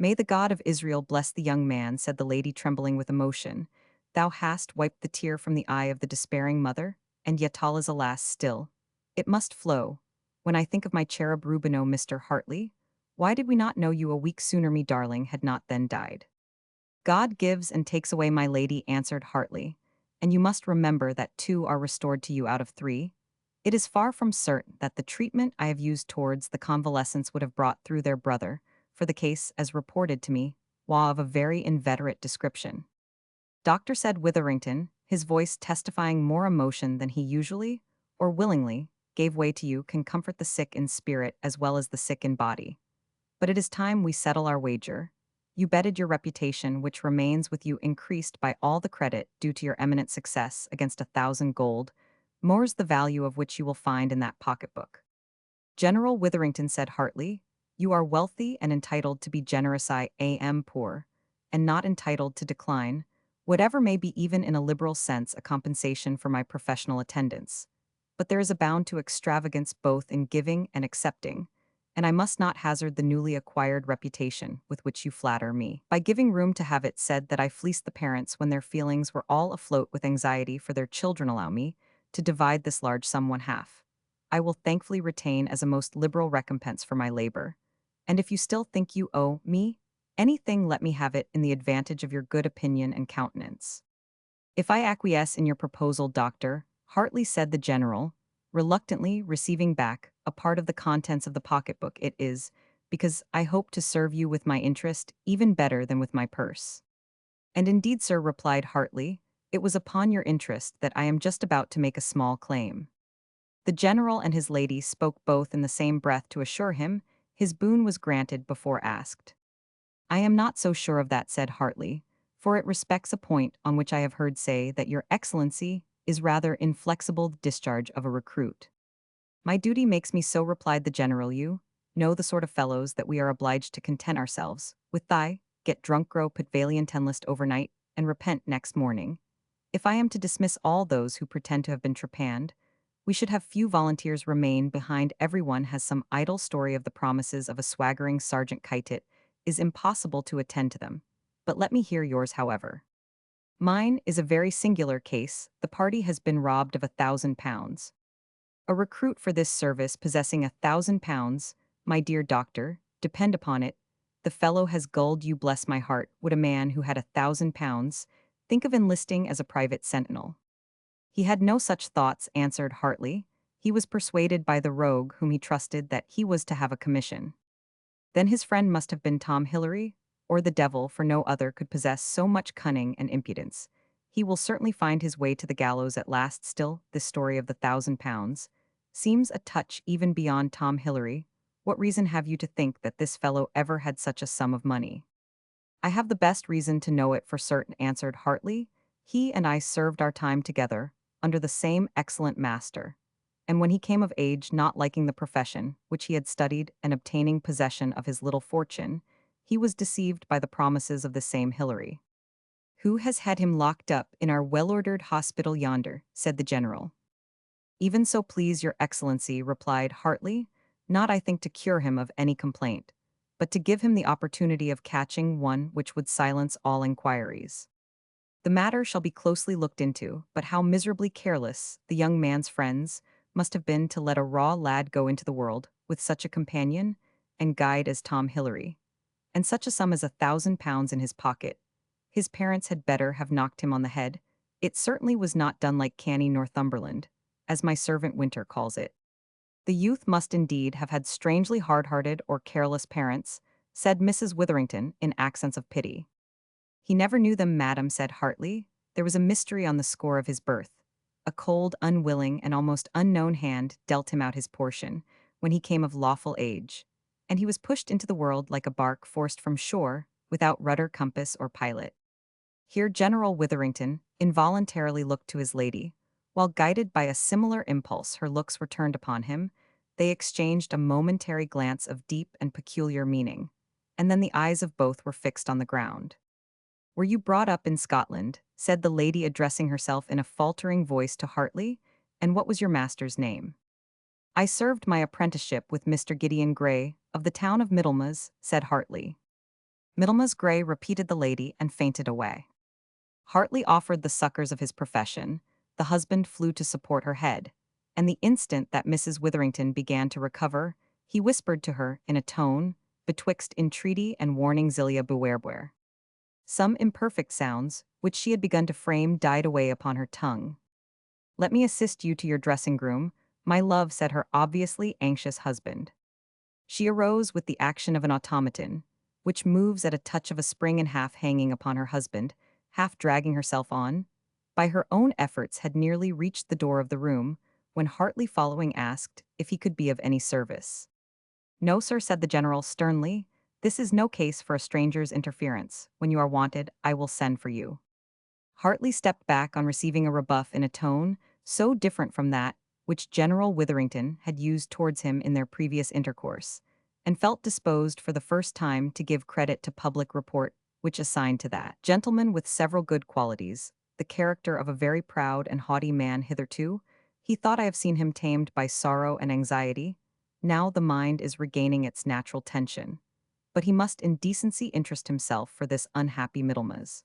May the God of Israel bless the young man, said the lady, trembling with emotion. Thou hast wiped the tear from the eye of the despairing mother, and yet all is, alas, still. It must flow. When I think of my cherub Rubino, Mr. Hartley, why did we not know you a week sooner? Me darling had not then died. God gives and takes away, my lady, answered Hartley, and you must remember that 2 are restored to you out of 3. It is far from certain that the treatment I have used towards the convalescents would have brought through their brother, for the case, as reported to me, was of a very inveterate description. Doctor, said Witherington, his voice testifying more emotion than he usually, or willingly, gave way to, you can comfort the sick in spirit as well as the sick in body. But it is time we settle our wager. You betted your reputation, which remains with you increased by all the credit due to your eminent success, against 1,000 gold, more's the value of which you will find in that pocketbook. General Witherington, said Hartley, you are wealthy and entitled to be generous. I am poor, and not entitled to decline, whatever may be, even in a liberal sense, a compensation for my professional attendance. But there is a bound to extravagance both in giving and accepting, and I must not hazard the newly acquired reputation with which you flatter me by giving room to have it said that I fleeced the parents when their feelings were all afloat with anxiety for their children. Allow me to divide this large sum 1/2. I will thankfully retain as a most liberal recompense for my labor, and if you still think you owe me anything, let me have it in the advantage of your good opinion and countenance. If I acquiesce in your proposal, Doctor, Hartley, said the general, reluctantly receiving back a part of the contents of the pocketbook, it is because I hope to serve you with my interest even better than with my purse. And indeed, sir, replied Hartley, it was upon your interest that I am just about to make a small claim. The general and his lady spoke both in the same breath to assure him his boon was granted before asked. I am not so sure of that, said Hartley, for it respects a point on which I have heard say that your excellency is rather inflexible discharge of a recruit. My duty makes me so, replied the general. You know the sort of fellows that we are obliged to content ourselves with. Get drunk, grow Pitvalian tenlist overnight, and repent next morning. If I am to dismiss all those who pretend to have been trepanned, we should have few volunteers remain behind. Everyone has some idle story of the promises of a swaggering Sergeant Kite. It is impossible to attend to them. But let me hear yours, however. Mine is a very singular case. The party has been robbed of £1,000. A recruit for this service possessing £1,000, my dear doctor, depend upon it, The fellow has gulled you, bless my heart. Would a man who had £1,000 think of enlisting as a private sentinel? He had no such thoughts, answered Hartley. He was persuaded by the rogue whom he trusted that he was to have a commission. Then his friend must have been Tom Hillary, or the devil, for no other could possess so much cunning and impudence. He will certainly find his way to the gallows at last. Still, this story of the £1,000 seems a touch even beyond Tom Hillary. What reason have you to think that this fellow ever had such a sum of money? I have the best reason to know it for certain, answered Hartley. He and I served our time together, under the same excellent master. And when he came of age, not liking the profession which he had studied and obtaining possession of his little fortune, he was deceived by the promises of the same Hillary. Who has had him locked up in our well-ordered hospital yonder, said the general. Even so please your excellency, replied Hartley, not I think to cure him of any complaint, but to give him the opportunity of catching one which would silence all inquiries. The matter shall be closely looked into, but how miserably careless the young man's friends must have been to let a raw lad go into the world with such a companion and guide as Tom Hillary, and such a sum as £1,000 in his pocket. His parents had better have knocked him on the head. It certainly was not done like canny Northumberland, as my servant Winter calls it. The youth must indeed have had strangely hard-hearted or careless parents, said Mrs. Witherington in accents of pity. He never knew them, madam, said Hartley. There was a mystery on the score of his birth. A cold, unwilling, and almost unknown hand dealt him out his portion, when he came of lawful age, and he was pushed into the world like a bark forced from shore, without rudder, compass, or pilot. Here General Witherington involuntarily looked to his lady. While guided by a similar impulse, her looks were turned upon him. They exchanged a momentary glance of deep and peculiar meaning, and then the eyes of both were fixed on the ground. Were you brought up in Scotland? Said the lady, addressing herself in a faltering voice to Hartley. And what was your master's name? I served my apprenticeship with Mr. Gideon Gray, of the town of Middlemas, said Hartley. Middlemas Gray, repeated the lady, and fainted away. Hartley offered the succors of his profession. The husband flew to support her head, and the instant that Mrs. Witherington began to recover, he whispered to her in a tone betwixt entreaty and warning, Zelia, beware. Some imperfect sounds, which she had begun to frame, died away upon her tongue. Let me assist you to your dressing-room, my love, said her obviously anxious husband. She arose with the action of an automaton, which moves at a touch of a spring, and half hanging upon her husband, half dragging herself on, by her own efforts had nearly reached the door of the room, when Hartley, following, asked if he could be of any service. No, sir, said the general sternly. This is no case for a stranger's interference. When you are wanted, I will send for you. Hartley stepped back on receiving a rebuff in a tone so different from that which General Witherington had used towards him in their previous intercourse, and felt disposed for the first time to give credit to public report which assigned to that gentleman with several good qualities, the character of a very proud and haughty man. Hitherto, he thought, I have seen him tamed by sorrow and anxiety. Now the mind is regaining its natural tension. But he must in decency interest himself for this unhappy Middlemas.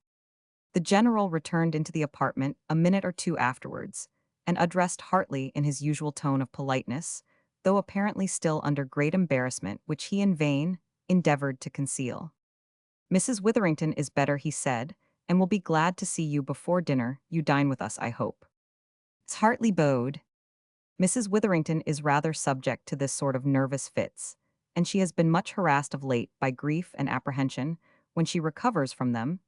The general returned into the apartment a minute or two afterwards, and addressed Hartley in his usual tone of politeness, though apparently still under great embarrassment, which he in vain endeavored to conceal. Mrs. Witherington is better, he said, and will be glad to see you before dinner. You dine with us, I hope. Hartley bowed. Mrs. Witherington is rather subject to this sort of nervous fits, and she has been much harassed of late by grief and apprehension. When she recovers from them,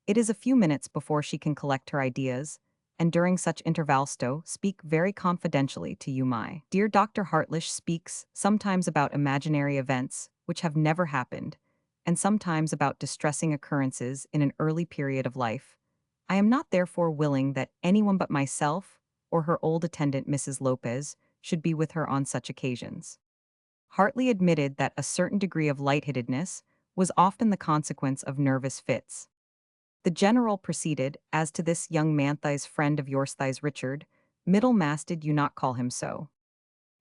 it is a few minutes before she can collect her ideas, and during such intervals speak very confidentially to you. My dear Dr. Hartlish speaks sometimes about imaginary events which have never happened, and sometimes about distressing occurrences in an early period of life. I am not therefore willing that anyone but myself or her old attendant Mrs. Lopez should be with her on such occasions. Hartley admitted that a certain degree of lightheadedness was often the consequence of nervous fits. The general proceeded, as to this young man, thy's friend of yours, thy's Richard, middle-masted, you not call him so?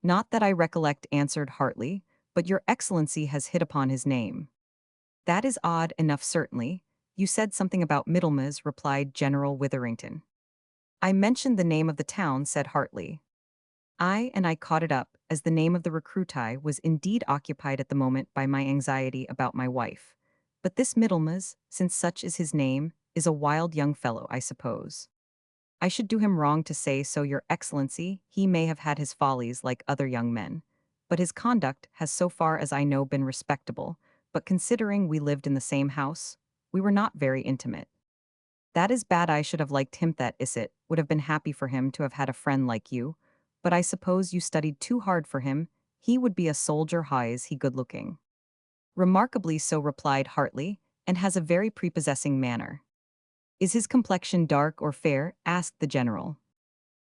Not that I recollect, answered Hartley, but your excellency has hit upon his name. That is odd enough, certainly. You said something about Middlemas, replied General Witherington. I mentioned the name of the town, said Hartley. I caught it up, as the name of the recruitie was indeed occupied at the moment by my anxiety about my wife. But this Middlemas, since such is his name, is a wild young fellow, I suppose. I should do him wrong to say so, your excellency. He may have had his follies like other young men, but his conduct has so far as I know been respectable, but considering we lived in the same house, we were not very intimate. That is bad. I should have liked him. That is it. Would have been happy for him to have had a friend like you, but I suppose you studied too hard for him. He would be a soldier. High is he good looking? Remarkably so, replied Hartley, and has a very prepossessing manner. Is his complexion dark or fair? Asked the general.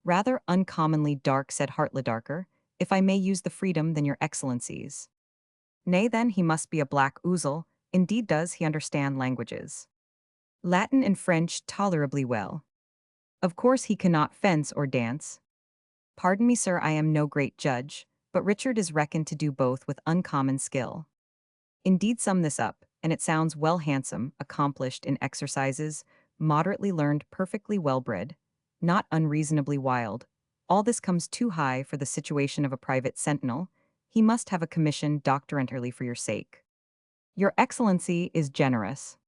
Rather uncommonly dark, said Hartley. Darker, if I may use the freedom, than your excellencies. Nay, then he must be a black ouzel. Indeed, does he understand languages? Latin and French tolerably well. Of course he cannot fence or dance. Pardon me, sir, I am no great judge, but Richard is reckoned to do both with uncommon skill. Indeed, sum this up, and it sounds well. Handsome, accomplished in exercises, moderately learned, perfectly well-bred, not unreasonably wild. All this comes too high for the situation of a private sentinel. He must have a commission doctorantly for your sake. Your excellency is generous.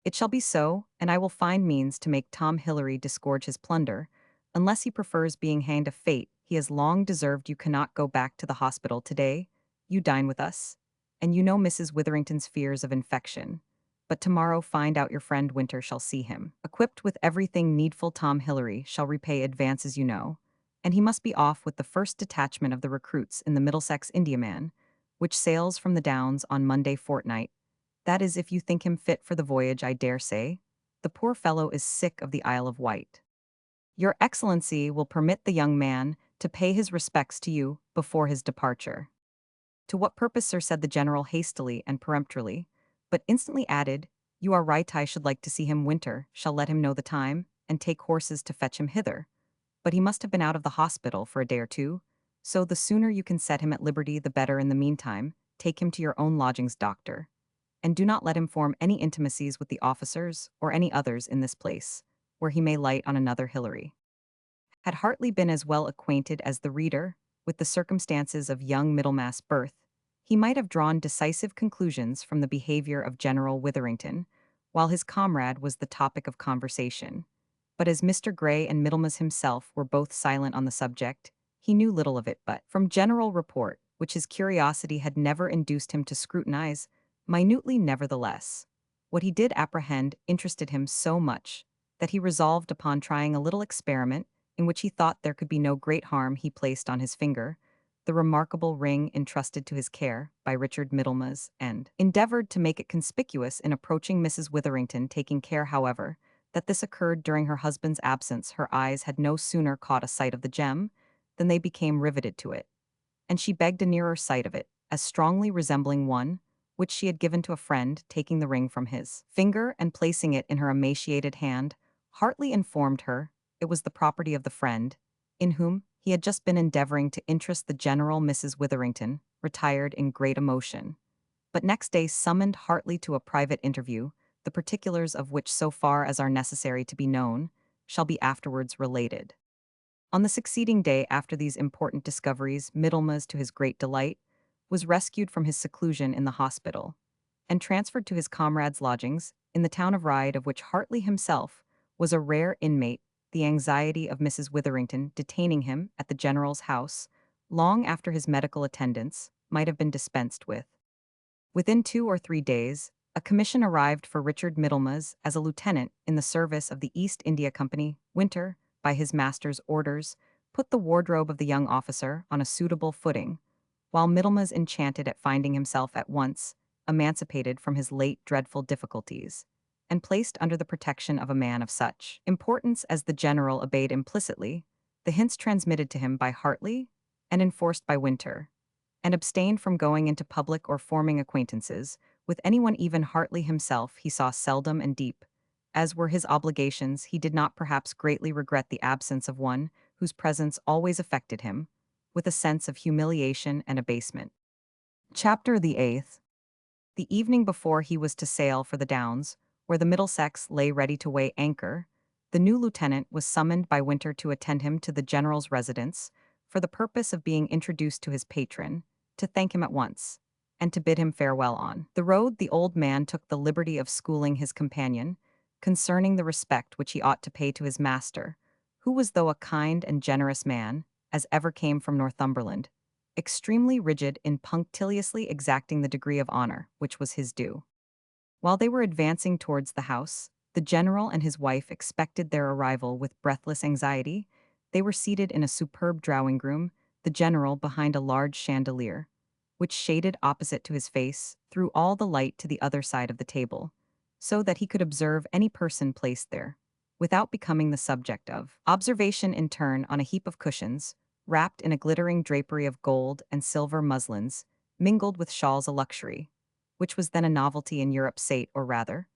It shall be so, and I will find means to make Tom Hillary disgorge his plunder, unless he prefers being hanged. A fate he has long deserved. You cannot go back to the hospital today. You dine with us, and you know Mrs. Witherington's fears of infection. But tomorrow find out your friend Winter shall see him. Equipped with everything needful, Tom Hillary shall repay advances, you know, and he must be off with the first detachment of the recruits in the Middlesex Indiaman, which sails from the Downs on Monday fortnight. That is, if you think him fit for the voyage, I dare say. The poor fellow is sick of the Isle of Wight. Your excellency will permit the young man to pay his respects to you before his departure. To what purpose, sir, said the general hastily and peremptorily, but instantly added, you are right, I should like to see him. Winter shall let him know the time, and take horses to fetch him hither. But he must have been out of the hospital for a day or two, so the sooner you can set him at liberty the better. In the meantime, take him to your own lodgings, doctor, and do not let him form any intimacies with the officers or any others in this place, where he may light on another Hillary. Had Hartley been as well acquainted as the reader with the circumstances of young Middlemas' birth, he might have drawn decisive conclusions from the behavior of General Witherington, while his comrade was the topic of conversation. But as Mr. Grey and Middlemas himself were both silent on the subject, he knew little of it but from general report, which his curiosity had never induced him to scrutinize minutely. Nevertheless, what he did apprehend interested him so much that he resolved upon trying a little experiment in which he thought there could be no great harm. He placed on his finger the remarkable ring entrusted to his care by Richard Middlemas, and endeavored to make it conspicuous in approaching Mrs. Witherington, taking care, however, that this occurred during her husband's absence. Her eyes had no sooner caught a sight of the gem than they became riveted to it, and she begged a nearer sight of it, as strongly resembling one which she had given to a friend. Taking the ring from his finger and placing it in her emaciated hand, Hartley informed her it was the property of the friend, in whom he had just been endeavoring to interest the general. Mrs. Witherington retired in great emotion, but next day summoned Hartley to a private interview, the particulars of which, so far as are necessary to be known, shall be afterwards related. On the succeeding day after these important discoveries, Middlemas, to his great delight, was rescued from his seclusion in the hospital, and transferred to his comrade's lodgings in the town of Ryde, of which Hartley himself was a rare inmate. The anxiety of Mrs. Witherington detaining him at the general's house long after his medical attendance might have been dispensed with. Within 2 or 3 days, a commission arrived for Richard Middlemas as a lieutenant in the service of the East India Company. Winter, by his master's orders, put the wardrobe of the young officer on a suitable footing, while Middlemas, enchanted at finding himself at once emancipated from his late dreadful difficulties, and placed under the protection of a man of such importance as the general, obeyed implicitly the hints transmitted to him by Hartley and enforced by Winter, and abstained from going into public or forming acquaintances with anyone. Even Hartley himself he saw seldom, and deep as were his obligations, he did not perhaps greatly regret the absence of one whose presence always affected him with a sense of humiliation and abasement. Chapter the 8th. The evening before he was to sail for the Downs, where the Middlesex lay ready to weigh anchor, the new lieutenant was summoned by Winter to attend him to the general's residence, for the purpose of being introduced to his patron, to thank him at once, and to bid him farewell on the road. The old man took the liberty of schooling his companion concerning the respect which he ought to pay to his master, who was, though a kind and generous man, as ever came from Northumberland, extremely rigid in punctiliously exacting the degree of honor which was his due. While they were advancing towards the house, the general and his wife expected their arrival with breathless anxiety. They were seated in a superb drawing-room, the general behind a large chandelier, which shaded opposite to his face, threw all the light to the other side of the table, so that he could observe any person placed there, without becoming the subject of observation in turn. On a heap of cushions, wrapped in a glittering drapery of gold and silver muslins, mingled with shawls a luxury, which was then a novelty in Europe, sate, or rather,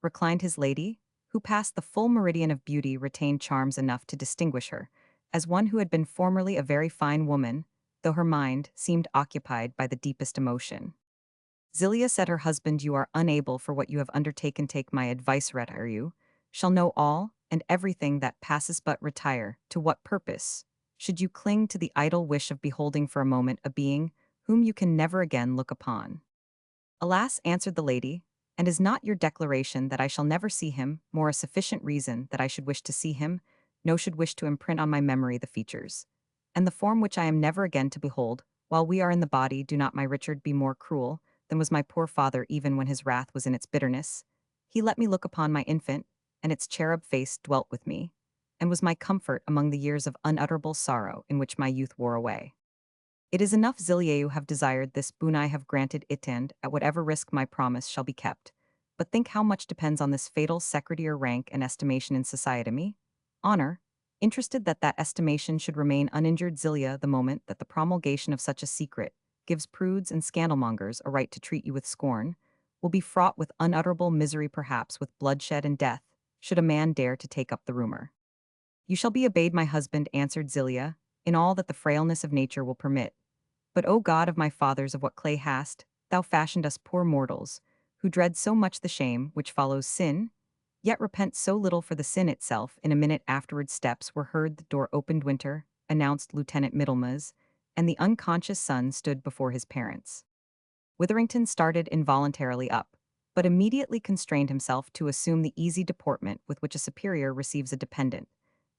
reclined his lady, who past the full meridian of beauty retained charms enough to distinguish her as one who had been formerly a very fine woman, though her mind seemed occupied by the deepest emotion. Zelia said her husband, "You are unable for what you have undertaken. Take my advice, retire you, shall know all and everything that passes, but retire. To what purpose should you cling to the idle wish of beholding for a moment a being whom you can never again look upon?" "Alas," answered the lady, "and is not your declaration that I shall never see him more a sufficient reason that I should wish to see him, no should wish to imprint on my memory the features and the form which I am never again to behold, while we are in the body? Do not my Richard be more cruel than was my poor father even when his wrath was in its bitterness? He let me look upon my infant, and its cherub face dwelt with me, and was my comfort among the years of unutterable sorrow in which my youth wore away. It is enough, Zilia, you have desired this boon, I have granted it, and, at whatever risk, my promise shall be kept. But think how much depends on this fatal secretary rank and estimation in society. Me, honor, interested that that estimation should remain uninjured. Zilia, the moment that the promulgation of such a secret gives prudes and scandalmongers a right to treat you with scorn, will be fraught with unutterable misery, perhaps with bloodshed and death, should a man dare to take up the rumor. You shall be obeyed, my husband, answered Zilia, in all that the frailness of nature will permit. But, O God of my fathers, of what clay hast thou fashioned us poor mortals, who dread so much the shame which follows sin, yet repent so little for the sin itself. In a minute afterward steps were heard, the door opened. Winter announced Lieutenant Middlemas, and the unconscious son stood before his parents. Witherington started involuntarily up, but immediately constrained himself to assume the easy deportment with which a superior receives a dependent,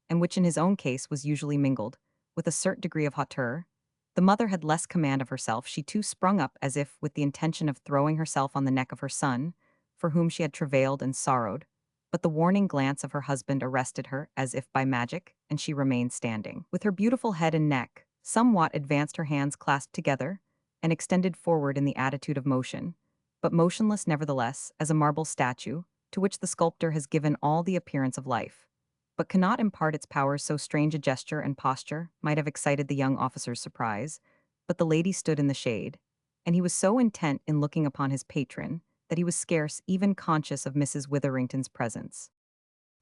and which in his own case was usually mingled with a certain degree of hauteur. The mother had less command of herself. She too sprung up as if with the intention of throwing herself on the neck of her son, for whom she had travailed and sorrowed, but the warning glance of her husband arrested her as if by magic, and she remained standing, with her beautiful head and neck somewhat advanced, her hands clasped together, and extended forward in the attitude of motion, but motionless nevertheless, as a marble statue, to which the sculptor has given all the appearance of life, but cannot impart its powers. So strange a gesture and posture might have excited the young officer's surprise, but the lady stood in the shade, and he was so intent in looking upon his patron that he was scarce even conscious of Mrs. Witherington's presence.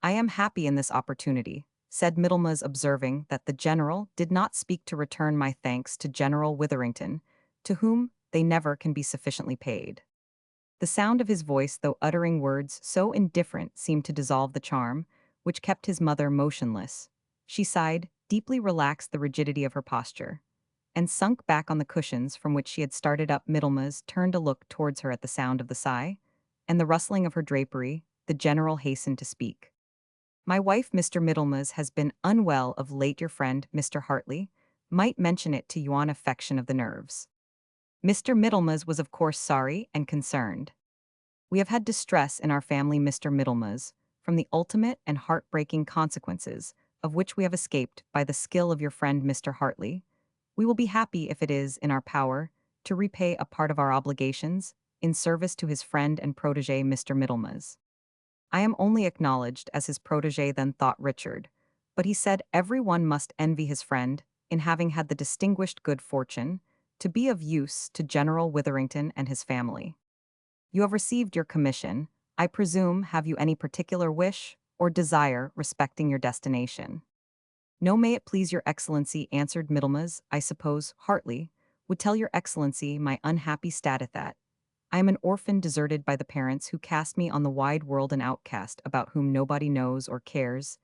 "I am happy in this opportunity," said Middlemas, observing that the general did not speak, "to return my thanks to General Witherington, to whom they never can be sufficiently paid." The sound of his voice, though uttering words so indifferent, seemed to dissolve the charm which kept his mother motionless. She sighed, deeply relaxed the rigidity of her posture, and sunk back on the cushions from which she had started up. Middlemas turned to look towards her at the sound of the sigh, and the rustling of her drapery. The general hastened to speak. "My wife, Mr. Middlemas, has been unwell of late. Your friend, Mr. Hartley, might mention it to you on affection of the nerves." Mr. Middlemas was of course sorry and concerned. "We have had distress in our family, Mr. Middlemas, from the ultimate and heartbreaking consequences of which we have escaped by the skill of your friend Mr. Hartley. We will be happy, if it is in our power, to repay a part of our obligations in service to his friend and protege, Mr. Middlemas." "I am only acknowledged as his protege," then thought Richard, but he said every one must envy his friend in having had the distinguished good fortune to be of use to General Witherington and his family. "You have received your commission, I presume. Have you any particular wish or desire respecting your destination?" "No, may it please your Excellency," answered Middlemas. "I suppose Hartley would tell your Excellency my unhappy state, that I am an orphan deserted by the parents who cast me on the wide world, an outcast about whom nobody knows or cares,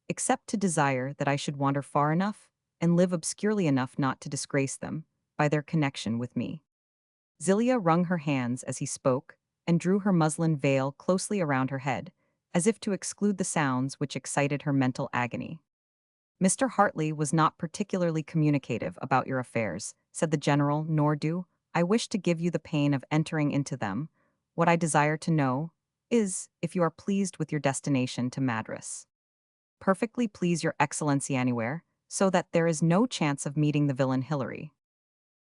except to desire that I should wander far enough and live obscurely enough not to disgrace them by their connection with me." Zelia wrung her hands as he spoke and drew her muslin veil closely around her head, as if to exclude the sounds which excited her mental agony. Mr. Hartley was not particularly communicative about your affairs, said the general, nor do I wish to give you the pain of entering into them. What I desire to know is if you are pleased with your destination to Madras. Perfectly please your excellency anywhere, so that there is no chance of meeting the villain Hilary.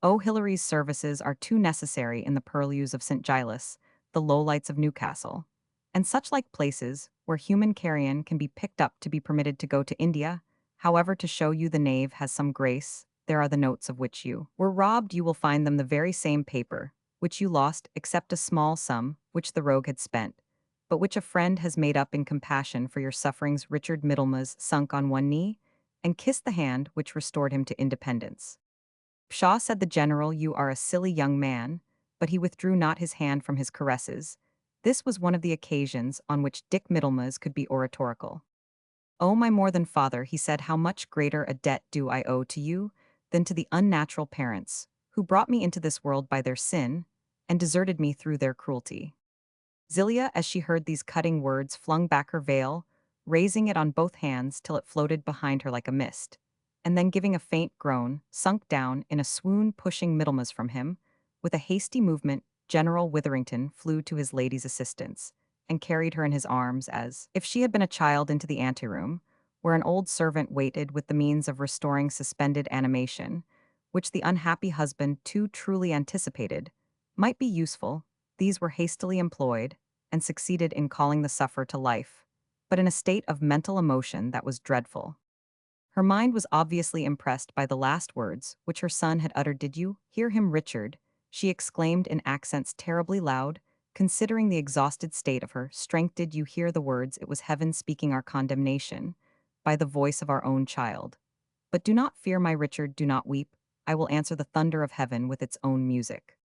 Oh, Hilary's services are too necessary in the purlieus of St. Giles, the lowlights of Newcastle, and such like places where human carrion can be picked up to be permitted to go to India. However, to show you the knave has some grace, there are the notes of which you were robbed. You will find them the very same paper, which you lost, except a small sum, which the rogue had spent, but which a friend has made up in compassion for your sufferings. Richard Middlemas sunk on one knee, and kissed the hand which restored him to independence. Pshaw, said the general, you are a silly young man, but he withdrew not his hand from his caresses. This was one of the occasions on which Dick Middlemas could be oratorical. Oh, my more than father, he said, how much greater a debt do I owe to you than to the unnatural parents, who brought me into this world by their sin, and deserted me through their cruelty. Zelia, as she heard these cutting words, flung back her veil, raising it on both hands till it floated behind her like a mist, and then giving a faint groan, sunk down in a swoon, pushing Middlemas from him. With a hasty movement, General Witherington flew to his lady's assistance, and carried her in his arms as if she had been a child into the anteroom, where an old servant waited with the means of restoring suspended animation, which the unhappy husband too truly anticipated might be useful. These were hastily employed, and succeeded in calling the sufferer to life, but in a state of mental emotion that was dreadful. Her mind was obviously impressed by the last words which her son had uttered. Did you hear him, Richard? She exclaimed in accents terribly loud, considering the exhausted state of her strength. Did you hear the words? It was heaven speaking our condemnation, by the voice of our own child. But do not fear, my Richard, do not weep. I will answer the thunder of heaven with its own music.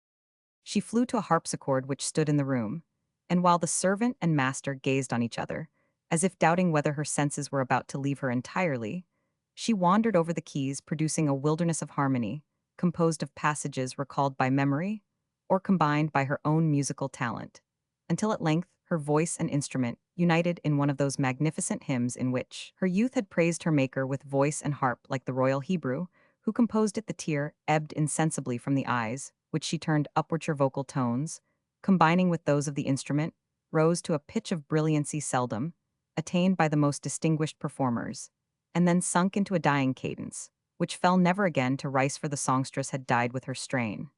She flew to a harpsichord which stood in the room, and while the servant and master gazed on each other, as if doubting whether her senses were about to leave her entirely, she wandered over the keys, producing a wilderness of harmony, composed of passages recalled by memory, or combined by her own musical talent, until at length her voice and instrument united in one of those magnificent hymns in which her youth had praised her Maker with voice and harp like the royal Hebrew, who composed it. The tear ebbed insensibly from the eyes, which she turned upwards. Her vocal tones, combining with those of the instrument, rose to a pitch of brilliancy seldom attained by the most distinguished performers, and then sunk into a dying cadence, which fell never again to rise, for the songstress had died with her strain.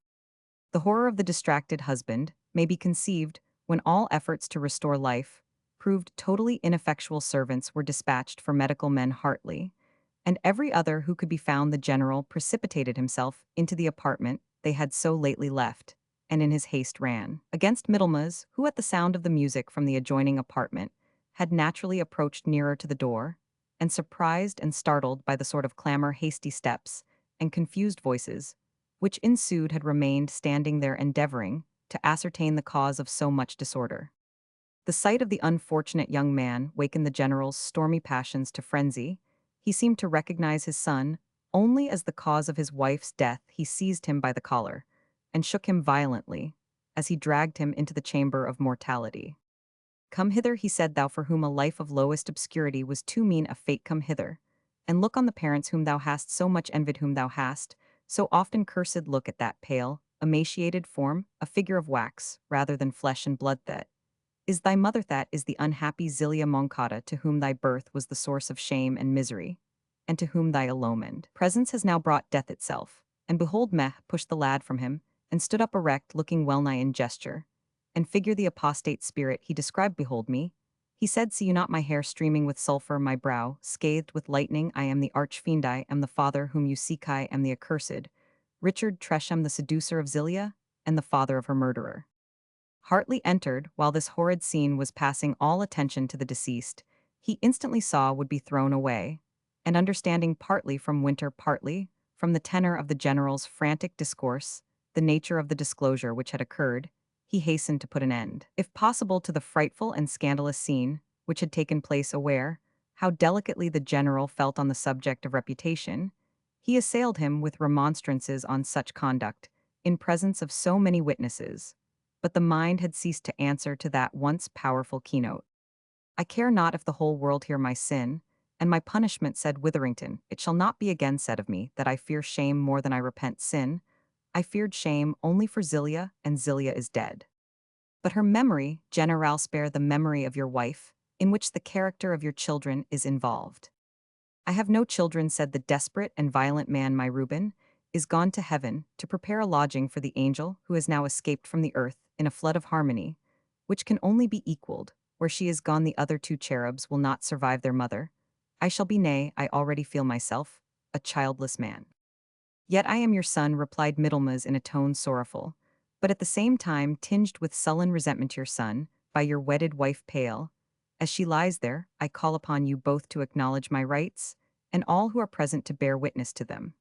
The horror of the distracted husband may be conceived when all efforts to restore life proved totally ineffectual. Servants were dispatched for medical men. Hartley and every other who could be found. The general precipitated himself into the apartment they had so lately left, and in his haste ran against Middlemas, who at the sound of the music from the adjoining apartment had naturally approached nearer to the door, and surprised and startled by the sort of clamor, hasty steps, and confused voices, which ensued, had remained standing there endeavoring to ascertain the cause of so much disorder. The sight of the unfortunate young man wakened the general's stormy passions to frenzy. He seemed to recognize his son only as the cause of his wife's death. He seized him by the collar and shook him violently as he dragged him into the chamber of mortality. Come hither, he said, thou for whom a life of lowest obscurity was too mean a fate. Come hither, and look on the parents whom thou hast so much envied, whom thou hast so often cursed. Look at that pale, emaciated form, a figure of wax rather than flesh and blood. That is thy mother, that is the unhappy Zelia Moncada, to whom thy birth was the source of shame and misery, and to whom thy illumined presence has now brought death itself. And behold, Meh pushed the lad from him, and stood up erect, looking well-nigh in gesture and figure the apostate spirit he described. Behold me, he said, see you not my hair streaming with sulphur, my brow scathed with lightning? I am the arch-fiend, I am the father whom you seek, I am the accursed Richard Tresham, the seducer of Zelia, and the father of her murderer. Hartley entered while this horrid scene was passing. All attention to the deceased he instantly saw would be thrown away, and understanding partly from Winter, partly from the tenor of the general's frantic discourse, the nature of the disclosure which had occurred, he hastened to put an end, if possible, to the frightful and scandalous scene which had taken place. Aware how delicately the general felt on the subject of reputation, he assailed him with remonstrances on such conduct, in presence of so many witnesses, but the mind had ceased to answer to that once powerful keynote. I care not if the whole world hear my sin, and my punishment, said Witherington. It shall not be again said of me that I fear shame more than I repent sin. I feared shame only for Zelia, and Zelia is dead. But her memory, general, spare the memory of your wife, in which the character of your children is involved. I have no children, said the desperate and violent man. My Reuben is gone to heaven to prepare a lodging for the angel who has now escaped from the earth in a flood of harmony, which can only be equaled. Where she is gone, the other two cherubs will not survive their mother. I shall be, nay, I already feel myself, a childless man. Yet I am your son, replied Middlemas in a tone sorrowful, but at the same time tinged with sullen resentment. Your son, by your wedded wife pale. As she lies there, I call upon you both to acknowledge my rights, and all who are present to bear witness to them.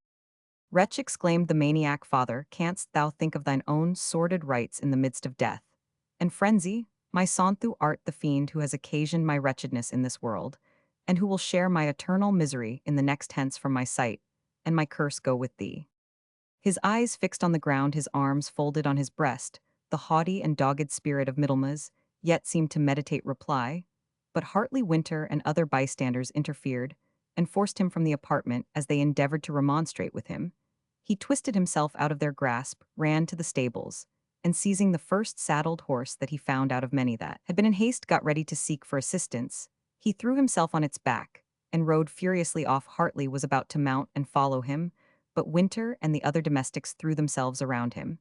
Wretch, exclaimed the maniac father, canst thou think of thine own sordid rights in the midst of death? And frenzy, my son, thou art the fiend who has occasioned my wretchedness in this world, and who will share my eternal misery in the next. Hence from my sight, and my curse go with thee. His eyes fixed on the ground, his arms folded on his breast, the haughty and dogged spirit of Middlemas yet seemed to meditate reply, but Hartley Winter and other bystanders interfered and forced him from the apartment. As they endeavored to remonstrate with him, he twisted himself out of their grasp, ran to the stables, and seizing the first saddled horse that he found out of many that had been in haste got ready to seek for assistance, he threw himself on its back and rode furiously off. Hartley was about to mount and follow him, but Winter and the other domestics threw themselves around him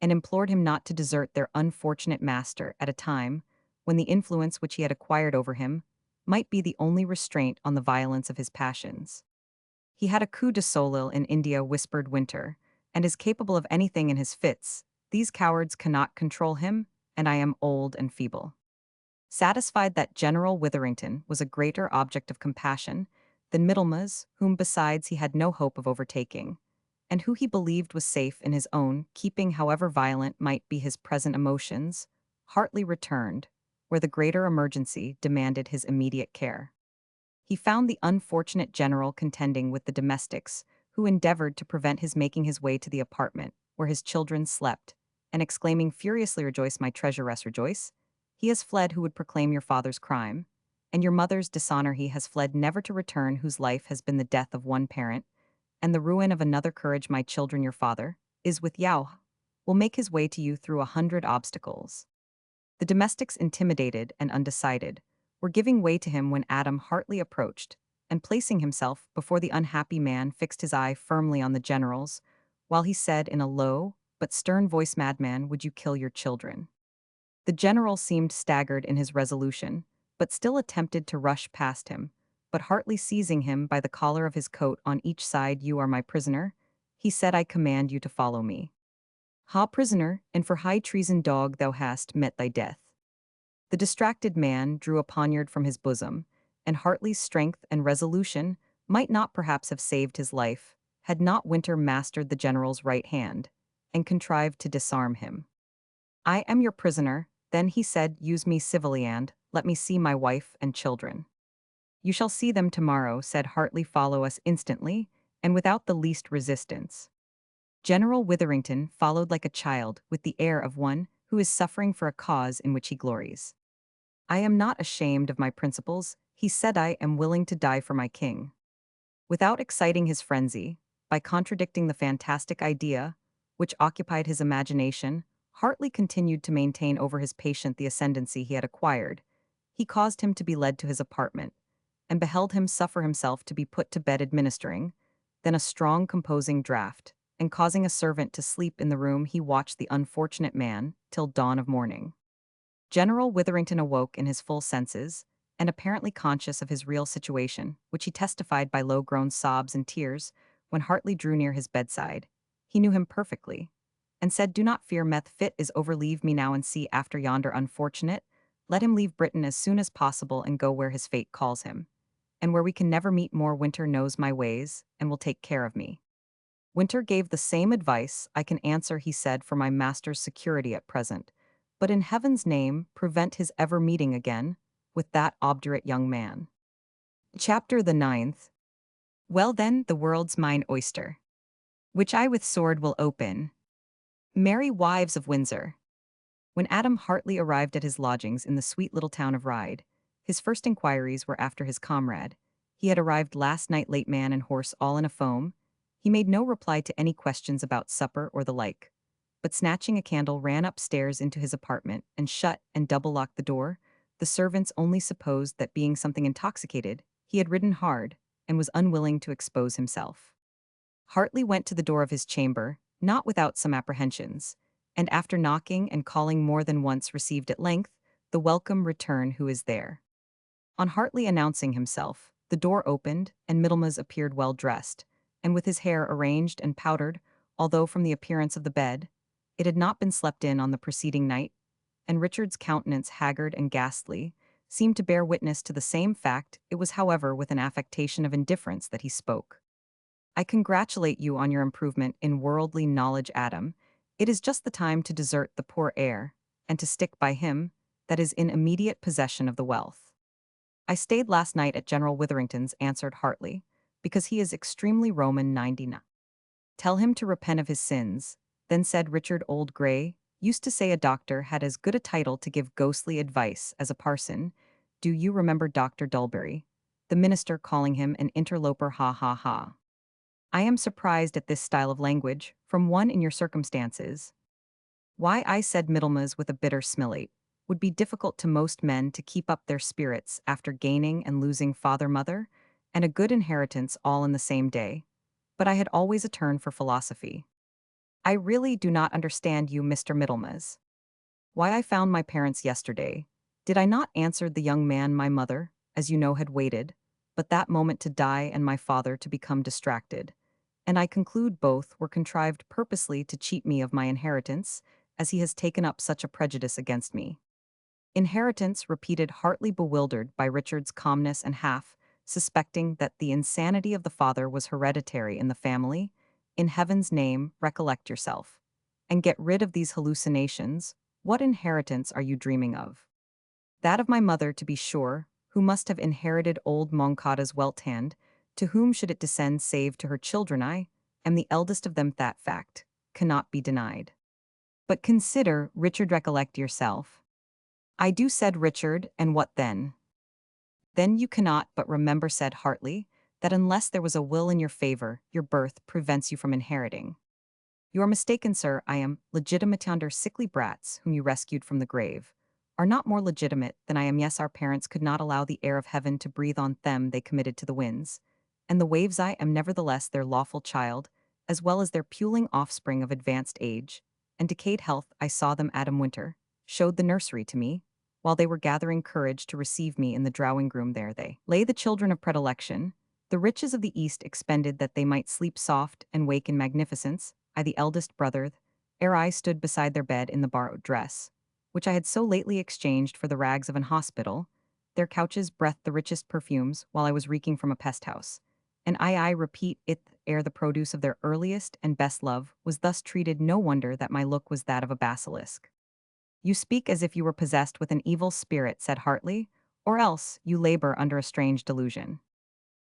and implored him not to desert their unfortunate master at a time when the influence which he had acquired over him might be the only restraint on the violence of his passions. He had a coup de soleil in India, whispered Winter, and is capable of anything in his fits. These cowards cannot control him, and I am old and feeble. Satisfied that General Witherington was a greater object of compassion than Middlemas, whom besides he had no hope of overtaking, and who he believed was safe in his own keeping, however violent might be his present emotions, Hartley returned, where the greater emergency demanded his immediate care. He found the unfortunate general contending with the domestics, who endeavored to prevent his making his way to the apartment where his children slept, and exclaiming furiously, Rejoice, my treasuress, rejoice! He has fled who would proclaim your father's crime, and your mother's dishonor. He has fled never to return, whose life has been the death of one parent, and the ruin of another. Courage, my children, your father is with Yao, will make his way to you through 100 obstacles. The domestics, intimidated and undecided, were giving way to him when Adam Hartley approached, and placing himself before the unhappy man, fixed his eye firmly on the general's, while he said in a low but stern voice, Madman, would you kill your children? The general seemed staggered in his resolution, but still attempted to rush past him, but Hartley, seizing him by the collar of his coat on each side, You are my prisoner, he said, I command you to follow me. Ha, prisoner, and for high treason, dog, thou hast met thy death. The distracted man drew a poniard from his bosom, and Hartley's strength and resolution might not perhaps have saved his life, had not Winter mastered the general's right hand, and contrived to disarm him. I am your prisoner, then he said, use me civilly and let me see my wife and children. You shall see them tomorrow, said Hartley, follow us instantly, and without the least resistance. General Witherington followed like a child, with the air of one who is suffering for a cause in which he glories. I am not ashamed of my principles, he said, I am willing to die for my king. Without exciting his frenzy, by contradicting the fantastic idea which occupied his imagination, Hartley continued to maintain over his patient the ascendancy he had acquired. He caused him to be led to his apartment, and beheld him suffer himself to be put to bed, administering then a strong composing draught, and causing a servant to sleep in the room. He watched the unfortunate man till dawn of morning. General Witherington awoke in his full senses, and apparently conscious of his real situation, which he testified by low-grown sobs and tears, when Hartley drew near his bedside. He knew him perfectly, and said, Do not fear, meth fit is over, leave me now and see after yonder unfortunate. Let him leave Britain as soon as possible and go where his fate calls him, and where we can never meet more. Winter knows my ways, and will take care of me. Winter gave the same advice. I can answer, he said, for my master's security at present, but in heaven's name prevent his ever meeting again with that obdurate young man. Chapter the 9th. Well then, the world's mine oyster, which I with sword will open, Merry Wives of Windsor. When Adam Hartley arrived at his lodgings in the sweet little town of Ryde, his first inquiries were after his comrade. He had arrived last night, late, man and horse all in a foam. He made no reply to any questions about supper or the like, but snatching a candle ran upstairs into his apartment and shut and double-locked the door. The servants only supposed that, being something intoxicated, he had ridden hard and was unwilling to expose himself. Hartley went to the door of his chamber, not without some apprehensions, and after knocking and calling more than once received at length the welcome return, "Who is there?" On Hartley announcing himself, the door opened, and Middlemas appeared well dressed, and with his hair arranged and powdered, although from the appearance of the bed, it had not been slept in on the preceding night, and Richard's countenance, haggard and ghastly, seemed to bear witness to the same fact. It was, however, with an affectation of indifference that he spoke. "I congratulate you on your improvement in worldly knowledge, Adam. It is just the time to desert the poor heir, and to stick by him that is in immediate possession of the wealth." "I stayed last night at General Witherington's," answered Hartley, "because he is extremely Roman 99. Tell him to repent of his sins." Then said Richard, "Old Grey used to say a doctor had as good a title to give ghostly advice as a parson. Do you remember Dr. Dulberry? The minister calling him an interloper, ha ha ha. I am surprised at this style of language, from one in your circumstances. Why," I said Middlemas with a bitter smile, "would be difficult to most men to keep up their spirits after gaining and losing father, mother, and a good inheritance all in the same day. But I had always a turn for philosophy. I really do not understand you, Mr. Middlemas. Why, I found my parents yesterday. Did I not?" answered the young man. "My mother, as you know, had waited but that moment to die, and my father to become distracted. And I conclude both were contrived purposely to cheat me of my inheritance, as he has taken up such a prejudice against me." "Inheritance," repeated Hartley, bewildered by Richard's calmness and half suspecting that the insanity of the father was hereditary in the family. "In heaven's name, recollect yourself, and get rid of these hallucinations. What inheritance are you dreaming of?" "That of my mother, to be sure, who must have inherited old Moncada's wealth hand. To whom should it descend save to her children? I am the eldest of them, that fact cannot be denied." "But consider, Richard, recollect yourself." "I do," said Richard, "and what then?" "Then you cannot but remember," said Hartley, "that unless there was a will in your favor, your birth prevents you from inheriting." "You are mistaken, sir. I am legitimate. Yonder sickly brats, whom you rescued from the grave, are not more legitimate than I am. Yes, our parents could not allow the air of heaven to breathe on them. They committed to the winds and the waves. I am nevertheless their lawful child, as well as their puling offspring of advanced age and decayed health. I saw them. Adam Winter showed the nursery to me, while they were gathering courage to receive me in the drawing room. There they lay, the children of predilection, the riches of the East expended that they might sleep soft and wake in magnificence. I, the eldest brother, ere I stood beside their bed in the borrowed dress, which I had so lately exchanged for the rags of an hospital. Their couches breathed the richest perfumes, while I was reeking from a pest house. And I repeat it, ere the produce of their earliest and best love was thus treated. No wonder that my look was that of a basilisk." "You speak as if you were possessed with an evil spirit," said Hartley, "or else you labor under a strange delusion.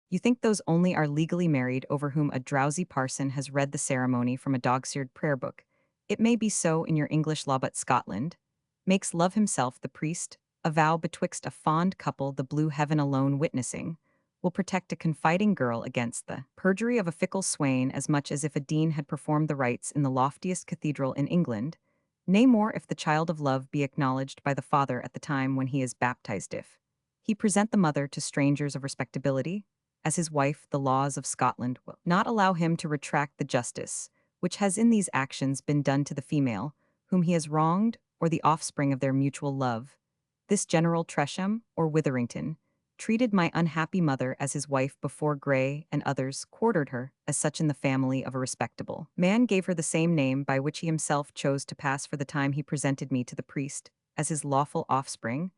You think those only are legally married over whom a drowsy parson has read the ceremony from a dog-eared prayer book. It may be so in your English law, but Scotland makes love himself the priest. A vow betwixt a fond couple, the blue heaven alone witnessing, will protect a confiding girl against the perjury of a fickle swain as much as if a dean had performed the rites in the loftiest cathedral in England. Nay, more, if the child of love be acknowledged by the father at the time when he is baptized, if he present the mother to strangers of respectability as his wife, the laws of Scotland will not allow him to retract the justice which has in these actions been done to the female whom he has wronged, or the offspring of their mutual love. This General Tresham, or Witherington, treated my unhappy mother as his wife before Gray and others quartered her as such in the family of a respectable man, gave her the same name by which he himself chose to pass for the time. He presented me to the priest as his lawful offspring,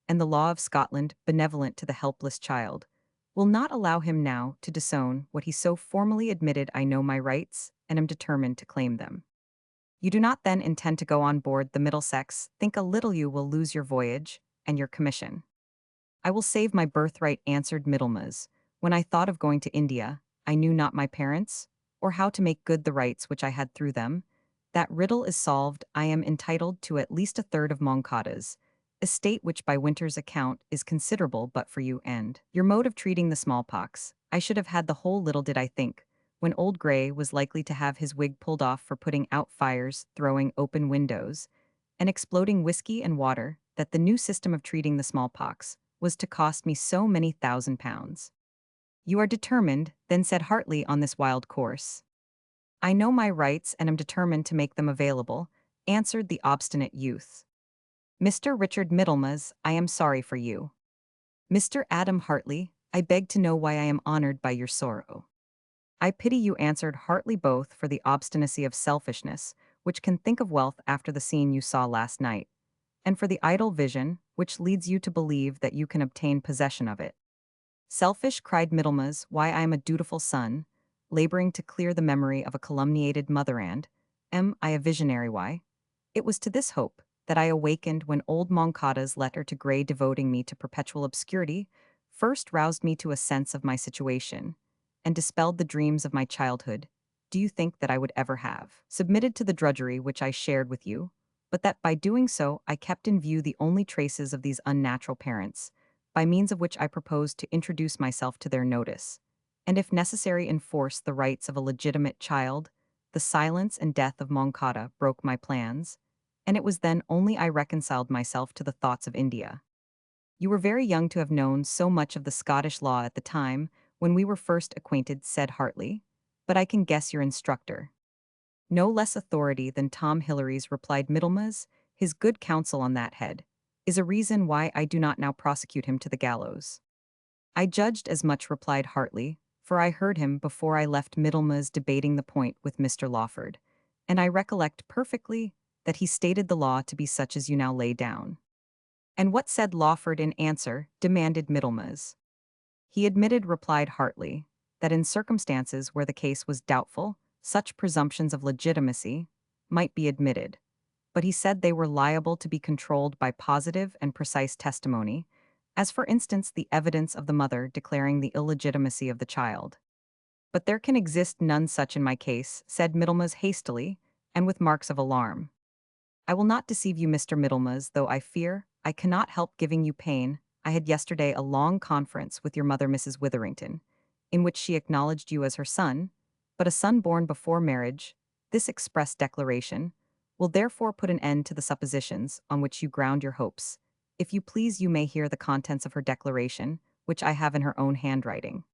and the law of Scotland, benevolent to the helpless child, will not allow him now to disown what he so formally admitted. I know my rights, and am determined to claim them." "You do not then intend to go on board the Middlesex? Think a little, you will lose your voyage and your commission." "I will save my birthright," answered Middlemas. "When I thought of going to India, I knew not my parents, or how to make good the rights which I had through them. That riddle is solved, I am entitled to at least a third of Moncada's estate, which by Winter's account is considerable but for you and your mode of treating the smallpox. I should have had the whole, little did I think, when old Gray was likely to have his wig pulled off for putting out fires, throwing open windows, and exploding whiskey and water, that the new system of treating the smallpox was to cost me so many £1,000. You are determined, then, said Hartley, on this wild course. I know my rights and am determined to make them available, answered the obstinate youth. Mr. Richard Middlemas, I am sorry for you. Mr. Adam Hartley, I beg to know why I am honored by your sorrow. I pity you, answered Hartley, both for the obstinacy of selfishness, which can think of wealth after the scene you saw last night, and for the idle vision, which leads you to believe that you can obtain possession of it. Selfish, cried Middlemas, why I am a dutiful son, laboring to clear the memory of a calumniated mother, and am I a visionary? Why? It was to this hope that I awakened when old Moncada's letter to Gray devoting me to perpetual obscurity first roused me to a sense of my situation, and dispelled the dreams of my childhood. Do you think that I would ever have submitted to the drudgery which I shared with you, but that by doing so I kept in view the only traces of these unnatural parents, by means of which I proposed to introduce myself to their notice, and if necessary enforce the rights of a legitimate child? The silence and death of Moncada broke my plans, and it was then only I reconciled myself to the thoughts of India. You were very young to have known so much of the Scottish law at the time when we were first acquainted, said Hartley, but I can guess your instructor. No less authority than Tom Hillary's, replied Middlemas. His good counsel on that head is a reason why I do not now prosecute him to the gallows. I judged as much, replied Hartley, for I heard him before I left Middlemas debating the point with Mr. Lawford, and I recollect perfectly that he stated the law to be such as you now lay down. And what said Lawford in answer? Demanded Middlemas. He admitted, replied Hartley, that in circumstances where the case was doubtful, such presumptions of legitimacy might be admitted, but he said they were liable to be controlled by positive and precise testimony, as for instance the evidence of the mother declaring the illegitimacy of the child. But there can exist none such in my case, said Middlemas hastily, and with marks of alarm. I will not deceive you, Mr. Middlemas, though I fear I cannot help giving you pain. I had yesterday a long conference with your mother, Mrs. Witherington, in which she acknowledged you as her son, but a son born before marriage. This express declaration will therefore put an end to the suppositions on which you ground your hopes. If you please, you may hear the contents of her declaration, which I have in her own handwriting.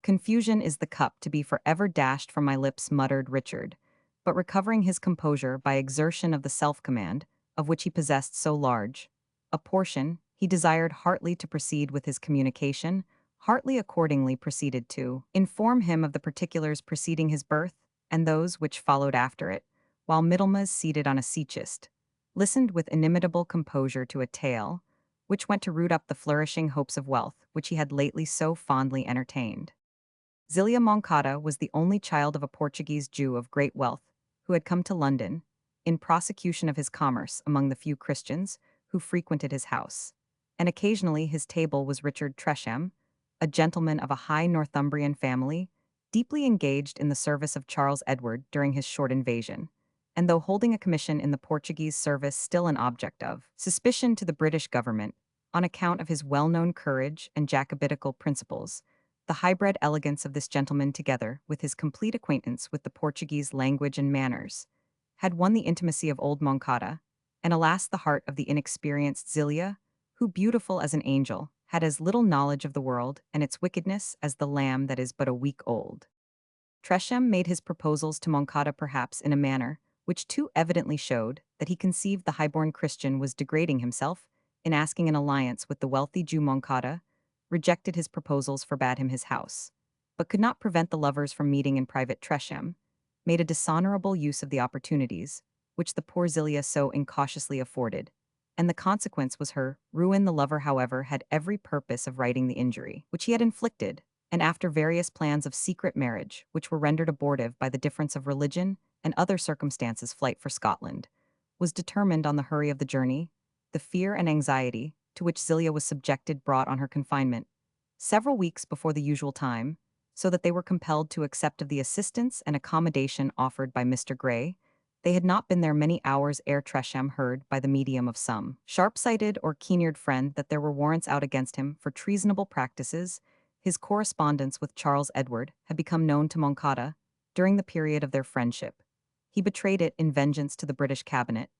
Confusion is the cup to be forever dashed from my lips, muttered Richard, but recovering his composure by exertion of the self-command, of which he possessed so large a portion, he desired Hartley to proceed with his communication. Hartley accordingly proceeded to inform him of the particulars preceding his birth, and those which followed after it, while Middlemas, seated on a sea-chest, listened with inimitable composure to a tale which went to root up the flourishing hopes of wealth which he had lately so fondly entertained. Zilia Moncada was the only child of a Portuguese Jew of great wealth, who had come to London, in prosecution of his commerce among the few Christians who frequented his house, and occasionally his table was Richard Tresham, a gentleman of a high Northumbrian family, deeply engaged in the service of Charles Edward during his short invasion, and though holding a commission in the Portuguese service still an object of suspicion to the British government, on account of his well-known courage and Jacobitical principles. The high-bred elegance of this gentleman, together with his complete acquaintance with the Portuguese language and manners, had won the intimacy of old Moncada, and alas, the heart of the inexperienced Zilia, who, beautiful as an angel, had as little knowledge of the world and its wickedness as the lamb that is but a week old. Tresham made his proposals to Moncada perhaps in a manner which too evidently showed that he conceived the high-born Christian was degrading himself in asking an alliance with the wealthy Jew. Moncada rejected his proposals, forbade him his house, but could not prevent the lovers from meeting in private. Tresham made a dishonorable use of the opportunities which the poor Zilia so incautiously afforded, and the consequence was her ruin. The lover, however, had every purpose of righting the injury which he had inflicted, and after various plans of secret marriage, which were rendered abortive by the difference of religion and other circumstances, flight for Scotland was determined. On the hurry of the journey, the fear and anxiety to which Zilia was subjected brought on her confinement several weeks before the usual time, so that they were compelled to accept of the assistance and accommodation offered by Mr. Gray, They had not been there many hours ere Tresham heard, by the medium of some sharp-sighted or keen-eared friend, that there were warrants out against him for treasonable practices. His correspondence with Charles Edward had become known to Moncada during the period of their friendship. He betrayed it in vengeance to the British cabinet,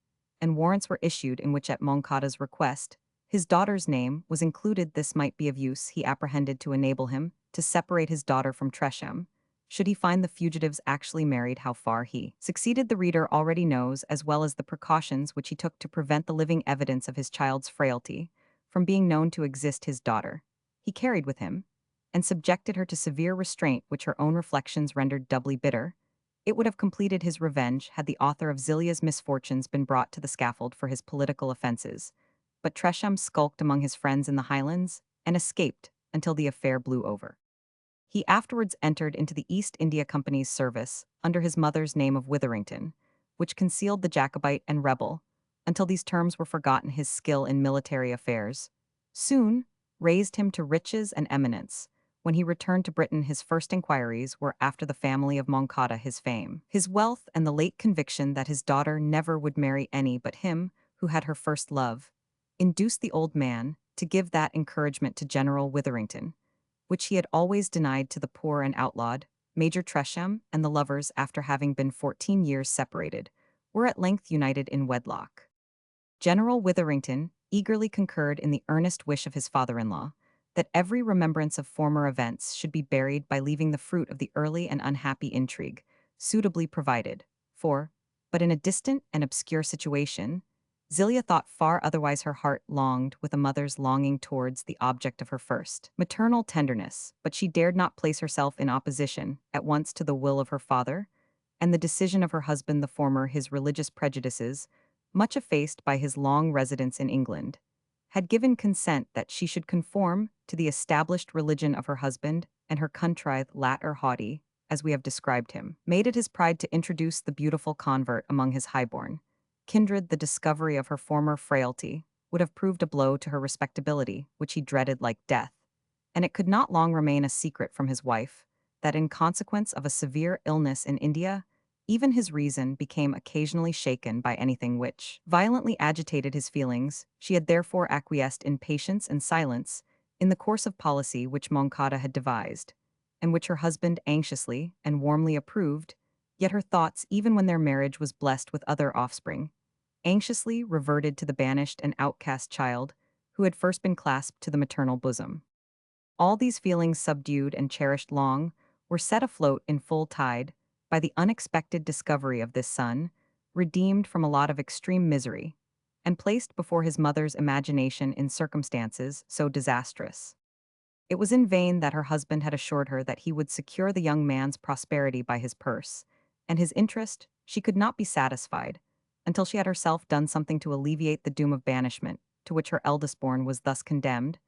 and warrants were issued in which, at Moncada's request, his daughter's name was included. This might be of use, he apprehended, to enable him to separate his daughter from Tresham, should he find the fugitives actually married. How far he succeeded the reader already knows, as well as the precautions which he took to prevent the living evidence of his child's frailty from being known to exist. His daughter he carried with him, and subjected her to severe restraint, which her own reflections rendered doubly bitter. It would have completed his revenge had the author of Zelia's misfortunes been brought to the scaffold for his political offenses. But Tresham skulked among his friends in the Highlands and escaped until the affair blew over. He afterwards entered into the East India Company's service under his mother's name of Witherington, which concealed the Jacobite and rebel, until these terms were forgotten. His skill in military affairs soon raised him to riches and eminence. When he returned to Britain, his first inquiries were after the family of Moncada. His fame, his wealth, and the late conviction that his daughter never would marry any but him who had her first love, induced the old man to give that encouragement to General Witherington which he had always denied to the poor and outlawed. Major Tresham and the lovers, after having been 14 years separated, were at length united in wedlock. General Witherington eagerly concurred in the earnest wish of his father-in-law that every remembrance of former events should be buried by leaving the fruit of the early and unhappy intrigue suitably provided for, but in a distant and obscure situation. Zelia thought far otherwise. Her heart longed with a mother's longing towards the object of her first maternal tenderness, but she dared not place herself in opposition at once to the will of her father and the decision of her husband. The former, his religious prejudices, much effaced by his long residence in England, had given consent that she should conform to the established religion of her husband, and her contrite, latter haughty, as we have described him, made it his pride to introduce the beautiful convert among his highborn kindred. The discovery of her former frailty would have proved a blow to her respectability, which he dreaded like death, and it could not long remain a secret from his wife that, in consequence of a severe illness in India, even his reason became occasionally shaken by anything which violently agitated his feelings. She had therefore acquiesced in patience and silence in the course of policy which Moncada had devised, and which her husband anxiously and warmly approved. Yet her thoughts, even when their marriage was blessed with other offspring, anxiously reverted to the banished and outcast child who had first been clasped to the maternal bosom. All these feelings, subdued and cherished long, were set afloat in full tide by the unexpected discovery of this son, redeemed from a lot of extreme misery, and placed before his mother's imagination in circumstances so disastrous. It was in vain that her husband had assured her that he would secure the young man's prosperity by his purse and his interest. She could not be satisfied until she had herself done something to alleviate the doom of banishment to which her eldest born was thus condemned.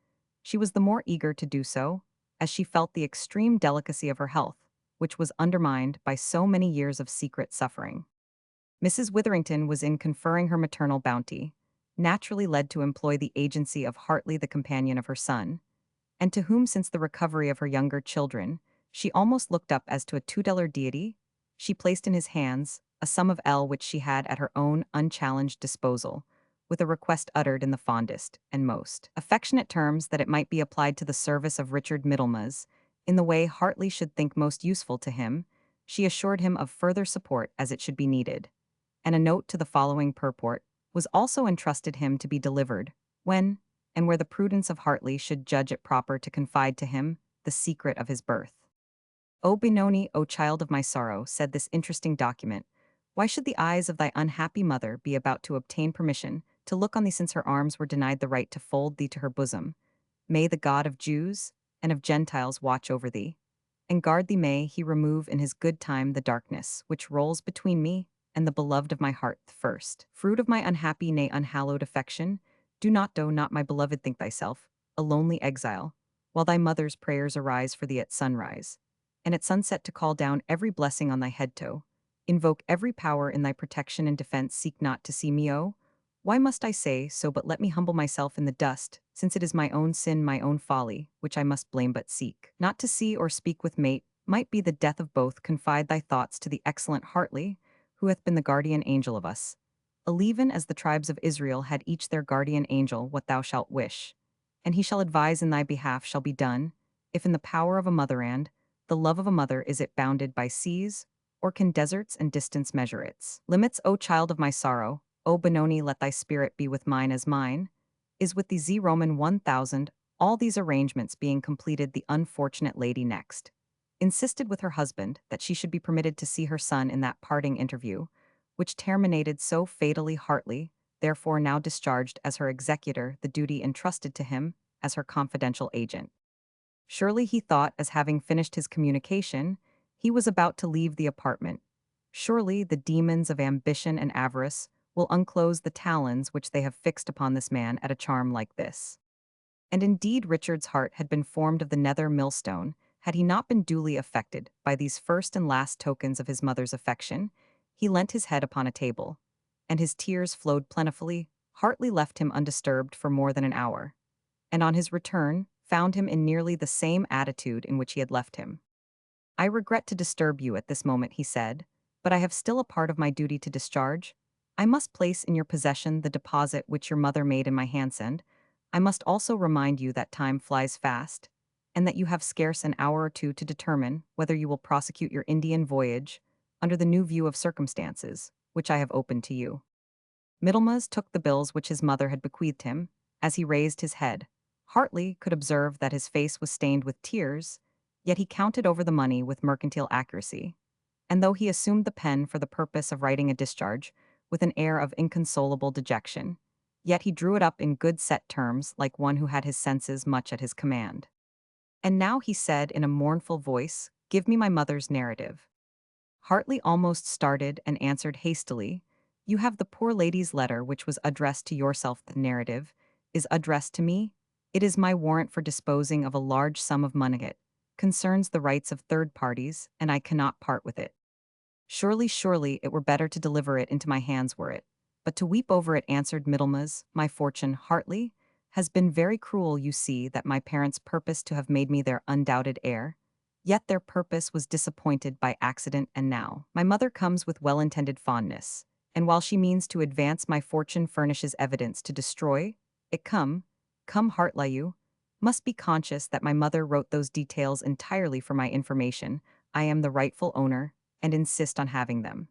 She was the more eager to do so, as she felt the extreme delicacy of her health, which was undermined by so many years of secret suffering. Mrs. Witherington was, in conferring her maternal bounty, naturally led to employ the agency of Hartley, the companion of her son, and to whom, since the recovery of her younger children, she almost looked up as to a tutelar deity. She placed in his hands a sum of L which she had at her own unchallenged disposal, with a request uttered in the fondest and most affectionate terms that it might be applied to the service of Richard Middlemas in the way Hartley should think most useful to him. She assured him of further support as it should be needed, and a note to the following purport was also entrusted him to be delivered when and where the prudence of Hartley should judge it proper to confide to him the secret of his birth. O Benoni, O child of my sorrow, said this interesting document, why should the eyes of thy unhappy mother be about to obtain permission to look on thee, since her arms were denied the right to fold thee to her bosom? May the God of Jews and of Gentiles watch over thee, and guard thee. May he remove in his good time the darkness which rolls between me and the beloved of my heart, the first fruit of my unhappy, nay unhallowed affection. Do not my beloved, think thyself a lonely exile, while thy mother's prayers arise for thee at sunrise, and at sunset to call down every blessing on thy head. To invoke every power in thy protection and defense. Seek not to see me, oh, why must I say so, but let me humble myself in the dust, since it is my own sin, my own folly, which I must blame, but seek not to see or speak with mate, might be the death of both. Confide thy thoughts to the excellent Hartley, who who hath been the guardian angel of us. Eleven as the tribes of Israel had each their guardian angel what thou shalt wish. And he shall advise in thy behalf shall be done, if in the power of a motherland, the love of a mother is it bounded by seas, or can deserts and distance measure its limits, O child of my sorrow, O Benoni let thy spirit be with mine as mine, is with the Z Roman 1000, all these arrangements being completed the unfortunate lady next insisted with her husband that she should be permitted to see her son in that parting interview, which terminated so fatally Hartley, therefore now discharged as her executor the duty entrusted to him as her confidential agent. Surely he thought, as having finished his communication, he was about to leave the apartment. Surely the demons of ambition and avarice will unclose the talons which they have fixed upon this man at a charm like this. And indeed Richard's heart had been formed of the nether millstone, had he not been duly affected by these first and last tokens of his mother's affection. He leant his head upon a table, and his tears flowed plentifully. Hartley left him undisturbed for more than an hour, and on his return found him in nearly the same attitude in which he had left him. I regret to disturb you at this moment, he said, but I have still a part of my duty to discharge. I must place in your possession the deposit which your mother made in my hands, and I must also remind you that time flies fast, and that you have scarce an hour or two to determine whether you will prosecute your Indian voyage under the new view of circumstances, which I have opened to you. Middlemas took the bills which his mother had bequeathed him. As he raised his head, Hartley could observe that his face was stained with tears, yet he counted over the money with mercantile accuracy, and though he assumed the pen for the purpose of writing a discharge, with an air of inconsolable dejection, yet he drew it up in good set terms like one who had his senses much at his command. And now he said in a mournful voice, "Give me my mother's narrative." Hartley almost started and answered hastily, "You have the poor lady's letter which was addressed to yourself. The narrative is addressed to me. It is my warrant for disposing of a large sum of money. It concerns the rights of third parties, and I cannot part with it. Surely, it were better to deliver it into my hands were it, but to weep over it," answered Middlemas. "My fortune, Hartley, has been very cruel. You see that my parents purposed to have made me their undoubted heir, yet their purpose was disappointed by accident, and now my mother comes with well-intended fondness, and while she means to advance my fortune furnishes evidence to destroy it. Come, Hartley, you must be conscious that my mother wrote those details entirely for my information. I am the rightful owner, and insist on having them."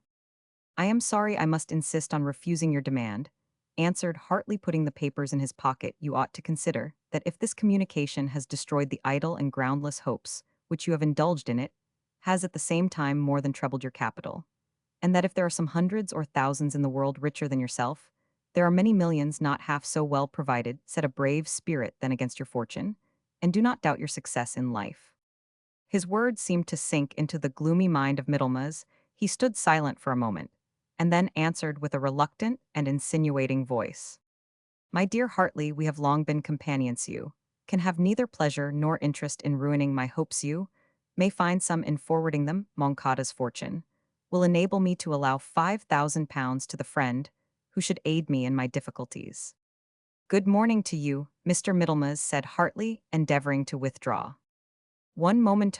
"I am sorry I must insist on refusing your demand," answered Hartley, putting the papers in his pocket. "You ought to consider that if this communication has destroyed the idle and groundless hopes which you have indulged in, it has at the same time more than trebled your capital, and that if there are some hundreds or thousands in the world richer than yourself, there are many millions not half so well provided. Set a brave spirit then against your fortune, and do not doubt your success in life." His words seemed to sink into the gloomy mind of Middlemas. He stood silent for a moment, and then answered with a reluctant and insinuating voice, "My dear Hartley, we have long been companions. You can have neither pleasure nor interest in ruining my hopes. You may find some in forwarding them. Moncada's fortune will enable me to allow £5,000 to the friend who should aid me in my difficulties." "Good morning to you, Mr. Middlemas," said Hartley, endeavoring to withdraw. "One moment,"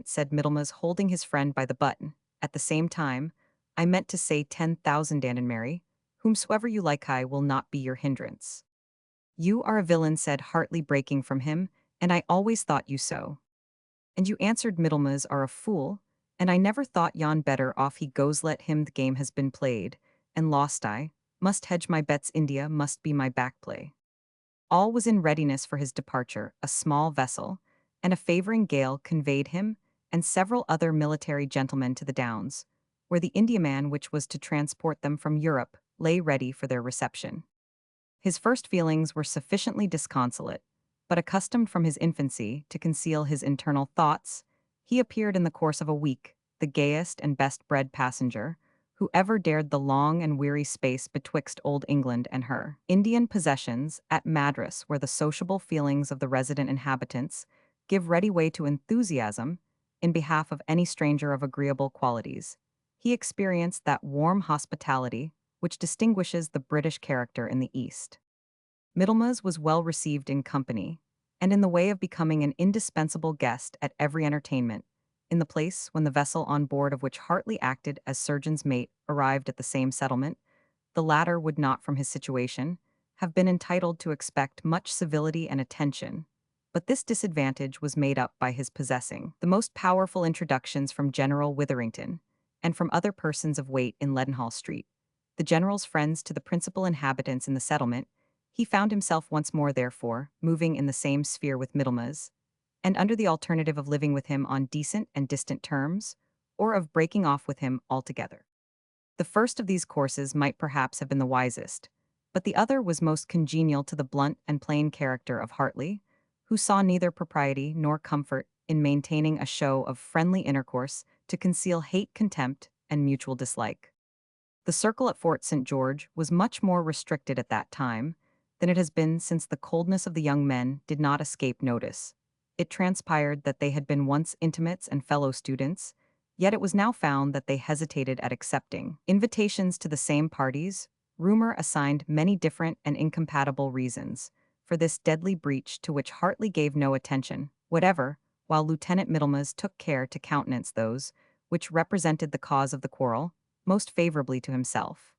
said Middlemas, holding his friend by the button. "At the same time, I meant to say 10,000, Dan and Mary, whomsoever you like, I will not be your hindrance." "You are a villain," said Hartley, breaking from him, "and I always thought you so." "And you," answered Middlemas, "are a fool, and I never thought yon better off he goes. Let him, the game has been played, and lost. I must hedge my bets. India must be my backplay." All was in readiness for his departure. A small vessel and a favoring gale conveyed him and several other military gentlemen to the Downs, where the Indiaman which was to transport them from Europe lay ready for their reception. His first feelings were sufficiently disconsolate, but accustomed from his infancy to conceal his internal thoughts, he appeared in the course of a week the gayest and best-bred passenger who ever dared the long and weary space betwixt old England and her Indian possessions at Madras, where the sociable feelings of the resident inhabitants give ready way to enthusiasm in behalf of any stranger of agreeable qualities. He experienced that warm hospitality which distinguishes the British character in the East. Middlemas was well received in company, and in the way of becoming an indispensable guest at every entertainment, in the place when the vessel on board of which Hartley acted as surgeon's mate arrived at the same settlement, the latter would not, from his situation, have been entitled to expect much civility and attention, but this disadvantage was made up by his possessing the most powerful introductions from General Witherington, and from other persons of weight in Leadenhall Street, the General's friends to the principal inhabitants in the settlement. He found himself once more, therefore, moving in the same sphere with Middlemas, and under the alternative of living with him on decent and distant terms, or of breaking off with him altogether. The first of these courses might perhaps have been the wisest, but the other was most congenial to the blunt and plain character of Hartley, who saw neither propriety nor comfort in maintaining a show of friendly intercourse to conceal hate, contempt, and mutual dislike. The circle at Fort St. George was much more restricted at that time than it has been since the coldness of the young men did not escape notice. It transpired that they had been once intimates and fellow students, yet it was now found that they hesitated at accepting invitations to the same parties. Rumor assigned many different and incompatible reasons for this deadly breach to which Hartley gave no attention whatever, while Lieutenant Middlemas took care to countenance those which represented the cause of the quarrel most favorably to himself.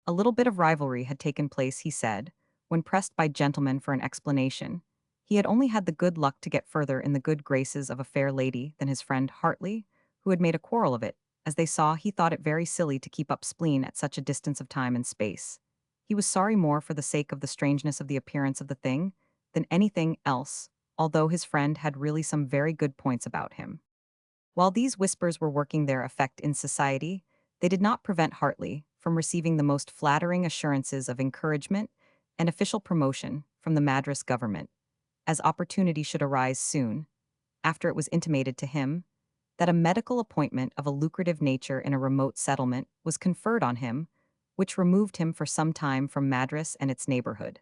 A little bit of rivalry had taken place, he said, when pressed by gentlemen for an explanation. He had only had the good luck to get further in the good graces of a fair lady than his friend Hartley, who had made a quarrel of it, as they saw he thought it very silly to keep up spleen at such a distance of time and space. He was sorry more for the sake of the strangeness of the appearance of the thing than anything else, although his friend had really some very good points about him. While these whispers were working their effect in society, they did not prevent Hartley from receiving the most flattering assurances of encouragement and official promotion from the Madras government, as opportunity should arise soon, after it was intimated to him that a medical appointment of a lucrative nature in a remote settlement was conferred on him, which removed him for some time from Madras and its neighborhood.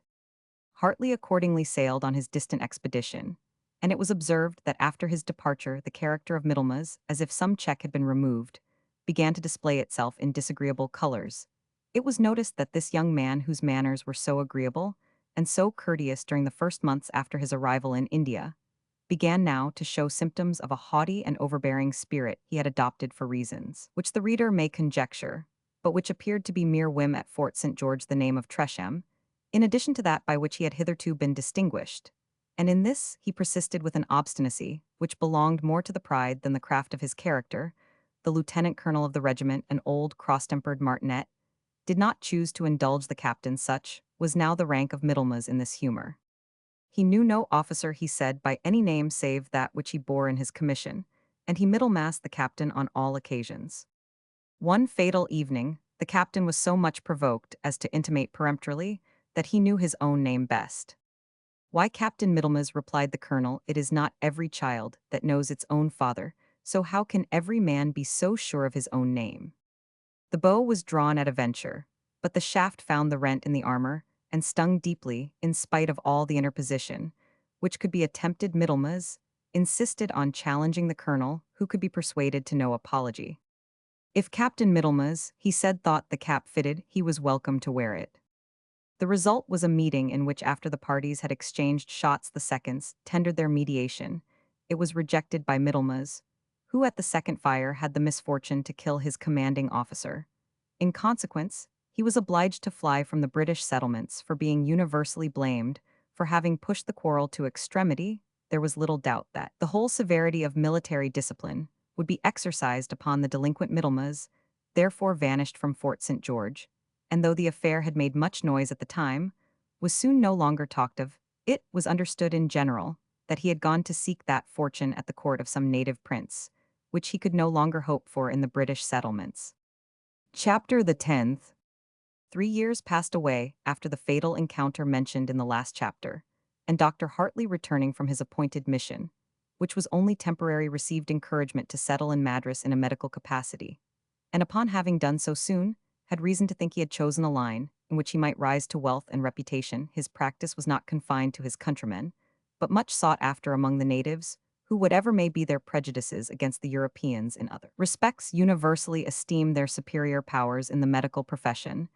Hartley accordingly sailed on his distant expedition, and it was observed that after his departure the character of Middlemas, as if some check had been removed, began to display itself in disagreeable colors. It was noticed that this young man, whose manners were so agreeable and so courteous during the first months after his arrival in India, began now to show symptoms of a haughty and overbearing spirit he had adopted for reasons which the reader may conjecture, but which appeared to be mere whim at Fort St. George, the name of Tresham, in addition to that by which he had hitherto been distinguished, and in this he persisted with an obstinacy which belonged more to the pride than the craft of his character. The lieutenant-colonel of the regiment, an old cross-tempered martinet, did not choose to indulge the captain. Such was now the rank of Middlemas in this humor. He knew no officer, he said, by any name save that which he bore in his commission, and he middlemassed the captain on all occasions. One fatal evening, the captain was so much provoked as to intimate peremptorily that he knew his own name best. "Why, Captain Middlemas," replied the colonel, "it is not every child that knows its own father, so how can every man be so sure of his own name?" The bow was drawn at a venture, but the shaft found the rent in the armor, and stung deeply, in spite of all the interposition which could be attempted. Middlemas insisted on challenging the colonel, who could be persuaded to no apology. If Captain Middlemas, he said, thought the cap fitted, he was welcome to wear it. The result was a meeting in which, after the parties had exchanged shots, the seconds tendered their mediation. It was rejected by Middlemas, who at the second fire had the misfortune to kill his commanding officer. In consequence, he was obliged to fly from the British settlements for being universally blamed for having pushed the quarrel to extremity. There was little doubt that the whole severity of military discipline would be exercised upon the delinquent Middlemas, therefore vanished from Fort St. George, and though the affair had made much noise at the time, was soon no longer talked of. It was understood in general that he had gone to seek that fortune at the court of some native prince, which he could no longer hope for in the British settlements. Chapter the 10th. 3 years passed away after the fatal encounter mentioned in the last chapter, and Dr. Hartley, returning from his appointed mission, which was only temporary, received encouragement to settle in Madras in a medical capacity, and upon having done so soon, had reason to think he had chosen a line in which he might rise to wealth and reputation. His practice was not confined to his countrymen, but much sought after among the natives, who, whatever may be their prejudices against the Europeans in other respects, universally esteem their superior powers in the medical profession.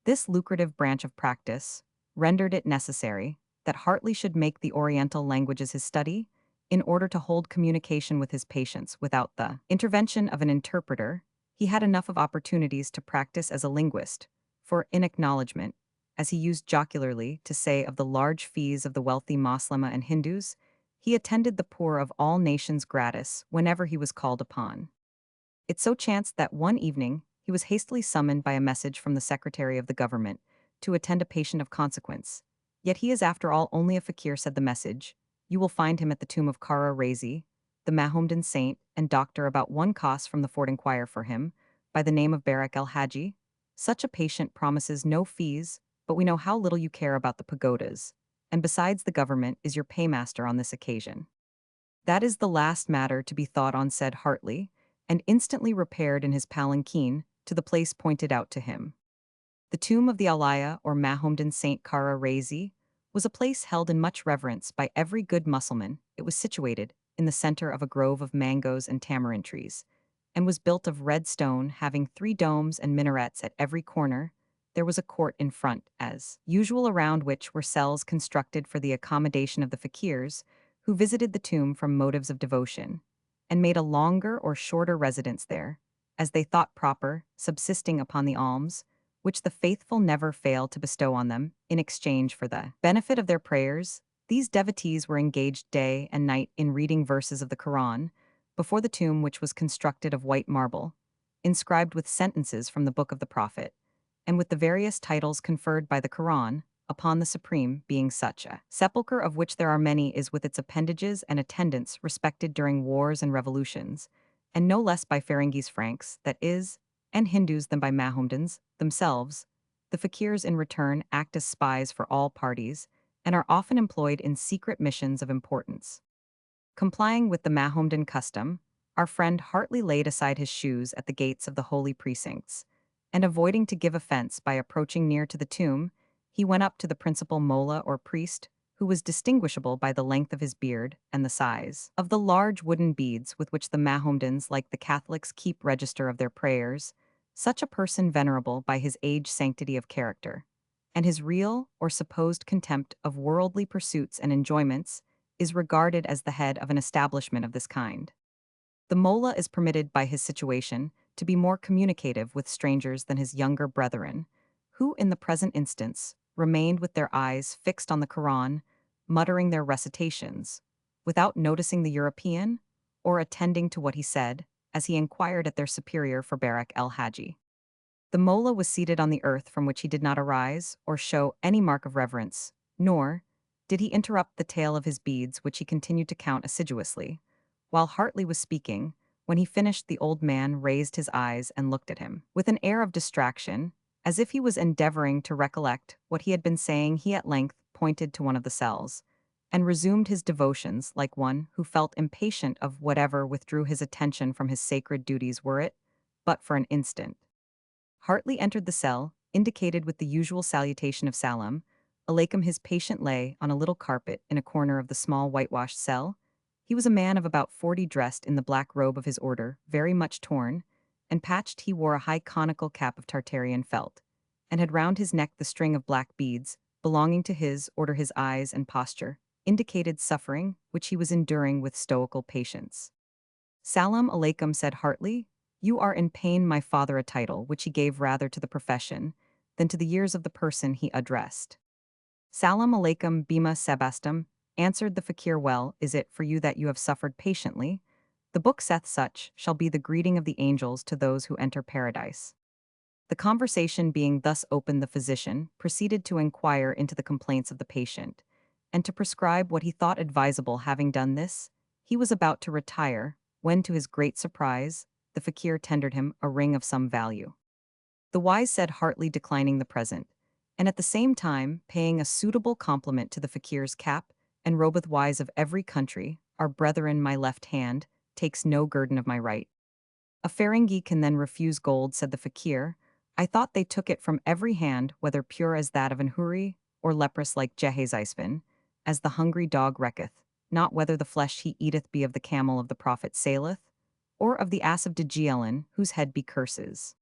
This lucrative branch of practice rendered it necessary that Hartley should make the Oriental languages his study, in order to hold communication with his patients without the intervention of an interpreter. He had enough of opportunities to practice as a linguist, for in acknowledgement, as he used jocularly to say of the large fees of the wealthy Moslema and Hindus, he attended the poor of all nations gratis whenever he was called upon. It so chanced that one evening he was hastily summoned by a message from the secretary of the government to attend a patient of consequence. Yet he is after all only a fakir, said the message. You will find him at the tomb of Kara Razi, the Mahomedan saint and doctor. About one cost from the fort. Inquire for him, by the name of Barak el-Haji. Such a patient promises no fees, but we know how little you care about the pagodas, and besides the government is your paymaster on this occasion. That is the last matter to be thought on, said Hartley, and instantly repaired in his palanquin to the place pointed out to him. The tomb of the Alaya or Mahomedan Saint Kara Razi was a place held in much reverence by every good Mussulman. It was situated in the center of a grove of mangoes and tamarind trees, and was built of red stone, having 3 domes and minarets at every corner. There was a court in front, as usual, around which were cells constructed for the accommodation of the fakirs who visited the tomb from motives of devotion, and made a longer or shorter residence there, as they thought proper, subsisting upon the alms which the faithful never fail to bestow on them in exchange for the benefit of their prayers. These devotees were engaged day and night in reading verses of the Quran before the tomb, which was constructed of white marble, inscribed with sentences from the book of the Prophet, and with the various titles conferred by the Quran upon the Supreme, being such a sepulchre of which there are many, is with its appendages and attendants respected during wars and revolutions, and no less by Ferengis Franks, that is, and Hindus, than by Mahomedans themselves. The fakirs in return act as spies for all parties and are often employed in secret missions of importance. Complying with the Mahomedan custom, our friend Hartley laid aside his shoes at the gates of the holy precincts, and avoiding to give offense by approaching near to the tomb, he went up to the principal mollah or priest, who was distinguishable by the length of his beard and the size of the large wooden beads with which the Mahomedans, like the Catholics, keep register of their prayers. Such a person, venerable by his age, sanctity of character, and his real or supposed contempt of worldly pursuits and enjoyments, is regarded as the head of an establishment of this kind. The mollah is permitted by his situation to be more communicative with strangers than his younger brethren, who, in the present instance, remained with their eyes fixed on the Quran, muttering their recitations, without noticing the European, or attending to what he said, as he inquired at their superior for Barak el-Haji. The mollah was seated on the earth, from which he did not arise or show any mark of reverence, nor did he interrupt the tale of his beads, which he continued to count assiduously. While Hartley was speaking, when he finished, the old man raised his eyes and looked at him with an air of distraction, as if he was endeavoring to recollect what he had been saying. He at length pointed to one of the cells, and resumed his devotions like one who felt impatient of whatever withdrew his attention from his sacred duties, were it but for an instant. Hartley entered the cell, indicated with the usual salutation of Salam alaikum. His patient lay on a little carpet in a corner of the small whitewashed cell. He was a man of about 40, dressed in the black robe of his order, very much torn and patched. He wore a high conical cap of Tartarian felt, and had round his neck the string of black beads belonging to his order. His eyes and posture indicated suffering, which he was enduring with stoical patience. Salam alaikum, said Hartley. You are in pain, my father, a title which he gave rather to the profession than to the years of the person he addressed. Salam alaikum bima sabastum, answered the fakir. Well is it for you that you have suffered patiently. The book saith such shall be the greeting of the angels to those who enter paradise. The conversation being thus opened, the physician proceeded to inquire into the complaints of the patient, and to prescribe what he thought advisable. Having done this, he was about to retire, when, to his great surprise, the fakir tendered him a ring of some value. The wise, said Hartley, declining the present, and at the same time paying a suitable compliment to the fakir's cap and robeth wise of every country, our brethren, my left hand takes no guerdon of my right. A Ferengi can then refuse gold, said the fakir. I thought they took it from every hand, whether pure as that of an Huri, or leprous like Gehazispin, as the hungry dog recketh, not whether the flesh he eateth be of the camel of the prophet Saleth, or of the ass of Djielin, whose head be curses.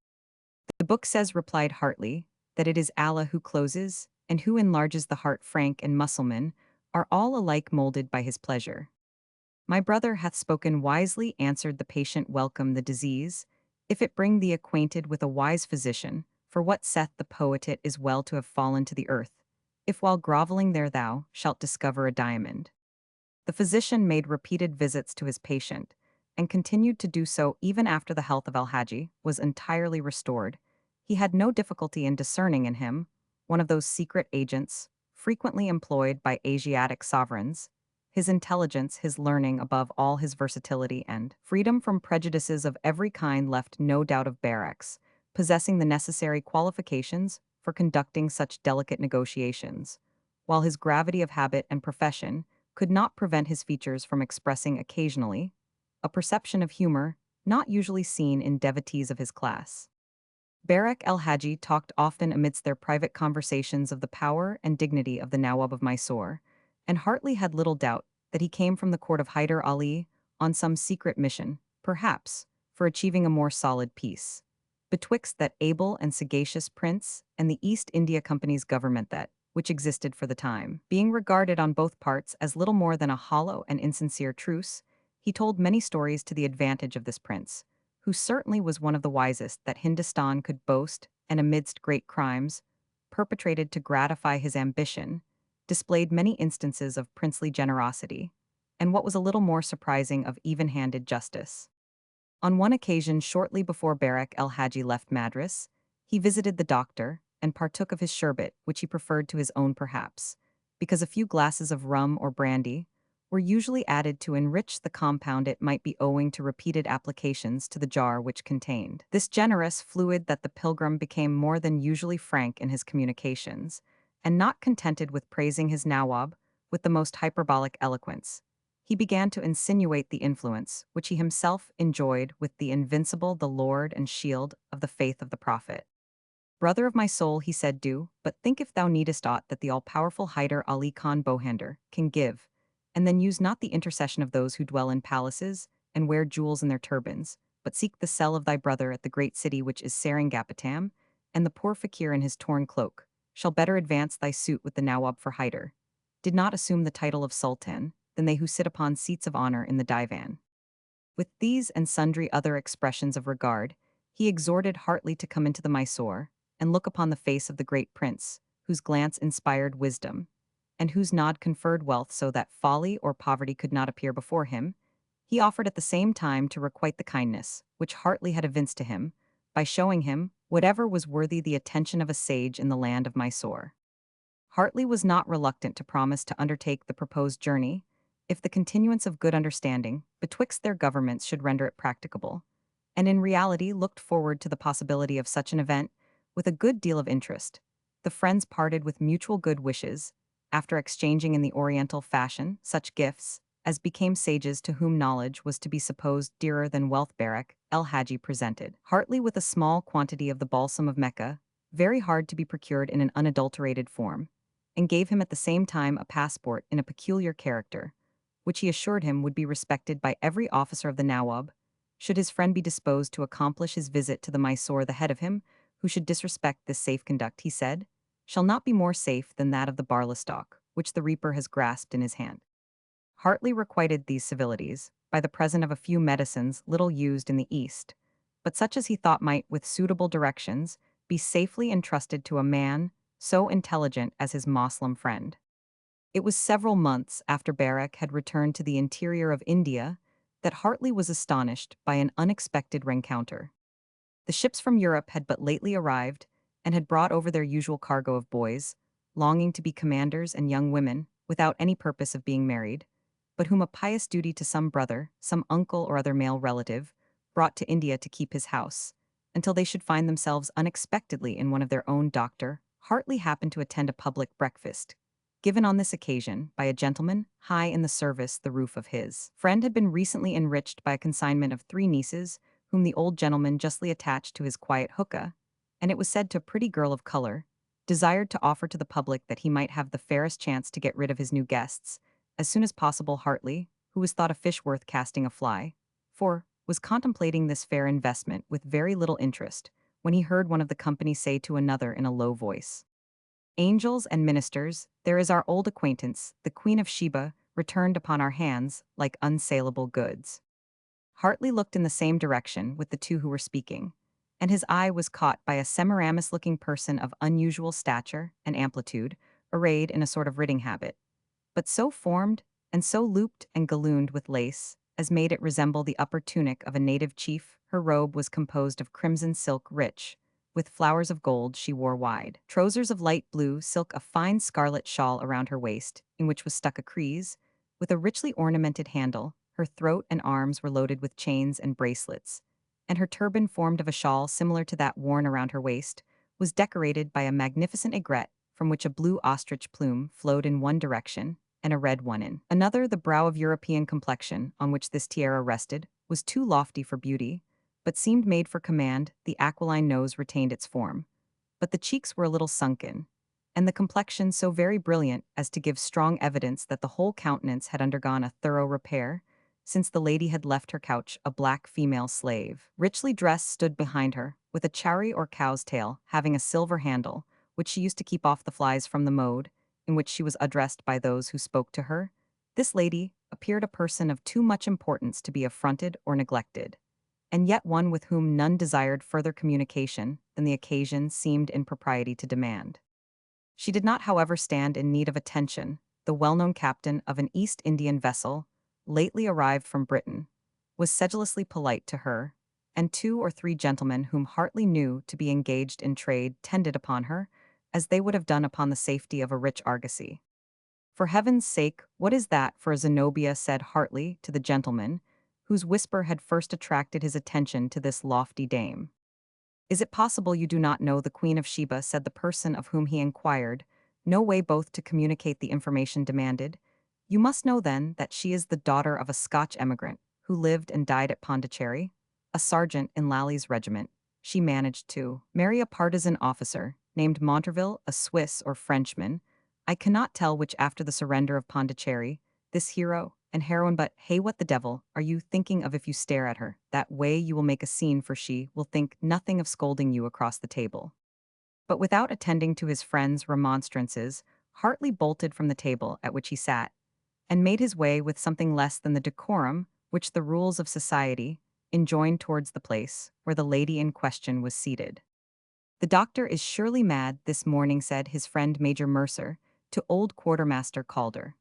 The book says, replied Hartley, that it is Allah who closes, and who enlarges the heart. Frank and Mussulman are all alike molded by his pleasure. My brother hath spoken wisely, answered the patient. Welcome the disease, if it bring thee acquainted with a wise physician, for what saith the poet, it is well to have fallen to the earth, if while groveling there thou shalt discover a diamond. The physician made repeated visits to his patient, and continued to do so even after the health of Al-Haji was entirely restored. He had no difficulty in discerning in him one of those secret agents frequently employed by Asiatic sovereigns. His intelligence, his learning, above all his versatility and freedom from prejudices of every kind left no doubt of Barrack's possessing the necessary qualifications for conducting such delicate negotiations, while his gravity of habit and profession could not prevent his features from expressing occasionally a perception of humor not usually seen in devotees of his class. Barak el-Haji talked often amidst their private conversations of the power and dignity of the Nawab of Mysore, and Hartley had little doubt that he came from the court of Hyder Ali on some secret mission, perhaps, for achieving a more solid peace betwixt that able and sagacious prince and the East India Company's government that, which existed for the time, being regarded on both parts as little more than a hollow and insincere truce. He told many stories to the advantage of this prince, who certainly was one of the wisest that Hindustan could boast, and amidst great crimes, perpetrated to gratify his ambition, displayed many instances of princely generosity, and what was a little more surprising, of even-handed justice. On one occasion, shortly before Barak el-Haji left Madras, he visited the doctor and partook of his sherbet, which he preferred to his own perhaps, because a few glasses of rum or brandy were usually added to enrich the compound. It might be owing to repeated applications to the jar which contained this generous fluid that the pilgrim became more than usually frank in his communications, and not contented with praising his Nawab with the most hyperbolic eloquence, he began to insinuate the influence which he himself enjoyed with the invincible, the Lord and shield of the faith of the Prophet. Brother of my soul, he said, do but think if thou needest aught that the all-powerful Hyder Ali Khan Bohander can give, and then use not the intercession of those who dwell in palaces and wear jewels in their turbans, but seek the cell of thy brother at the great city which is Seringapatam, and the poor fakir in his torn cloak shall better advance thy suit with the Nawab, for Hyder did not assume the title of Sultan than they who sit upon seats of honor in the divan. With these and sundry other expressions of regard, he exhorted Hartley to come into the Mysore and look upon the face of the great prince, whose glance inspired wisdom, and whose nod conferred wealth, so that folly or poverty could not appear before him. He offered at the same time to requite the kindness which Hartley had evinced to him, by showing him whatever was worthy the attention of a sage in the land of Mysore. Hartley was not reluctant to promise to undertake the proposed journey, if the continuance of good understanding betwixt their governments should render it practicable, and in reality looked forward to the possibility of such an event with a good deal of interest. The friends parted with mutual good wishes, after exchanging in the Oriental fashion such gifts as became sages to whom knowledge was to be supposed dearer than wealth. Barak el-Haji presented Hartley with a small quantity of the balsam of Mecca, very hard to be procured in an unadulterated form, and gave him at the same time a passport in a peculiar character, which he assured him would be respected by every officer of the Nawab. Should his friend be disposed to accomplish his visit to the Mysore, the head of him who should disrespect this safe conduct, he said, shall not be more safe than that of the barley stalk, which the reaper has grasped in his hand. Hartley requited these civilities by the present of a few medicines little used in the East, but such as he thought might, with suitable directions, be safely entrusted to a man so intelligent as his Moslem friend. It was several months after Barak had returned to the interior of India that Hartley was astonished by an unexpected rencounter. The ships from Europe had but lately arrived, and had brought over their usual cargo of boys, longing to be commanders, and young women, without any purpose of being married, but whom a pious duty to some brother, some uncle or other male relative, brought to India to keep his house, until they should find themselves unexpectedly in one of their own. Doctor Hartley happened to attend a public breakfast, given on this occasion by a gentleman high in the service. The roof of his friend had been recently enriched by a consignment of 3 nieces, whom the old gentleman, justly attached to his quiet hookah, and it was said to a pretty girl of color, desired to offer to the public that he might have the fairest chance to get rid of his new guests as soon as possible. Hartley, who was thought a fish worth casting a fly for, was contemplating this fair investment with very little interest, when he heard one of the company say to another in a low voice, "Angels and ministers, there is our old acquaintance, the Queen of Sheba, returned upon our hands like unsaleable goods. Hartley looked in the same direction with the two who were speaking, and his eye was caught by a Semiramis-looking person of unusual stature and amplitude, arrayed in a sort of riding habit, but so formed and so looped and gallooned with lace as made it resemble the upper tunic of a native chief. Her robe was composed of crimson silk rich, with flowers of gold she wore wide. Trousers of light blue silk, a fine scarlet shawl around her waist, in which was stuck a criss, with a richly ornamented handle. Her throat and arms were loaded with chains and bracelets, and her turban, formed of a shawl similar to that worn around her waist, was decorated by a magnificent aigrette from which a blue ostrich plume flowed in one direction and a red one in another. The brow of European complexion, on which this tiara rested, was too lofty for beauty, but seemed made for command. The aquiline nose retained its form, but the cheeks were a little sunken, and the complexion so very brilliant as to give strong evidence that the whole countenance had undergone a thorough repair, since the lady had left her couch. A black female slave, richly dressed, stood behind her, with a chowry or cow's tail, having a silver handle, which she used to keep off the flies. From the mode in which she was addressed by those who spoke to her, this lady appeared a person of too much importance to be affronted or neglected, and yet one with whom none desired further communication than the occasion seemed in propriety to demand. She did not, however, stand in need of attention. The well-known captain of an East Indian vessel, lately arrived from Britain, was sedulously polite to her, and two or three gentlemen whom Hartley knew to be engaged in trade tended upon her, as they would have done upon the safety of a rich argosy. "For heaven's sake, what is that for a Zenobia?" said Hartley to the gentleman, whose whisper had first attracted his attention to this lofty dame. "Is it possible you do not know the Queen of Sheba?" said the person of whom he inquired, no way both to communicate the information demanded. "You must know, then, that she is the daughter of a Scotch emigrant, who lived and died at Pondicherry, a sergeant in Lally's regiment. She managed to marry a partisan officer, named Monterville, a Swiss or Frenchman. I cannot tell which, after the surrender of Pondicherry, this hero and heroine. But hey, what the devil are you thinking of? If you stare at her that way you will make a scene, for she will think nothing of scolding you across the table." But without attending to his friend's remonstrances, Hartley bolted from the table at which he sat, and made his way with something less than the decorum which the rules of society enjoined towards the place where the lady in question was seated. "The doctor is surely mad this morning," said his friend Major Mercer to old Quartermaster Calder.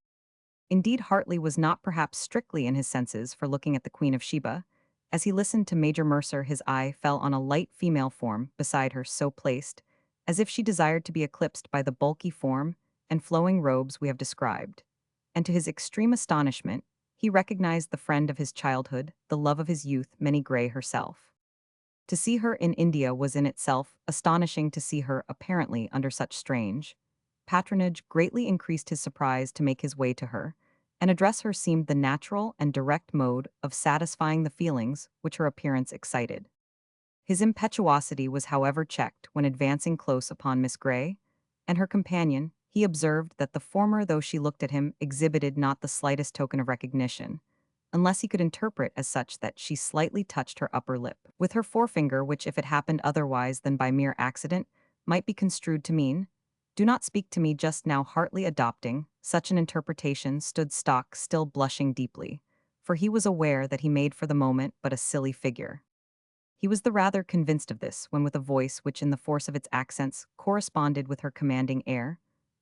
Indeed, Hartley was not perhaps strictly in his senses for looking at the Queen of Sheba. As he listened to Major Mercer, his eye fell on a light female form beside her, so placed, as if she desired to be eclipsed by the bulky form and flowing robes we have described. And to his extreme astonishment, he recognized the friend of his childhood, the love of his youth, Minnie Gray herself. To see her in India was in itself astonishing. To see her, apparently under such strange patronage, greatly increased his surprise. To make his way to her and address her seemed the natural and direct mode of satisfying the feelings which her appearance excited. His impetuosity was, however, checked when advancing close upon Miss Gray and her companion. He observed that the former, though she looked at him, exhibited not the slightest token of recognition, unless he could interpret as such that she slightly touched her upper lip with her forefinger, which, if it happened otherwise than by mere accident, might be construed to mean, "Do not speak to me just now." Hartley, adopting such an interpretation, stood stock still, blushing deeply, for he was aware that he made for the moment but a silly figure. He was the rather convinced of this when, with a voice which in the force of its accents corresponded with her commanding air,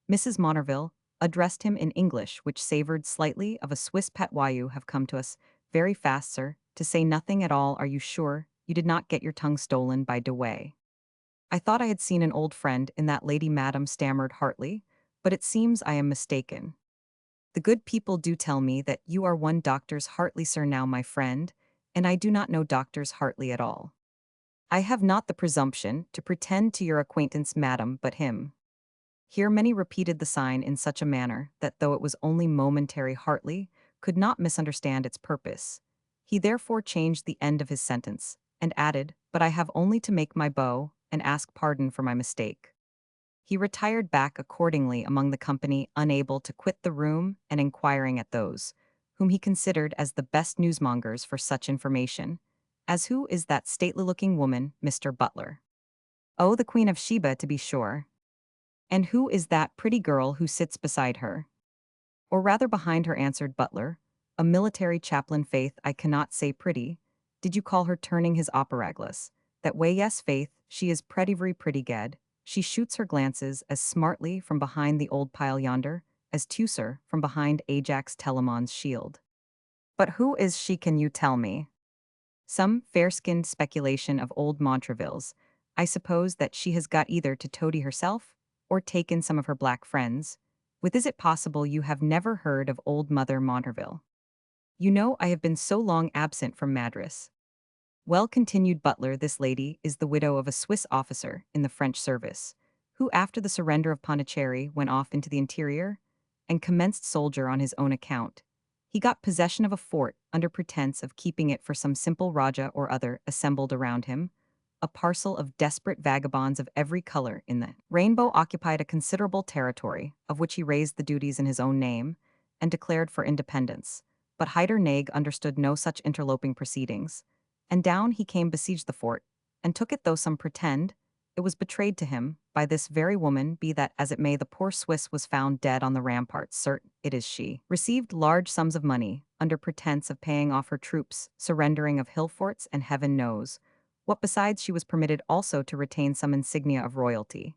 Mrs. Montraville addressed him in English which savored slightly of a Swiss patois. "You have come to us very fast, sir, to say nothing at all. Are you sure you did not get your tongue stolen by Dewey?" "I thought I had seen an old friend in that lady, madam," stammered Hartley, "but it seems I am mistaken. The good people do tell me that you are one Doctor's Hartley, sir, now my friend, and I do not know Doctor's Hartley at all. I have not the presumption to pretend to your acquaintance, madam, but him." Here many repeated the sign in such a manner that, though it was only momentary, Hartley could not misunderstand its purpose. He therefore changed the end of his sentence, and added, "But I have only to make my bow and ask pardon for my mistake." He retired back accordingly among the company, unable to quit the room and inquiring at those whom he considered as the best newsmongers for such information, as who is that stately-looking woman, Mr. Butler? Oh, the Queen of Sheba, to be sure. And who is that pretty girl who sits beside her? Or rather behind her, answered Butler. A military chaplain, faith, I cannot say pretty. Did you call her, turning his operaglas? That way, yes, faith, she is very pretty ged. She shoots her glances as smartly from behind the old pile yonder, as Teucer from behind Ajax Telemon's shield. But who is she, can you tell me? Some fair-skinned speculation of old Montreville's. I suppose that she has got either to toady herself, or taken some of her black friends. With is it possible you have never heard of old Mother Montreville? You know I have been so long absent from Madras. Well, continued Butler, this lady is the widow of a Swiss officer in the French service, who after the surrender of Pondicherry went off into the interior, and commenced soldier on his own account. He got possession of a fort under pretense of keeping it for some simple Raja or other assembled around him. A parcel of desperate vagabonds of every color in the rainbow occupied a considerable territory, of which he raised the duties in his own name, and declared for independence. But Hyder Naig understood no such interloping proceedings, and down he came, besieged the fort, and took it, though some pretend it was betrayed to him by this very woman. Be that as it may, the poor Swiss was found dead on the ramparts, certain it is she. Received large sums of money, under pretense of paying off her troops, surrendering of hill forts, and heaven knows what besides. She was permitted also to retain some insignia of royalty.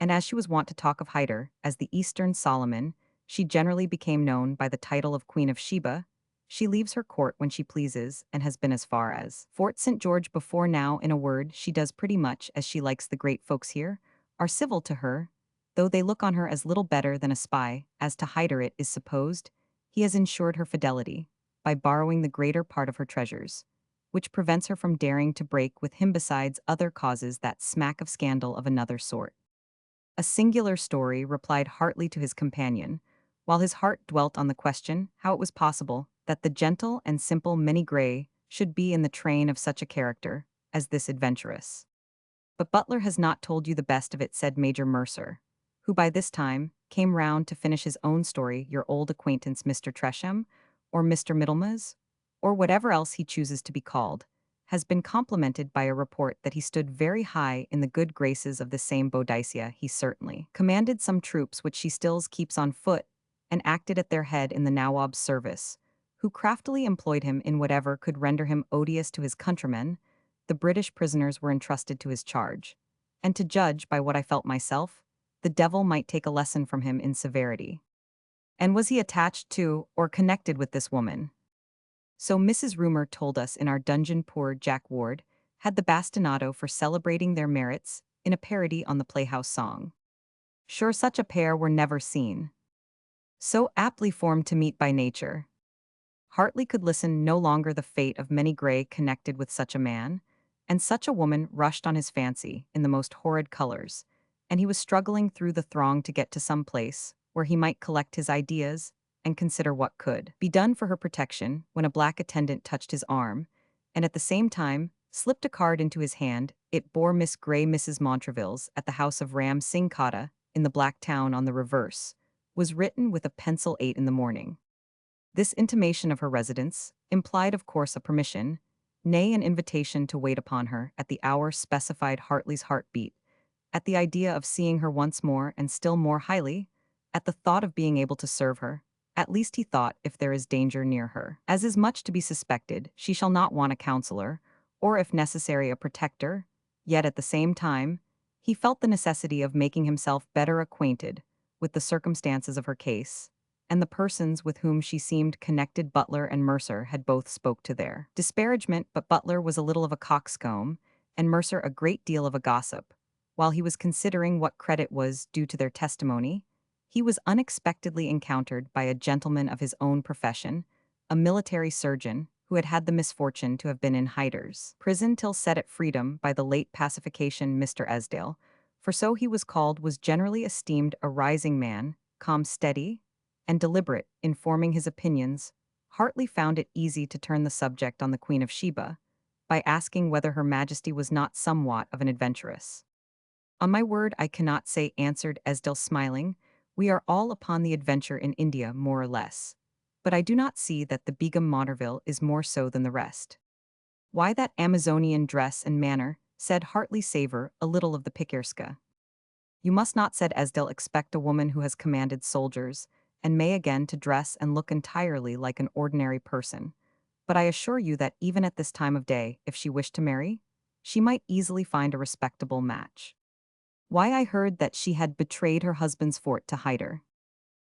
And as she was wont to talk of Hyder as the Eastern Solomon, she generally became known by the title of Queen of Sheba. She leaves her court when she pleases, and has been as far as Fort St. George before now. In a word, she does pretty much as she likes. The great folks here are civil to her, though they look on her as little better than a spy. As to Hyder, it is supposed he has ensured her fidelity by borrowing the greater part of her treasures, which prevents her from daring to break with him, besides other causes that smack of scandal of another sort. A singular story, replied Hartley to his companion, while his heart dwelt on the question how it was possible that the gentle and simple Minnie Gray should be in the train of such a character as this adventuress. But Butler has not told you the best of it, said Major Mercer, who by this time came round to finish his own story. Your old acquaintance Mr. Tresham, or Mr. Middlemas, or whatever else he chooses to be called, has been complimented by a report that he stood very high in the good graces of the same Boadicea. He certainly commanded some troops which she still keeps on foot, and acted at their head in the Nawab's service, who craftily employed him in whatever could render him odious to his countrymen. The British prisoners were entrusted to his charge, and to judge by what I felt myself, the devil might take a lesson from him in severity. And was he attached to, or connected with this woman? So Mrs. Rumor told us in our dungeon. Poor Jack Ward had the bastinado for celebrating their merits in a parody on the Playhouse song. Sure, such a pair were never seen, so aptly formed to meet by nature. Hartley could listen no longer. The fate of Minnie Gray connected with such a man and such a woman rushed on his fancy in the most horrid colors, and he was struggling through the throng to get to some place where he might collect his ideas and consider what could be done for her protection, when a black attendant touched his arm, and at the same time slipped a card into his hand. It bore Miss Gray, Mrs. Montreville's, at the house of Ram Singh Kata, in the Black Town. On the reverse was written with a pencil, 8 in the morning. This intimation of her residence implied, of course, a permission, nay, an invitation to wait upon her at the hour specified. Hartley's heart beat at the idea of seeing her once more, and still more highly at the thought of being able to serve her. At least he thought, if there is danger near her, as is much to be suspected, she shall not want a counselor, or if necessary a protector. Yet at the same time he felt the necessity of making himself better acquainted with the circumstances of her case, and the persons with whom she seemed connected. Butler and Mercer had both spoke to their disparagement, but Butler was a little of a coxcomb, and Mercer a great deal of a gossip. While he was considering what credit was due to their testimony, he was unexpectedly encountered by a gentleman of his own profession, a military surgeon, who had had the misfortune to have been in Hyder's prison till set at freedom by the late pacification. Mr. Esdale, for so he was called, was generally esteemed a rising man, calm, steady, and deliberate in forming his opinions. Hartley found it easy to turn the subject on the Queen of Sheba, by asking whether Her Majesty was not somewhat of an adventuress. On my word, I cannot say, answered Esdale, smiling. We are all upon the adventure in India, more or less. But I do not see that the Begum Montreville is more so than the rest. Why, that Amazonian dress and manner, said Hartley, savor a little of the picaresque. You must not, said Esdale, expect a woman who has commanded soldiers and may again to dress and look entirely like an ordinary person. But I assure you that even at this time of day, if she wished to marry, she might easily find a respectable match. Why, I heard that she had betrayed her husband's fort to hide her.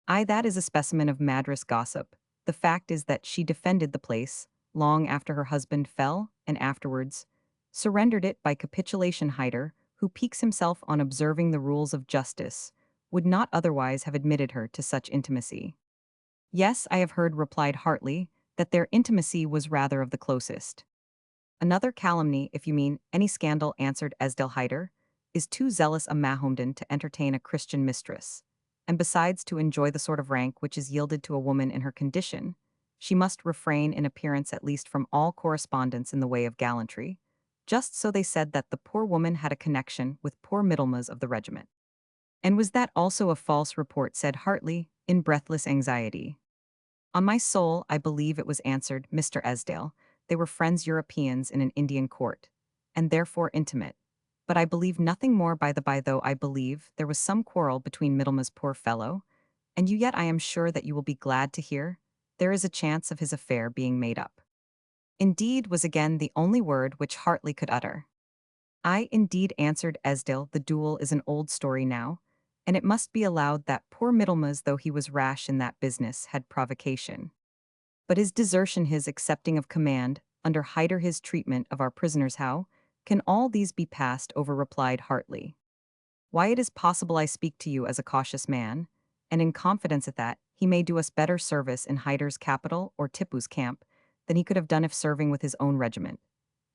Aye, that is a specimen of Madras gossip. The fact is that she defended the place, long after her husband fell, and afterwards surrendered it by capitulation. Hyder, who piques himself on observing the rules of justice, would not otherwise have admitted her to such intimacy. Yes, I have heard, replied Hartley, that their intimacy was rather of the closest. Another calumny, if you mean any scandal, answered Esdale Hyder, is too zealous a Mahomedan to entertain a Christian mistress. And besides, to enjoy the sort of rank which is yielded to a woman in her condition, she must refrain in appearance at least from all correspondence in the way of gallantry. Just so they said that the poor woman had a connection with poor Middlemas of the regiment. And was that also a false report, said Hartley, in breathless anxiety. On my soul, I believe it was, answered Mr. Esdale. They were friends Europeans in an Indian court, and therefore intimate. But I believe nothing more. By the by, though I believe there was some quarrel between Middlemas, poor fellow, and you, yet I am sure that you will be glad to hear there is a chance of his affair being made up. Indeed was again the only word which Hartley could utter. I indeed, answered Esdale, the duel is an old story now, and it must be allowed that poor Middlemas, though he was rash in that business, had provocation. But his desertion, his accepting of command, under Hyder his treatment of our prisoners, how can all these be passed over, replied Hartley. Why, it is possible, I speak to you as a cautious man, and in confidence at that, he may do us better service in Hyder's capital or Tipu's camp than he could have done if serving with his own regiment.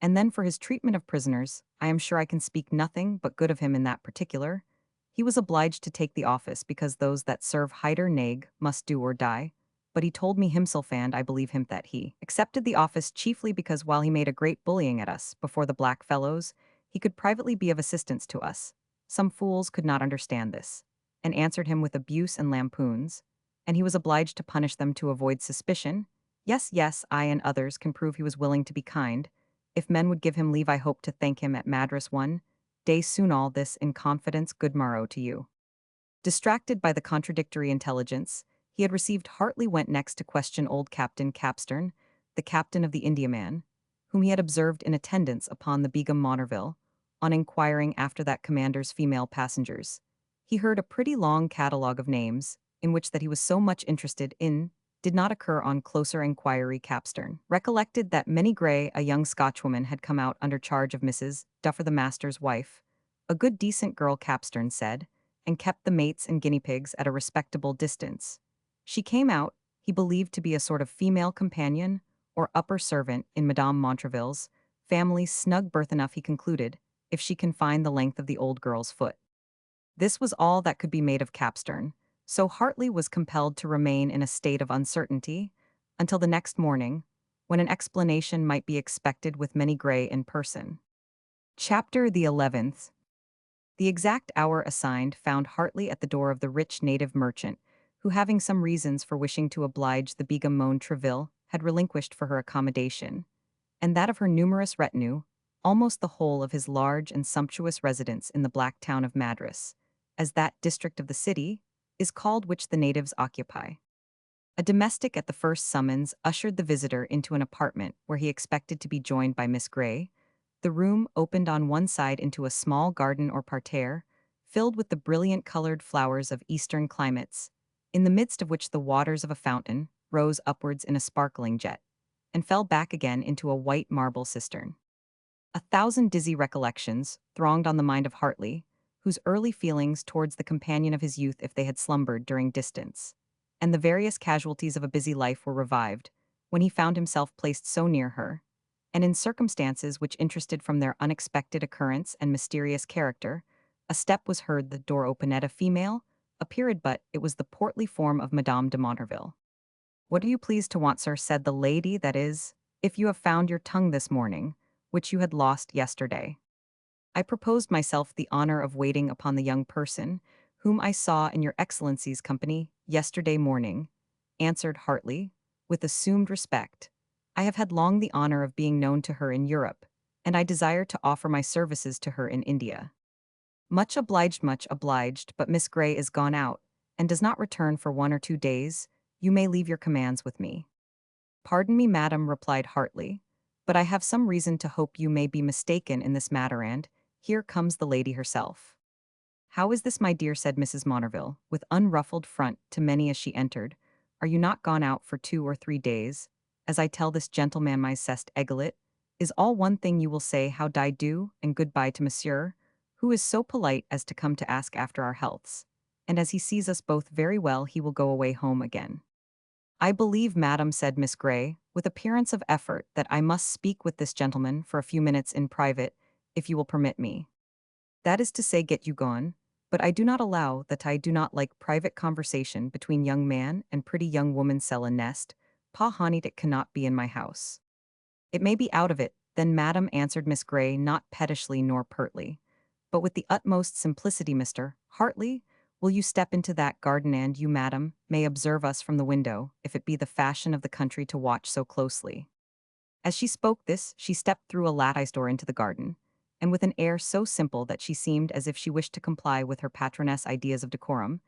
And then for his treatment of prisoners, I am sure I can speak nothing but good of him in that particular. He was obliged to take the office because those that serve Hyder Nag must do or die, but he told me himself, and I believe him, that he accepted the office chiefly because while he made a great bullying at us before the black fellows, he could privately be of assistance to us. Some fools could not understand this, and answered him with abuse and lampoons, and he was obliged to punish them to avoid suspicion. Yes, yes, I and others can prove he was willing to be kind. If men would give him leave, I hope to thank him at Madras one day soon. All this in confidence. Good morrow to you. Distracted by the contradictory intelligence he had received, Hartley went next to question old Captain Capstern, the captain of the Indiaman, whom he had observed in attendance upon the Begum Montraville. On inquiring after that commander's female passengers, he heard a pretty long catalogue of names, in which that he was so much interested in did not occur. On closer inquiry, Capstern recollected that Minnie Gray, a young Scotchwoman, had come out under charge of Mrs. Duffer, the master's wife, a good decent girl, Capstern said, and kept the mates and guinea pigs at a respectable distance. She came out, he believed, to be a sort of female companion or upper servant in Madame Montraville's family. Snug berth enough, he concluded, if she confined the length of the old girl's foot. This was all that could be made of Capstern, so Hartley was compelled to remain in a state of uncertainty until the next morning, when an explanation might be expected with Minnie Gray in person. Chapter the 11th. The exact hour assigned found Hartley at the door of the rich native merchant, who, having some reasons for wishing to oblige the Begum Montraville, had relinquished for her accommodation, and that of her numerous retinue, almost the whole of his large and sumptuous residence in the black town of Madras, as that district of the city is called which the natives occupy. A domestic at the first summons ushered the visitor into an apartment where he expected to be joined by Miss Gray. The room opened on one side into a small garden or parterre, filled with the brilliant-colored flowers of eastern climates, in the midst of which the waters of a fountain rose upwards in a sparkling jet, and fell back again into a white marble cistern. A thousand dizzy recollections thronged on the mind of Hartley, whose early feelings towards the companion of his youth, if they had slumbered during distance, and the various casualties of a busy life, were revived, when he found himself placed so near her, and in circumstances which interested from their unexpected occurrence and mysterious character. A step was heard, the door open, at a female appeared, but it was the portly form of Madame de Montraville. "What are you pleased to want, sir?" said the lady. "That is, if you have found your tongue this morning, which you had lost yesterday." "I proposed myself the honor of waiting upon the young person whom I saw in your Excellency's company yesterday morning," answered Hartley, with assumed respect. "I have had long the honor of being known to her in Europe, and I desire to offer my services to her in India." Much obliged, but Miss Gray is gone out, and does not return for 1 or 2 days, you may leave your commands with me. Pardon me, madam, replied Hartley, but I have some reason to hope you may be mistaken in this matter, and here comes the lady herself. How is this, my dear, said Mrs. Monerville, with unruffled front to many as she entered. Are you not gone out for 2 or 3 days? As I tell this gentleman my cest egalit, is all one thing you will say how die do and goodbye to monsieur, who is so polite as to come to ask after our healths, and as he sees us both very well he will go away home again. I believe, madam, said Miss Grey, with appearance of effort, that I must speak with this gentleman for a few minutes in private, if you will permit me. That is to say, get you gone, but I do not allow that. I do not like private conversation between young man and pretty young woman sell a nest. Pa honeyed, it cannot be in my house. It may be out of it, then, madam, answered Miss Grey, not pettishly nor pertly, but with the utmost simplicity. Mr. Hartley, will you step into that garden, and you, madam, may observe us from the window, if it be the fashion of the country to watch so closely. As she spoke this, she stepped through a lattice door into the garden, and with an air so simple that she seemed as if she wished to comply with her patroness' ideas of decorum,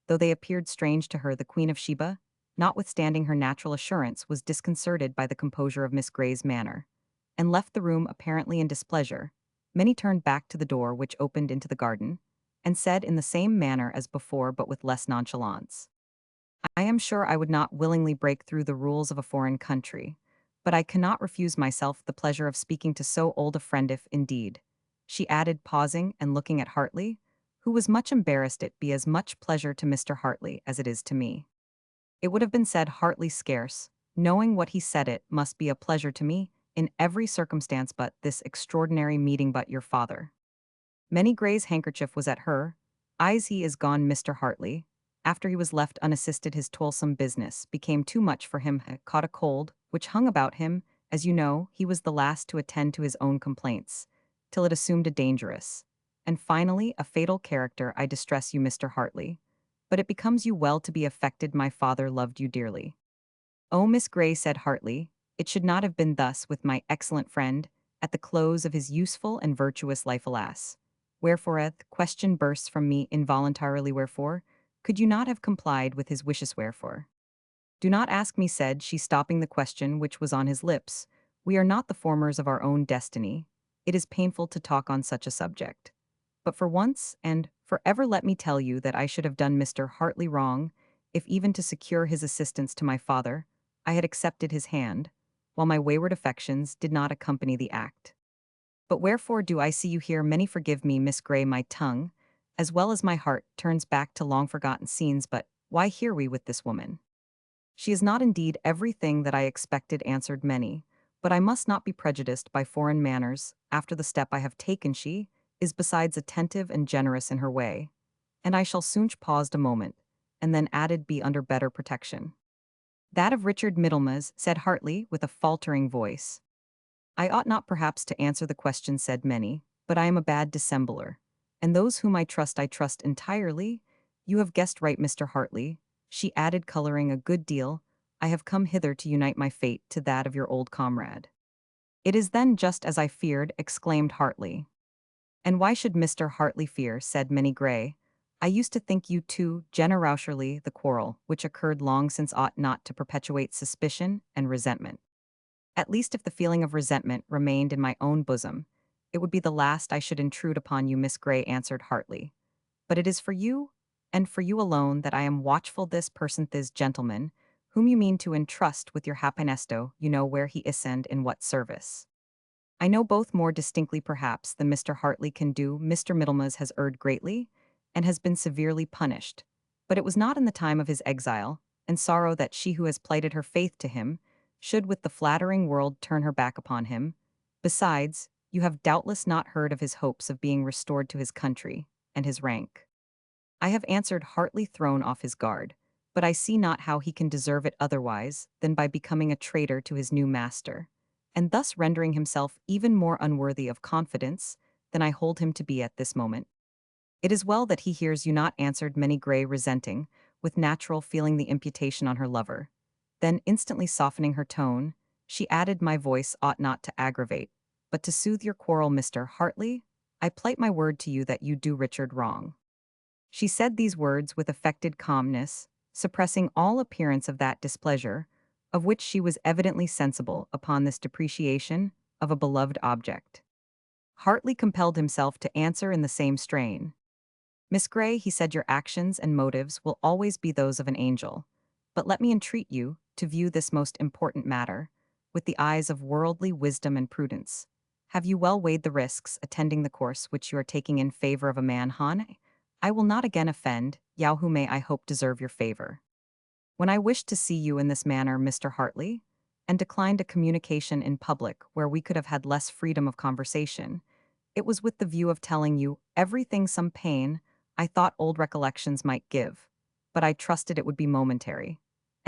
though they appeared strange to her. The Queen of Sheba, notwithstanding her natural assurance, was disconcerted by the composure of Miss Grey's manner, and left the room apparently in displeasure. Minnie turned back to the door which opened into the garden, and said in the same manner as before but with less nonchalance, I am sure I would not willingly break through the rules of a foreign country, but I cannot refuse myself the pleasure of speaking to so old a friend if, indeed, she added, pausing and looking at Hartley, who was much embarrassed, it be as much pleasure to Mr. Hartley as it is to me. It would have been said Hartley scarce, knowing what he said, it must be a pleasure to me, in every circumstance but this extraordinary meeting. But your father. Minnie Grey's handkerchief was at her eyes. He is gone, Mr. Hartley. After he was left unassisted, his toilsome business became too much for him. He caught a cold, which hung about him. As you know, he was the last to attend to his own complaints, till it assumed a dangerous, and finally a fatal character. I distress you, Mr. Hartley, but it becomes you well to be affected. My father loved you dearly. Oh, Miss Grey, said Hartley, it should not have been thus with my excellent friend, at the close of his useful and virtuous life, alas. Wherefore, the question bursts from me involuntarily, wherefore? Could you not have complied with his wishes? Wherefore? Do not ask me, said she, stopping the question which was on his lips. We are not the formers of our own destiny. It is painful to talk on such a subject. But for once, and for ever, let me tell you that I should have done Mr. Hartley wrong, if even to secure his assistance to my father, I had accepted his hand, while my wayward affections did not accompany the act. But wherefore do I see you here? Many forgive me, Miss Grey, my tongue, as well as my heart, turns back to long-forgotten scenes. But why hear we with this woman? She is not indeed everything that I expected, answered Many, but I must not be prejudiced by foreign manners. After the step I have taken, she is besides attentive and generous in her way, and I shall soon. Paused a moment, and then added, be under better protection. That of Richard Middlemas, said Hartley, with a faltering voice. I ought not perhaps to answer the question, said Many, but I am a bad dissembler, and those whom I trust entirely. You have guessed right, Mr. Hartley, she added, coloring a good deal. I have come hither to unite my fate to that of your old comrade. It is then just as I feared, exclaimed Hartley. And why should Mr. Hartley fear? Said Minnie Grey. I used to think you two generously. The quarrel, which occurred long since, ought not to perpetuate suspicion and resentment. At least if the feeling of resentment remained in my own bosom, it would be the last I should intrude upon you, Miss Grey, answered Hartley. But it is for you, and for you alone, that I am watchful. This person, this gentleman, whom you mean to entrust with your happinesto, you know where he is and in what service. I know both more distinctly perhaps than Mr. Hartley can do. Mr. Middlemas has erred greatly, and has been severely punished, but it was not in the time of his exile and sorrow that she who has plighted her faith to him should with the flattering world turn her back upon him. Besides, you have doubtless not heard of his hopes of being restored to his country and his rank. I have answered, Hartley, thrown off his guard, but I see not how he can deserve it otherwise than by becoming a traitor to his new master, and thus rendering himself even more unworthy of confidence than I hold him to be at this moment. It is well that he hears you not, answered Minnie Grey, resenting, with natural feeling, the imputation on her lover. Then, instantly softening her tone, she added, my voice ought not to aggravate, but to soothe your quarrel, Mr. Hartley. I plight my word to you that you do Richard wrong. She said these words with affected calmness, suppressing all appearance of that displeasure, of which she was evidently sensible upon this depreciation of a beloved object. Hartley compelled himself to answer in the same strain. Miss Gray, he said, your actions and motives will always be those of an angel. But let me entreat you to view this most important matter with the eyes of worldly wisdom and prudence. Have you well weighed the risks attending the course which you are taking in favor of a man, Han? I will not again offend, Yao, who may I hope deserve your favor. When I wished to see you in this manner, Mr. Hartley, and declined a communication in public where we could have had less freedom of conversation, it was with the view of telling you everything some pain I thought old recollections might give, but I trusted it would be momentary.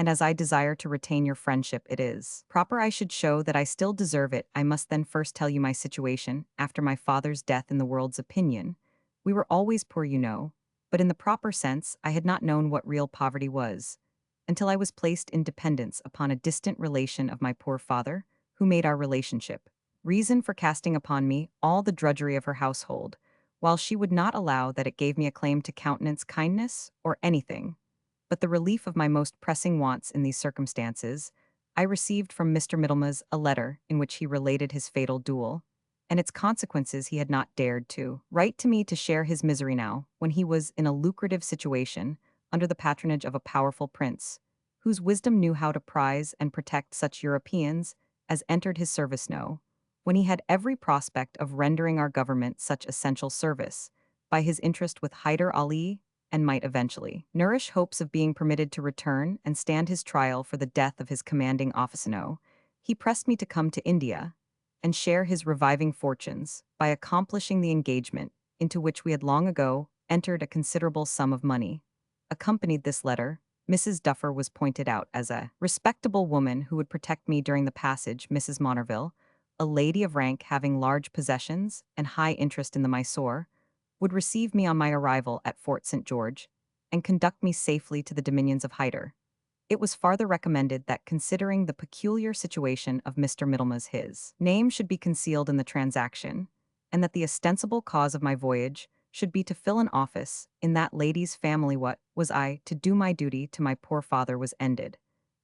And as I desire to retain your friendship, it is proper I should show that I still deserve it. I must then first tell you my situation after my father's death in the world's opinion. We were always poor, you know, but in the proper sense I had not known what real poverty was, until I was placed in dependence upon a distant relation of my poor father, who made our relationship reason for casting upon me all the drudgery of her household, while she would not allow that it gave me a claim to countenance kindness or anything but the relief of my most pressing wants in these circumstances. I received from Mr. Middlemas a letter in which he related his fatal duel, and its consequences. He had not dared to write to me to share his misery now, when he was in a lucrative situation, under the patronage of a powerful prince, whose wisdom knew how to prize and protect such Europeans as entered his service, know, when he had every prospect of rendering our government such essential service, by his interest with Hyder Ali, and might eventually nourish hopes of being permitted to return and stand his trial for the death of his commanding officer. He pressed me to come to India and share his reviving fortunes by accomplishing the engagement into which we had long ago entered a considerable sum of money. Accompanied this letter, Mrs. Duffer was pointed out as a respectable woman who would protect me during the passage. Mrs. Monerville, a lady of rank having large possessions and high interest in the Mysore, would receive me on my arrival at Fort St. George and conduct me safely to the dominions of Hyder. It was farther recommended that, considering the peculiar situation of Mr. Middlemas, his name should be concealed in the transaction, and that the ostensible cause of my voyage should be to fill an office in that lady's family. What was I to do? My duty to my poor father was ended,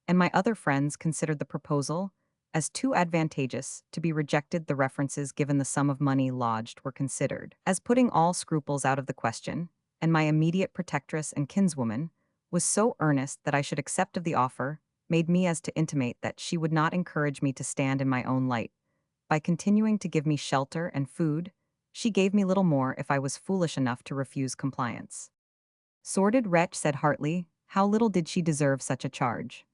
and my other friends considered the proposal as too advantageous to be rejected. The references given the sum of money lodged were considered as putting all scruples out of the question, and my immediate protectress and kinswoman was so earnest that I should accept of the offer made me as to intimate that she would not encourage me to stand in my own light. By continuing to give me shelter and food, she gave me little more if I was foolish enough to refuse compliance. Sordid wretch, said Hartley, how little did she deserve such a charge?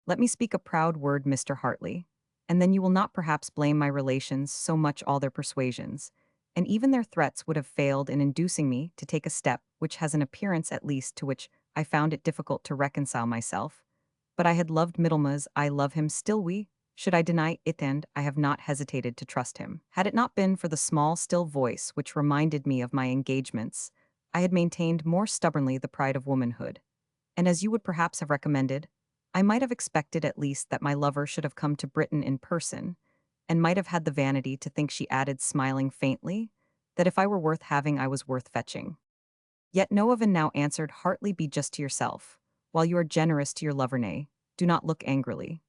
Let me speak a proud word, Mr. Hartley, and then you will not perhaps blame my relations so much. All their persuasions, and even their threats, would have failed in inducing me to take a step which has an appearance at least to which I found it difficult to reconcile myself. But I had loved Middlemas, I love him still. Should I deny it? And I have not hesitated to trust him. Had it not been for the small, still voice which reminded me of my engagements, I had maintained more stubbornly the pride of womanhood. And as you would perhaps have recommended, I might have expected at least that my lover should have come to Britain in person, and might have had the vanity to think, she added, smiling faintly, that if I were worth having I was worth fetching. Yet no, Oven now answered Hartley, be just to yourself, while you are generous to your lover. Nay, do not look angrily.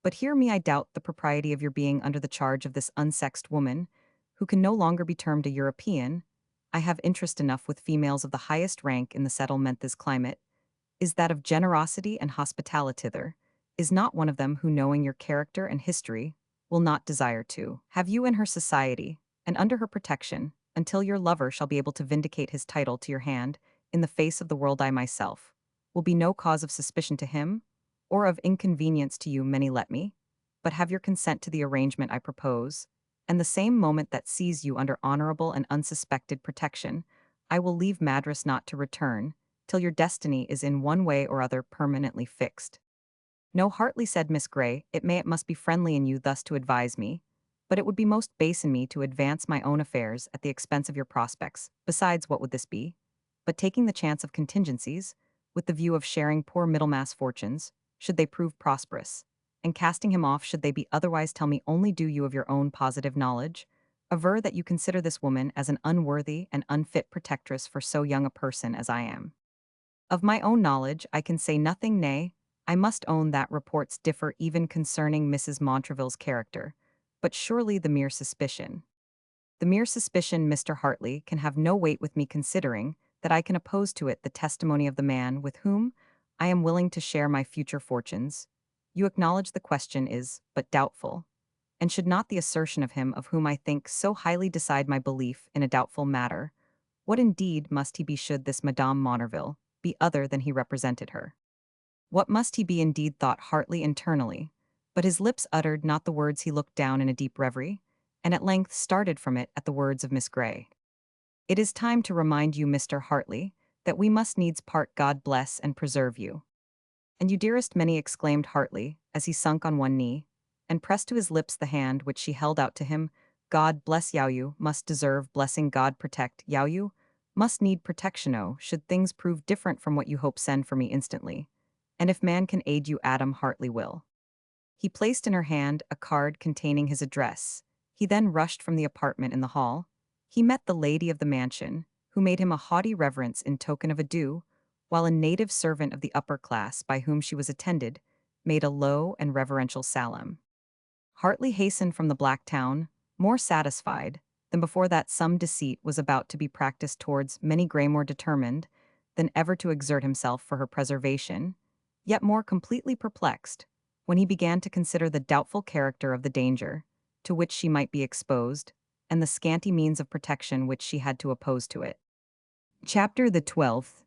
But hear me, I doubt the propriety of your being under the charge of this unsexed woman, who can no longer be termed a European. I have interest enough with females of the highest rank in the settlement. This climate is that of generosity and hospitality. Thither is not one of them who, knowing your character and history, will not desire to have you in her society and under her protection, until your lover shall be able to vindicate his title to your hand in the face of the world. I myself will be no cause of suspicion to him, or of inconvenience to you. Many let me but have your consent to the arrangement I propose, and the same moment that sees you under honorable and unsuspected protection, I will leave Madras, not to return till your destiny is in one way or other permanently fixed. No, Hartley, said Miss Gray, it must be friendly in you thus to advise me, but it would be most base in me to advance my own affairs at the expense of your prospects. Besides, what would this be but taking the chance of contingencies, with the view of sharing poor Middlemas' fortunes, should they prove prosperous, and casting him off should they be otherwise? Tell me only, do you, of your own positive knowledge, Aver that you consider this woman as an unworthy and unfit protectress for so young a person as I am. Of my own knowledge, I can say nothing, nay, I must own that reports differ even concerning Mrs. Montraville's character, but surely the mere suspicion, Mr. Hartley, can have no weight with me considering that I can oppose to it the testimony of the man with whom I am willing to share my future fortunes. You acknowledge the question is but doubtful, and should not the assertion of him of whom I think so highly decide my belief in a doubtful matter? What indeed must he be should this Madame Montraville be other than he represented her? What must he be indeed thought Hartley internally? But his lips uttered not the words he looked down in a deep reverie, and at length started from it at the words of Miss Grey. It is time to remind you, Mr. Hartley, that we must needs part. God bless and preserve you. And you, dearest Minnie, exclaimed Hartley, as he sunk on one knee, and pressed to his lips the hand which she held out to him. God bless you, must deserve blessing. God protect you, must need protection. Oh, should things prove different from what you hope, send for me instantly. And if man can aid you, Adam Hartley will. He placed in her hand a card containing his address. He then rushed from the apartment in the hall. He met the lady of the mansion, who made him a haughty reverence in token of adieu, while a native servant of the upper class by whom she was attended made a low and reverential salam. Hartley hastened from the Black Town, more satisfied than before that some deceit was about to be practiced towards Minnie Grey, more determined than ever to exert himself for her preservation, yet more completely perplexed when he began to consider the doubtful character of the danger to which she might be exposed, and the scanty means of protection which she had to oppose to it. Chapter the 12th.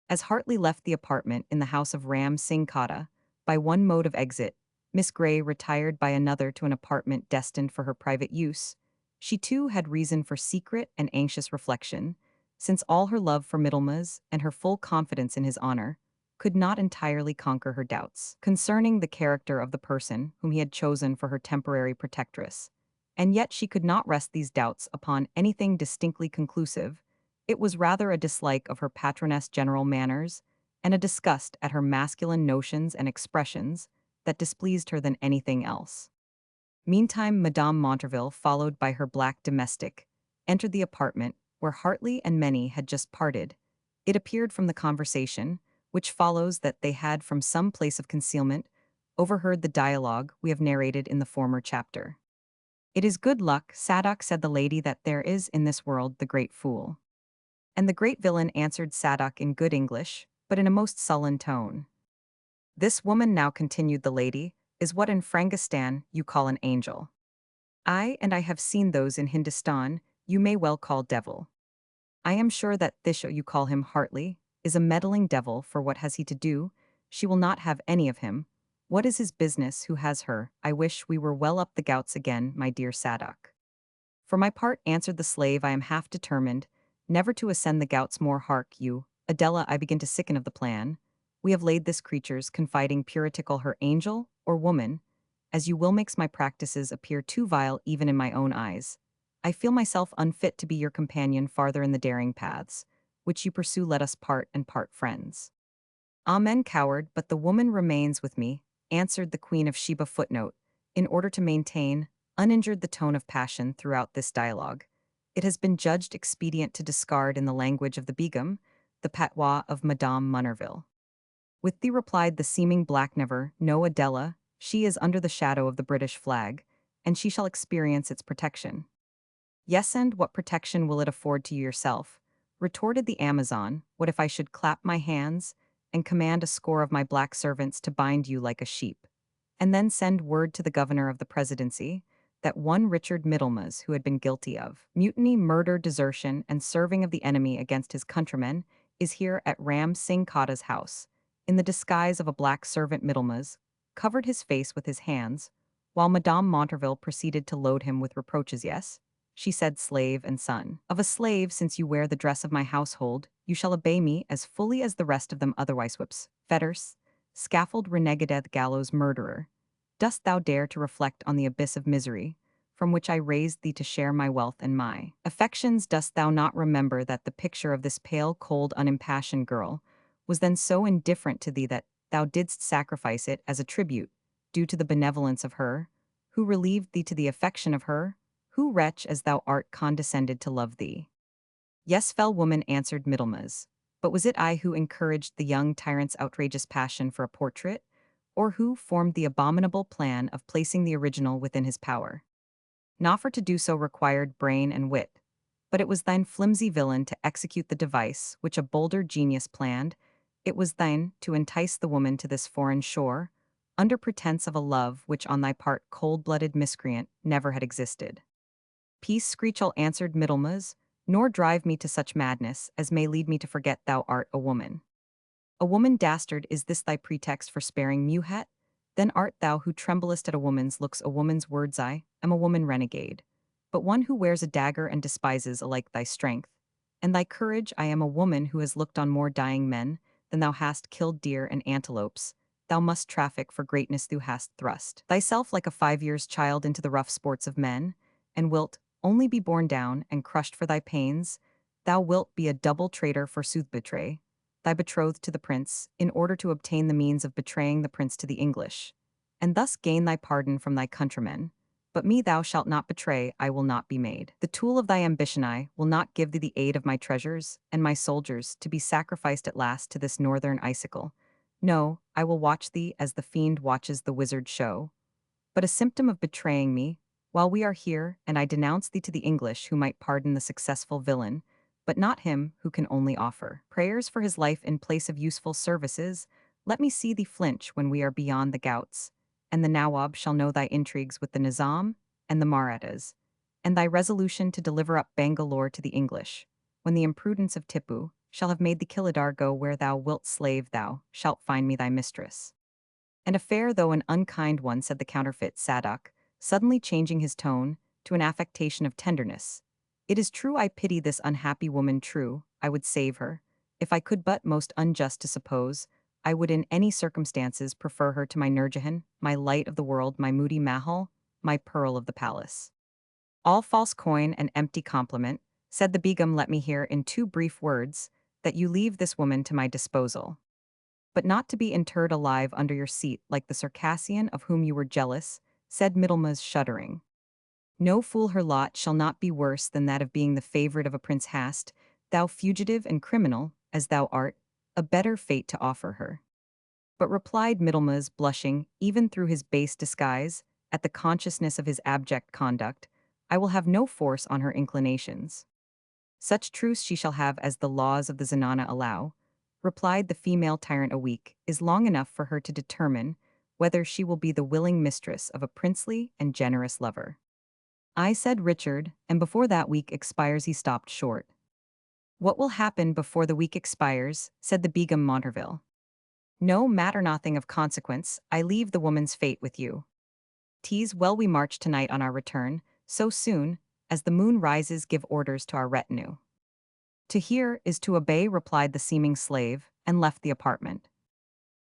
As Hartley left the apartment in the house of Ram Singh Kata, by one mode of exit, Miss Grey retired by another to an apartment destined for her private use. She too had reason for secret and anxious reflection, since all her love for Middlemas and her full confidence in his honor could not entirely conquer her doubts concerning the character of the person whom he had chosen for her temporary protectress. And yet she could not rest these doubts upon anything distinctly conclusive. It was rather a dislike of her patroness' general manners, and a disgust at her masculine notions and expressions, that displeased her than anything else. Meantime, Madame Montraville, followed by her black domestic, entered the apartment where Hartley and Minnie had just parted. It appeared from the conversation, which follows, that they had from some place of concealment overheard the dialogue we have narrated in the former chapter. It is good luck, Sadoc, said the lady, that there is in this world the great fool. And the great villain, answered Sadoc in good English, but in a most sullen tone. This woman, now continued the lady, is what in Frangistan you call an angel. And I have seen those in Hindustan you may well call devil. I am sure that this you call him Hartley is a meddling devil, for what has he to do? She will not have any of him. What is his business? Who has her? I wish we were well up the gouts again, my dear Sadoc. For my part, answered the slave, I am half determined never to ascend the gouts more. Hark you, Adela, I begin to sicken of the plan. We have laid this creature's confiding puritical her angel or woman, as you will, makes my practices appear too vile even in my own eyes. I feel myself unfit to be your companion farther in the daring paths, which you pursue. Let us part and part friends. Amen, coward, but the woman remains with me, answered the Queen of Sheba. Footnote, in order to maintain uninjured the tone of passion throughout this dialogue, it has been judged expedient to discard in the language of the Begum the patois of Madame Montraville. With thee, replied the seeming black, never, no, Adela, she is under the shadow of the British flag, and she shall experience its protection. Yes, and what protection will it afford to you yourself? Retorted the Amazon. What if I should clap my hands and command a score of my black servants to bind you like a sheep, and then send word to the governor of the presidency that one Richard Middlemas, who had been guilty of mutiny, murder, desertion, and serving of the enemy against his countrymen, is here at Ram Singh Kata's house, in the disguise of a black servant. Middlemas covered his face with his hands, while Madame Montraville proceeded to load him with reproaches. Yes, she said, slave and son of a slave, since you wear the dress of my household, you shall obey me as fully as the rest of them, otherwise whips, fetters, scaffold, renegadeth, gallows, murderer. Dost thou dare to reflect on the abyss of misery, from which I raised thee to share my wealth and my affections? Dost thou not remember that the picture of this pale, cold, unimpassioned girl was then so indifferent to thee that thou didst sacrifice it as a tribute due to the benevolence of her, who relieved thee, to the affection of her, Who wretch as thou art condescended to love thee? Yes, fell woman, answered Middlemas. But was it I who encouraged the young tyrant's outrageous passion for a portrait, or who formed the abominable plan of placing the original within his power? Not for to do so required brain and wit, but it was thine flimsy villain to execute the device which a bolder genius planned. It was thine to entice the woman to this foreign shore, under pretence of a love which on thy part cold-blooded miscreant never had existed. Peace, Screechall, answered Middlemas, nor drive me to such madness as may lead me to forget thou art a woman. A woman, dastard, is this thy pretext for sparing Muhat? Then art thou who tremblest at a woman's looks a woman's words. I am a woman renegade, but one who wears a dagger and despises alike thy strength. And thy courage. I am a woman who has looked on more dying men than thou hast killed deer and antelopes. Thou must traffic for greatness, thou hast thrust thyself like a 5 years' child into the rough sports of men, and wilt only be borne down and crushed for thy pains. Thou wilt be a double traitor, forsooth, betray thy betrothed to the prince, in order to obtain the means of betraying the prince to the English, and thus gain thy pardon from thy countrymen. But me thou shalt not betray, I will not be made the tool of thy ambition. I will not give thee the aid of my treasures and my soldiers to be sacrificed at last to this northern icicle. No, I will watch thee as the fiend watches the wizard show. But a symptom of betraying me, while we are here, and I denounce thee to the English who might pardon the successful villain, but not him who can only offer prayers for his life in place of useful services. Let me see thee flinch when we are beyond the Ghauts, and the Nawab shall know thy intrigues with the Nizam and the Marathas, and thy resolution to deliver up Bangalore to the English, when the imprudence of Tipu shall have made the Kilidar go where thou wilt slave. Thou shalt find me thy mistress. And a fair though an unkind one, said the counterfeit Sadak, suddenly changing his tone to an affectation of tenderness. It is true I pity this unhappy woman, true, I would save her, if I could, but most unjust to suppose, I would in any circumstances prefer her to my Nurjahan, my light of the world, my moody Mahal, my pearl of the palace. All false coin and empty compliment, said the Begum. Let me hear in 2 brief words that you leave this woman to my disposal, but not to be interred alive under your seat like the Circassian of whom you were jealous, said Middlemas, shuddering. No fool, her lot shall not be worse than that of being the favorite of a prince. Hast thou, fugitive and criminal as thou art, a better fate to offer her? But replied Middlemas, blushing, even through his base disguise, at the consciousness of his abject conduct, I will have no force on her inclinations. Such truce she shall have as the laws of the Zenana allow, replied the female tyrant. A week is long enough for her to determine whether she will be the willing mistress of a princely and generous lover. I, said Richard, and before that week expires. He stopped short. What will happen before the week expires, said the Begum Monterville. No matter, nothing of consequence. I leave the woman's fate with you. 'Tis well we march tonight on our return, so soon as the moon rises. Give orders to our retinue. To hear is to obey, replied the seeming slave, and left the apartment.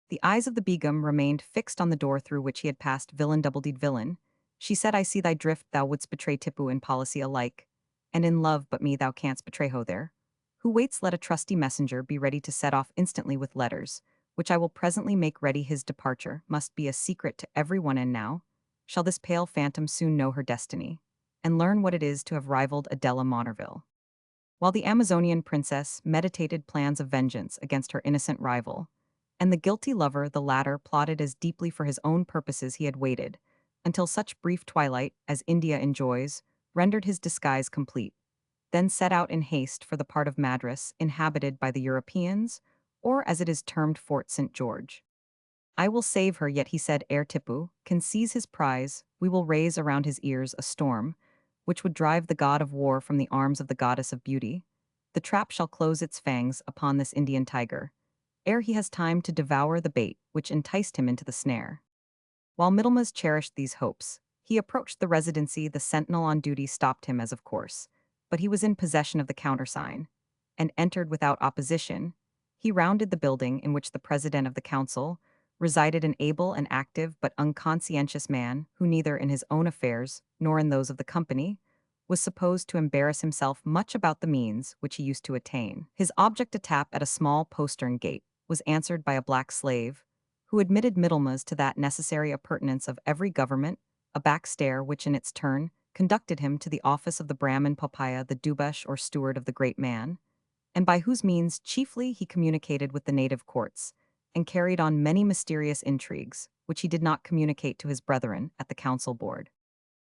The eyes of the Begum remained fixed on the door through which he had passed. Villain, double-deed villain, she said, I see thy drift. Thou wouldst betray Tipu in policy alike, and in love, but me thou canst betray. Ho there! Who waits? Let a trusty messenger be ready to set off instantly with letters, which I will presently make ready. His departure must be a secret to every one, and now shall this pale phantom soon know her destiny, and learn what it is to have rivaled Adela Monterville. While the Amazonian princess meditated plans of vengeance against her innocent rival, and the guilty lover, the latter, plotted as deeply for his own purposes. He had waited until such brief twilight as India enjoys rendered his disguise complete, then set out in haste for the part of Madras inhabited by the Europeans, or as it is termed, Fort St. George. I will save her yet, he said, ere Tipu can seize his prize. We will raise around his ears a storm which would drive the god of war from the arms of the goddess of beauty. The trap shall close its fangs upon this Indian tiger, ere he has time to devour the bait which enticed him into the snare. While Middlemas cherished these hopes, he approached the residency. The sentinel on duty stopped him as of course, but he was in possession of the countersign, and entered without opposition. He rounded the building in which the president of the council resided, an able and active but unconscientious man who neither in his own affairs nor in those of the company was supposed to embarrass himself much about the means which he used to attain. His object, a tap at a small postern gate, was answered by a black slave, who admitted Middlemas to that necessary appurtenance of every government, a back stair which in its turn conducted him to the office of the Brahmin Popaya, the Dubash or steward of the great man, and by whose means chiefly he communicated with the native courts, and carried on many mysterious intrigues, which he did not communicate to his brethren at the council board.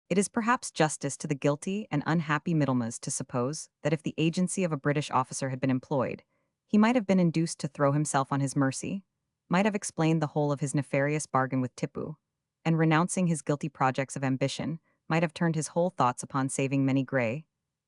It is perhaps justice to the guilty and unhappy Middlemas to suppose that if the agency of a British officer had been employed, he might have been induced to throw himself on his mercy, might have explained the whole of his nefarious bargain with Tipu, and renouncing his guilty projects of ambition, might have turned his whole thoughts upon saving Many Grey,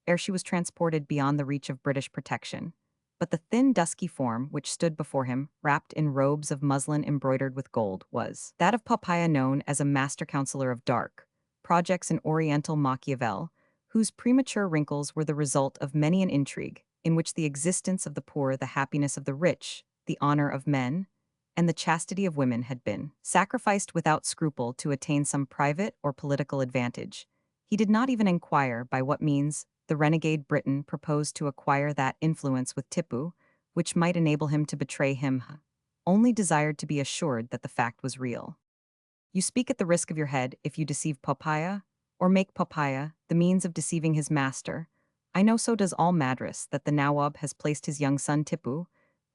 ere she was transported beyond the reach of British protection. But the thin, dusky form which stood before him, wrapped in robes of muslin embroidered with gold, was that of Popaya, known as a master counselor of dark projects in Oriental Machiavel, whose premature wrinkles were the result of many an intrigue, in which the existence of the poor, the happiness of the rich, the honor of men, and the chastity of women had been sacrificed without scruple to attain some private or political advantage. He did not even inquire by what means the renegade Briton proposed to acquire that influence with Tipu, which might enable him to betray him, only desired to be assured that the fact was real. You speak at the risk of your head if you deceive Popaya, or make Popaya the means of deceiving his master. I know so does all Madras that the Nawab has placed his young son Tipu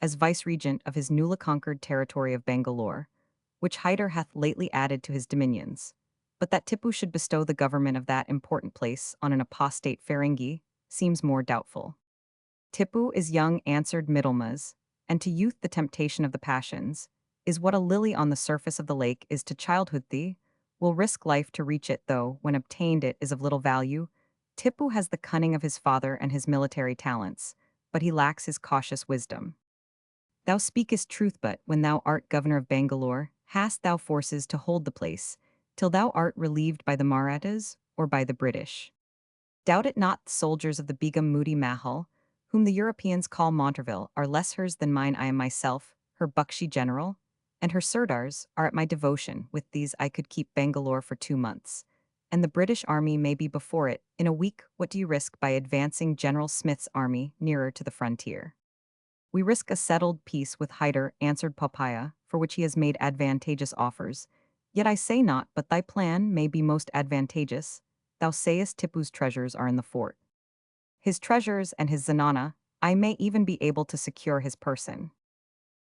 as vice-regent of his newly conquered territory of Bangalore, which Hyder hath lately added to his dominions. But that Tipu should bestow the government of that important place on an apostate Ferengi seems more doubtful. Tipu is young, answered Middlemas, and to youth the temptation of the passions is what a lily on the surface of the lake is to childhood. Thee will risk life to reach it, though when obtained it is of little value. Tipu has the cunning of his father and his military talents, but he lacks his cautious wisdom. Thou speakest truth, but when thou art governor of Bangalore, hast thou forces to hold the place, till thou art relieved by the Marathas or by the British. Doubt it not, the soldiers of the Begum Moody Mahal, whom the Europeans call Monterville, are less hers than mine. I am myself her Bakshi general, and her Sirdars are at my devotion. With these I could keep Bangalore for 2 months, and the British army may be before it in a week. What do you risk by advancing General Smith's army nearer to the frontier? We risk a settled peace with Hyder, answered Popaya, for which he has made advantageous offers. Yet I say not but thy plan may be most advantageous. Thou sayest Tipu's treasures are in the fort. His treasures and his zanana, I may even be able to secure his person.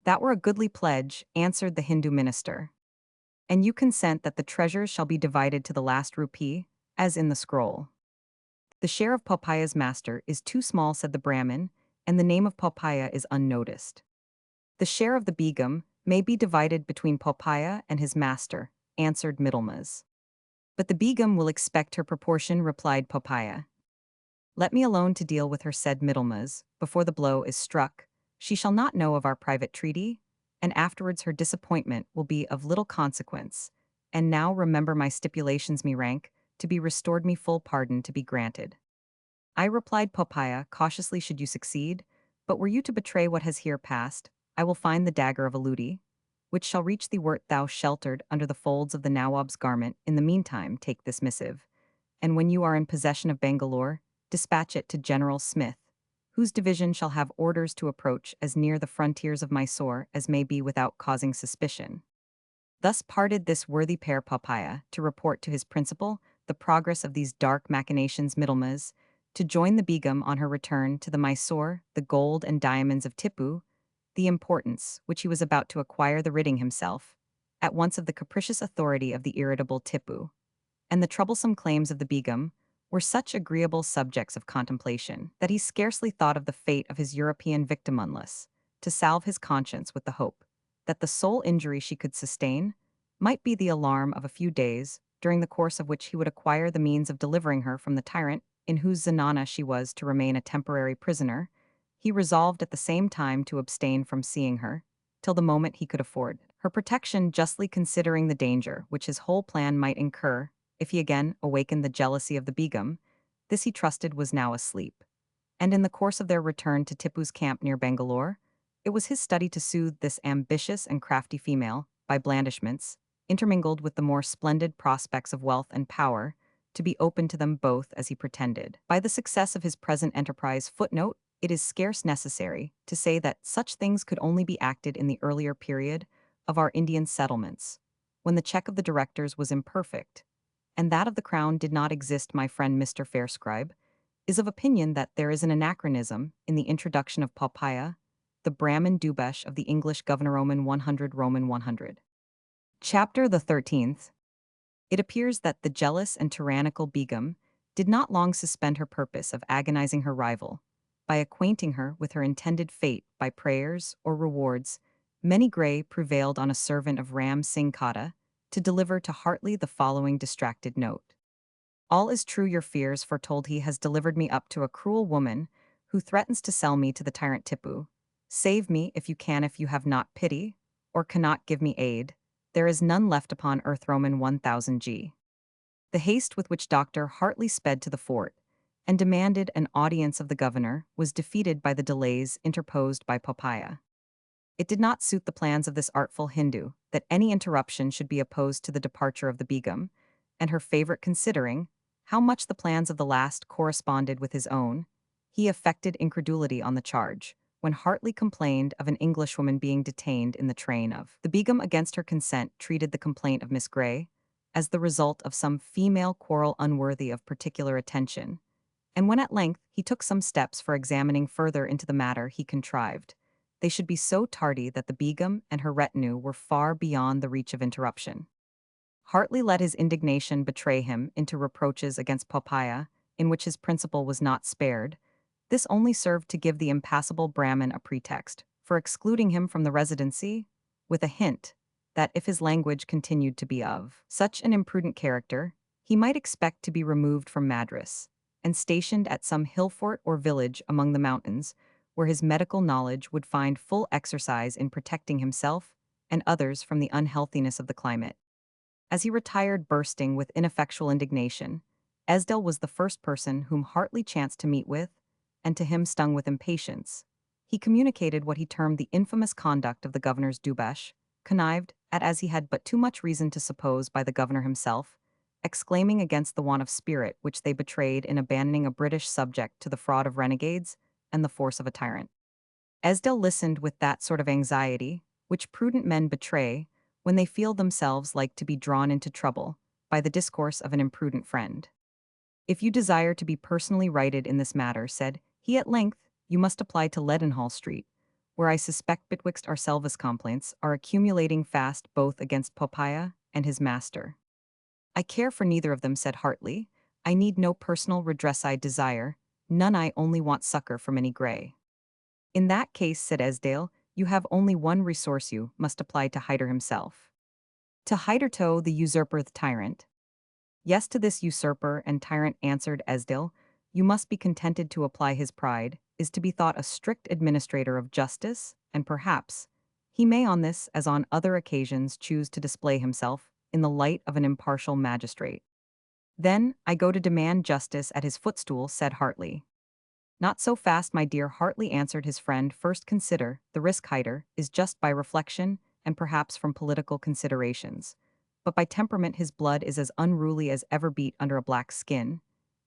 That were a goodly pledge, answered the Hindu minister. And you consent that the treasures shall be divided to the last rupee, as in the scroll. The share of Popaya's master is too small, said the Brahmin, and the name of Popaya is unnoticed. The share of the Begum may be divided between Popaya and his master, answered Middlemas. But the Begum will expect her proportion, replied Popaya. Let me alone to deal with her, said Middlemas, before the blow is struck. She shall not know of our private treaty, and afterwards her disappointment will be of little consequence. And now remember my stipulations, me rank, to be restored, me full pardon to be granted. I, replied Popaya, cautiously, should you succeed, but were you to betray what has here passed, I will find the dagger of Aludi, which shall reach thee wert thou sheltered under the folds of the Nawab's garment. In the meantime, take this missive, and when you are in possession of Bangalore, dispatch it to General Smith, whose division shall have orders to approach as near the frontiers of Mysore as may be without causing suspicion. Thus parted this worthy pair, Popaya, to report to his principal the progress of these dark machinations. Middlemas, to join the Begum on her return to the Mysore, the gold and diamonds of Tipu, the importance which he was about to acquire, the ridding himself at once of the capricious authority of the irritable Tipu, and the troublesome claims of the Begum, were such agreeable subjects of contemplation that he scarcely thought of the fate of his European victim unless to salve his conscience with the hope that the sole injury she could sustain might be the alarm of a few days, during the course of which he would acquire the means of delivering her from the tyrant in whose zenana she was to remain a temporary prisoner. He resolved at the same time to abstain from seeing her till the moment he could afford her protection, justly considering the danger which his whole plan might incur if he again awakened the jealousy of the Begum. This he trusted was now asleep, and in the course of their return to Tipu's camp near Bangalore, it was his study to soothe this ambitious and crafty female by blandishments, intermingled with the more splendid prospects of wealth and power, to be open to them both as he pretended. By the success of his present enterprise. Footnote, it is scarce necessary to say that such things could only be acted in the earlier period of our Indian settlements, when the check of the directors was imperfect, and that of the crown did not exist, my friend Mr. Fairscribe, is of opinion that there is an anachronism in the introduction of Poppaea, the Brahmin Dubesh of the English Governor Roman 100 Roman 100. Chapter the 13th. It appears that the jealous and tyrannical Begum did not long suspend her purpose of agonizing her rival. By acquainting her with her intended fate by prayers or rewards, many Gray prevailed on a servant of Ram Singh Kata to deliver to Hartley the following distracted note. All is true your fears foretold he has delivered me up to a cruel woman who threatens to sell me to the tyrant Tipu. Save me if you can, if you have not pity, or cannot give me aid. There is none left upon earth. Roman 1000 G. The haste with which Dr. Hartley sped to the fort and demanded an audience of the governor was defeated by the delays interposed by Poppaea. It did not suit the plans of this artful Hindu that any interruption should be opposed to the departure of the Begum, and her favorite, considering how much the plans of the last corresponded with his own. He affected incredulity on the charge, when Hartley complained of an Englishwoman being detained in the train of the Begum against her consent, treated the complaint of Miss Gray as the result of some female quarrel unworthy of particular attention, and when at length he took some steps for examining further into the matter, he contrived they should be so tardy that the Begum and her retinue were far beyond the reach of interruption. Hartley let his indignation betray him into reproaches against Poppaea, in which his principal was not spared. This only served to give the impassible Brahmin a pretext for excluding him from the residency, with a hint that if his language continued to be of such an imprudent character, he might expect to be removed from Madras and stationed at some hill fort or village among the mountains, where his medical knowledge would find full exercise in protecting himself and others from the unhealthiness of the climate. As he retired bursting with ineffectual indignation, Esdale was the first person whom Hartley chanced to meet with, and to him stung with impatience. He communicated what he termed the infamous conduct of the governor's Dubesh, connived at as he had but too much reason to suppose by the governor himself, exclaiming against the want of spirit which they betrayed in abandoning a British subject to the fraud of renegades and the force of a tyrant. Esdale listened with that sort of anxiety which prudent men betray when they feel themselves like to be drawn into trouble by the discourse of an imprudent friend. If you desire to be personally righted in this matter, said he at length, you must apply to Leadenhall Street, where I suspect betwixt ourselves complaints are accumulating fast both against Poppaea and his master. I care for neither of them, said Hartley. I need no personal redress, I desire none, I only want succor from any Gray. In that case, said Esdale, you have only one resource, you must apply to Hyder himself. To Hyderto, the usurper, the tyrant. Yes, to this usurper and tyrant, answered Esdale, you must be contented to apply. His pride is to be thought a strict administrator of justice, and perhaps he may on this as on other occasions choose to display himself in the light of an impartial magistrate. Then I go to demand justice at his footstool, said Hartley. Not so fast, my dear, Hartley answered his friend. First consider the risk. Hyder is just by reflection and perhaps from political considerations, but by temperament his blood is as unruly as ever beat under a black skin,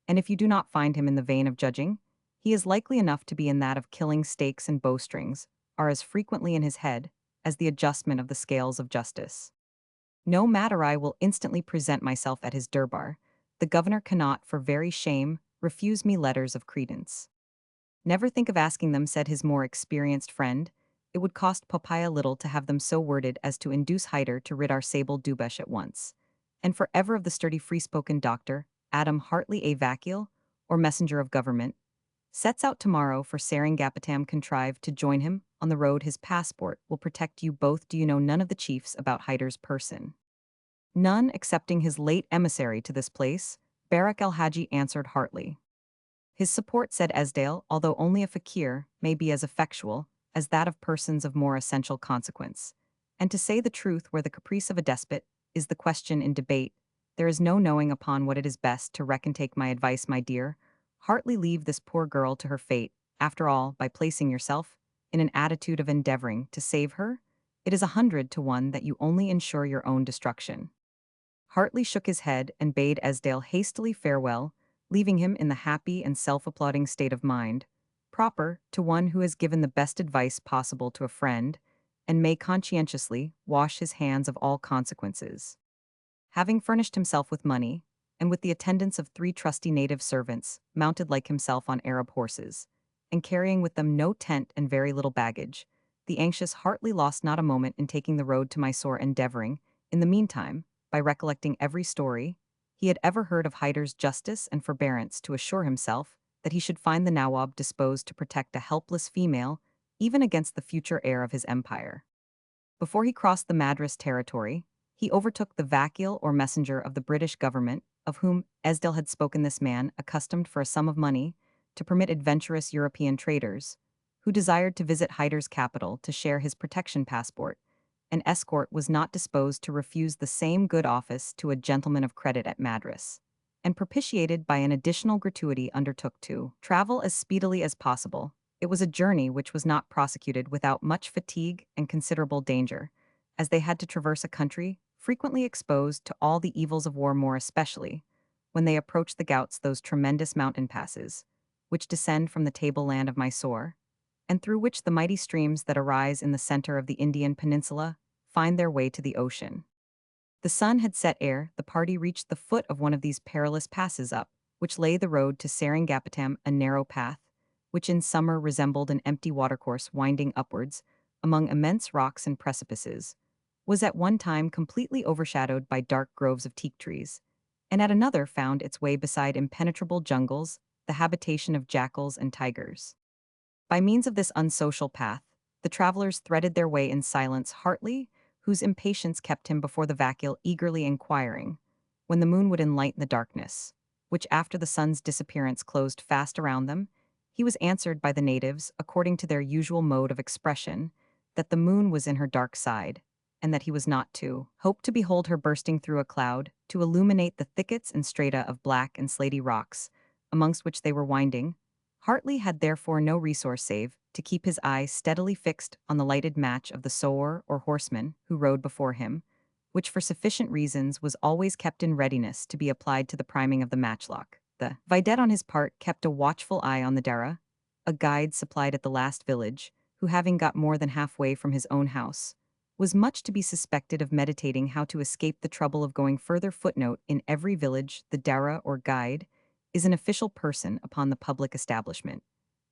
and if you do not find him in the vein of judging, he is likely enough to be in that of killing. Stakes and bowstrings are as frequently in his head as the adjustment of the scales of justice. No matter, I will instantly present myself at his durbar. The governor cannot, for very shame, refuse me letters of credence. Never think of asking them, said his more experienced friend. It would cost Poppaea little to have them so worded as to induce Hyder to rid our sable Dubesh at once. And for ever of the sturdy free-spoken doctor, Adam Hartley a Vakil, or messenger of government, sets out tomorrow for Seringapatam. Contrive to join him on the road. His passport will protect you both. Do you know none of the chiefs about Hyder's person? None, excepting his late emissary to this place, Barak el-Haji, answered Hartley. His support, said Esdale, although only a fakir, may be as effectual as that of persons of more essential consequence. And to say the truth, where the caprice of a despot is the question in debate, there is no knowing upon what it is best to reckon. Take my advice, my dear. Hartley, leave this poor girl to her fate. After all, by placing yourself in an attitude of endeavoring to save her, it is 100 to 1 that you only ensure your own destruction. Hartley shook his head and bade Esdale hastily farewell, leaving him in the happy and self-applauding state of mind proper to one who has given the best advice possible to a friend and may conscientiously wash his hands of all consequences. Having furnished himself with money, and with the attendance of 3 trusty native servants, mounted like himself on Arab horses, and carrying with them no tent and very little baggage, the anxious Hartley lost not a moment in taking the road to Mysore, endeavoring, in the meantime, by recollecting every story he had ever heard of Hyder's justice and forbearance, to assure himself that he should find the Nawab disposed to protect a helpless female, even against the future heir of his empire. Before he crossed the Madras territory, he overtook the vakil or messenger of the British government, of whom Esdale had spoken. This man, accustomed for a sum of money to permit adventurous European traders, who desired to visit Hyder's capital to share his protection passport, an escort, was not disposed to refuse the same good office to a gentleman of credit at Madras, and propitiated by an additional gratuity undertook to travel as speedily as possible. It was a journey which was not prosecuted without much fatigue and considerable danger, as they had to traverse a country frequently exposed to all the evils of war, more especially when they approached the Ghauts, those tremendous mountain passes, which descend from the tableland of Mysore, and through which the mighty streams that arise in the center of the Indian peninsula find their way to the ocean. The sun had set ere the party reached the foot of one of these perilous passes, up which lay the road to Seringapatam, a narrow path, which in summer resembled an empty watercourse winding upwards among immense rocks and precipices, was at one time completely overshadowed by dark groves of teak trees, and at another found its way beside impenetrable jungles, the habitation of jackals and tigers. By means of this unsocial path, the travelers threaded their way in silence. Hartley, whose impatience kept him before the vakil, eagerly inquiring when the moon would enlighten the darkness, which after the sun's disappearance closed fast around them, he was answered by the natives, according to their usual mode of expression, that the moon was in her dark side, and that he was not to hope to behold her bursting through a cloud to illuminate the thickets and strata of black and slaty rocks, amongst which they were winding. Hartley had therefore no resource save to keep his eye steadily fixed on the lighted match of the sowar or horseman who rode before him, which for sufficient reasons was always kept in readiness to be applied to the priming of the matchlock. The vidette on his part kept a watchful eye on the Dara, a guide supplied at the last village, who having got more than halfway from his own house, was much to be suspected of meditating how to escape the trouble of going further. Footnote: in every village, the Dara or guide is an official person upon the public establishment,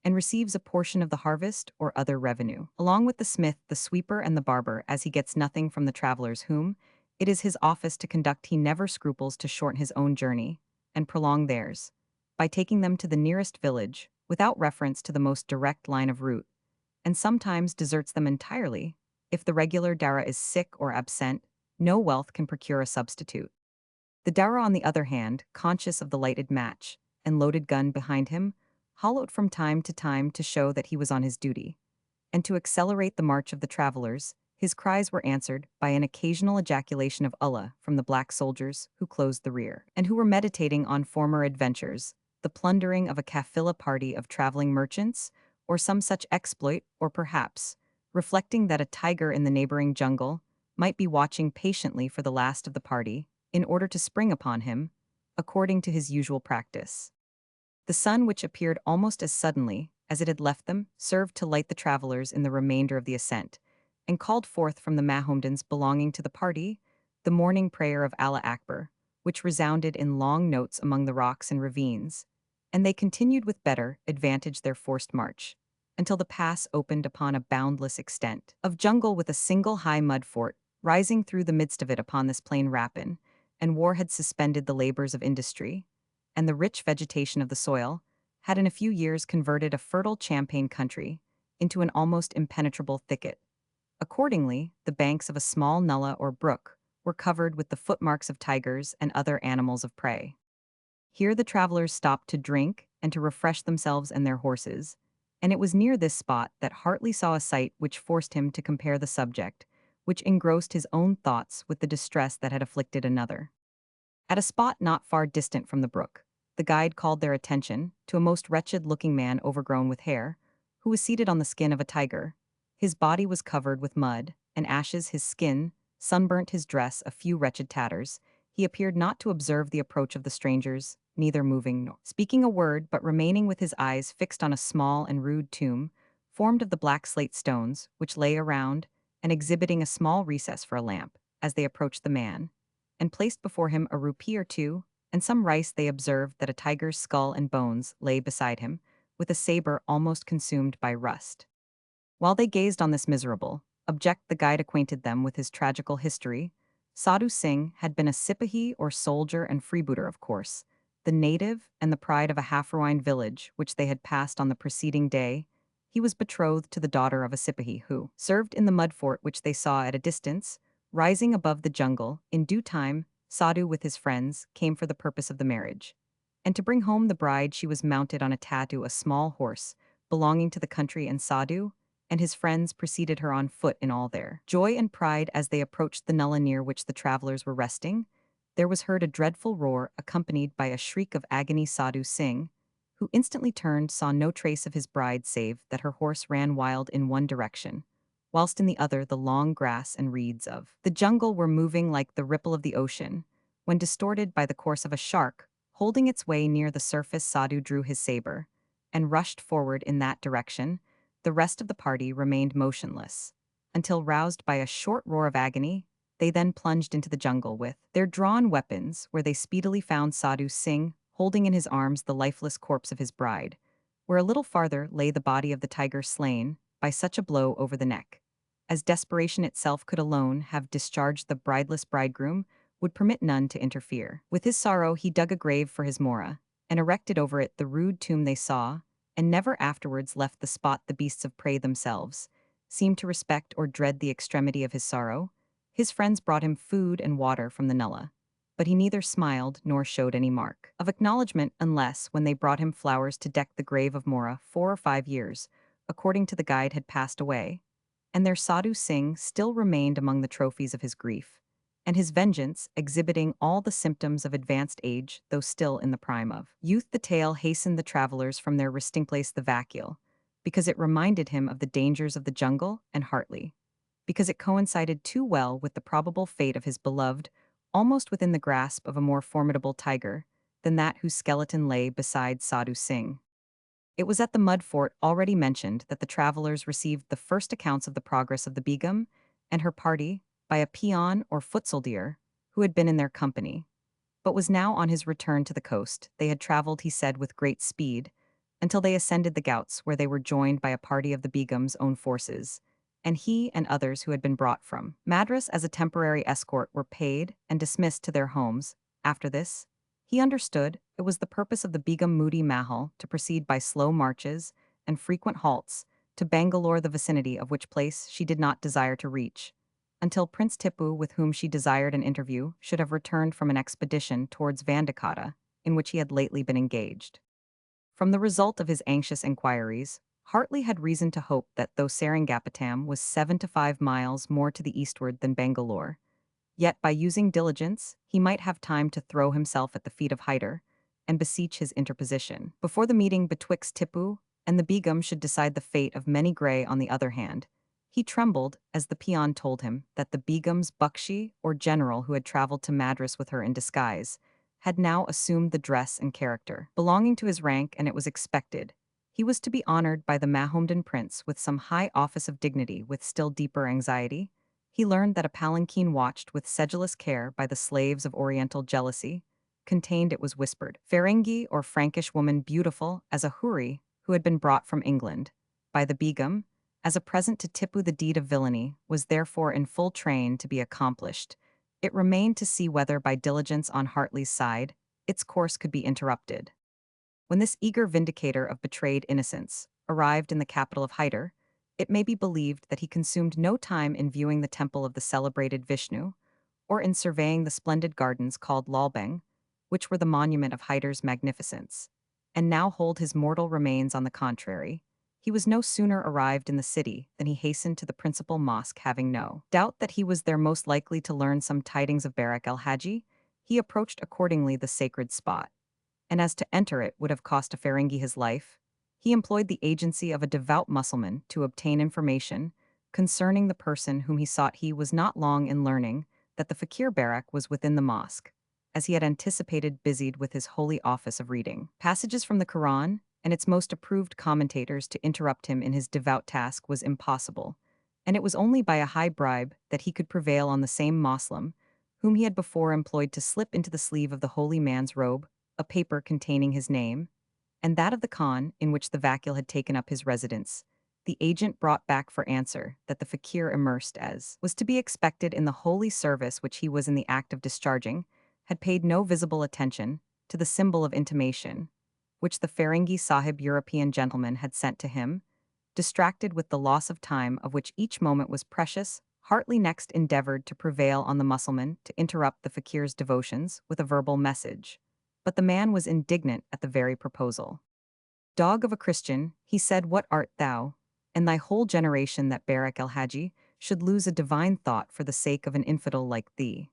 and receives a portion of the harvest or other revenue, along with the smith, the sweeper, and the barber, as he gets nothing from the travelers whom it is his office to conduct. He never scruples to shorten his own journey and prolong theirs, by taking them to the nearest village, without reference to the most direct line of route, and sometimes deserts them entirely. If the regular Dara is sick or absent, no wealth can procure a substitute. The Dara, on the other hand, conscious of the lighted match and loaded gun behind him, hollowed from time to time to show that he was on his duty, and to accelerate the march of the travelers, his cries were answered by an occasional ejaculation of Allah from the black soldiers who closed the rear, and who were meditating on former adventures, the plundering of a kafila party of traveling merchants, or some such exploit, or perhaps reflecting that a tiger in the neighboring jungle might be watching patiently for the last of the party, in order to spring upon him, according to his usual practice. The sun, which appeared almost as suddenly as it had left them, served to light the travelers in the remainder of the ascent, and called forth from the Mahomedans belonging to the party the morning prayer of Allah Akbar, which resounded in long notes among the rocks and ravines, and they continued with better advantage their forced march, until the pass opened upon a boundless extent of jungle with a single high mud fort rising through the midst of it. Upon this plain rapine, and war had suspended the labors of industry, and the rich vegetation of the soil had in a few years converted a fertile champaign country into an almost impenetrable thicket. Accordingly, the banks of a small nullah or brook were covered with the footmarks of tigers and other animals of prey. Here the travelers stopped to drink and to refresh themselves and their horses, and it was near this spot that Hartley saw a sight which forced him to compare the subject, which engrossed his own thoughts, with the distress that had afflicted another. At a spot not far distant from the brook, the guide called their attention to a most wretched-looking man overgrown with hair, who was seated on the skin of a tiger. His body was covered with mud and ashes, his skin sunburnt, his dress a few wretched tatters. He appeared not to observe the approach of the strangers, neither moving nor speaking a word, but remaining with his eyes fixed on a small and rude tomb, formed of the black slate stones, which lay around, and exhibiting a small recess for a lamp. As they approached the man, and placed before him a rupee or two, and some rice they observed that a tiger's skull and bones lay beside him, with a saber almost consumed by rust. While they gazed on this miserable object, the guide acquainted them with his tragical history. Sadhu Singh had been a Sipahi or soldier and freebooter, of course, the native and the pride of a heroine village which they had passed on the preceding day. He was betrothed to the daughter of a Sipahi who served in the mud fort which they saw at a distance, rising above the jungle. In due time, Sadhu with his friends came for the purpose of the marriage. And to bring home the bride, she was mounted on a tattoo, a small horse belonging to the country, and Sadhu and his friends preceded her on foot in all their joy and pride. As they approached the nullah near which the travelers were resting, there was heard a dreadful roar, accompanied by a shriek of agony. Sadhu Singh, who instantly turned, saw no trace of his bride save that her horse ran wild in one direction, whilst in the other the long grass and reeds of the jungle were moving like the ripple of the ocean, when distorted by the course of a shark. Holding its way near the surface, Sadhu drew his saber and rushed forward in that direction. The rest of the party remained motionless, until roused by a short roar of agony. They then plunged into the jungle with their drawn weapons, where they speedily found Sadhu Singh holding in his arms the lifeless corpse of his bride, where a little farther lay the body of the tiger slain by such a blow over the neck, as desperation itself could alone have discharged the brideless bridegroom, would permit none to interfere. With his sorrow he dug a grave for his Mora, and erected over it the rude tomb they saw, and never afterwards left the spot. The beasts of prey themselves seemed to respect or dread the extremity of his sorrow. His friends brought him food and water from the nullah, but he neither smiled nor showed any mark of acknowledgement, unless when they brought him flowers to deck the grave of Mora. 4 or 5 years, according to the guide, had passed away, and their Sadhu Singh still remained among the trophies of his grief, and his vengeance, exhibiting all the symptoms of advanced age, though still in the prime of youth. The tale hastened the travelers from their resting place, the vacule, because it reminded him of the dangers of the jungle, and Hartley, because it coincided too well with the probable fate of his beloved, almost within the grasp of a more formidable tiger than that whose skeleton lay beside Sadhu Singh. It was at the mud fort already mentioned that the travelers received the first accounts of the progress of the Begum and her party by a peon or foot soldier who had been in their company, but was now on his return to the coast. They had traveled, he said, with great speed, until they ascended the Ghauts, where they were joined by a party of the Begum's own forces, and he and others who had been brought from Madras as a temporary escort were paid and dismissed to their homes. After this, he understood, it was the purpose of the Begum Moody Mahal to proceed by slow marches and frequent halts to Bangalore, the vicinity of which place she did not desire to reach, until Prince Tipu, with whom she desired an interview, should have returned from an expedition towards Vandakota, in which he had lately been engaged. From the result of his anxious inquiries, Hartley had reason to hope that though Seringapatam was 7 to 5 miles more to the eastward than Bangalore, yet by using diligence he might have time to throw himself at the feet of Hyder and beseech his interposition. Before the meeting betwixt Tipu and the Begum should decide the fate of Many Grey. On the other hand, he trembled as the peon told him that the Begum's Bakshi, or general who had traveled to Madras with her in disguise, had now assumed the dress and character belonging to his rank, and it was expected he was to be honored by the Mahomedan prince with some high office of dignity. With still deeper anxiety, he learned that a palanquin watched with sedulous care by the slaves of Oriental jealousy contained, it was whispered, Ferengi or Frankish woman, beautiful as a houri, who had been brought from England by the Begum as a present to Tipu. The deed of villainy was therefore in full train to be accomplished. It remained to see whether, by diligence on Hartley's side, its course could be interrupted. When this eager vindicator of betrayed innocence arrived in the capital of Hyder, it may be believed that he consumed no time in viewing the temple of the celebrated Vishnu, or in surveying the splendid gardens called Lalbang, which were the monument of Hyder's magnificence, and now hold his mortal remains. On the contrary, he was no sooner arrived in the city than he hastened to the principal mosque, having no doubt that he was there most likely to learn some tidings of Barak el-Haji. He approached accordingly the sacred spot, and as to enter it would have cost a Ferengi his life, he employed the agency of a devout Mussulman to obtain information concerning the person whom he sought. He was not long in learning that the Fakir Barak was within the mosque, as he had anticipated, busied with his holy office of reading passages from the Quran and its most approved commentators. To interrupt him in his devout task was impossible, and it was only by a high bribe that he could prevail on the same Moslem whom he had before employed to slip into the sleeve of the holy man's robe a paper containing his name, and that of the Khan in which the vakil had taken up his residence, the agent brought back for answer that the fakir immersed as was to be expected in the holy service which he was in the act of discharging, had paid no visible attention to the symbol of intimation, which the Ferengi Sahib European gentleman had sent to him. Distracted with the loss of time of which each moment was precious, Hartley next endeavored to prevail on the Mussulman to interrupt the fakir's devotions with a verbal message. But the man was indignant at the very proposal. "Dog of a Christian," he said, "what art thou, and thy whole generation that Barak el-Haji should lose a divine thought for the sake of an infidel like thee?"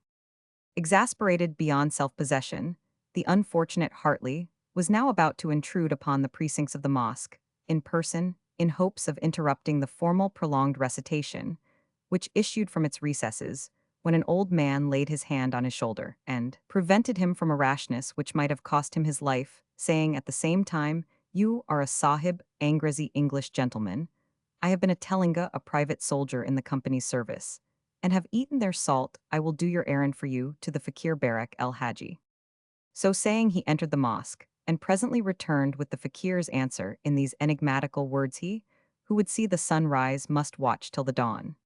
Exasperated beyond self-possession, the unfortunate Hartley was now about to intrude upon the precincts of the mosque, in person, in hopes of interrupting the formal prolonged recitation, which issued from its recesses, when an old man laid his hand on his shoulder and prevented him from a rashness which might have cost him his life, saying at the same time, "You are a sahib, Angrezi English gentleman. I have been a telinga, a private soldier in the company's service, and have eaten their salt. I will do your errand for you to the fakir Barak el-Haji." So saying, he entered the mosque, and presently returned with the fakir's answer in these enigmatical words: "He who would see the sun rise must watch till the dawn."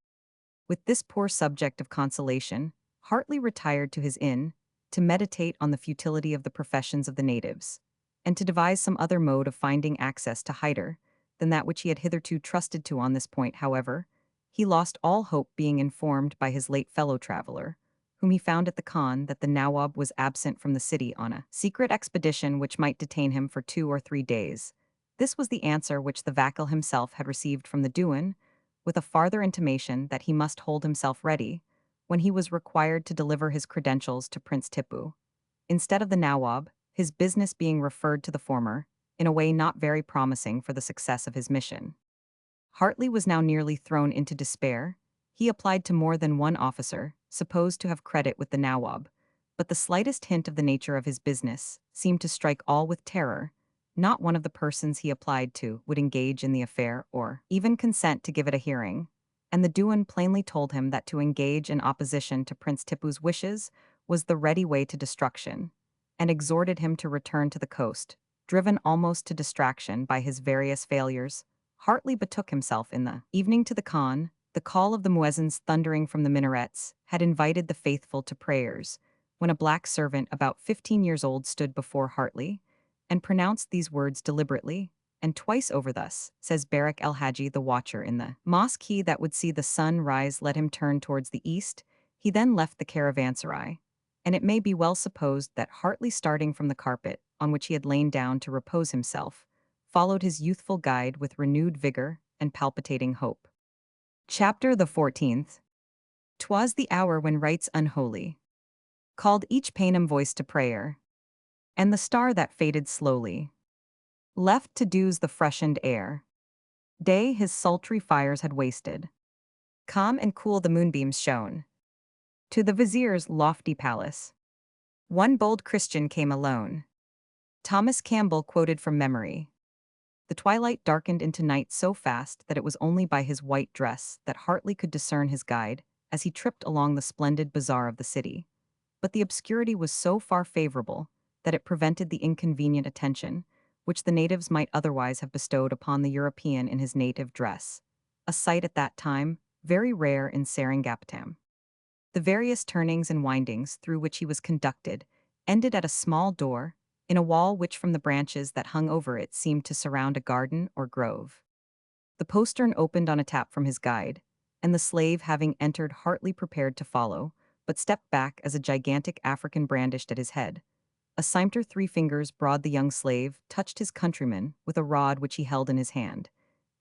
With this poor subject of consolation, Hartley retired to his inn, to meditate on the futility of the professions of the natives, and to devise some other mode of finding access to Hyder than that which he had hitherto trusted to. On this point, however, he lost all hope, being informed by his late fellow-traveler, whom he found at the Khan, that the Nawab was absent from the city on a secret expedition which might detain him for 2 or 3 days. This was the answer which the vakil himself had received from the Dewan, with a farther intimation that he must hold himself ready, when he was required to deliver his credentials to Prince Tipu, instead of the Nawab, his business being referred to the former, in a way not very promising for the success of his mission. Hartley was now nearly thrown into despair. He applied to more than one officer, supposed to have credit with the Nawab, but the slightest hint of the nature of his business seemed to strike all with terror. Not one of the persons he applied to would engage in the affair or even consent to give it a hearing, and the Dewan plainly told him that to engage in opposition to Prince Tipu's wishes was the ready way to destruction, and exhorted him to return to the coast. Driven almost to distraction by his various failures, Hartley betook himself in the evening to the Khan. The call of the muezzins thundering from the minarets had invited the faithful to prayers, when a black servant about 15 years old stood before Hartley, and pronounced these words deliberately, and twice over: "Thus says Barak el-Haji, the watcher in the mosque, he that would see the sun rise, let him turn towards the east." He then left the caravanserai, and it may be well supposed that Hartley, starting from the carpet on which he had lain down to repose himself, followed his youthful guide with renewed vigor and palpitating hope. Chapter the 14th. 'Twas the hour when rites unholy called each Paynim voice to prayer, and the star that faded slowly left to dews the freshened air. Day his sultry fires had wasted. Calm and cool the moonbeams shone. To the vizier's lofty palace one bold Christian came alone. Thomas Campbell quoted from memory. The twilight darkened into night so fast that it was only by his white dress that Hartley could discern his guide as he tripped along the splendid bazaar of the city. But the obscurity was so far favorable that it prevented the inconvenient attention which the natives might otherwise have bestowed upon the European in his native dress, a sight at that time very rare in Seringapatam. The various turnings and windings through which he was conducted ended at a small door in a wall which from the branches that hung over it seemed to surround a garden or grove. The postern opened on a tap from his guide, and the slave, having entered, Hartley prepared to follow, but stepped back as a gigantic African brandished at his head. A cimeter 3 fingers broad, the young slave touched his countryman with a rod which he held in his hand,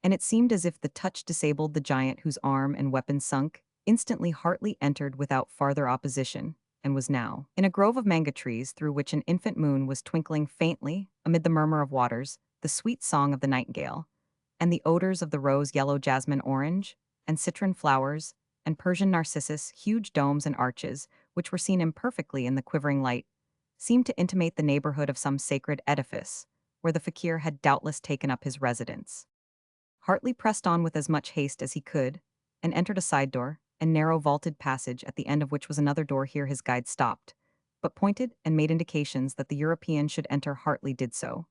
and it seemed as if the touch disabled the giant whose arm and weapon sunk. Instantly Hartley entered without farther opposition, and was now in a grove of manga trees through which an infant moon was twinkling faintly amid the murmur of waters, the sweet song of the nightingale, and the odors of the rose, yellow jasmine, orange, and citron flowers, and Persian narcissus. Huge domes and arches, which were seen imperfectly in the quivering light, seemed to intimate the neighborhood of some sacred edifice, where the fakir had doubtless taken up his residence. Hartley pressed on with as much haste as he could, and entered a side door, and narrow vaulted passage at the end of which was another door. Here his guide stopped, but pointed and made indications that the European should enter. Hartley did so,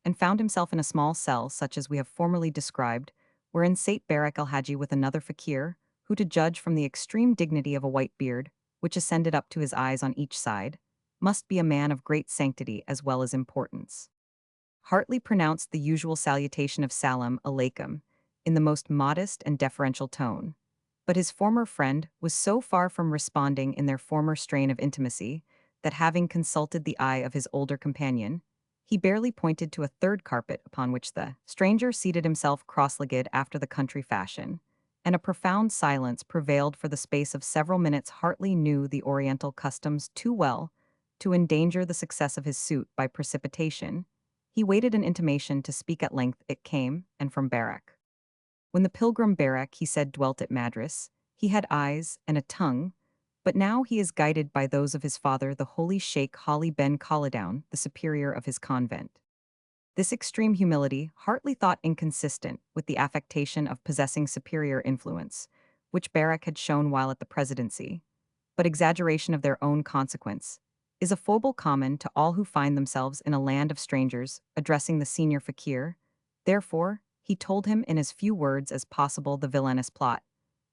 and found himself in a small cell such as we have formerly described, wherein sate Barak el-Haji with another fakir, who, to judge from the extreme dignity of a white beard, which ascended up to his eyes on each side, must be a man of great sanctity as well as importance. Hartley pronounced the usual salutation of Salam alaikum in the most modest and deferential tone, but his former friend was so far from responding in their former strain of intimacy that, having consulted the eye of his older companion, he barely pointed to a third carpet upon which the stranger seated himself cross-legged after the country fashion, and a profound silence prevailed for the space of several minutes. Hartley knew the Oriental customs too well to endanger the success of his suit by precipitation. He waited an intimation to speak. At length it came, and from Barak. When the pilgrim Barak, he said, dwelt at Madras, he had eyes and a tongue, but now he is guided by those of his father, the holy Sheikh Hali ben Khalidoun, the superior of his convent. This extreme humility Hartley thought inconsistent with the affectation of possessing superior influence, which Barak had shown while at the presidency, but exaggeration of their own consequence is a fable common to all who find themselves in a land of strangers. Addressing the senior fakir, therefore, he told him in as few words as possible the villainous plot,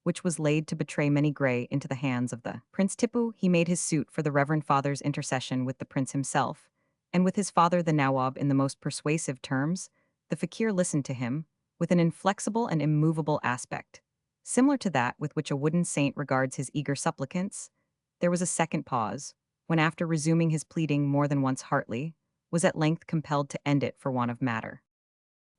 which was laid to betray many Grey into the hands of the Prince Tipu. He made his suit for the Reverend Father's intercession with the prince himself, and with his father the Nawab in the most persuasive terms. The fakir listened to him with an inflexible and immovable aspect, similar to that with which a wooden saint regards his eager supplicants. There was a second pause, when, after resuming his pleading more than once, Hartley was at length compelled to end it for want of matter.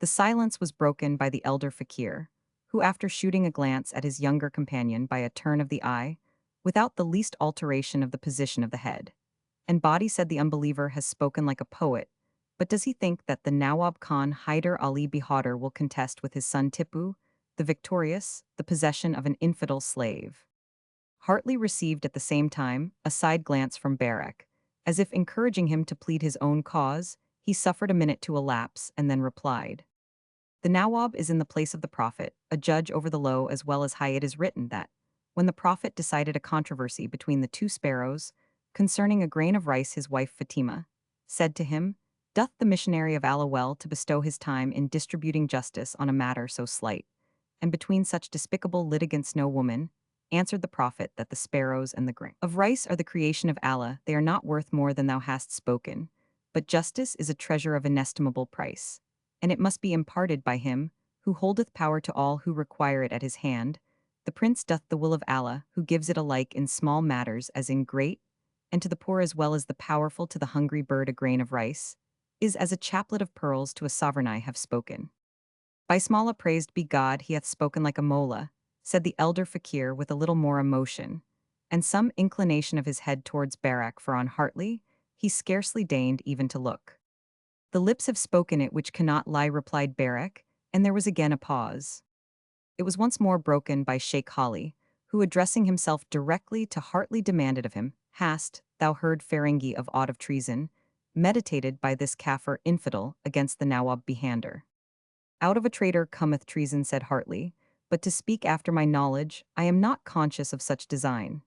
The silence was broken by the elder fakir, who, after shooting a glance at his younger companion by a turn of the eye, without the least alteration of the position of the head and body, said, the unbeliever has spoken like a poet, but does he think that the Nawab Khan Hyder Ali Bahadur will contest with his son Tipu, the victorious, the possession of an infidel slave? Hartley received at the same time a side glance from Barak, as if encouraging him to plead his own cause. He suffered a minute to elapse and then replied, the Nawab is in the place of the Prophet, a judge over the low as well as high. It is written that, when the Prophet decided a controversy between the two sparrows concerning a grain of rice, his wife Fatima said to him, doth the missionary of Allah well to bestow his time in distributing justice on a matter so slight? And between such despicable litigants no woman, answered the Prophet, that the sparrows and the grain of rice are the creation of Allah. They are not worth more than thou hast spoken, but justice is a treasure of inestimable price, and it must be imparted by him who holdeth power to all who require it at his hand. The prince doth the will of Allah, who gives it alike in small matters as in great, and to the poor as well as the powerful. To the hungry bird a grain of rice is as a chaplet of pearls to a sovereign. I have spoken. By small praised be God, he hath spoken like a mola, said the elder fakir with a little more emotion, and some inclination of his head towards Barak, for on Hartley he scarcely deigned even to look. The lips have spoken it which cannot lie, replied Barak, and there was again a pause. It was once more broken by Sheikh Hali, who, addressing himself directly to Hartley, demanded of him, hast thou heard, Ferengi, of aught of treason meditated by this Kafir infidel against the Nawab Bahadur? Out of a traitor cometh treason, said Hartley, but to speak after my knowledge, I am not conscious of such design.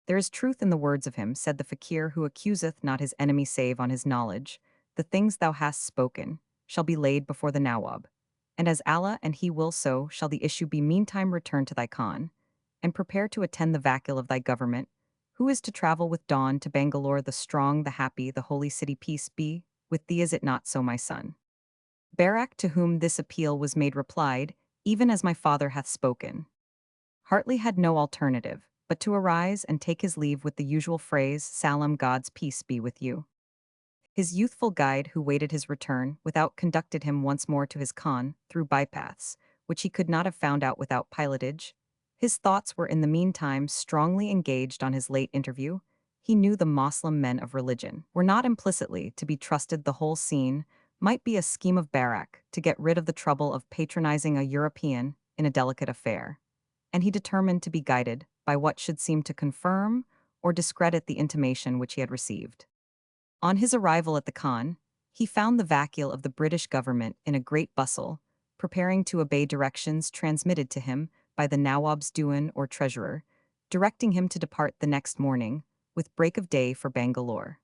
There is truth in the words of him, said the fakir, who accuseth not his enemy save on his knowledge. The things thou hast spoken shall be laid before the Nawab, and as Allah and he will, so shall the issue be. Meantime return to thy Khan, and prepare to attend the vakil of thy government, who is to travel with dawn to Bangalore, the strong, the happy, the holy city. Peace be with thee, is it not so, my son? Barak, to whom this appeal was made, replied, even as my father hath spoken. Hartley had no alternative but to arise and take his leave with the usual phrase, Salam, God's peace be with you. His youthful guide, who waited his return, without conducted him once more to his Khan, through bypaths, which he could not have found out without pilotage. His thoughts were in the meantime strongly engaged on his late interview. He knew the Moslem men of religion were not implicitly to be trusted. The whole scene might be a scheme of Barak to get rid of the trouble of patronizing a European in a delicate affair, and he determined to be guided by what should seem to confirm or discredit the intimation which he had received. On his arrival at the Khan, he found the vakil of the British government in a great bustle, preparing to obey directions transmitted to him by the Nawab's Dewan or treasurer. directing him to depart the next morning, with break of day for Bangalore.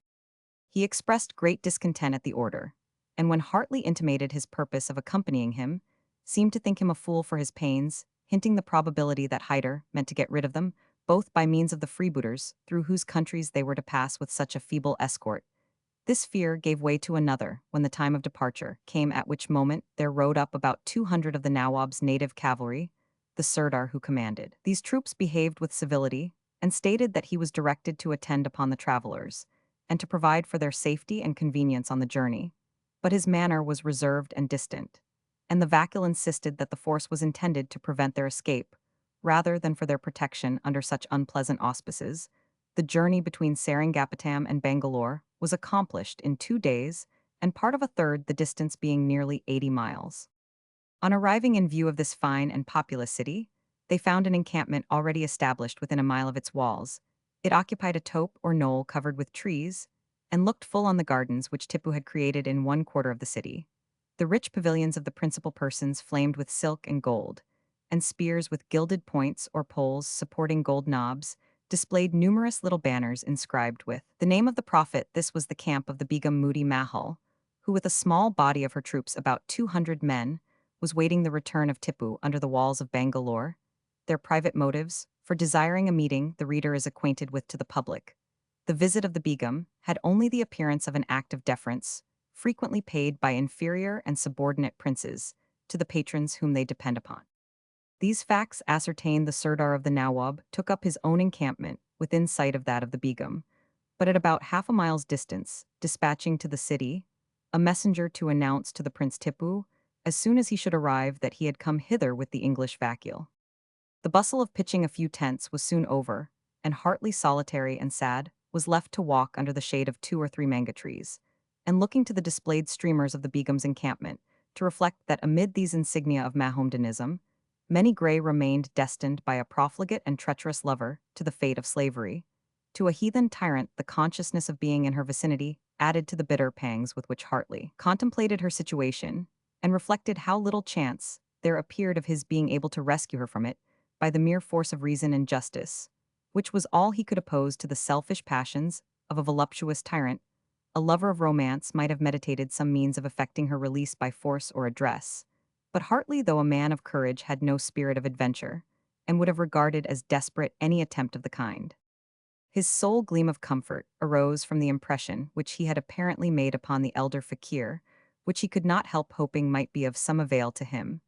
He expressed great discontent at the order, and when Hartley intimated his purpose of accompanying him, seemed to think him a fool for his pains, hinting the probability that Hyder meant to get rid of them, both by means of the freebooters, through whose countries they were to pass with such a feeble escort. This fear gave way to another when the time of departure came, at which moment there rode up about 200 of the Nawab's native cavalry, the Sirdar who commanded. These troops behaved with civility, and stated that he was directed to attend upon the travelers, and to provide for their safety and convenience on the journey. But his manner was reserved and distant, and the Vakil insisted that the force was intended to prevent their escape, rather than for their protection under such unpleasant auspices. The journey between Seringapatam and Bangalore was accomplished in 2 days, and part of a third, the distance being nearly 80 miles. On arriving in view of this fine and populous city, they found an encampment already established within a mile of its walls. It occupied a tope or knoll covered with trees, and looked full on the gardens which Tipu had created in one quarter of the city. The rich pavilions of the principal persons flamed with silk and gold, and spears with gilded points or poles supporting gold knobs displayed numerous little banners inscribed with the name of the prophet. This was the camp of the Begum Moody Mahal, who with a small body of her troops, about 200 men, was waiting the return of Tipu under the walls of Bangalore. Their private motives for desiring a meeting the reader is acquainted with to the public. The visit of the Begum had only the appearance of an act of deference, frequently paid by inferior and subordinate princes to the patrons whom they depend upon. These facts ascertained, the Sirdar of the Nawab took up his own encampment within sight of that of the Begum, but at about half a mile's distance, dispatching to the city a messenger to announce to the Prince Tipu, as soon as he should arrive, that he had come hither with the English Vakil. The bustle of pitching a few tents was soon over, and Hartley, solitary and sad, was left to walk under the shade of 2 or 3 manga trees, and looking to the displayed streamers of the Begum's encampment, to reflect that amid these insignia of Mahomedanism, many grey remained destined by a profligate and treacherous lover to the fate of slavery. To a heathen tyrant, the consciousness of being in her vicinity added to the bitter pangs with which Hartley contemplated her situation, and reflected how little chance there appeared of his being able to rescue her from it by the mere force of reason and justice, which was all he could oppose to the selfish passions of a voluptuous tyrant. A lover of romance might have meditated some means of effecting her release by force or address, but Hartley, though a man of courage, had no spirit of adventure, and would have regarded as desperate any attempt of the kind. His sole gleam of comfort arose from the impression which he had apparently made upon the elder fakir, which he could not help hoping might be of some avail to him.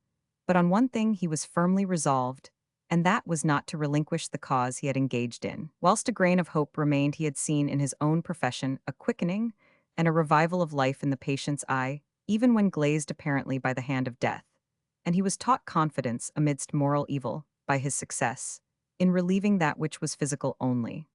But on one thing he was firmly resolved, and that was not to relinquish the cause he had engaged in. Whilst a grain of hope remained, he had seen in his own profession a quickening and a revival of life in the patient's eye, even when glazed apparently by the hand of death, and he was taught confidence amidst moral evil by his success in relieving that which was physical only.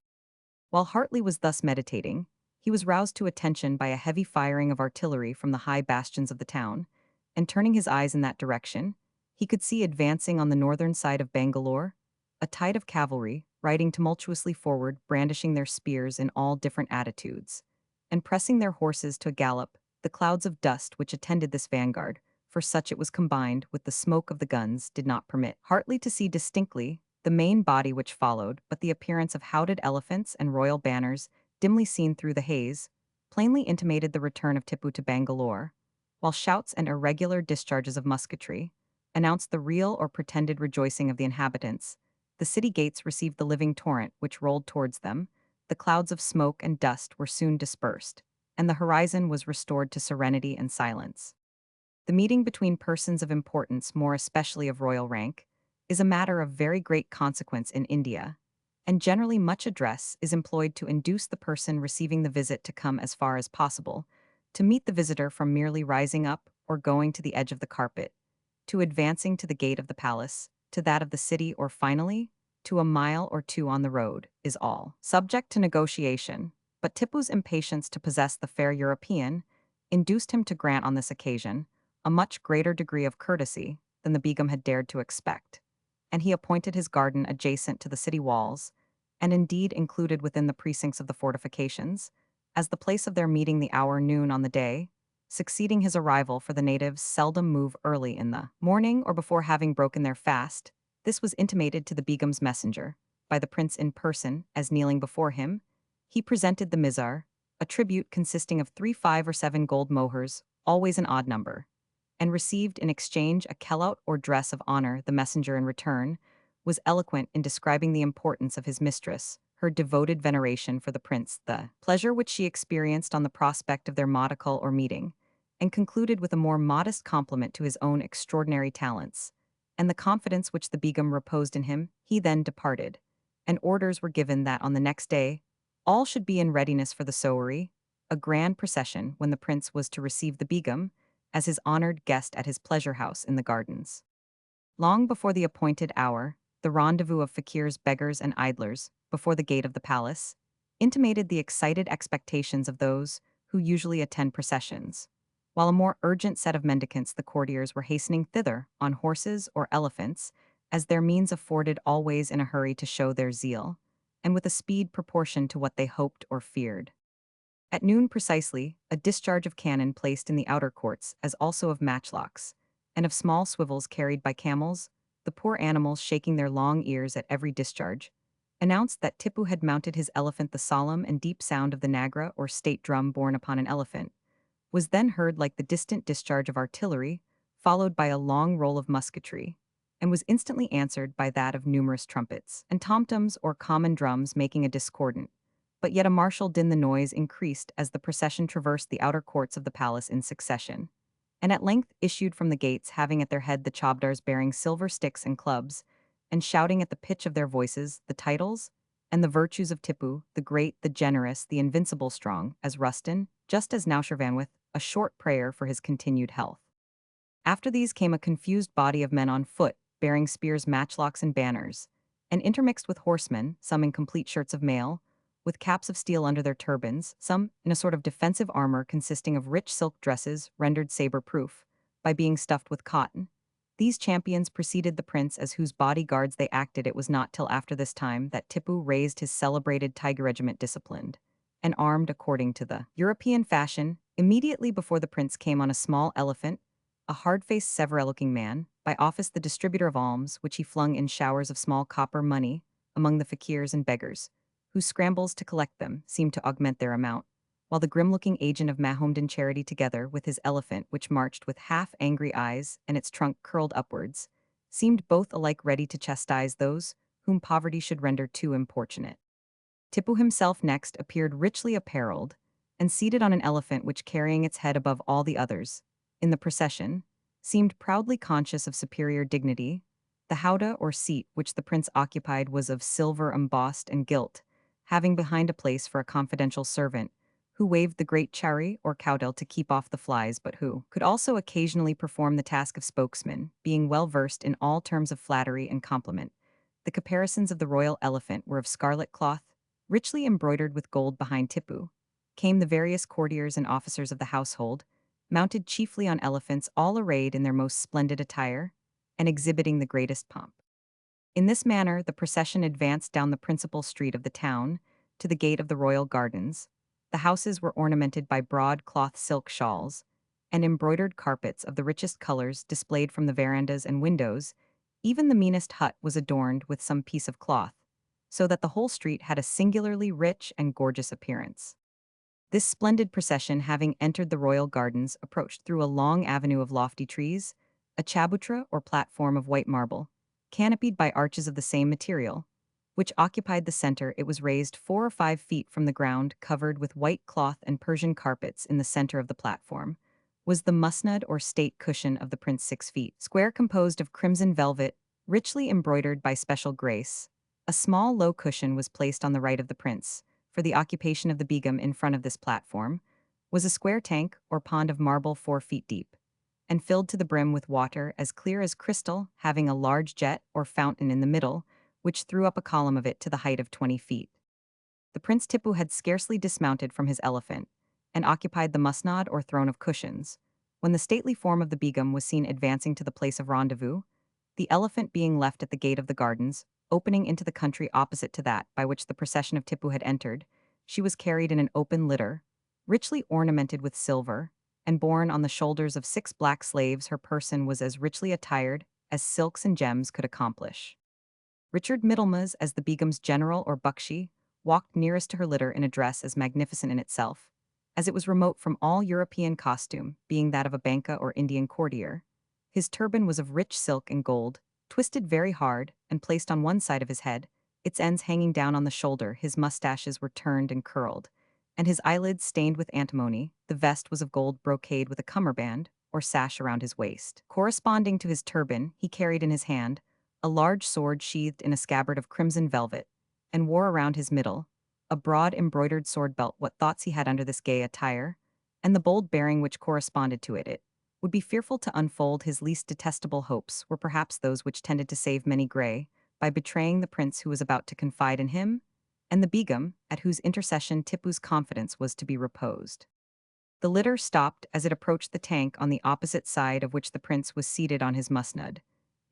While Hartley was thus meditating, he was roused to attention by a heavy firing of artillery from the high bastions of the town, and turning his eyes in that direction, he could see advancing on the northern side of Bangalore a tide of cavalry riding tumultuously forward, brandishing their spears in all different attitudes, and pressing their horses to a gallop. The clouds of dust which attended this vanguard, for such it was combined with the smoke of the guns, did not permit Hartley to see distinctly the main body which followed, but the appearance of hounded elephants and royal banners, dimly seen through the haze, plainly intimated the return of Tipu to Bangalore, while shouts and irregular discharges of musketry announced the real or pretended rejoicing of the inhabitants. The city gates received the living torrent which rolled towards them, the clouds of smoke and dust were soon dispersed, and the horizon was restored to serenity and silence. The meeting between persons of importance, more especially of royal rank, is a matter of very great consequence in India, and generally much address is employed to induce the person receiving the visit to come as far as possible, to meet the visitor from merely rising up or going to the edge of the carpet, to advancing to the gate of the palace, to that of the city, or finally, to a mile or 2 on the road, is all subject to negotiation. But Tipu's impatience to possess the fair European induced him to grant on this occasion a much greater degree of courtesy than the Begum had dared to expect, and he appointed his garden adjacent to the city walls, and indeed included within the precincts of the fortifications, as the place of their meeting the hour noon on the day succeeding his arrival, for the natives seldom move early in the morning or before having broken their fast. This was intimated to the Begum's messenger, by the prince in person as kneeling before him, he presented the mizar, a tribute consisting of 3, 5, or 7 gold mohurs, always an odd number, and received in exchange a kellot or dress of honor. The messenger in return was eloquent in describing the importance of his mistress, her devoted veneration for the prince, the pleasure which she experienced on the prospect of their modical or meeting, and concluded with a more modest compliment to his own extraordinary talents, and the confidence which the Begum reposed in him. He then departed, and orders were given that on the next day all should be in readiness for the sowery, a grand procession when the prince was to receive the Begum as his honored guest at his pleasure house in the gardens. Long before the appointed hour, the rendezvous of fakirs, beggars, and idlers, before the gate of the palace, intimated the excited expectations of those who usually attend processions, while a more urgent set of mendicants, the courtiers, were hastening thither on horses or elephants, as their means afforded, always in a hurry to show their zeal, and with a speed proportioned to what they hoped or feared. At noon precisely, a discharge of cannon placed in the outer courts, as also of matchlocks, and of small swivels carried by camels, the poor animals shaking their long ears at every discharge, announced that Tipu had mounted his elephant. The solemn and deep sound of the nagra or state drum borne upon an elephant was then heard like the distant discharge of artillery, followed by a long roll of musketry, and was instantly answered by that of numerous trumpets and tom-toms or common drums making a discordant, but yet a martial din. The noise increased as the procession traversed the outer courts of the palace in succession, and at length issued from the gates, having at their head the chabdars bearing silver sticks and clubs, and shouting at the pitch of their voices the titles and the virtues of Tipu, the great, the generous, the invincible strong, as Rustin, just as Naushirvan, with a short prayer for his continued health. After these came a confused body of men on foot, bearing spears, matchlocks, and banners, and intermixed with horsemen, some in complete shirts of mail, with caps of steel under their turbans, some in a sort of defensive armor consisting of rich silk dresses rendered saber-proof by being stuffed with cotton. These champions preceded the prince as whose bodyguards they acted. It was not till after this time that Tipu raised his celebrated tiger regiment, disciplined and armed according to the European fashion. Immediately before the prince came on a small elephant, a hard-faced, severe-looking man, by office the distributor of alms, which he flung in showers of small copper money among the fakirs and beggars, whose scrambles to collect them seemed to augment their amount, while the grim-looking agent of Mahomedan charity, together with his elephant, which marched with half-angry eyes and its trunk curled upwards, seemed both alike ready to chastise those whom poverty should render too importunate. Tipu himself next appeared richly apparelled, and seated on an elephant which, carrying its head above all the others in the procession, seemed proudly conscious of superior dignity. The howdah or seat which the prince occupied was of silver embossed and gilt, having behind a place for a confidential servant, who waved the great chari or cowdel to keep off the flies, but who could also occasionally perform the task of spokesman, being well versed in all terms of flattery and compliment. The caparisons of the royal elephant were of scarlet cloth, richly embroidered with gold. Behind Tipu came the various courtiers and officers of the household, mounted chiefly on elephants, all arrayed in their most splendid attire, and exhibiting the greatest pomp. In this manner the procession advanced down the principal street of the town to the gate of the royal gardens. The houses were ornamented by broad cloth silk shawls, and embroidered carpets of the richest colors displayed from the verandas and windows. Even the meanest hut was adorned with some piece of cloth, so that the whole street had a singularly rich and gorgeous appearance. This splendid procession, having entered the royal gardens, approached through a long avenue of lofty trees, a chabutra or platform of white marble, canopied by arches of the same material, which occupied the center. It was raised 4 or 5 feet from the ground, covered with white cloth and Persian carpets. In the center of the platform was the musnad or state cushion of the prince, 6 feet square, composed of crimson velvet, richly embroidered by special grace. A small low cushion was placed on the right of the prince, for the occupation of the Begum. In front of this platform was a square tank or pond of marble 4 feet deep, and filled to the brim with water as clear as crystal, having a large jet or fountain in the middle, which threw up a column of it to the height of 20 feet. The Prince Tipu had scarcely dismounted from his elephant, and occupied the musnad or throne of cushions, when the stately form of the Begum was seen advancing to the place of rendezvous, the elephant being left at the gate of the gardens, opening into the country opposite to that by which the procession of Tipu had entered. She was carried in an open litter, richly ornamented with silver, and borne on the shoulders of 6 black slaves. Her person was as richly attired as silks and gems could accomplish. Richard Middlemaz, as the Begum's general or Bakshi, walked nearest to her litter in a dress as magnificent in itself, as it was remote from all European costume, being that of a Banka or Indian courtier. His turban was of rich silk and gold, twisted very hard, and placed on one side of his head, its ends hanging down on the shoulder. His mustaches were turned and curled, and his eyelids stained with antimony. The vest was of gold brocade with a cummerband, or sash around his waist. Corresponding to his turban, he carried in his hand a large sword sheathed in a scabbard of crimson velvet, and wore around his middle a broad embroidered sword belt. What thoughts he had under this gay attire, and the bold bearing which corresponded to it would be fearful to unfold. His least detestable hopes were perhaps those which tended to save many grey, by betraying the prince who was about to confide in him, and the Begum, at whose intercession Tipu's confidence was to be reposed. The litter stopped as it approached the tank on the opposite side of which the prince was seated on his musnud.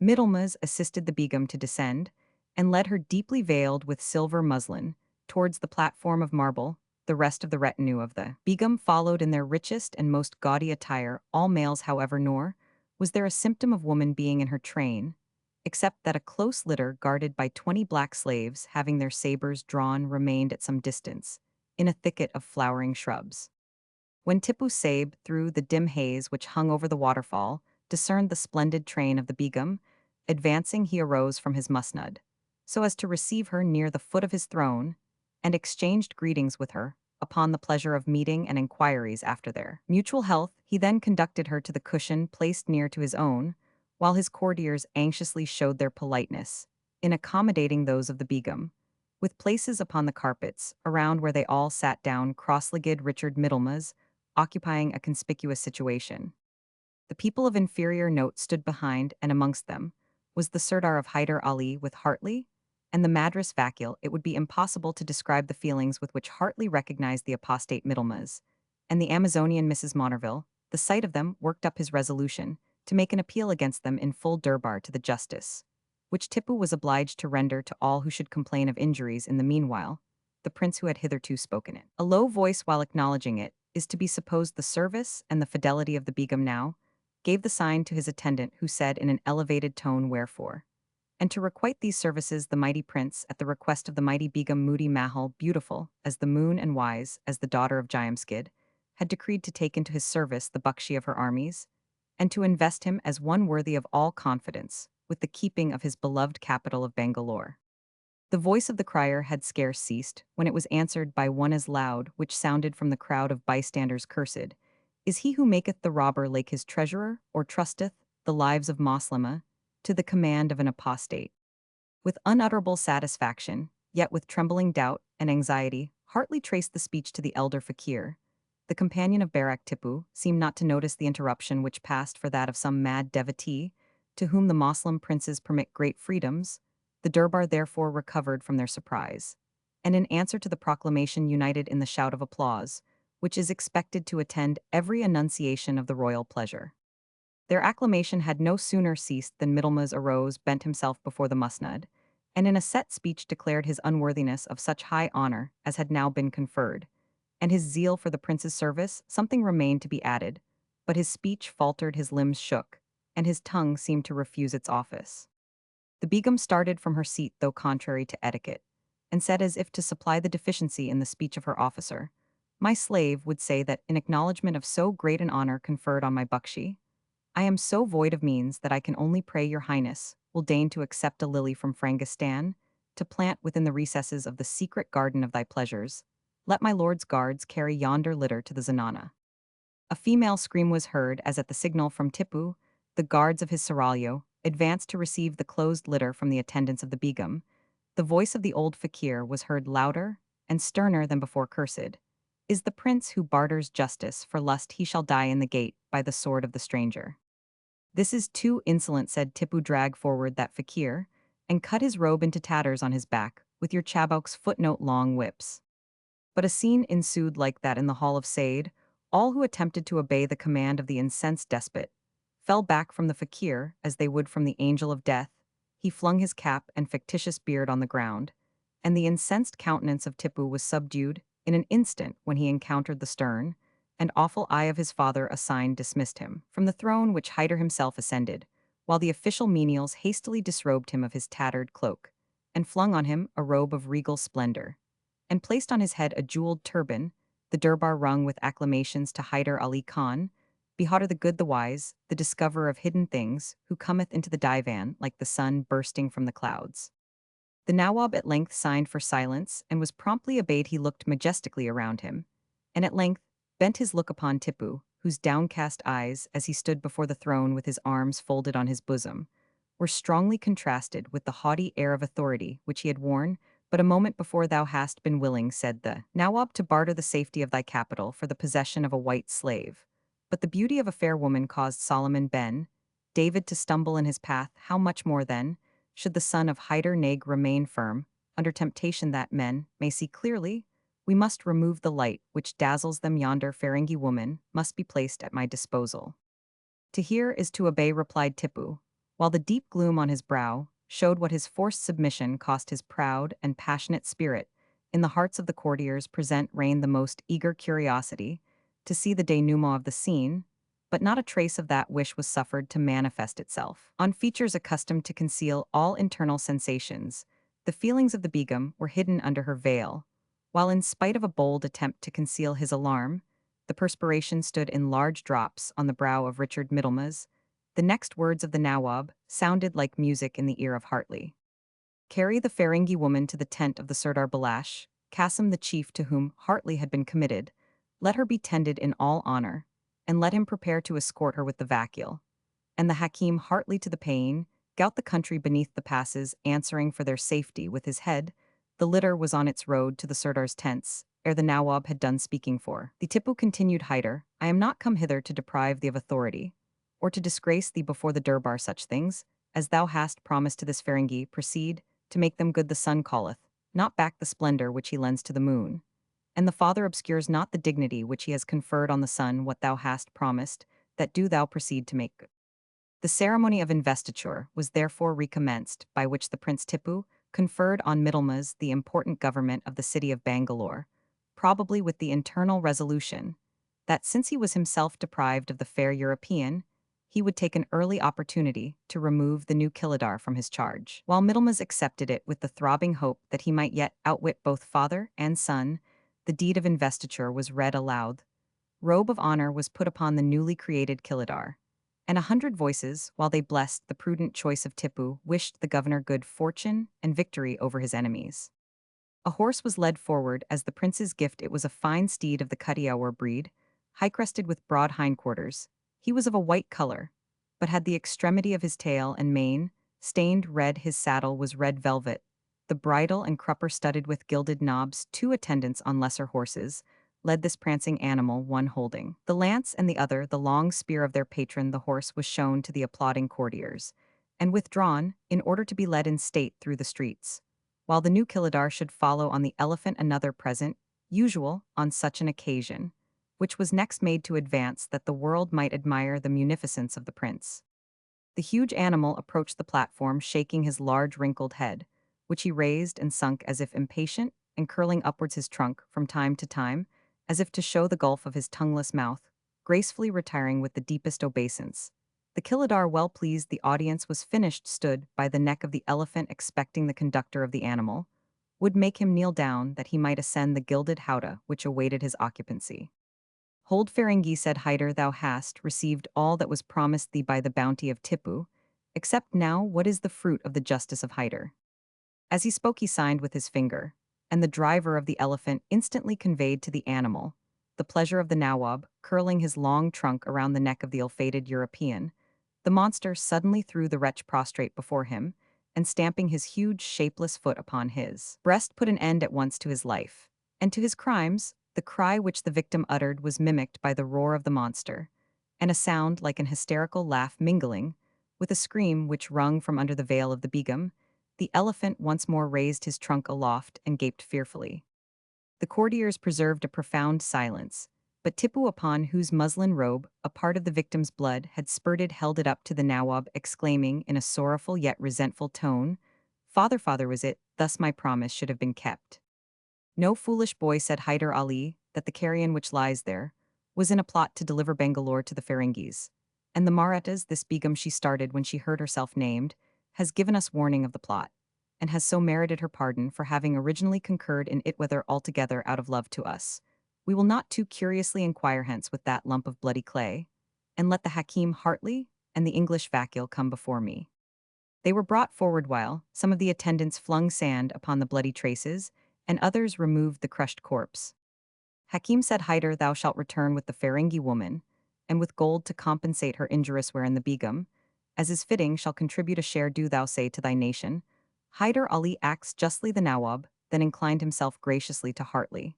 Middlemaz assisted the Begum to descend, and led her deeply veiled with silver muslin towards the platform of marble. The rest of the retinue of the Begum followed in their richest and most gaudy attire, all males however, nor was there a symptom of woman being in her train, except that a close litter guarded by 20 black slaves having their sabers drawn remained at some distance, in a thicket of flowering shrubs. When Tipu Saib, through the dim haze which hung over the waterfall, discerned the splendid train of the Begum, advancing he arose from his musnud, so as to receive her near the foot of his throne, and exchanged greetings with her, upon the pleasure of meeting and inquiries after their mutual health. He then conducted her to the cushion placed near to his own, while his courtiers anxiously showed their politeness, in accommodating those of the Begum, with places upon the carpets, around where they all sat down cross-legged. Richard Middlemaz, occupying a conspicuous situation. The people of inferior note stood behind, and amongst them was the Sirdar of Hyder Ali with Hartley, and the Madras Vakil. It would be impossible to describe the feelings with which Hartley recognized the apostate Middlemaz, and the Amazonian Mrs. Monerville. The sight of them worked up his resolution to make an appeal against them in full durbar to the justice, which Tipu was obliged to render to all who should complain of injuries. In the meanwhile, the prince who had hitherto spoken it, a low voice while acknowledging it, is to be supposed the service and the fidelity of the Begum now, gave the sign to his attendant, who said in an elevated tone, "Wherefore?" And to requite these services, the mighty prince, at the request of the mighty Begum Moody Mahal, beautiful as the moon and wise as the daughter of Jayamskid, had decreed to take into his service the Bakshi of her armies, and to invest him as one worthy of all confidence, with the keeping of his beloved capital of Bangalore. The voice of the crier had scarce ceased, when it was answered by one as loud, which sounded from the crowd of bystanders, "Cursed is he who maketh the robber lake his treasurer, or trusteth the lives of Moslema to the command of an apostate." With unutterable satisfaction, yet with trembling doubt and anxiety, Hartley traced the speech to the elder fakir. The companion of Barak Tipu seemed not to notice the interruption, which passed for that of some mad devotee, to whom the Moslem princes permit great freedoms. The Durbar therefore recovered from their surprise, and in answer to the proclamation united in the shout of applause, which is expected to attend every annunciation of the royal pleasure. Their acclamation had no sooner ceased than Middlemaz arose, bent himself before the musnud, and in a set speech declared his unworthiness of such high honor as had now been conferred, and his zeal for the prince's service. Something remained to be added, but his speech faltered, his limbs shook, and his tongue seemed to refuse its office. The Begum started from her seat, though contrary to etiquette, and said, as if to supply the deficiency in the speech of her officer, "My slave would say that, in acknowledgment of so great an honor conferred on my Bakshi, I am so void of means that I can only pray your highness will deign to accept a lily from Frangistan, to plant within the recesses of the secret garden of thy pleasures. Let my lord's guards carry yonder litter to the Zanana." A female scream was heard as, at the signal from Tipu, the guards of his seraglio advanced to receive the closed litter from the attendants of the Begum. The voice of the old fakir was heard louder and sterner than before. "Cursed is the prince who barters justice for lust. He shall die in the gate by the sword of the stranger." "This is too insolent," said Tipu. "Drag forward that fakir, and cut his robe into tatters on his back, with your chabouk's footnote long whips." But a scene ensued like that in the hall of Said. All who attempted to obey the command of the incensed despot fell back from the fakir as they would from the angel of death. He flung his cap and factitious beard on the ground, and the incensed countenance of Tipu was subdued in an instant when he encountered the stern and awful eye of his father. A sign dismissed him from the throne which Hyder himself ascended, while the official menials hastily disrobed him of his tattered cloak, and flung on him a robe of regal splendor, and placed on his head a jeweled turban, the durbar rung with acclamations to Hyder Ali Khan, Bihar the good, the wise, the discoverer of hidden things, who cometh into the divan like the sun bursting from the clouds. The Nawab at length signed for silence, and was promptly obeyed. He looked majestically around him, and at length bent his look upon Tipu, whose downcast eyes, as he stood before the throne with his arms folded on his bosom, were strongly contrasted with the haughty air of authority which he had worn but a moment before. Thou hast been willing, said the Nawab, to barter the safety of thy capital for the possession of a white slave. But the beauty of a fair woman caused Solomon ben David to stumble in his path. How much more, then, should the son of Hyder Neg remain firm, under temptation that men may see clearly? We must remove the light which dazzles them. Yonder Ferengi woman must be placed at my disposal. To hear is to obey, replied Tipu, while the deep gloom on his brow showed what his forced submission cost his proud and passionate spirit. In the hearts of the courtiers present reigned the most eager curiosity to see the denouement of the scene, but not a trace of that wish was suffered to manifest itself. On features accustomed to conceal all internal sensations, the feelings of the Begum were hidden under her veil, while in spite of a bold attempt to conceal his alarm, the perspiration stood in large drops on the brow of Richard Middlemas. The next words of the Nawab sounded like music in the ear of Hartley. Carry the Ferengi woman to the tent of the Sirdar Balash, Qasim the chief to whom Hartley had been committed. Let her be tended in all honor, and let him prepare to escort her with the Vakil. And the Hakim Hartley to the Pain, gout the country beneath the passes, answering for their safety with his head. The litter was on its road to the Sirdar's tents, ere the Nawab had done speaking for. The Tipu continued, Hyder, I am not come hither to deprive thee of authority, or to disgrace thee before the Durbar. Such things, as thou hast promised to this Ferengi, proceed, to make them good. The sun calleth, not back the splendor which he lends to the moon. And the Father obscures not the dignity which he has conferred on the Son. What thou hast promised, that do thou proceed to make good. The ceremony of investiture was therefore recommenced, by which the Prince Tipu conferred on Middlemas the important government of the city of Bangalore, probably with the internal resolution that, since he was himself deprived of the fair European, he would take an early opportunity to remove the new Kilidar from his charge. While Middlemas accepted it with the throbbing hope that he might yet outwit both father and son, the deed of investiture was read aloud. Robe of honor was put upon the newly created Kilidar, and 100 voices, while they blessed the prudent choice of Tipu, wished the governor good fortune and victory over his enemies. A horse was led forward as the prince's gift. It was a fine steed of the Kadiawar breed, high-crested with broad hindquarters. He was of a white color, but had the extremity of his tail and mane stained red. His saddle was red velvet, the bridle and crupper studded with gilded knobs. 2 attendants on lesser horses led this prancing animal, one holding the lance and the other the long spear of their patron. The horse was shown to the applauding courtiers, and withdrawn, in order to be led in state through the streets, while the new Kilidar should follow on the elephant. Another present, usual on such an occasion, which was next made to advance that the world might admire the munificence of the prince. The huge animal approached the platform, shaking his large wrinkled head, which he raised and sunk as if impatient, and curling upwards his trunk from time to time, as if to show the gulf of his tongueless mouth, gracefully retiring with the deepest obeisance. The Kilidar, well pleased the audience was finished, stood by the neck of the elephant, expecting the conductor of the animal would make him kneel down that he might ascend the gilded howdah which awaited his occupancy. Hold, Ferengi, said Hyder, thou hast received all that was promised thee by the bounty of Tipu, except now what is the fruit of the justice of Hyder. As he spoke he signed with his finger, and the driver of the elephant instantly conveyed to the animal the pleasure of the Nawab, curling his long trunk around the neck of the ill-fated European. The monster suddenly threw the wretch prostrate before him, and stamping his huge shapeless foot upon his breast put an end at once to his life, and to his crimes. The cry which the victim uttered was mimicked by the roar of the monster, and a sound like an hysterical laugh mingling with a scream which rung from under the veil of the Begum. The elephant once more raised his trunk aloft and gaped fearfully. The courtiers preserved a profound silence, but Tipu, upon whose muslin robe a part of the victim's blood had spurted, held it up to the Nawab, exclaiming in a sorrowful yet resentful tone, Father, father, was it thus my promise should have been kept? No, foolish boy, said Hyder Ali, that the carrion which lies there was in a plot to deliver Bangalore to the Ferengis. And the Marathas, this Begum she started when she heard herself named, has given us warning of the plot. and has so merited her pardon for having originally concurred in it whether altogether out of love to us. We will not too curiously inquire hence with that lump of bloody clay, and let the Hakim Hartley and the English Vakil come before me. They were brought forward while some of the attendants flung sand upon the bloody traces, and others removed the crushed corpse. Hakim said, Hyder, thou shalt return with the Ferengi woman, and with gold to compensate her injuries wherein the Begum, as is fitting, shall contribute a share do thou say to thy nation. Hyder Ali axed justly the Nawab, then inclined himself graciously to Hartley,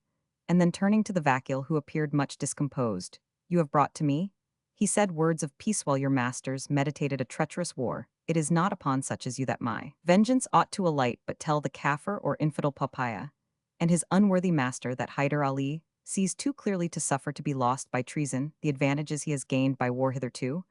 and then turning to the Vakil, who appeared much discomposed, you have brought to me, he said, words of peace while your masters meditated a treacherous war. It is not upon such as you that my vengeance ought to alight, but tell the Kafir or infidel Papaya, and his unworthy master that Hyder Ali sees too clearly to suffer to be lost by treason the advantages he has gained by war hitherto.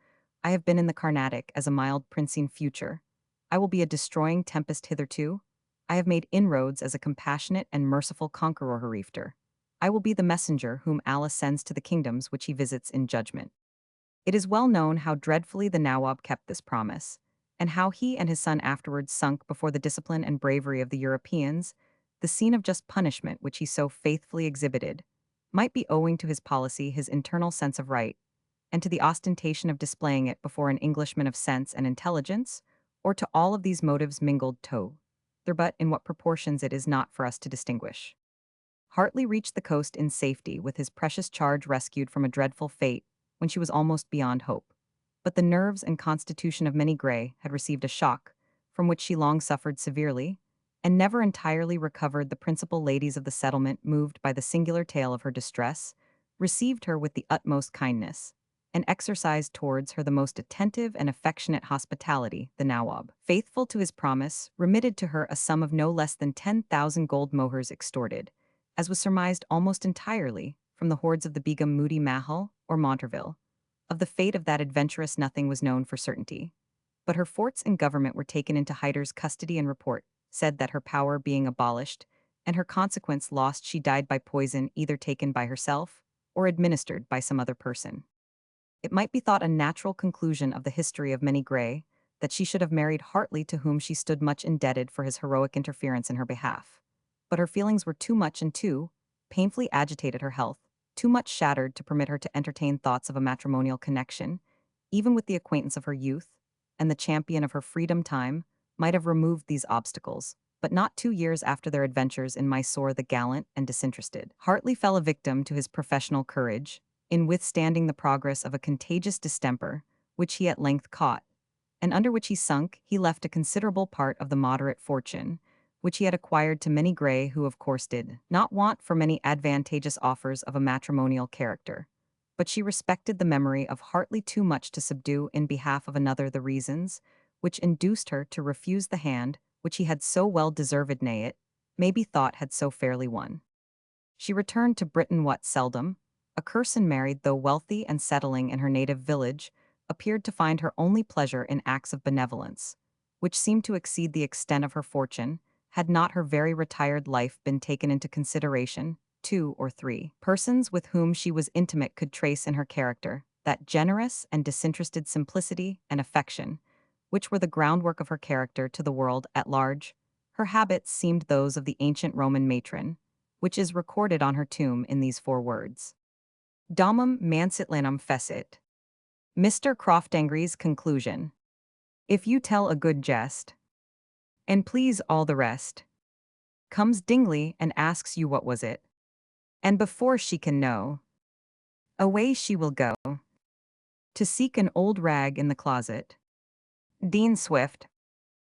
I have been in the Carnatic as a mild princine future. I will be a destroying tempest hitherto. I have made inroads as a compassionate and merciful conqueror hereafter. I will be the messenger whom Allah sends to the kingdoms which he visits in judgment. It is well known how dreadfully the Nawab kept this promise, and how he and his son afterwards sunk before the discipline and bravery of the Europeans. The scene of just punishment which he so faithfully exhibited might be owing to his policy, his internal sense of right, and to the ostentation of displaying it before an Englishman of sense and intelligence, or to all of these motives mingled together, but in what proportions it is not for us to distinguish. Hartley reached the coast in safety with his precious charge rescued from a dreadful fate when she was almost beyond hope. But the nerves and constitution of Minnie Gray had received a shock, from which she long suffered severely, and never entirely recovered. The principal ladies of the settlement, moved by the singular tale of her distress, received her with the utmost kindness, and exercised towards her the most attentive and affectionate hospitality. The Nawab, faithful to his promise, remitted to her a sum of no less than 10,000 gold mohurs extorted, as was surmised almost entirely from the hoards of the Begum Moody Mahal or Monterville. Of the fate of that adventuress nothing was known for certainty, but her forts and government were taken into Hyder's custody, and report said that her power being abolished, and her consequence lost, she died by poison either taken by herself or administered by some other person. It might be thought a natural conclusion of the history of Minnie Gray that she should have married Hartley, to whom she stood much indebted for his heroic interference in her behalf. But her feelings were too much and too painfully agitated her health, too much shattered to permit her to entertain thoughts of a matrimonial connection, even with the acquaintance of her youth, and the champion of her freedom. Time might have removed these obstacles, but not 2 years after their adventures in Mysore the gallant and disinterested Hartley fell a victim to his professional courage, in withstanding the progress of a contagious distemper, which he at length caught, and under which he sunk. He left a considerable part of the moderate fortune which he had acquired to Minnie Gray, who of course did not want for many advantageous offers of a matrimonial character. But she respected the memory of Hartley too much to subdue in behalf of another the reasons which induced her to refuse the hand which he had so well deserved, nay, it may be thought had so fairly won. She returned to Britain what seldom, a person married though wealthy and settling in her native village, appeared to find her only pleasure in acts of benevolence, which seemed to exceed the extent of her fortune, had not her very retired life been taken into consideration. 2 or 3 persons with whom she was intimate could trace in her character that generous and disinterested simplicity and affection, which were the groundwork of her character to the world at large. Her habits seemed those of the ancient Roman matron, which is recorded on her tomb in these 4 words: Domum mansit lanum fecit. Mr. Croftangry's conclusion. If you tell a good jest, and please all the rest, comes Dingley and asks you what was it, and before she can know, away she will go to seek an old rag in the closet. Dean Swift.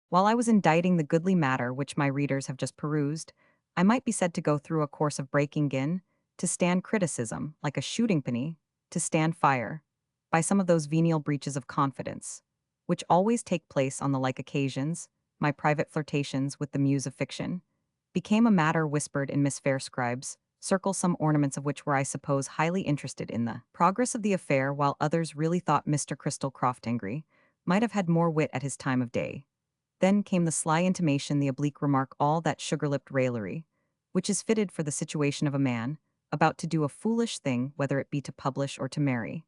While I was inditing the goodly matter which my readers have just perused, I might be said to go through a course of breaking in, to stand criticism, like a shooting penny, to stand fire, by some of those venial breaches of confidence, which always take place on the like occasions. My private flirtations with the muse of fiction became a matter whispered in Miss Fairskribe's circle, some ornaments of which were, I suppose, highly interested in the progress of the affair, while others really thought Mr. Crystal Croftangry might have had more wit at his time of day. Then came the sly intimation, the oblique remark, all that sugar-lipped raillery, which is fitted for the situation of a man about to do a foolish thing, whether it be to publish or to marry,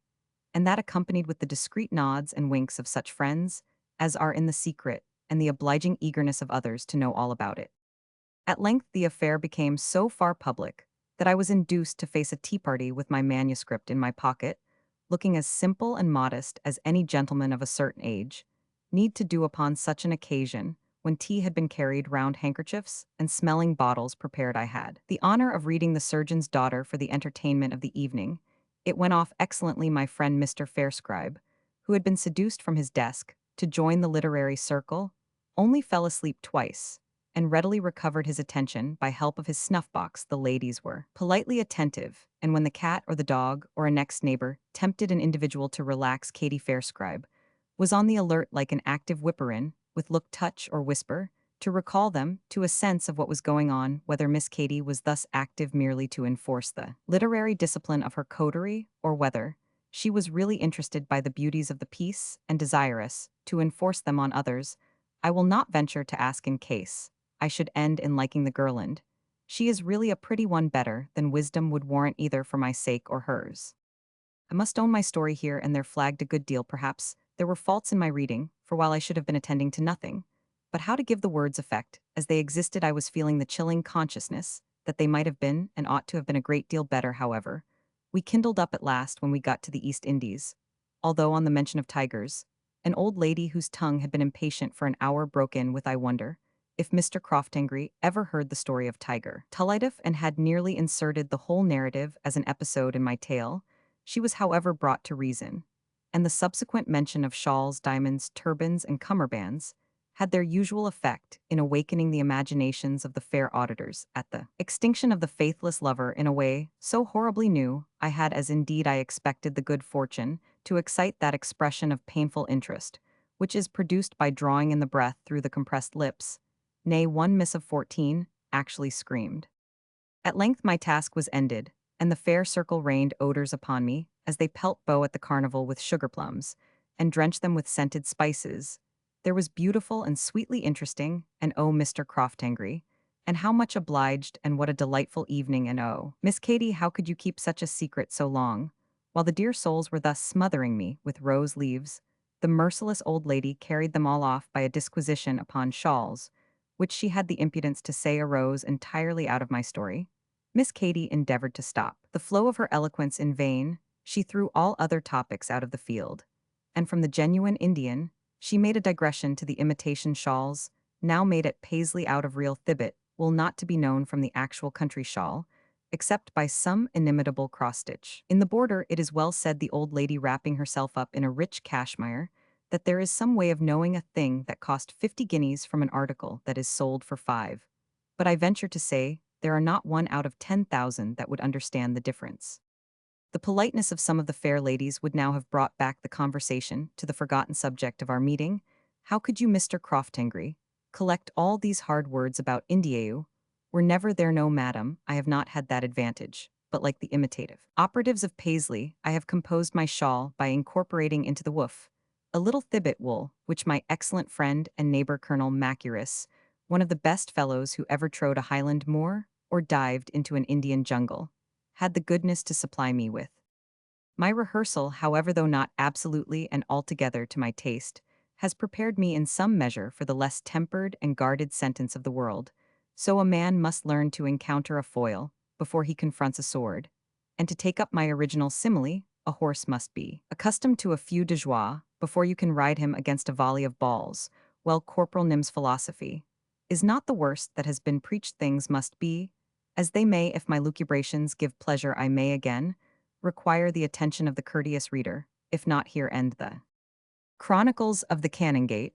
and that accompanied with the discreet nods and winks of such friends as are in the secret, and the obliging eagerness of others to know all about it. At length the affair became so far public that I was induced to face a tea party with my manuscript in my pocket, looking as simple and modest as any gentleman of a certain age need to do upon such an occasion, when tea had been carried round handkerchiefs and smelling bottles prepared. I had the honor of reading The Surgeon's Daughter for the entertainment of the evening. It went off excellently. My friend Mr. Fairscribe, who had been seduced from his desk to join the literary circle, only fell asleep twice, and readily recovered his attention by help of his snuff-box. The ladies were politely attentive, and when the cat or the dog or a next neighbor tempted an individual to relax, Katie Fairscribe was on the alert like an active whipper-in, with look, touch, or whisper, to recall them to a sense of what was going on. Whether Miss Katie was thus active merely to enforce the literary discipline of her coterie, or whether she was really interested by the beauties of the piece and desirous to enforce them on others, I will not venture to ask. In case I should end in liking the girland, she is really a pretty one, better than wisdom would warrant either for my sake or hers. I must own my story here and there flagged a good deal. Perhaps there were faults in my reading, for while I should have been attending to nothing but how to give the words effect as they existed, I was feeling the chilling consciousness that they might have been and ought to have been a great deal better. However, we kindled up at last when we got to the East Indies, although on the mention of tigers, an old lady whose tongue had been impatient for an hour broke in with, "I wonder if Mr. Croftingry ever heard the story of Tiger Tullidiff," and had nearly inserted the whole narrative as an episode in my tale. She was however brought to reason, and the subsequent mention of shawls, diamonds, turbans, and cummerbands had their usual effect in awakening the imaginations of the fair auditors at the extinction of the faithless lover in a way so horribly new. I had, as indeed I expected, the good fortune to excite that expression of painful interest which is produced by drawing in the breath through the compressed lips. Nay, one miss of 14 actually screamed. At length my task was ended, and the fair circle rained odors upon me, as they pelt beaux at the carnival with sugar plums, and drench them with scented spices. There was beautiful and sweetly interesting, and oh, Mr. Croftingry, and how much obliged, and what a delightful evening, and oh, Miss Katie, how could you keep such a secret so long? While the dear souls were thus smothering me with rose leaves, the merciless old lady carried them all off by a disquisition upon shawls, which she had the impudence to say arose entirely out of my story. Miss Katie endeavored to stop the flow of her eloquence in vain. She threw all other topics out of the field, and from the genuine Indian, she made a digression to the imitation shawls, now made at Paisley out of real thibet, will not to be known from the actual country shawl, except by some inimitable cross-stitch. In the border, it is well said, the old lady wrapping herself up in a rich cashmere, that there is some way of knowing a thing that cost 50 guineas from an article that is sold for 5. But I venture to say, there are not one out of 10,000 that would understand the difference. The politeness of some of the fair ladies would now have brought back the conversation to the forgotten subject of our meeting. How could you, Mr. Croftingry, collect all these hard words about Indieu? Were never there? No, madam, I have not had that advantage, but like the imitative operatives of Paisley, I have composed my shawl by incorporating into the woof a little thibet wool, which my excellent friend and neighbor Colonel Macuris, one of the best fellows who ever trode a Highland moor or dived into an Indian jungle, had the goodness to supply me with. My rehearsal, however, though not absolutely and altogether to my taste, has prepared me in some measure for the less tempered and guarded sentence of the world. So a man must learn to encounter a foil before he confronts a sword, and to take up my original simile, a horse must be accustomed to a few de joie before you can ride him against a volley of balls. Well, Corporal Nim's philosophy is not the worst that has been preached. Things must be as they may. If my lucubrations give pleasure, I may again require the attention of the courteous reader. If not, here end the Chronicles of the Canongate,